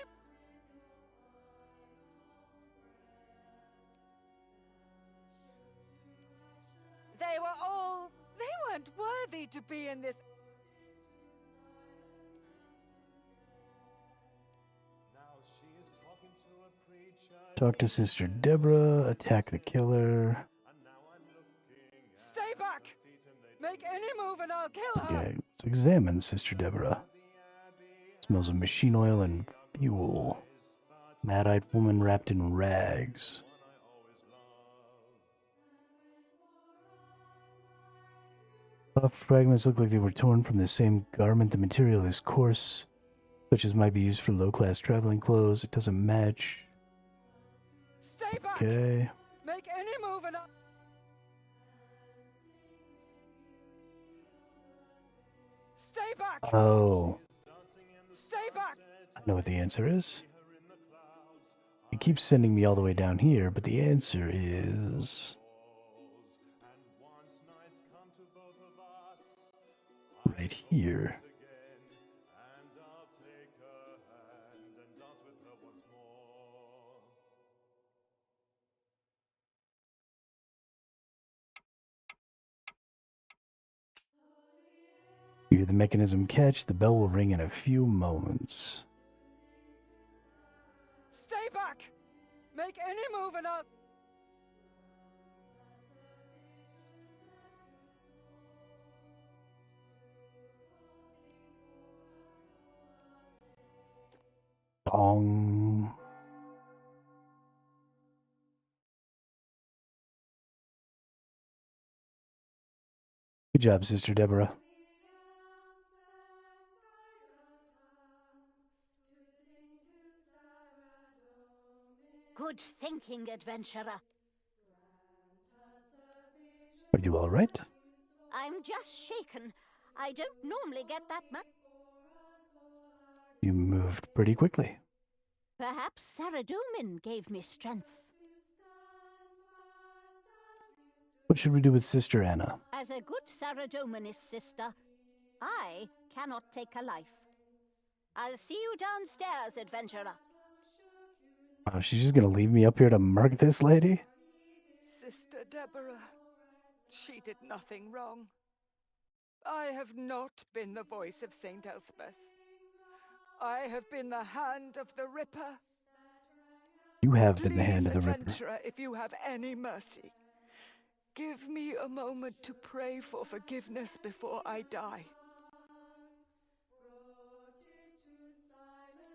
They were all... They weren't worthy to be in this... Talk to Sister Deborah, attack the killer. Stay back! Make any move and I'll kill her! Okay, let's examine Sister Deborah. Smells of machine oil and fuel. Mad-eyed woman wrapped in rags. Cloth fragments look like they were torn from the same garment. The material is coarse, such as might be used for low-class traveling clothes. It doesn't match. Stay back! Okay. Make any move and I'll... Stay back! Oh. Stay back! I know what the answer is. It keeps sending me all the way down here, but the answer is... right here. Hear the mechanism catch. The bell will ring in a few moments. Stay back! Make any move and I'll... Dong. Good job, Sister Deborah. Good thinking, adventurer. Are you all right? I'm just shaken. I don't normally get that much. You moved pretty quickly. Perhaps Saradomin gave me strength. What should we do with Sister Anna? As a good Saradominist sister, I cannot take a life. I'll see you downstairs, adventurer. Oh, she's just gonna leave me up here to murk this lady? Sister Deborah, she did nothing wrong. I have not been the voice of Saint Elspeth. I have been the hand of the Ripper. You have been the hand of the adventurer, Ripper. if you have any mercy, give me a moment to pray for forgiveness before I die.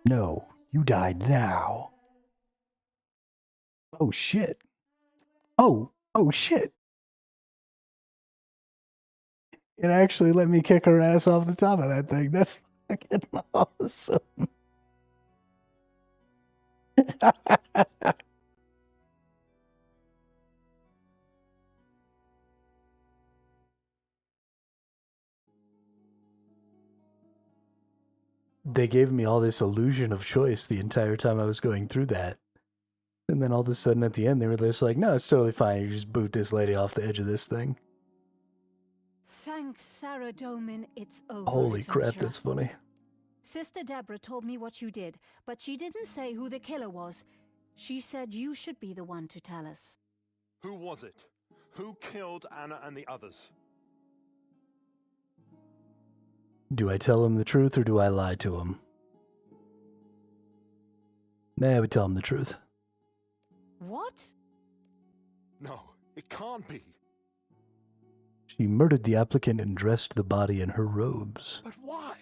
No, you died now. Oh shit. Oh shit. It actually let me kick her ass off the top of that thing. That's fucking awesome. They gave me all this illusion of choice the entire time I was going through that. And then all of a sudden at the end, they were just like, no, it's totally fine. You just boot this lady off the edge of this thing. Thank Thank Saradomin, it's over. Holy crap, adventurer. that's funny. Sister Deborah told me what you did, but she didn't say who the killer was. She said you should be the one to tell us. Who was it? Who killed Anna and the others? Do I tell him the truth or do I lie to him? Nah, I would tell him the truth. What? No, it can't be. She murdered the applicant and dressed the body in her robes. But why?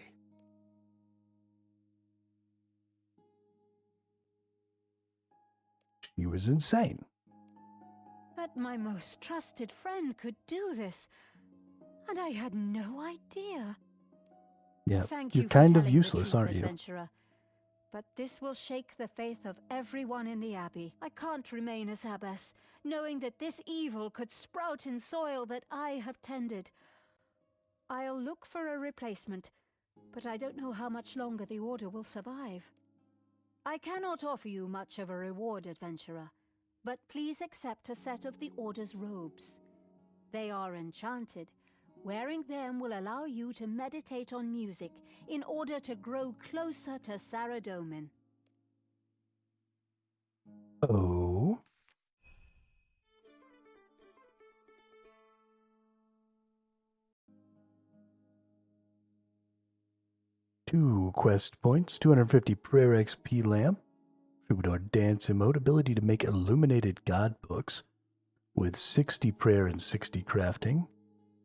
She was insane. That my most trusted friend could do this. And I had no idea. Yeah, Thank you're you for kind of telling the useless, truth, aren't you? adventurer. But this will shake the faith of everyone in the Abbey. I can't remain as abbess, knowing that this evil could sprout in soil that I have tended. I'll look for a replacement, but I don't know how much longer the Order will survive. I cannot offer you much of a reward, adventurer, but please accept a set of the Order's robes. They are enchanted. Wearing them will allow you to meditate on music in order to grow closer to Saradomin. Oh. Two quest points, 250 prayer XP lamp, troubadour dance emote, ability to make illuminated god books with 60 prayer and 60 crafting.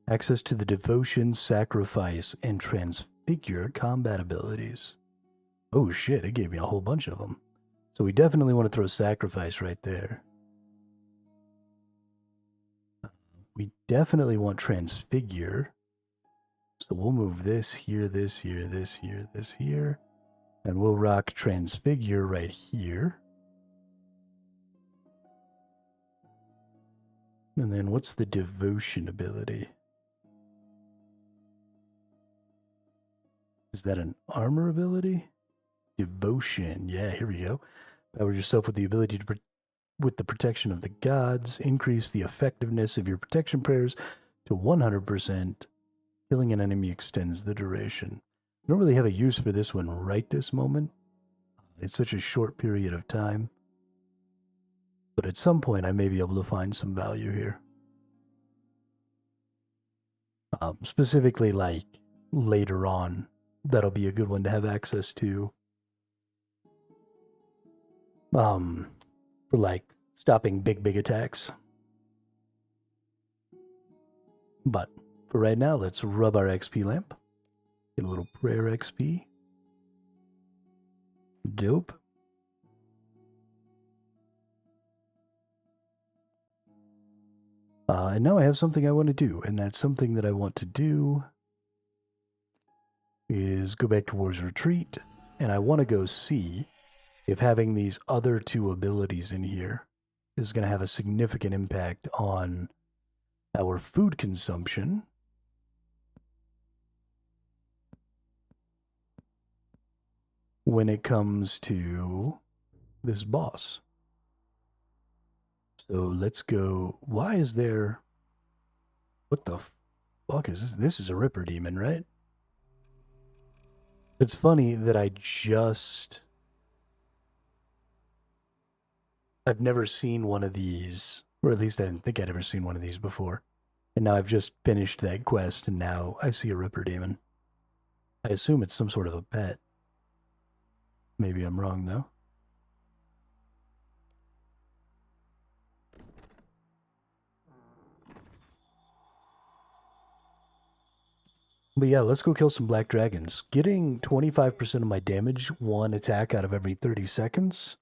Access to the devotion, sacrifice, and transfigure combat abilities. Oh shit, it gave me a whole bunch of them. So we definitely want to throw sacrifice right there. We definitely want transfigure. So we'll move this here, this here, this here, this here. And we'll rock transfigure right here. And then what's the devotion ability? Is that an armor ability? Devotion. Yeah, here we go. Power yourself with the ability to with the protection of the gods. Increase the effectiveness of your protection prayers to 100%. Killing an enemy extends the duration. I don't really have a use for this one right this moment. It's such a short period of time. But at some point, I may be able to find some value here. Specifically, like, later on. That'll be a good one to have access to. For like stopping big attacks. But for right now, let's rub our XP lamp. Get a little prayer XP. Dope. And now I have something I want to do, and that something that I want to do is go back to War's Retreat, and I want to go see if having these other two abilities in here is going to have a significant impact on our food consumption. When it comes to this boss. So let's go. Why is there... What the fuck is this? This is a Ripper Demon, right? It's funny that I've never seen one of these, or at least I didn't think I'd ever seen one of these before. And now I've just finished that quest, and now I see a Ripper Demon. I assume it's some sort of a pet. Maybe I'm wrong, though. But yeah, let's go kill some black dragons. Getting 25% of my damage, one attack out of every 30 seconds,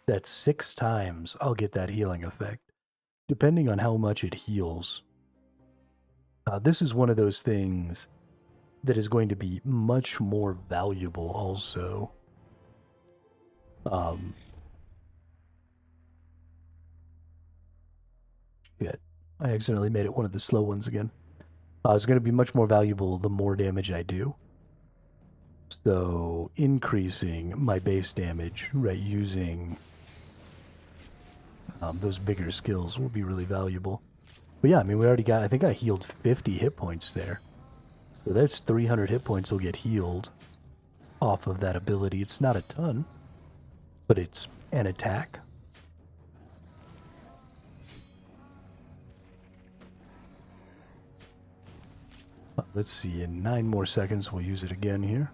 that's 6 times I'll get that healing effect, depending on how much it heals. This is one of those things that is going to be much more valuable also. Shit. I accidentally made it one of the slow ones again. It's going to be much more valuable the more damage I do. So, increasing my base damage, right, using those bigger skills will be really valuable. But yeah, I mean, we already got, I think I healed 50 hit points there. So that's 300 hit points will get healed off of that ability. It's not a ton, but it's an attack. Let's see, in 9 more seconds we'll use it again here.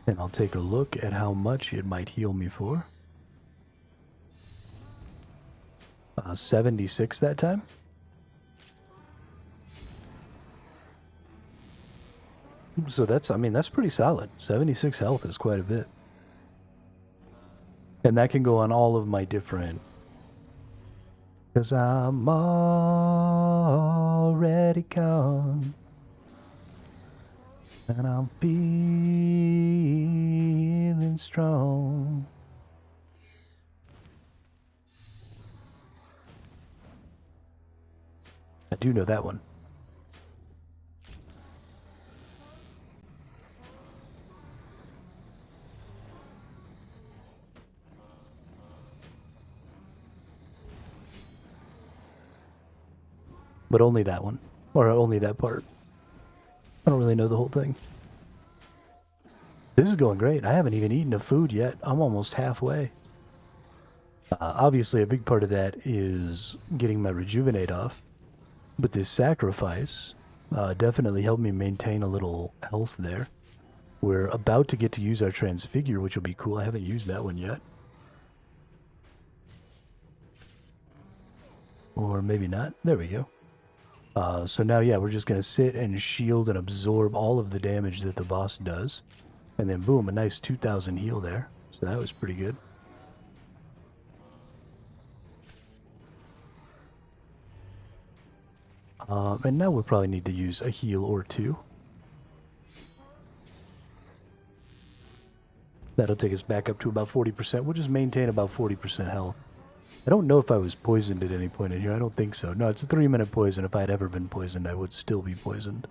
And I'll take a look at how much it might heal me for. 76 that time. So that's, I mean, that's pretty solid. 76 health is quite a bit. And that can go on all of my different... 'Cause I'm already gone. And I'm feeling strong. I do know that one. But only that one. Or only that part. I don't really know the whole thing. This is going great. I haven't even eaten a food yet. I'm almost halfway. Obviously, a big part of that is getting my rejuvenate off. But this sacrifice definitely helped me maintain a little health there. We're about to get to use our transfigure, which will be cool. I haven't used that one yet. Or maybe not. There we go. So now, yeah, we're just going to sit and shield and absorb all of the damage that the boss does. And then, boom, a nice 2,000 heal there. So that was pretty good. And now we'll probably need to use a heal or two. That'll take us back up to about 40%. We'll just maintain about 40% health. I don't know if I was poisoned at any point in here. I don't think so. No, it's a 3-minute poison. If I had ever been poisoned, I would still be poisoned.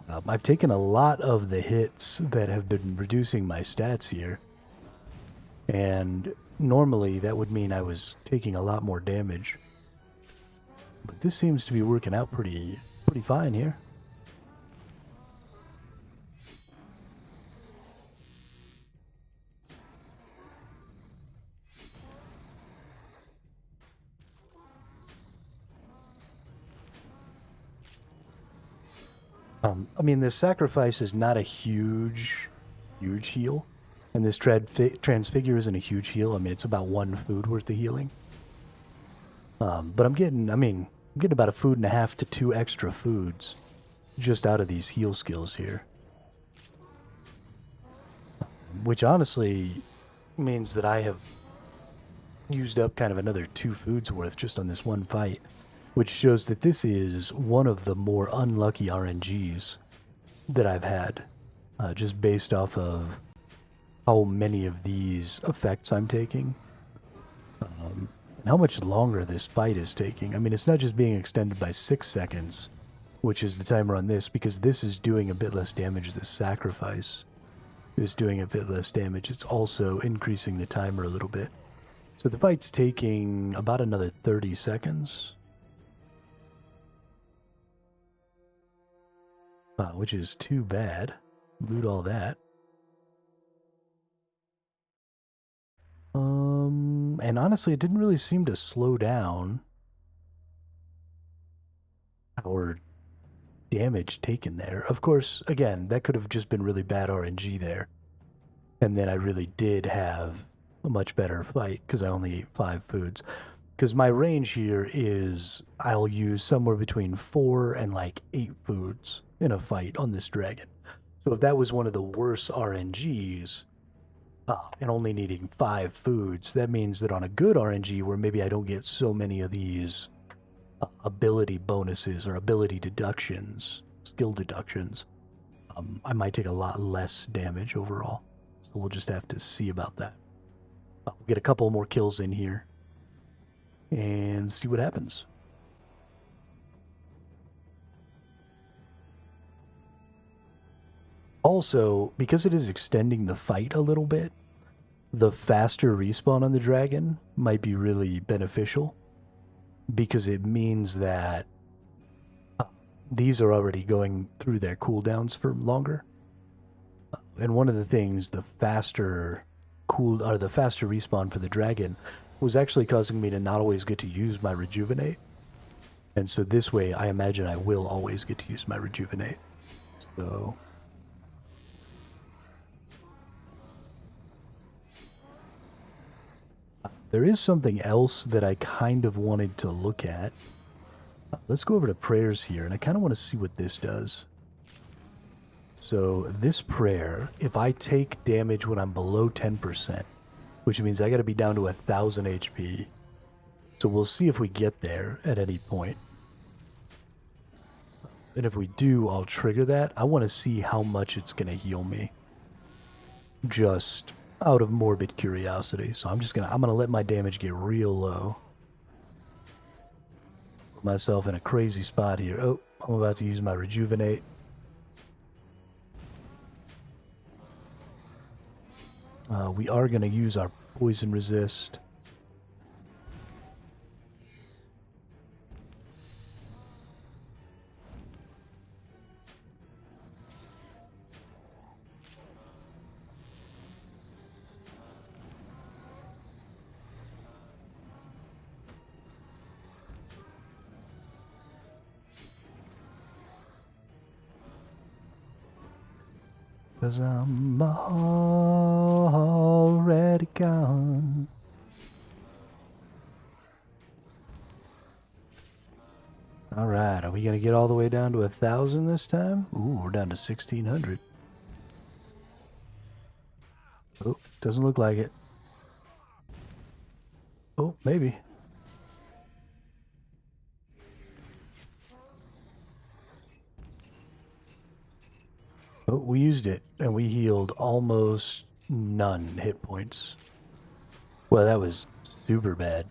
I've taken a lot of the hits that have been reducing my stats here. And normally that would mean I was taking a lot more damage. But this seems to be working out pretty fine here. I mean, this sacrifice is not a huge heal. And this transfigure isn't a huge heal. I mean, it's about 1 food worth of healing. But I'm getting about a food and a half to 2 extra foods just out of these heal skills here. Which honestly means that I have used up kind of another 2 foods worth just on this one fight. Which shows that this is one of the more unlucky RNGs that I've had. Just based off of how many of these effects I'm taking. And how much longer this fight is taking. I mean, it's not just being extended by 6 seconds, which is the timer on this, because this is doing a bit less damage. This sacrifice is doing a bit less damage. It's also increasing the timer a little bit. So the fight's taking about another 30 seconds. Which is too bad. Loot all that. And honestly, it didn't really seem to slow down our damage taken there. Of course, again, that could have just been really bad RNG there. And then I really did have a much better fight because I only ate 5 foods. Because my range here is I'll use somewhere between 4 and like 8 foods in a fight on this dragon. So if that was one of the worst RNGs and only needing 5 foods, that means that on a good RNG where maybe I don't get so many of these ability bonuses or ability deductions, skill deductions, I might take a lot less damage overall. So we'll just have to see about that. We'll get a couple more kills in here and see what happens. Also, because it is extending the fight a little bit, the faster respawn on the dragon might be really beneficial, because it means that these are already going through their cooldowns for longer. And one of the things, the faster respawn for the dragon was actually causing me to not always get to use my rejuvenate. And so this way, I imagine I will always get to use my rejuvenate. So there is something else that I kind of wanted to look at. Let's go over to prayers here, and I kind of want to see what this does. So this prayer, if I take damage when I'm below 10%, which means I got to be down to 1,000 HP. So we'll see if we get there at any point. And if we do, I'll trigger that. I want to see how much it's going to heal me. Just out of morbid curiosity. So I'm gonna let my damage get real low. Put myself in a crazy spot here. Oh, I'm about to use my rejuvenate. We are going to use our poison resist. Cause I'm already gone. Alright, are we gonna get all the way down to 1,000 this time? Ooh, we're down to 1,600. Oh, doesn't look like it. Oh, maybe. Oh, we used it, and we healed almost none hit points. Well, that was super bad.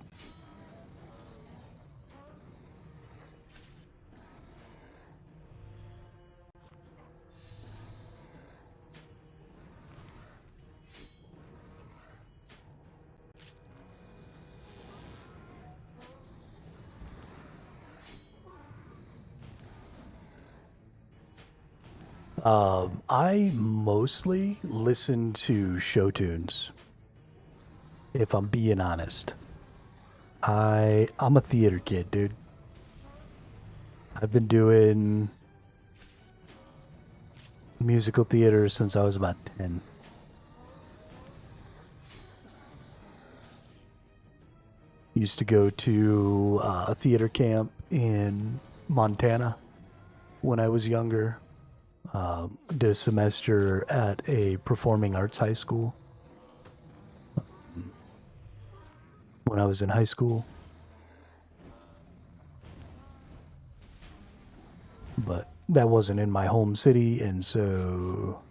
I mostly listen to show tunes, if I'm being honest. I'm a theater kid, dude. I've been doing musical theater since I was about 10. Used to go to a theater camp in Montana when I was younger. Did a semester at a performing arts high school when I was in high school. But that wasn't in my home city, and so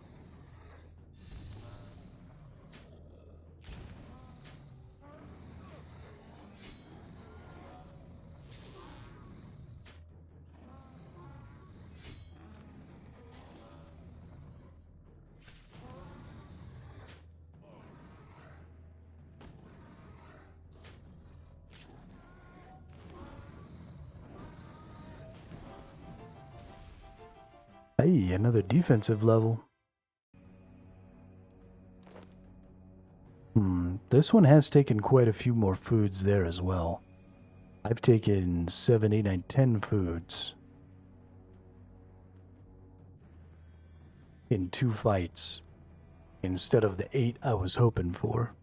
hey, another defensive level. This one has taken quite a few more foods there as well. I've taken 7, 8, 9, 10 foods in 2 fights instead of the 8 I was hoping for.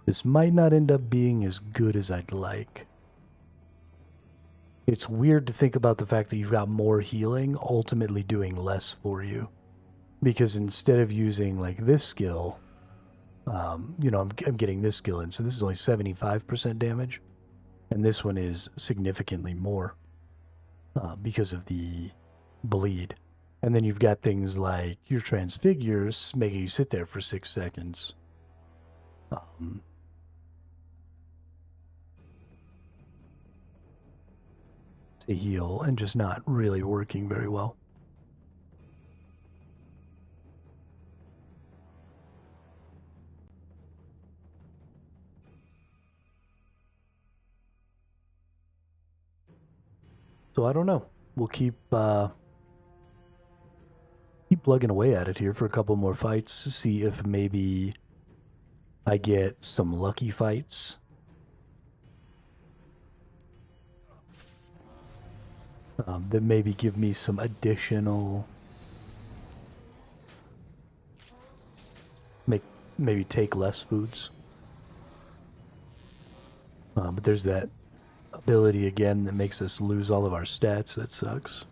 This might not end up being as good as I'd like. It's weird to think about the fact that you've got more healing ultimately doing less for you. Because instead of using like this skill, I'm getting this skill in. So this is only 75% damage. And this one is significantly more because of the bleed. And then you've got things like your transfigures making you sit there for 6 seconds. To heal and just not really working very well. So I don't know. We'll keep plugging away at it here for a couple more fights to see if maybe I get some lucky fights. That maybe give me some additional... Maybe take less foods. But there's that ability again that makes us lose all of our stats. That sucks.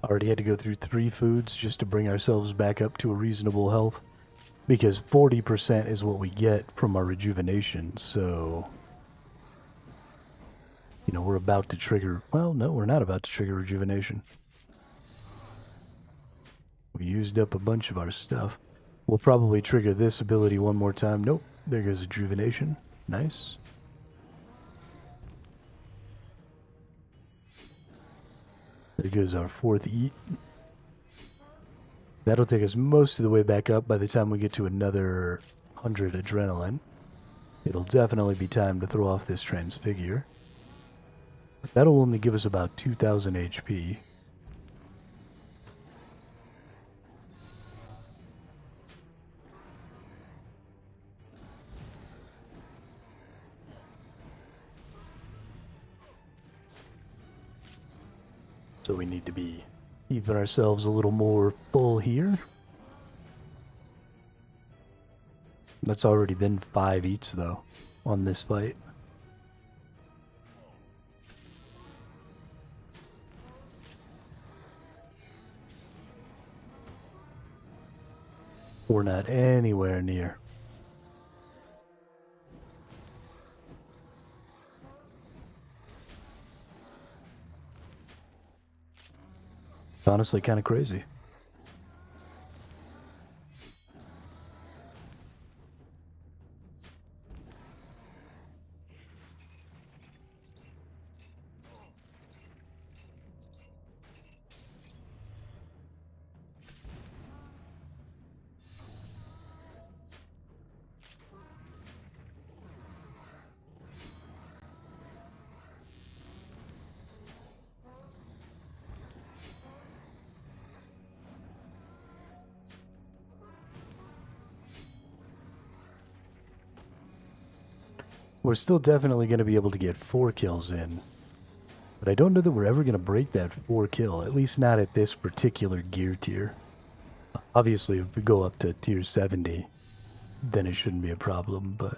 Already had to go through 3 foods just to bring ourselves back up to a reasonable health. Because 40% is what we get from our rejuvenation, so... You know, we're about to trigger... Well, no, we're not about to trigger rejuvenation. We used up a bunch of our stuff. We'll probably trigger this ability one more time. Nope, there goes rejuvenation. Nice. There goes our 4th eat. That'll take us most of the way back up by the time we get to another 100 adrenaline. It'll definitely be time to throw off this transfigure. That'll only give us about 2,000 HP. So we need to be keeping ourselves a little more full here. That's already been 5 eats though on this fight. We're not anywhere near. It's honestly kind of crazy. We're still definitely going to be able to get 4 kills in. But I don't know that we're ever going to break that 4 kill, at least not at this particular gear tier. Obviously, if we go up to tier 70, then it shouldn't be a problem, but...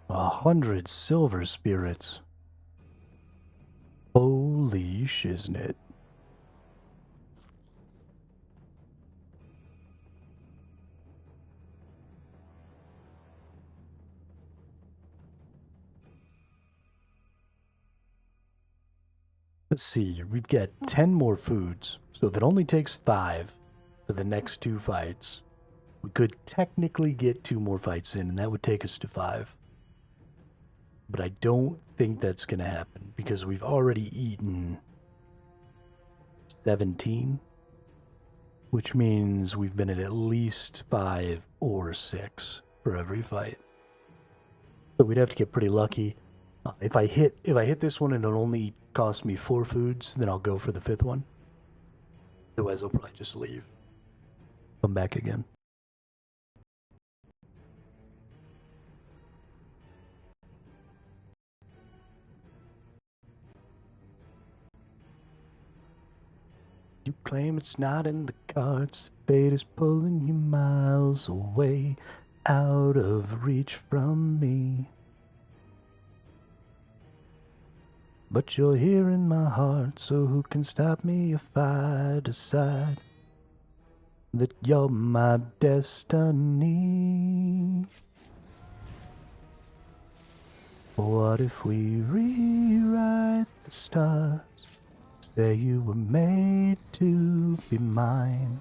$100 silver spirits. Holy shiznit. Let's see, we've got 10 more foods, so if it only takes 5 for the next 2 fights, we could technically get 2 more fights in, and that would take us to 5. But I don't think that's going to happen, because we've already eaten 17, which means we've been at least 5 or 6 for every fight. So we'd have to get pretty lucky. If I hit this one and it only costs me 4 foods, then I'll go for the 5th one. Otherwise, I'll probably just leave. Come back again. You claim it's not in the cards. Fate is pulling you miles away, out of reach from me. But you're here in my heart, so who can stop me if I decide that you're my destiny? What if we rewrite the stars? Say you were made to be mine,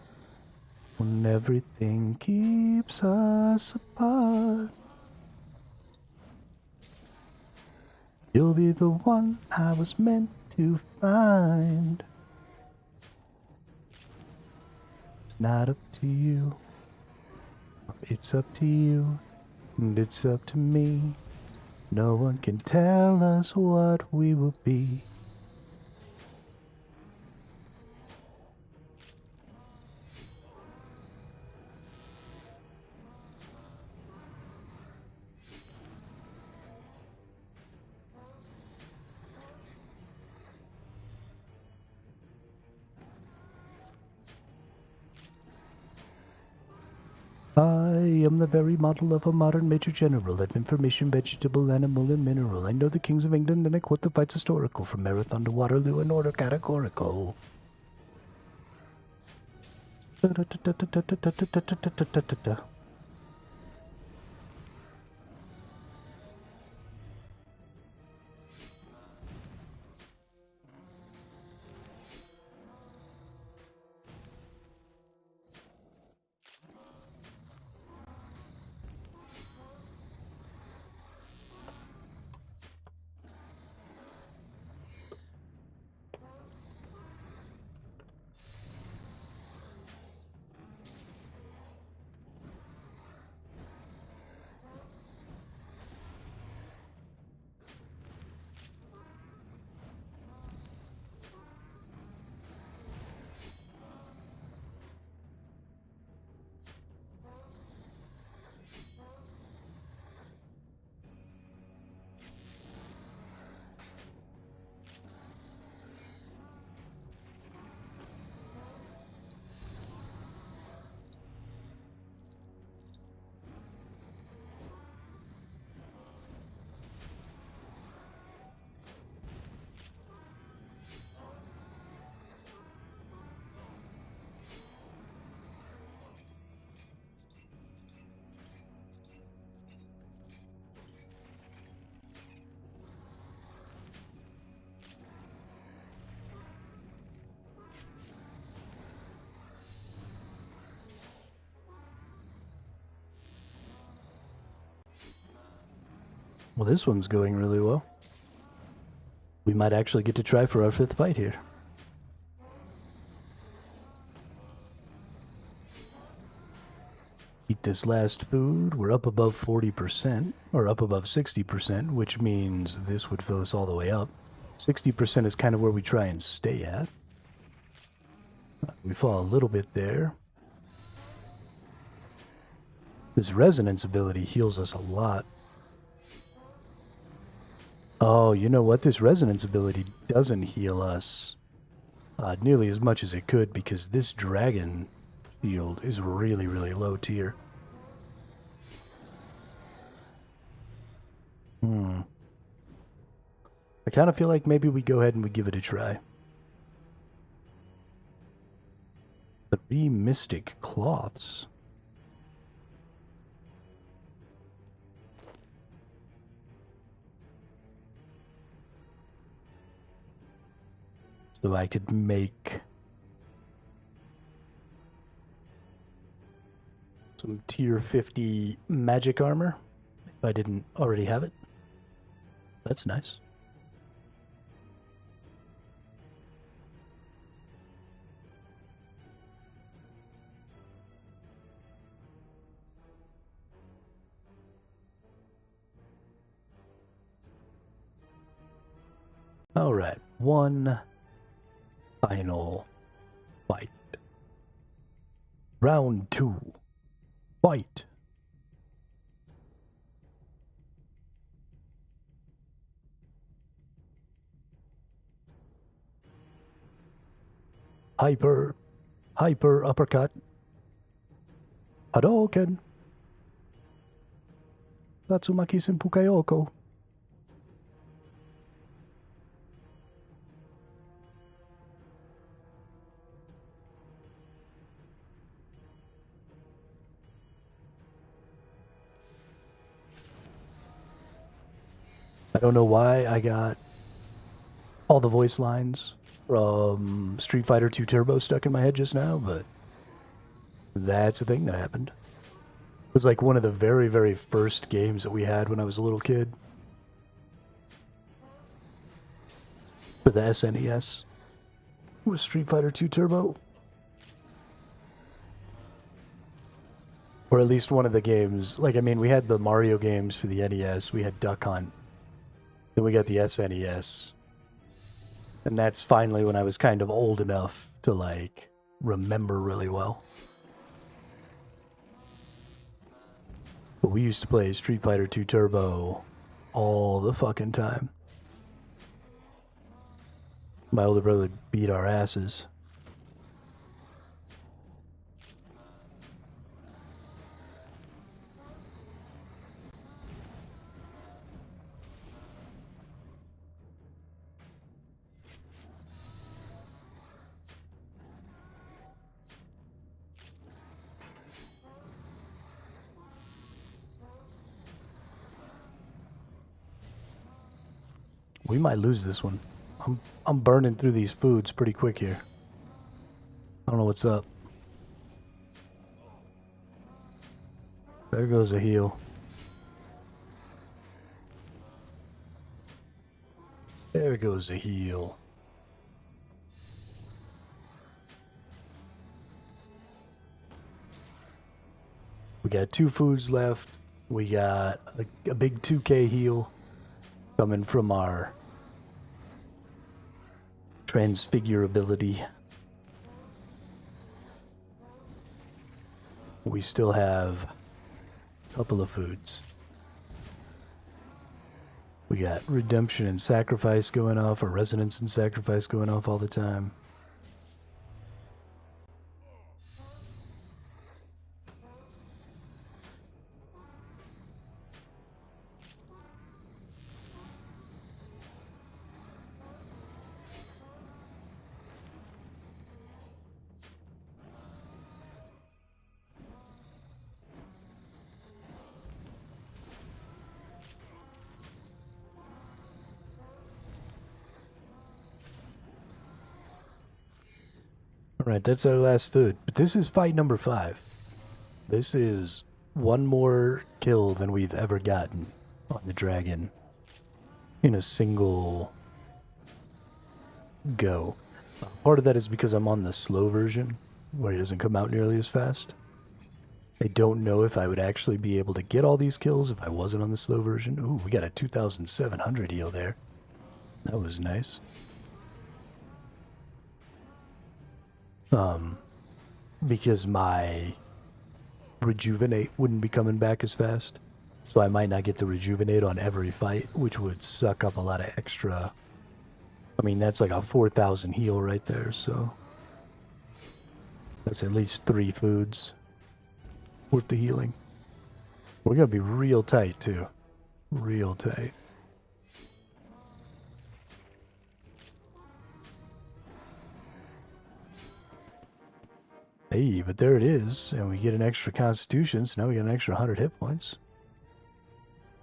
when everything keeps us apart. You'll be the one I was meant to find. It's not up to you, it's up to you, and it's up to me. No one can tell us what we will be. I am the very model of a modern major general of information, vegetable, animal, and mineral. I know the kings of England, and I quote the fights historical from Marathon to Waterloo in order categorical. Well, this one's going really well. We might actually get to try for our 5th fight here. Eat this last food. We're up above 40%, or up above 60%, which means this would fill us all the way up. 60% is kind of where we try and stay at. We fall a little bit there. This resonance ability heals us a lot. Oh, you know what? This resonance ability doesn't heal us nearly as much as it could, because this dragon shield is really, really low tier. I kind of feel like maybe we go ahead and we give it a try. 3 mystic cloths. So I could make some tier 50 magic armor if I didn't already have it. That's nice. All right, one final fight. Round 2. Fight. Hyper uppercut. Hadouken. Tatsumaki Senpukayoko. I don't know why I got all the voice lines from Street Fighter 2 Turbo stuck in my head just now, but that's a thing that happened. It was like one of the very, very first games that we had when I was a little kid. For the SNES. It was Street Fighter 2 Turbo. Or at least one of the games. Like, I mean, we had the Mario games for the NES. We had Duck Hunt. Then we got the SNES. And that's finally when I was kind of old enough to, like, remember really well. But we used to play Street Fighter 2 Turbo all the fucking time. My older brother would beat our asses. We might lose this one. I'm burning through these foods pretty quick here. I don't know what's up. There goes a heal. There goes a heal. We got 2 foods left. We got a big 2K heal coming from our transfigurability. We still have a couple of foods. We got redemption and sacrifice going off, or resonance and sacrifice going off all the time. Alright, that's our last food. But this is fight number 5. This is one more kill than we've ever gotten on the dragon in a single go. Part of that is because I'm on the slow version, where he doesn't come out nearly as fast. I don't know if I would actually be able to get all these kills if I wasn't on the slow version. Ooh, we got a 2,700 heal there. That was nice. Because my rejuvenate wouldn't be coming back as fast. So I might not get the rejuvenate on every fight, which would suck up a lot of extra. I mean, that's like a 4,000 heal right there, so that's at least 3 foods worth the healing. We're gonna be real tight too. Real tight. Hey, but there it is, and we get an extra constitution, so now we get an extra 100 hit points.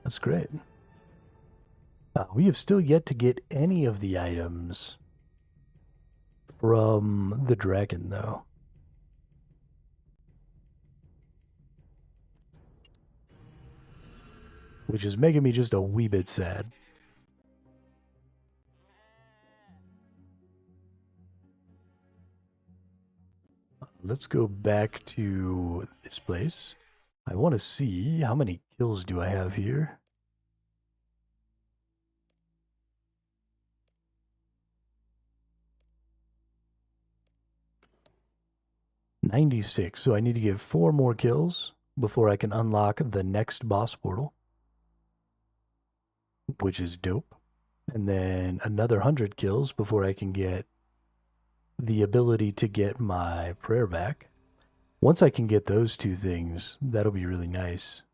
That's great. We have still yet to get any of the items from the dragon, though. Which is making me just a wee bit sad. Let's go back to this place. I want to see how many kills do I have here. $96, so I need to get 4 more kills before I can unlock the next boss portal, which is dope. And then another 100 kills before I can get the ability to get my prayer back. Once I can get those two things, that'll be really nice.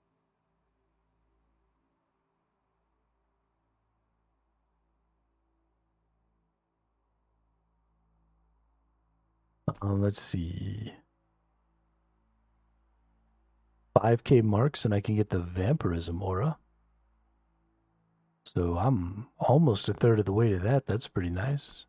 Let's see. 5k marks and I can get the vampirism aura. So I'm almost a third of the way to that. That's pretty nice.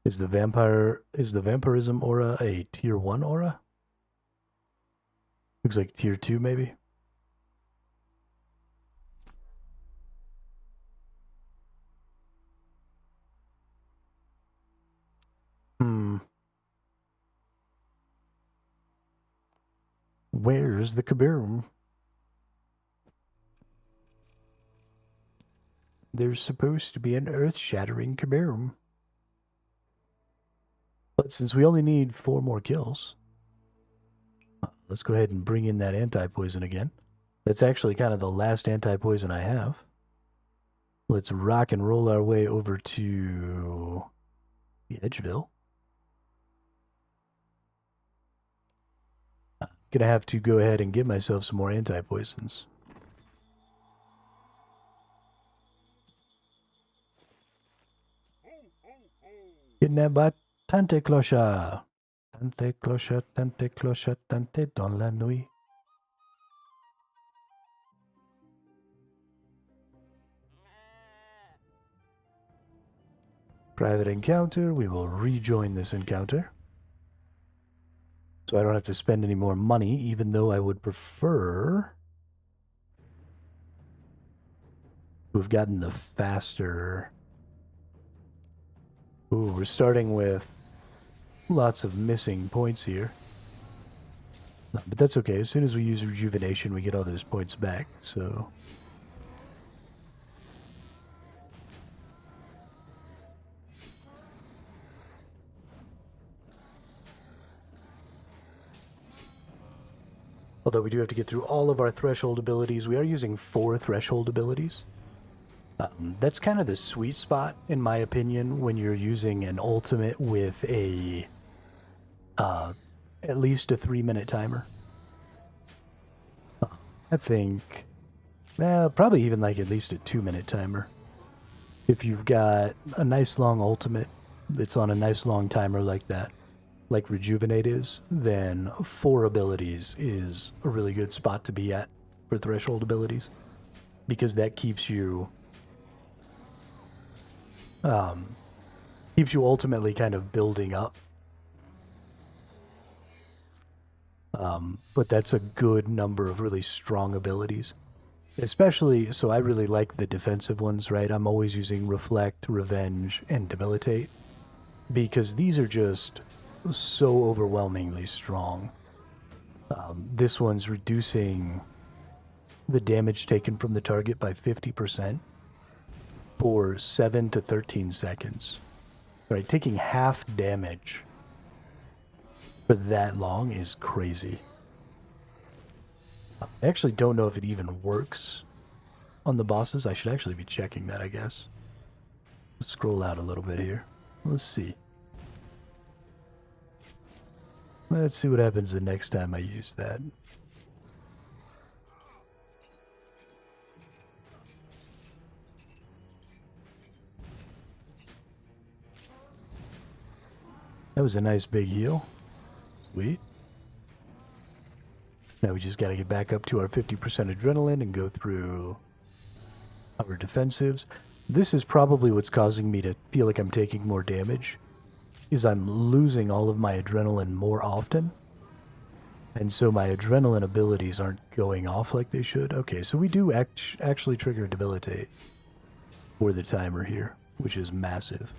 Is the vampirism aura a tier 1 aura? Looks like tier 2 maybe. Where's the kaboom? There's supposed to be an earth-shattering kaboom. But since we only need 4 more kills, let's go ahead and bring in that anti-poison again. That's actually kind of the last anti-poison I have. Let's rock and roll our way over to the Edgeville. I'm gonna have to go ahead and give myself some more anti-poisons. Kidnapped by Tante Clocha. Tante Clocha, Tante Clocha, Tante dans la nuit. Private encounter. We will rejoin this encounter. So I don't have to spend any more money, even though I would prefer to have gotten the faster. Ooh, we're starting with lots of missing points here. But that's okay. As soon as we use rejuvenation, we get all those points back, so... Although we do have to get through all of our threshold abilities. We are using 4 threshold abilities. That's kind of the sweet spot, in my opinion, when you're using an ultimate with a at least a 3-minute timer. I think probably even like at least a 2-minute timer. If you've got a nice long ultimate that's on a nice long timer like that, like Rejuvenate is, then 4 abilities is a really good spot to be at for threshold abilities, because that keeps you ultimately kind of building up. But that's a good number of really strong abilities. Especially, so I really like the defensive ones, right? I'm always using Reflect, Revenge, and Debilitate, because these are just so overwhelmingly strong. This one's reducing the damage taken from the target by 50% for 7 to 13 seconds. Right, taking half damage for that long is crazy. I actually don't know if it even works on the bosses. I should actually be checking that, I guess. Let's scroll out a little bit here. Let's see. Let's see what happens the next time I use that. That was a nice big heal. Sweet. Now we just got to get back up to our 50% adrenaline and go through our defensives. This is probably what's causing me to feel like I'm taking more damage, is I'm losing all of my adrenaline more often. And so my adrenaline abilities aren't going off like they should. Okay, so we do actually trigger Debilitate for the timer here, which is massive.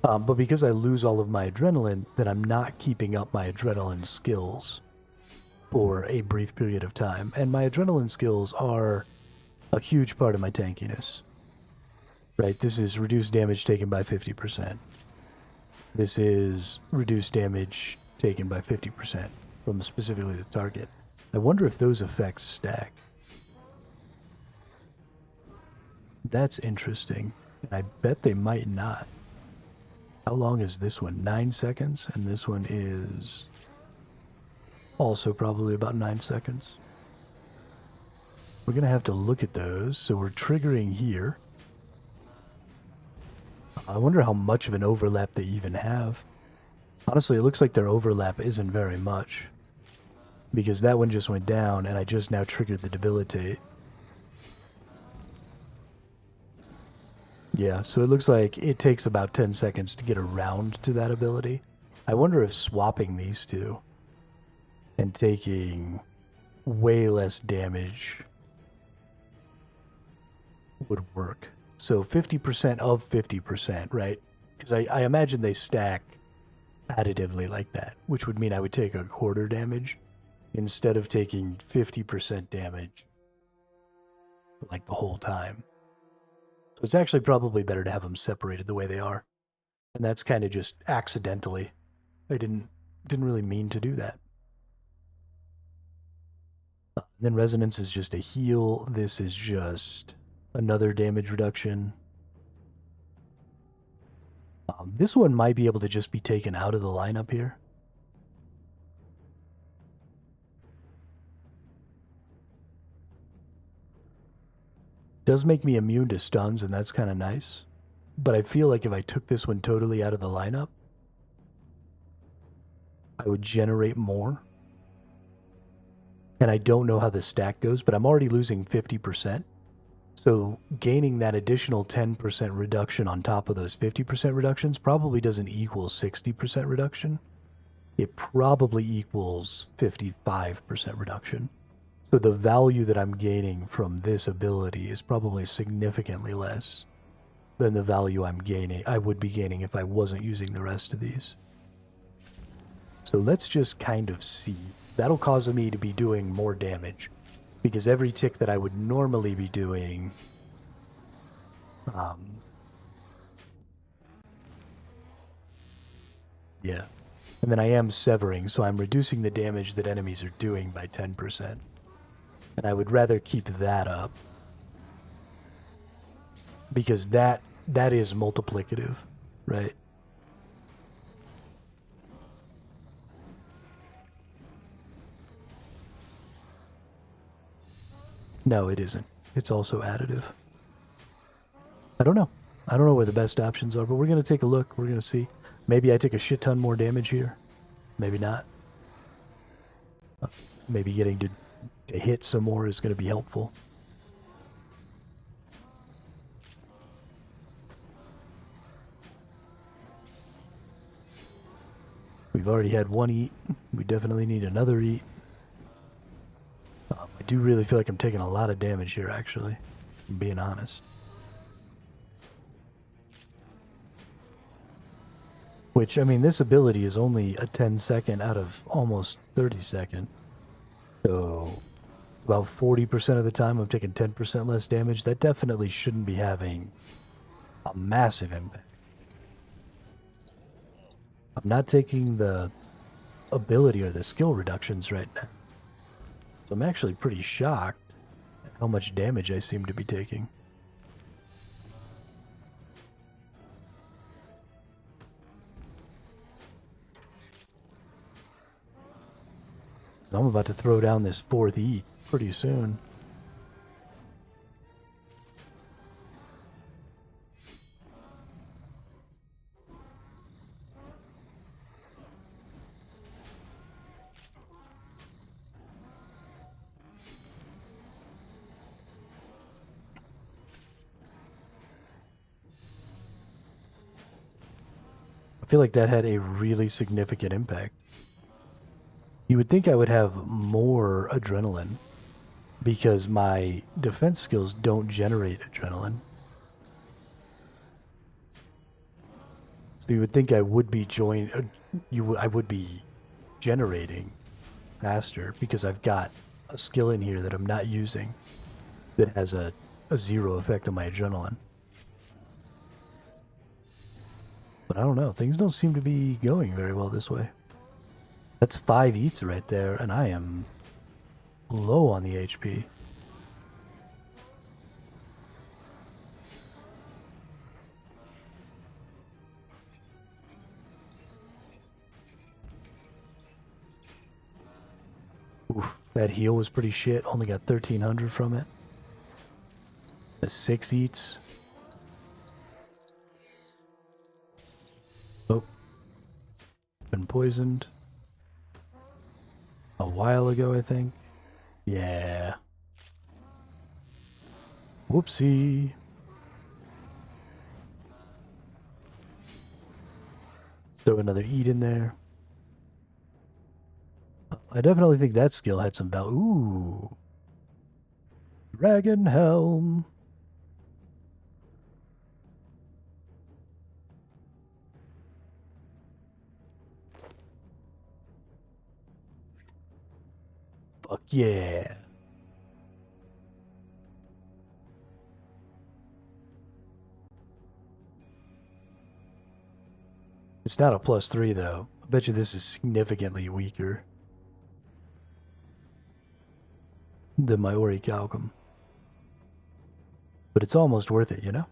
But because I lose all of my adrenaline, then I'm not keeping up my adrenaline skills for a brief period of time. And my adrenaline skills are a huge part of my tankiness. Right, this is reduced damage taken by 50%. This is reduced damage taken by 50% from specifically the target. I wonder if those effects stack. That's interesting. And I bet they might not. How long is this one? 9 seconds? And this one is also probably about 9 seconds. We're going to have to look at those. So we're triggering here. I wonder how much of an overlap they even have. Honestly, it looks like their overlap isn't very much. Because that one just went down, and I just now triggered the debilitate. Yeah, so it looks like it takes about 10 seconds to get around to that ability. I wonder if swapping these two and taking way less damage would work. So 50% of 50%, right? Because I imagine they stack additively like that, which would mean I would take a quarter damage instead of taking 50% damage like the whole time. So it's actually probably better to have them separated the way they are. And that's kind of just accidentally. I didn't really mean to do that. Then resonance is just a heal. This is just another damage reduction. This one might be able to just be taken out of the lineup here. Does make me immune to stuns, and that's kind of nice. But I feel like if I took this one totally out of the lineup, I would generate more. And I don't know how the stack goes, but I'm already losing 50%. So gaining that additional 10% reduction on top of those 50% reductions probably doesn't equal 60% reduction. It probably equals 55% reduction. So the value that I'm gaining from this ability is probably significantly less than the value I would be gaining if I wasn't using the rest of these. So let's just kind of see. That'll cause me to be doing more damage, because every tick that I would normally be doing yeah. And then I am severing, so I'm reducing the damage that enemies are doing by 10%. And I would rather keep that up, because that is multiplicative, right? No, it isn't. It's also additive. I don't know. I don't know where the best options are, but we're going to take a look. We're going to see. Maybe I take a shit ton more damage here. Maybe not. Maybe getting to hit some more is going to be helpful. We've already had one eat. We definitely need another eat. I do really feel like I'm taking a lot of damage here, actually. I'm being honest. Which, I mean, this ability is only a 10 second out of almost 30 second. So, about 40% of the time I'm taking 10% less damage. That definitely shouldn't be having a massive impact. I'm not taking the ability or the skill reductions right now. So I'm actually pretty shocked at how much damage I seem to be taking. I'm about to throw down this fourth eat pretty soon. I feel like that had a really significant impact. You would think I would have more adrenaline because my defense skills don't generate adrenaline. So you would think I would be I would be generating faster because I've got a skill in here that I'm not using that has a 0 effect on my adrenaline. But I don't know. Things don't seem to be going very well this way. That's 5 eats right there, and I am low on the HP. Oof, that heal was pretty shit. Only got 1300 from it. The 6 eats. Oh. Been poisoned. A while ago, I think. Yeah. Whoopsie. Throw another eat in there. I definitely think that skill had some value. Ooh. Dragon Helm. Fuck yeah. It's not a +3 though. I bet you this is significantly weaker than my Orichalcum. But it's almost worth it, you know?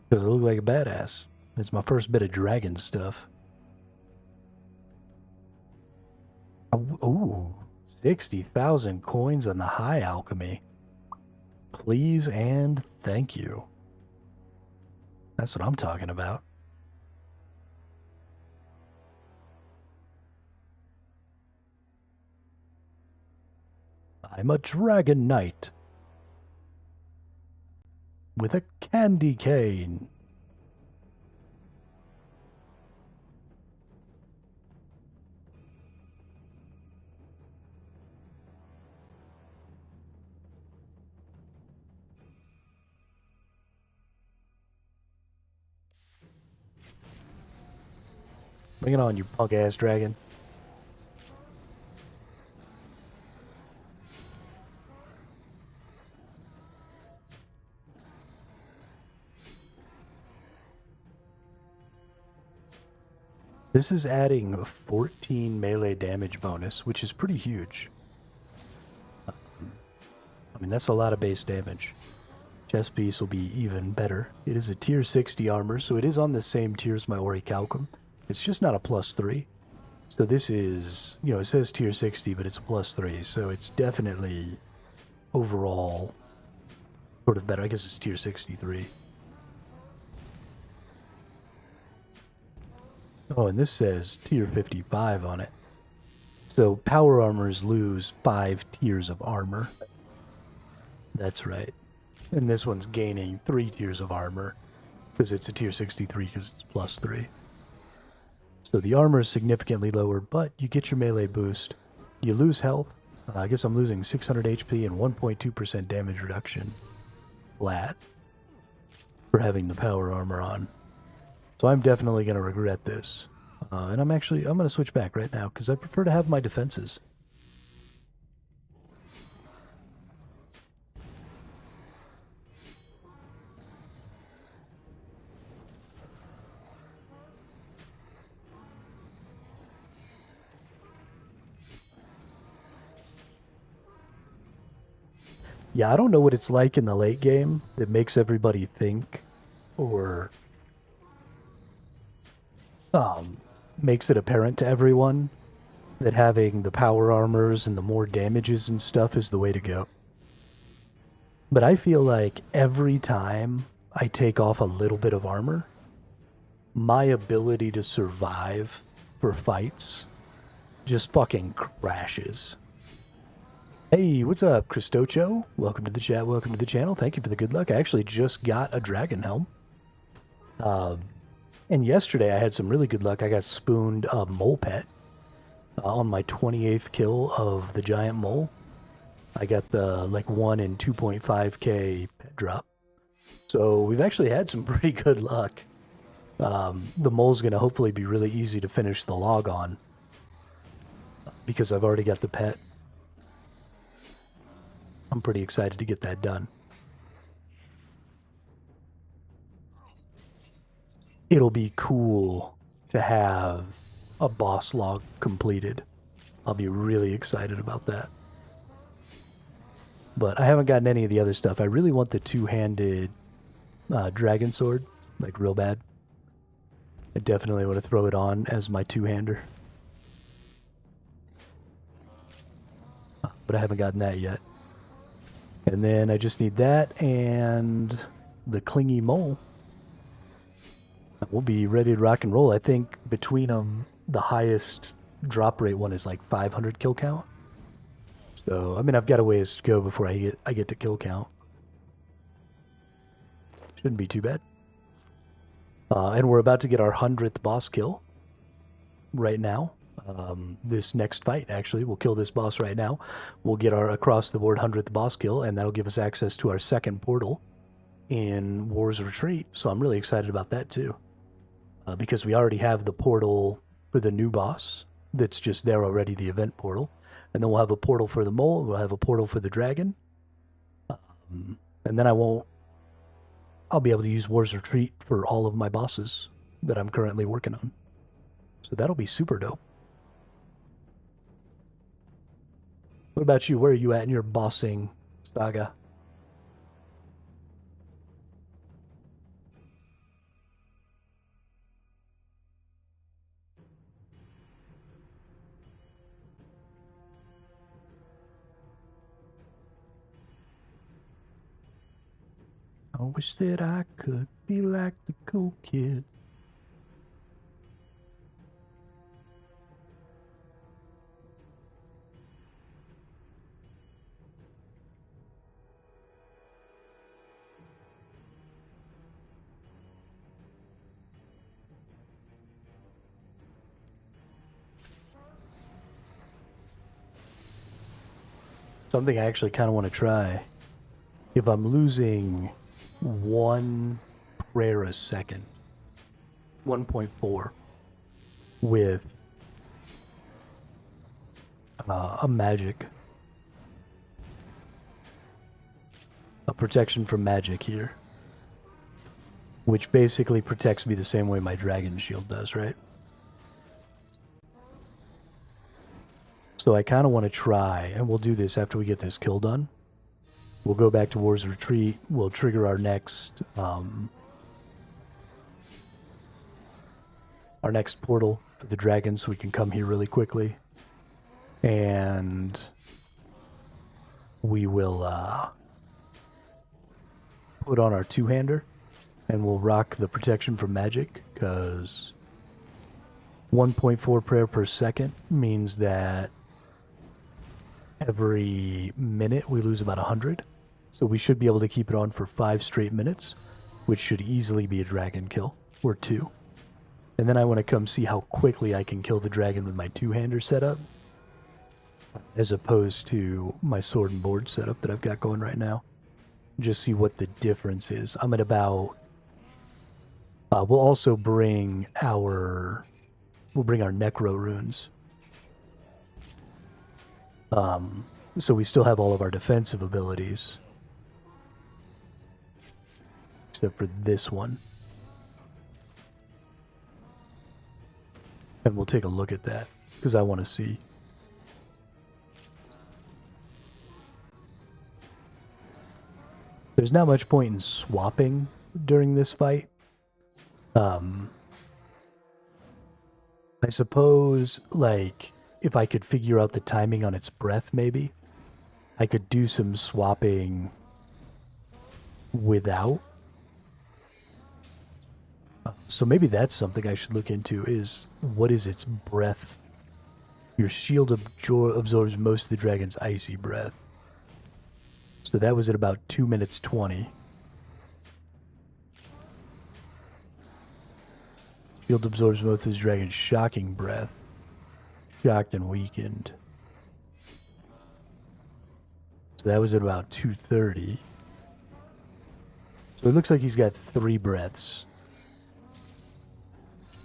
Because I look like a badass. It's my first bit of dragon stuff. Ooh, 60,000 coins on the high alchemy. Please and thank you. That's what I'm talking about. I'm a dragon knight with a candy cane. Bring it on, you punk-ass dragon. This is adding a 14 melee damage bonus, which is pretty huge. I mean, that's a lot of base damage. Chest piece will be even better. It is a tier 60 armor, so it is on the same tier as my Orichalcum. It's just not a +3. So this is, you know, it says tier 60, but it's a +3. So it's definitely overall sort of better. I guess it's tier 63. Oh, and this says tier 55 on it. So power armors lose 5 tiers of armor. That's right. And this one's gaining 3 tiers of armor because it's a tier 63 because it's +3. So the armor is significantly lower, but you get your melee boost. You lose health. I guess I'm losing 600 HP and 1.2% damage reduction flat for having the power armor on. So I'm definitely going to regret this. And I'm going to switch back right now because I prefer to have my defenses. Yeah, I don't know what it's like in the late game that makes everybody think or makes it apparent to everyone that having the power armors and the more damages and stuff is the way to go. But I feel like every time I take off a little bit of armor, my ability to survive for fights just fucking crashes. Hey, what's up, Christocho? Welcome to the chat, welcome to the channel. Thank you for the good luck. I actually just got a dragon helm. And yesterday I had some really good luck. I got spooned a mole pet on my 28th kill of the giant mole. I got the like 1 in 2.5k pet drop. So we've actually had some pretty good luck. The mole's going to hopefully be really easy to finish the log on because I've already got the pet. I'm pretty excited to get that done. It'll be cool to have a boss log completed I'll be really excited about that. But I haven't gotten any of the other stuff. I really want the two-handed dragon sword, like real bad. I definitely want to throw it on as my two-hander. But I haven't gotten that yet. And then I just need that and the clingy mole. We'll be ready to rock and roll. I think between them, the highest drop rate one is like 500 kill count. So, I mean, I've got a ways to go before I get to kill count. Shouldn't be too bad. And we're about to get our 100th boss kill right now. This next fight, actually, we'll kill this boss right now. We'll get our across-the-board 100th boss kill, and that'll give us access to our second portal in War's Retreat. So I'm really excited about that, too. Because we already have the portal for the new boss that's just there already, the event portal. And then we'll have a portal for the mole, we'll have a portal for the dragon. And then I'll be able to use War's Retreat for all of my bosses that I'm currently working on. So that'll be super dope. What about you? Where are you at in your bossing saga? I wish that I could be like the cool kid. Something I actually kind of want to try. If I'm losing 1 prayer a second, 1.4, with a magic, a protection from magic here, which basically protects me the same way my dragon shield does, right? So I kind of want to try, and we'll do this after we get this kill done. We'll go back to War's Retreat. We'll trigger our next portal for the dragon so we can come here really quickly. And we will put on our two-hander, and we'll rock the protection from magic, because 1.4 prayer per second means that every minute we lose about 100. So we should be able to keep it on for 5 straight minutes, which should easily be a dragon kill, or 2. And then I want to come see how quickly I can kill the dragon with my two-hander setup, as opposed to my sword and board setup that I've got going right now. Just see what the difference is. I'm at about... we'll also bring our Necro runes. So we still have all of our defensive abilities. Except for this one. And we'll take a look at that, because I want to see. There's not much point in swapping during this fight. I suppose, like, if I could figure out the timing on its breath, maybe, I could do some swapping without. So maybe that's something I should look into, is what is its breath? Your shield absorbs most of the dragon's icy breath. So that was at about 2 minutes 20. Shield absorbs most of the dragon's shocking breath. Shocked and weakened. So that was at about 2:30. So it looks like he's got 3 breaths.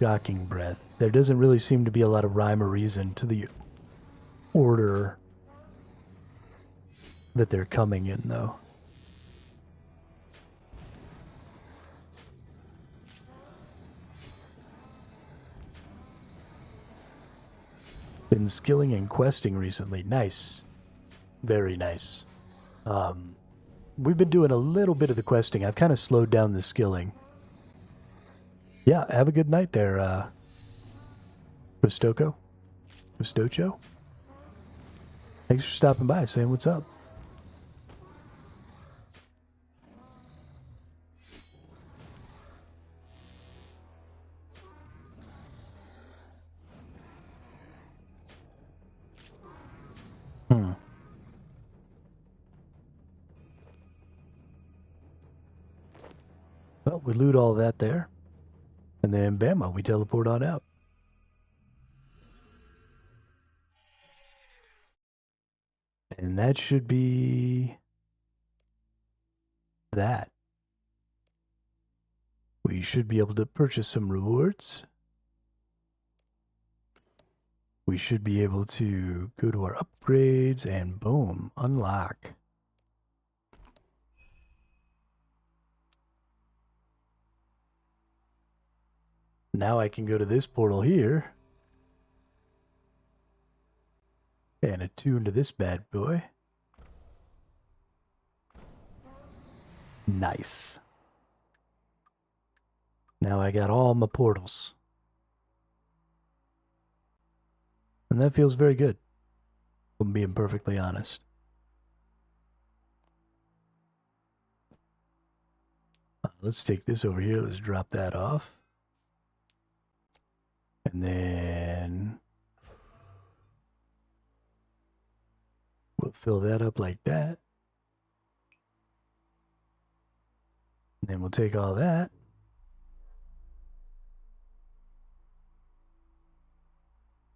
Shocking breath. There doesn't really seem to be a lot of rhyme or reason to the order that they're coming in, though. Been skilling and questing recently. Nice. Very nice. We've been doing a little bit of the questing. I've kind of slowed down the skilling. Yeah, have a good night there, Cristocho. Thanks for stopping by, saying what's up. Well, we loot all that there. And then, bam, we teleport on out. And that should be that. We should be able to purchase some rewards. We should be able to go to our upgrades and boom, unlock. Now I can go to this portal here and attune to this bad boy. Nice. Now I got all my portals. And that feels very good, if I'm being perfectly honest. Let's take this over here. Let's drop that off. And then we'll fill that up like that. And then we'll take all that.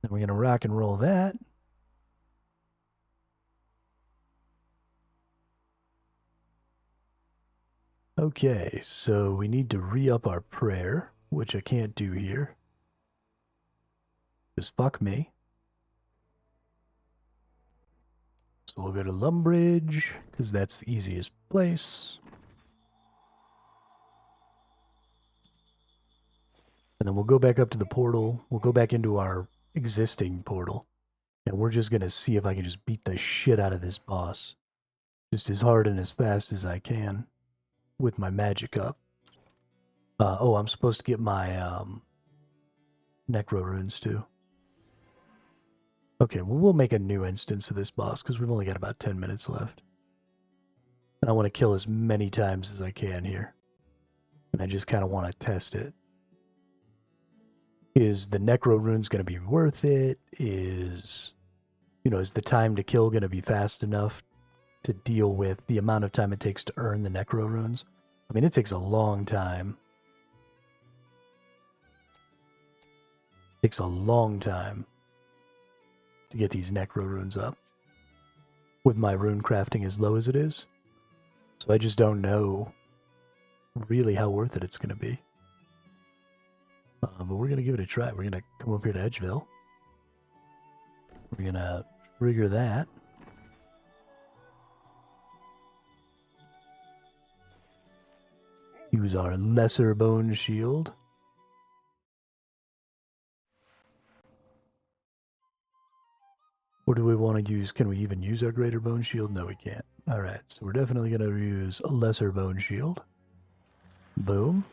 Then we're going to rock and roll that. Okay, so we need to re-up our prayer, which I can't do here. Because fuck me. So we'll go to Lumbridge, because that's the easiest place. And then we'll go back up to the portal. We'll go back into our existing portal. And we're just going to see if I can just beat the shit out of this boss. Just as hard and as fast as I can. With my magic up. Oh, I'm supposed to get my Necro runes too. Okay, well, we'll make a new instance of this boss because we've only got about 10 minutes left. And I want to kill as many times as I can here. And I just kind of want to test it. Is the Necro runes going to be worth it? Is the time to kill going to be fast enough to deal with the amount of time it takes to earn the Necro runes? I mean, it takes a long time. It takes a long time to get these Necro runes up. With my rune crafting as low as it is. So I just don't know really how worth it it's going to be. But we're going to give it a try. We're going to come over here to Edgeville. We're going to trigger that. Use our lesser bone shield. Or do we want to use, can we even use our greater bone shield? No, we can't. Alright, so we're definitely going to use a lesser bone shield. Boom.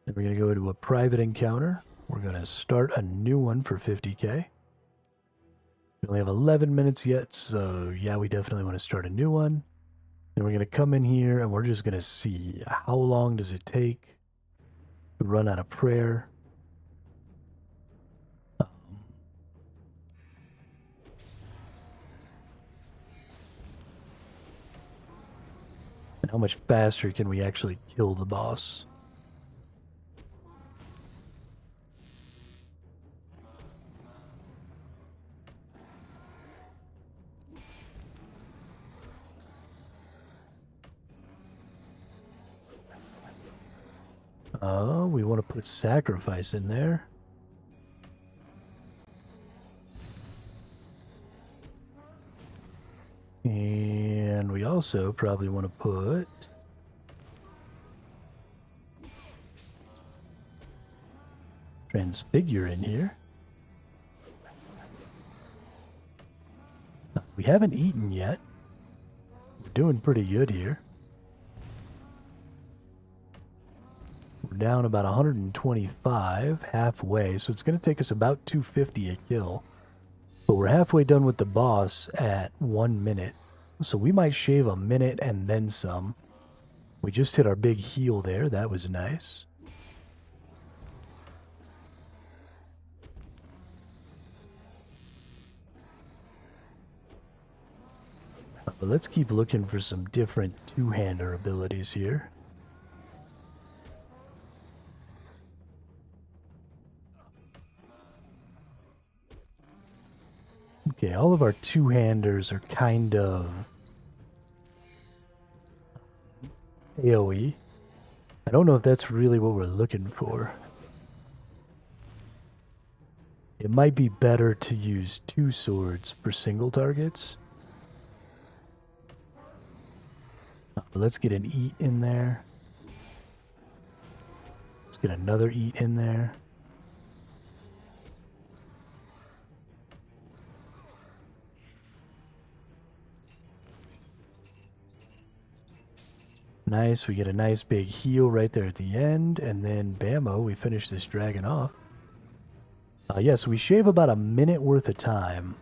Then we're going to go into a private encounter. We're going to start a new one for 50k. We only have 11 minutes yet, so yeah, we definitely want to start a new one. Then we're going to come in here and we're just going to see how long does it take to run out of prayer. And how much faster can we actually kill the boss? Oh, we want to put sacrifice in there. And we also probably want to put transfigure in here. We haven't eaten yet. We're doing pretty good here. We're down about 125, halfway, so it's going to take us about 250 a kill. But we're halfway done with the boss at 1 minute. So we might shave a minute and then some. We just hit our big heal there. That was nice. But let's keep looking for some different two-hander abilities here. Okay, all of our two-handers are kind of AoE. I don't know if that's really what we're looking for. It might be better to use two swords for single targets. Let's get an eat in there. Let's get another eat in there. Nice, we get a nice big heal right there at the end, and then bammo, we finish this dragon off. Yes, we shave about a minute worth of time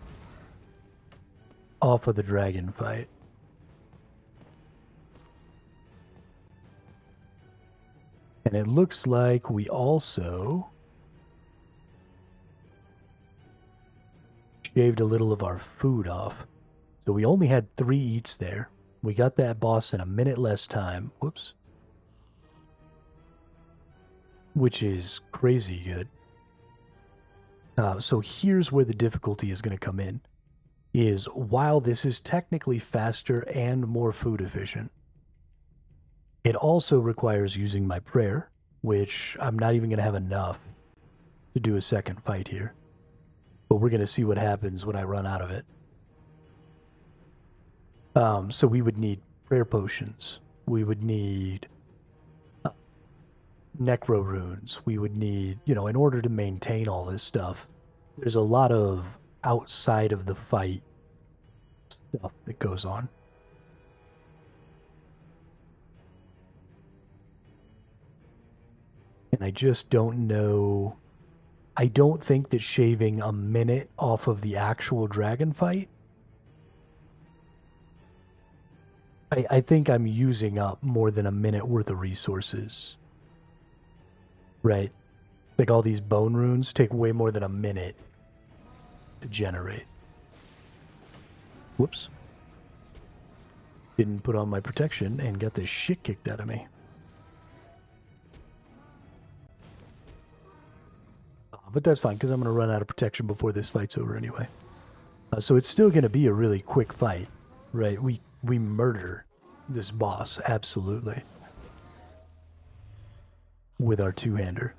off of the dragon fight. And it looks like we also shaved a little of our food off. So we only had 3 eats there. We got that boss in a minute less time. Whoops. Which is crazy good. So here's where the difficulty is going to come in. Is while this is technically faster and more food efficient, it also requires using my prayer, which I'm not even going to have enough to do a second fight here. But we're going to see what happens when I run out of it. So we would need prayer potions. We would need necro runes. We would need, in order to maintain all this stuff, there's a lot of outside of the fight stuff that goes on. And I just don't know. I don't think that shaving a minute off of the actual dragon fight, I think I'm using up more than a minute worth of resources. Right? Like all these bone runes take way more than a minute to generate. Whoops. Didn't put on my protection and got the shit kicked out of me. But that's fine, because I'm going to run out of protection before this fight's over anyway. So it's still going to be a really quick fight, right? We murder this boss, absolutely, with our two-hander.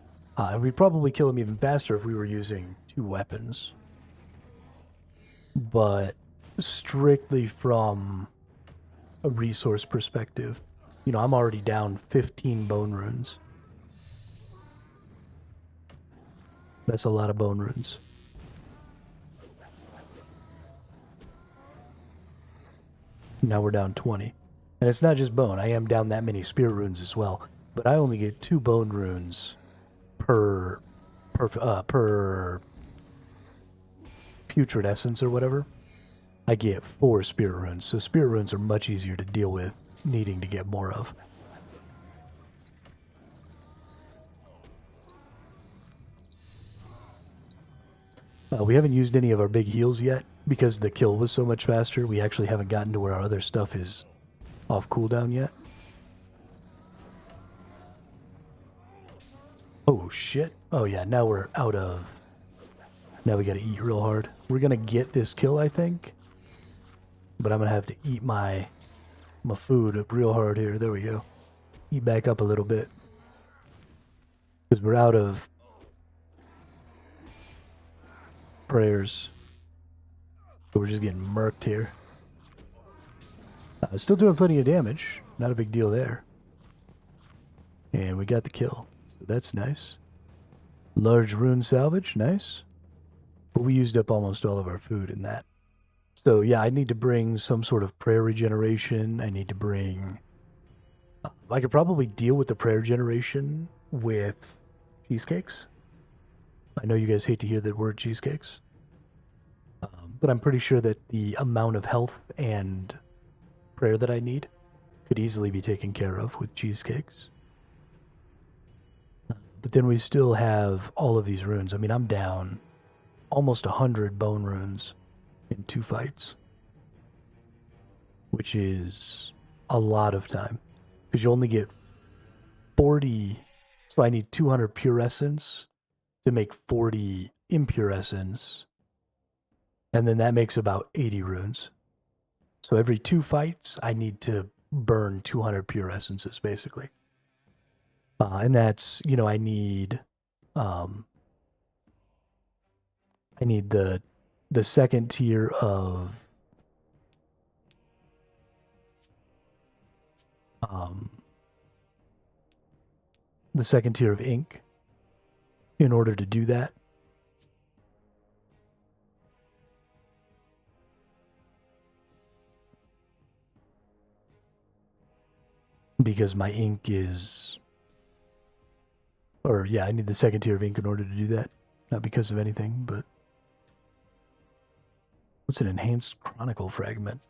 We'd probably kill him even faster if we were using 2 weapons. But strictly from a resource perspective, I'm already down 15 bone runes. That's a lot of bone runes. Now we're down 20. And it's not just bone. I am down that many spirit runes as well. But I only get 2 bone runes per putrid essence or whatever. I get 4 spirit runes. So spirit runes are much easier to deal with, needing to get more of. We haven't used any of our big heals yet because the kill was so much faster. We actually haven't gotten to where our other stuff is off cooldown yet. Oh shit. Oh yeah, now we're out of... Now we gotta eat real hard. We're gonna get this kill, I think. But I'm gonna have to eat my food up real hard here. There we go. Eat back up a little bit. Because we're out of prayers. So we're just getting murked here. Still doing plenty of damage. Not a big deal there. And we got the kill. So that's nice. Large rune salvage, nice. But we used up almost all of our food in that. So yeah, I need to bring some sort of prayer regeneration. I need to bring... I could probably deal with the prayer generation with cheesecakes. I know you guys hate to hear that word cheesecakes. But I'm pretty sure that the amount of health and prayer that I need could easily be taken care of with cheesecakes. But then we still have all of these runes. I mean, I'm down almost 100 bone runes in 2 fights, which is a lot of time because you only get 40. So I need 200 pure essence to make 40 impure essence, and then that makes about 80 runes. So every 2 fights, I need to burn 200 pure essences, basically. And that's, you know, I need the second tier of ink in order to do that. Because my ink is... Or, yeah, I need the second tier of ink in order to do that. Not because of anything, but... What's an enhanced chronicle fragment?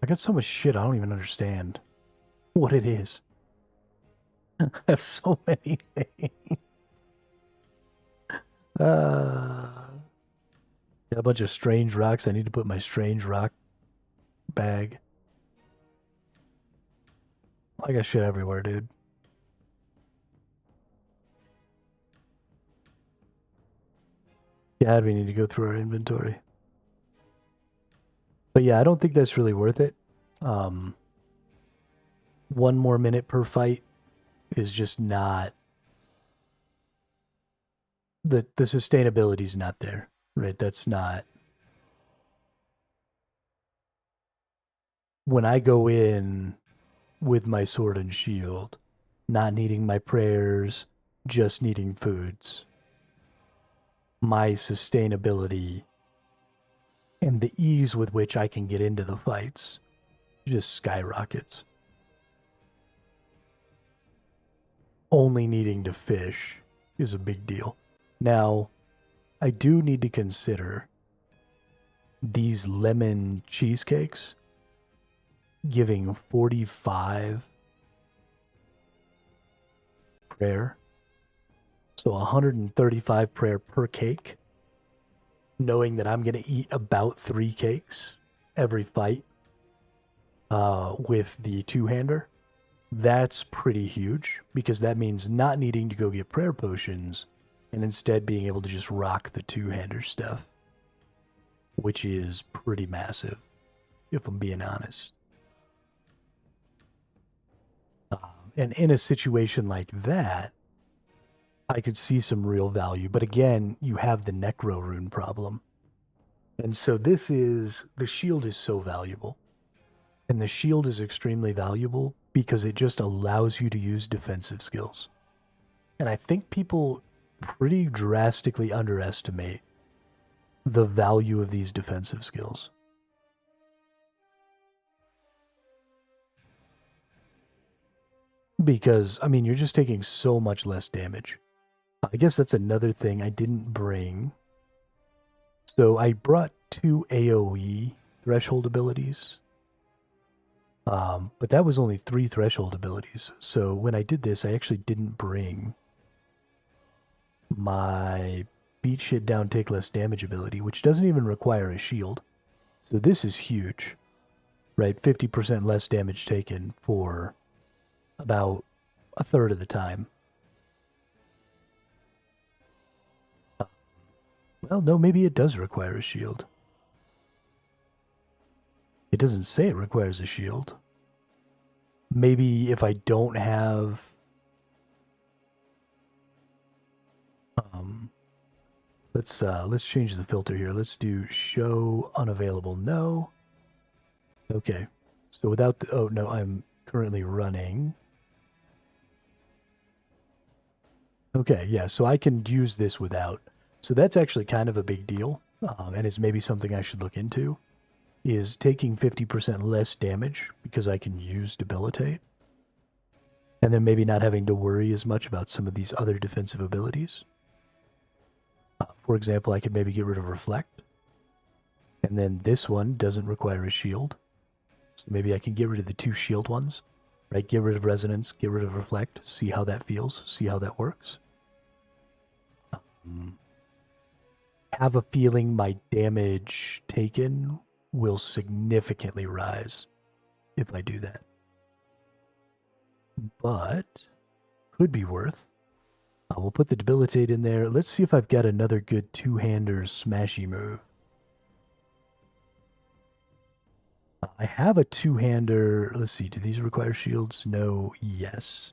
I got so much shit I don't even understand what it is. I have so many things. Got a bunch of strange rocks. I need to put my strange rock bag. I got shit everywhere, dude. Yeah, we need to go through our inventory. But yeah, I don't think that's really worth it. 1 more minute per fight is just not... The sustainability is not there, right? That's not... When I go in with my sword and shield, not needing my prayers, just needing foods, my sustainability and the ease with which I can get into the fights just skyrockets. Only needing to fish is a big deal. Now, I do need to consider these lemon cheesecakes giving 45 prayer. So 135 prayer per cake, knowing that I'm going to eat about 3 cakes every fight with the 2-hander. That's pretty huge, because that means not needing to go get prayer potions and instead being able to just rock the 2-hander stuff, which is pretty massive, if I'm being honest. And in a situation like that, I could see some real value. But again, you have the Necro Rune problem. And so the shield is so valuable. And the shield is extremely valuable because it just allows you to use defensive skills. And I think people pretty drastically underestimate the value of these defensive skills. Because, I mean, you're just taking so much less damage. I guess that's another thing I didn't bring. So I brought 2 AoE threshold abilities. But that was only 3 threshold abilities. So when I did this, I actually didn't bring my beat shit down, take less damage ability, which doesn't even require a shield. So this is huge, right? 50% less damage taken for about a third of the time. Well, no, maybe it does require a shield. It doesn't say it requires a shield. Maybe if I don't have... let's change the filter here. Let's do show unavailable no. Okay. So without the... Oh, no, I'm currently running. Okay, yeah, so I can use this without. So that's actually kind of a big deal, and is maybe something I should look into, is taking 50% less damage because I can use Debilitate. And then maybe not having to worry as much about some of these other defensive abilities. For example, I could maybe get rid of Reflect. And then this one doesn't require a shield. So maybe I can get rid of the 2 shield ones. Right? Get rid of Resonance, get rid of Reflect, see how that feels, see how that works. Have a feeling my damage taken will significantly rise if I do that. But could be worth. We'll put the Debilitate in there. Let's see if I've got another good two-hander smashy move. I have a two-hander. Let's see. Do these require shields? No. Yes.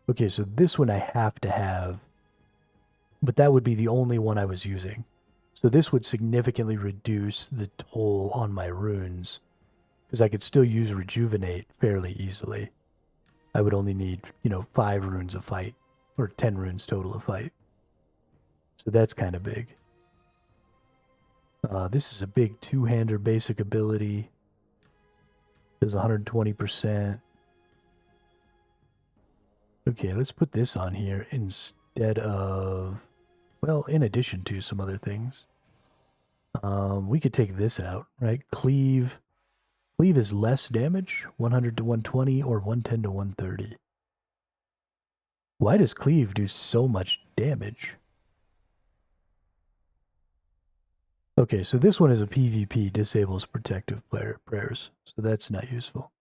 Okay, so this one I have to have. But that would be the only one I was using. So this would significantly reduce the toll on my runes. Because I could still use Rejuvenate fairly easily. I would only need, 5 runes of fight. Or 10 runes total of fight. So that's kind of big. This is a big two-hander basic ability. Does 120%. Okay, let's put this on here instead of... Well, in addition to some other things. We could take this out, right? Cleave. Cleave is less damage, 100 to 120 or 110 to 130. Why does Cleave do so much damage? Okay, so this one is a PvP, disables protective prayers, so that's not useful.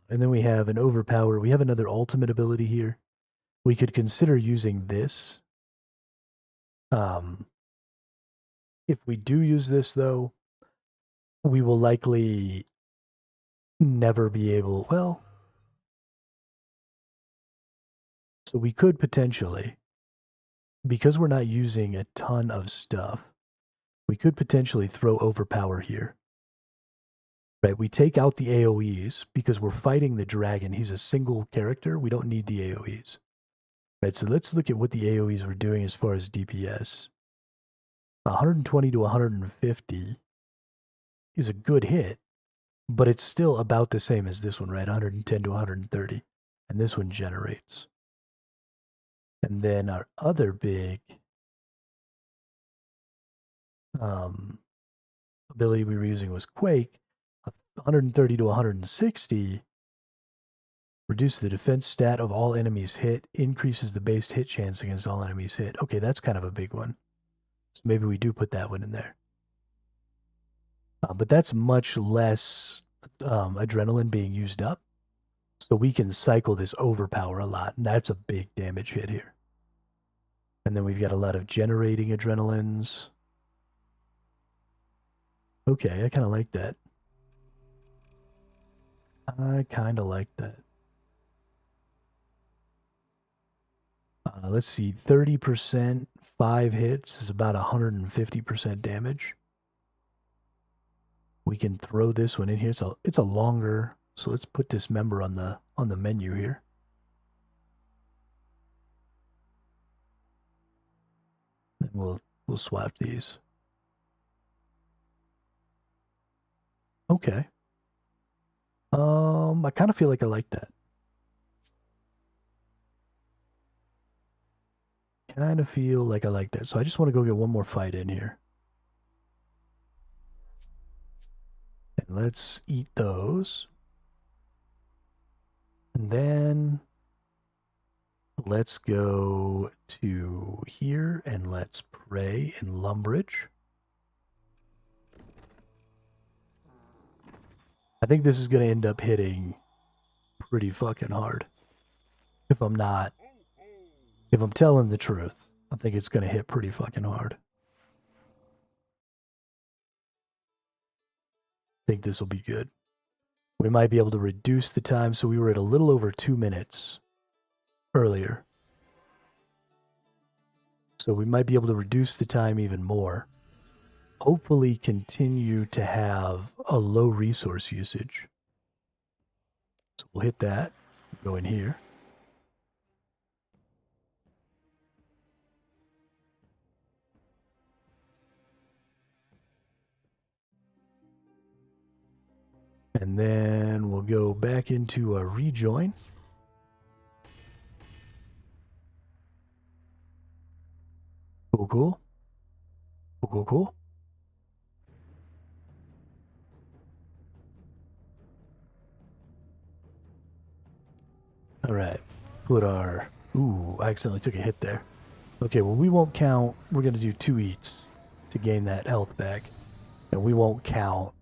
And then we have an overpower. We have another ultimate ability here. We could consider using this. If we do use this, though, we will likely never be able... Well, so we could potentially, because we're not using a ton of stuff, we could potentially throw overpower here. Right, we take out the AoEs because we're fighting the dragon. He's a single character. We don't need the AoEs. Right, so let's look at what the AoEs were doing as far as DPS. 120 to 150 is a good hit, but it's still about the same as this one, right? 110 to 130. And this one generates. And then our other big ability we were using was Quake. 130 to 160, reduce the defense stat of all enemies hit, increases the base hit chance against all enemies hit. Okay, that's kind of a big one. So maybe we do put that one in there. But that's much less adrenaline being used up. So we can cycle this overpower a lot, and that's a big damage hit here. And then we've got a lot of generating adrenalines. Okay, I kind of like that. I kind of like that. Let's see, 30%, 5 hits is about 150% damage. We can throw this one in here. It's a longer, so let's put Dismember on the menu here. And we'll swap these. Okay. I kind of feel like I like that. Kind of feel like I like that. So I just want to go get one more fight in here. And let's eat those. And then let's go to here and let's pray in Lumbridge. I think this is going to end up hitting pretty fucking hard. If I'm telling the truth, I think it's going to hit pretty fucking hard. I think this will be good. We might be able to reduce the time, so we were at a little over 2 minutes earlier. So we might be able to reduce the time even more. hopefully continue to have a low resource usage. So we'll hit that, go in here. And then we'll go back into a rejoin. Cool, cool. Cool, cool, cool. All right. Put our... Ooh, I accidentally took a hit there. Okay, well, we won't count... We're going to do 2 eats to gain that health back. And we won't count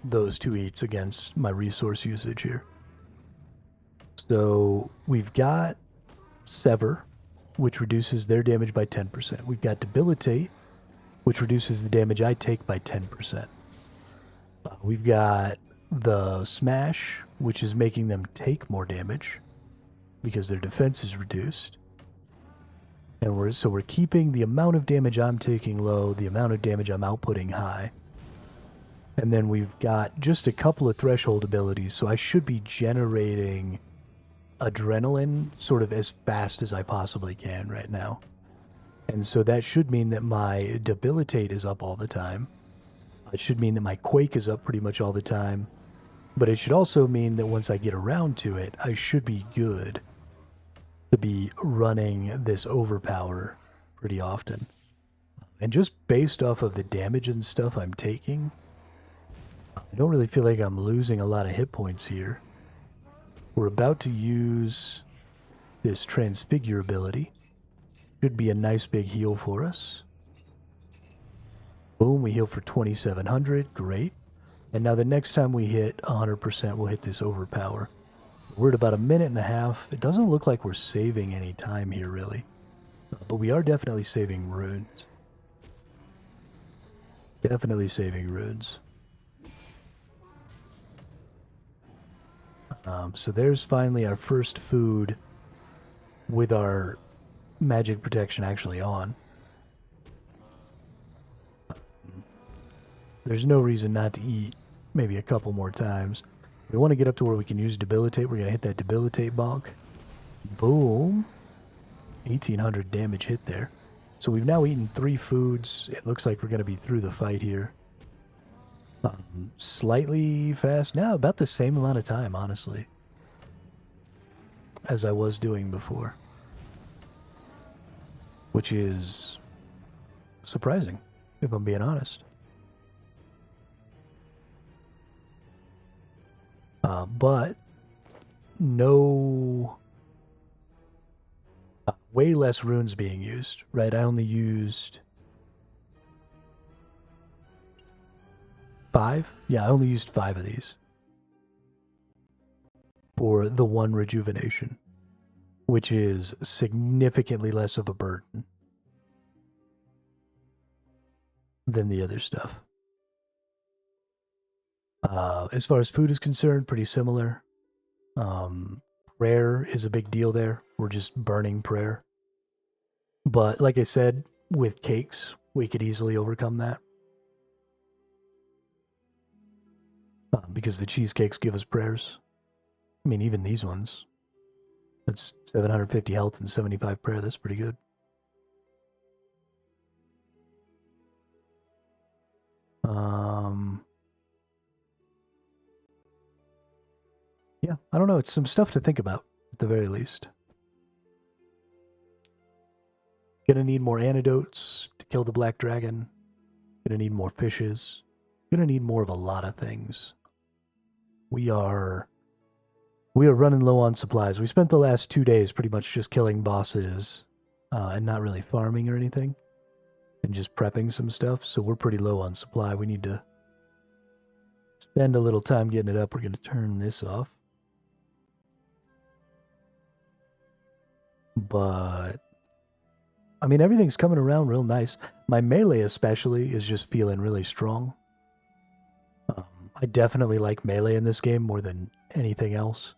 those 2 eats against my resource usage here. So we've got Sever, which reduces their damage by 10%. We've got Debilitate, which reduces the damage I take by 10%. We've got the Smash, which is making them take more damage because their defense is reduced. And we're keeping the amount of damage I'm taking low, the amount of damage I'm outputting high. And then we've got just a couple of threshold abilities, so I should be generating adrenaline sort of as fast as I possibly can right now. And so that should mean that my Debilitate is up all the time. It should mean that my Quake is up pretty much all the time. But it should also mean that once I get around to it, I should be good to be running this Overpower pretty often. And just based off of the damage and stuff I'm taking, I don't really feel like I'm losing a lot of hit points here. We're about to use this Transfigure ability. Should be a nice big heal for us. Boom, we heal for 2,700. Great. And now the next time we hit 100%, we'll hit this Overpower. We're at about 1.5 minutes. It doesn't look like we're saving any time here, really. But we are definitely saving runes. Definitely saving runes. So there's finally our first food with our magic protection actually on. There's no reason not to eat maybe a couple more times. We want to get up to where we can use Debilitate. We're going to hit that Debilitate bonk. Boom. 1,800 damage hit there. So we've now eaten 3 foods. It looks like we're going to be through the fight here. Slightly fast. Now, about the same amount of time, honestly, as I was doing before. Which is surprising, if I'm being honest. But no... way less runes being used, right? I only used 5? Yeah, I only used 5 of these for the 1 rejuvenation, which is significantly less of a burden than the other stuff. As far as food is concerned, pretty similar. Prayer is a big deal there. We're just burning prayer. But like I said, with cakes, we could easily overcome that. Because the cheesecakes give us prayers. I mean, even these ones. That's 750 health and 75 prayer. That's pretty good. Yeah, I don't know. It's some stuff to think about, at the very least. Gonna need more antidotes to kill the black dragon. Gonna need more fishes. Gonna need more of a lot of things. We are running low on supplies. We spent the last 2 days pretty much just killing bosses and not really farming or anything. And just prepping some stuff, so we're pretty low on supply. We need to spend a little time getting it up. We're going to turn this off. But, I mean, everything's coming around real nice. My melee especially is just feeling really strong. I definitely like melee in this game more than anything else.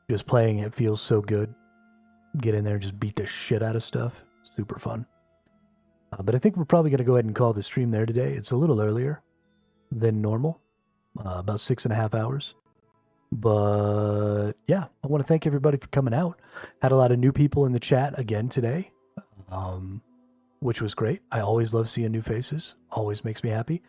Just playing it feels so good. Get in there and just beat the shit out of stuff. Super fun. But I think we're probably going to go ahead and call the stream there today. It's a little earlier than normal, about 6.5 hours. But yeah, I want to thank everybody for coming out. Had a lot of new people in the chat again today, which was great. I always love seeing new faces. Always makes me happy.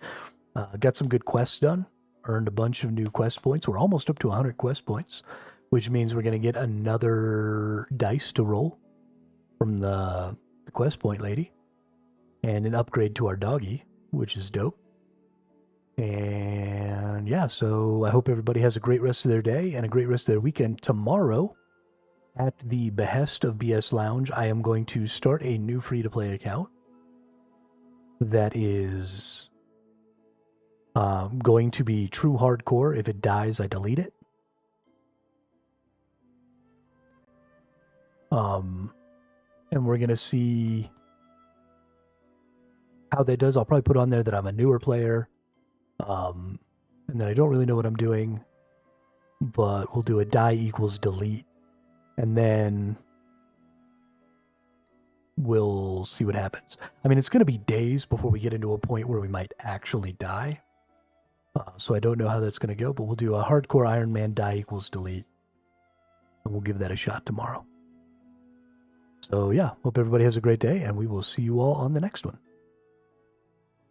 Got some good quests done. Earned a bunch of new quest points. We're almost up to 100 quest points, which means we're going to get another dice to roll from the quest point lady. And an upgrade to our doggy, which is dope. And yeah, so I hope everybody has a great rest of their day and a great rest of their weekend. Tomorrow, at the behest of BS Lounge, I am going to start a new free-to-play account that is going to be true hardcore. If it dies, I delete it. And we're going to see how that does. I'll probably put on there that I'm a newer player, and that I don't really know what I'm doing, but we'll do a die equals delete, and then we'll see what happens. I mean, it's going to be days before we get into a point where we might actually die, so I don't know how that's going to go, but we'll do a hardcore Iron Man die equals delete, and we'll give that a shot tomorrow. So yeah, hope everybody has a great day, and we will see you all on the next one.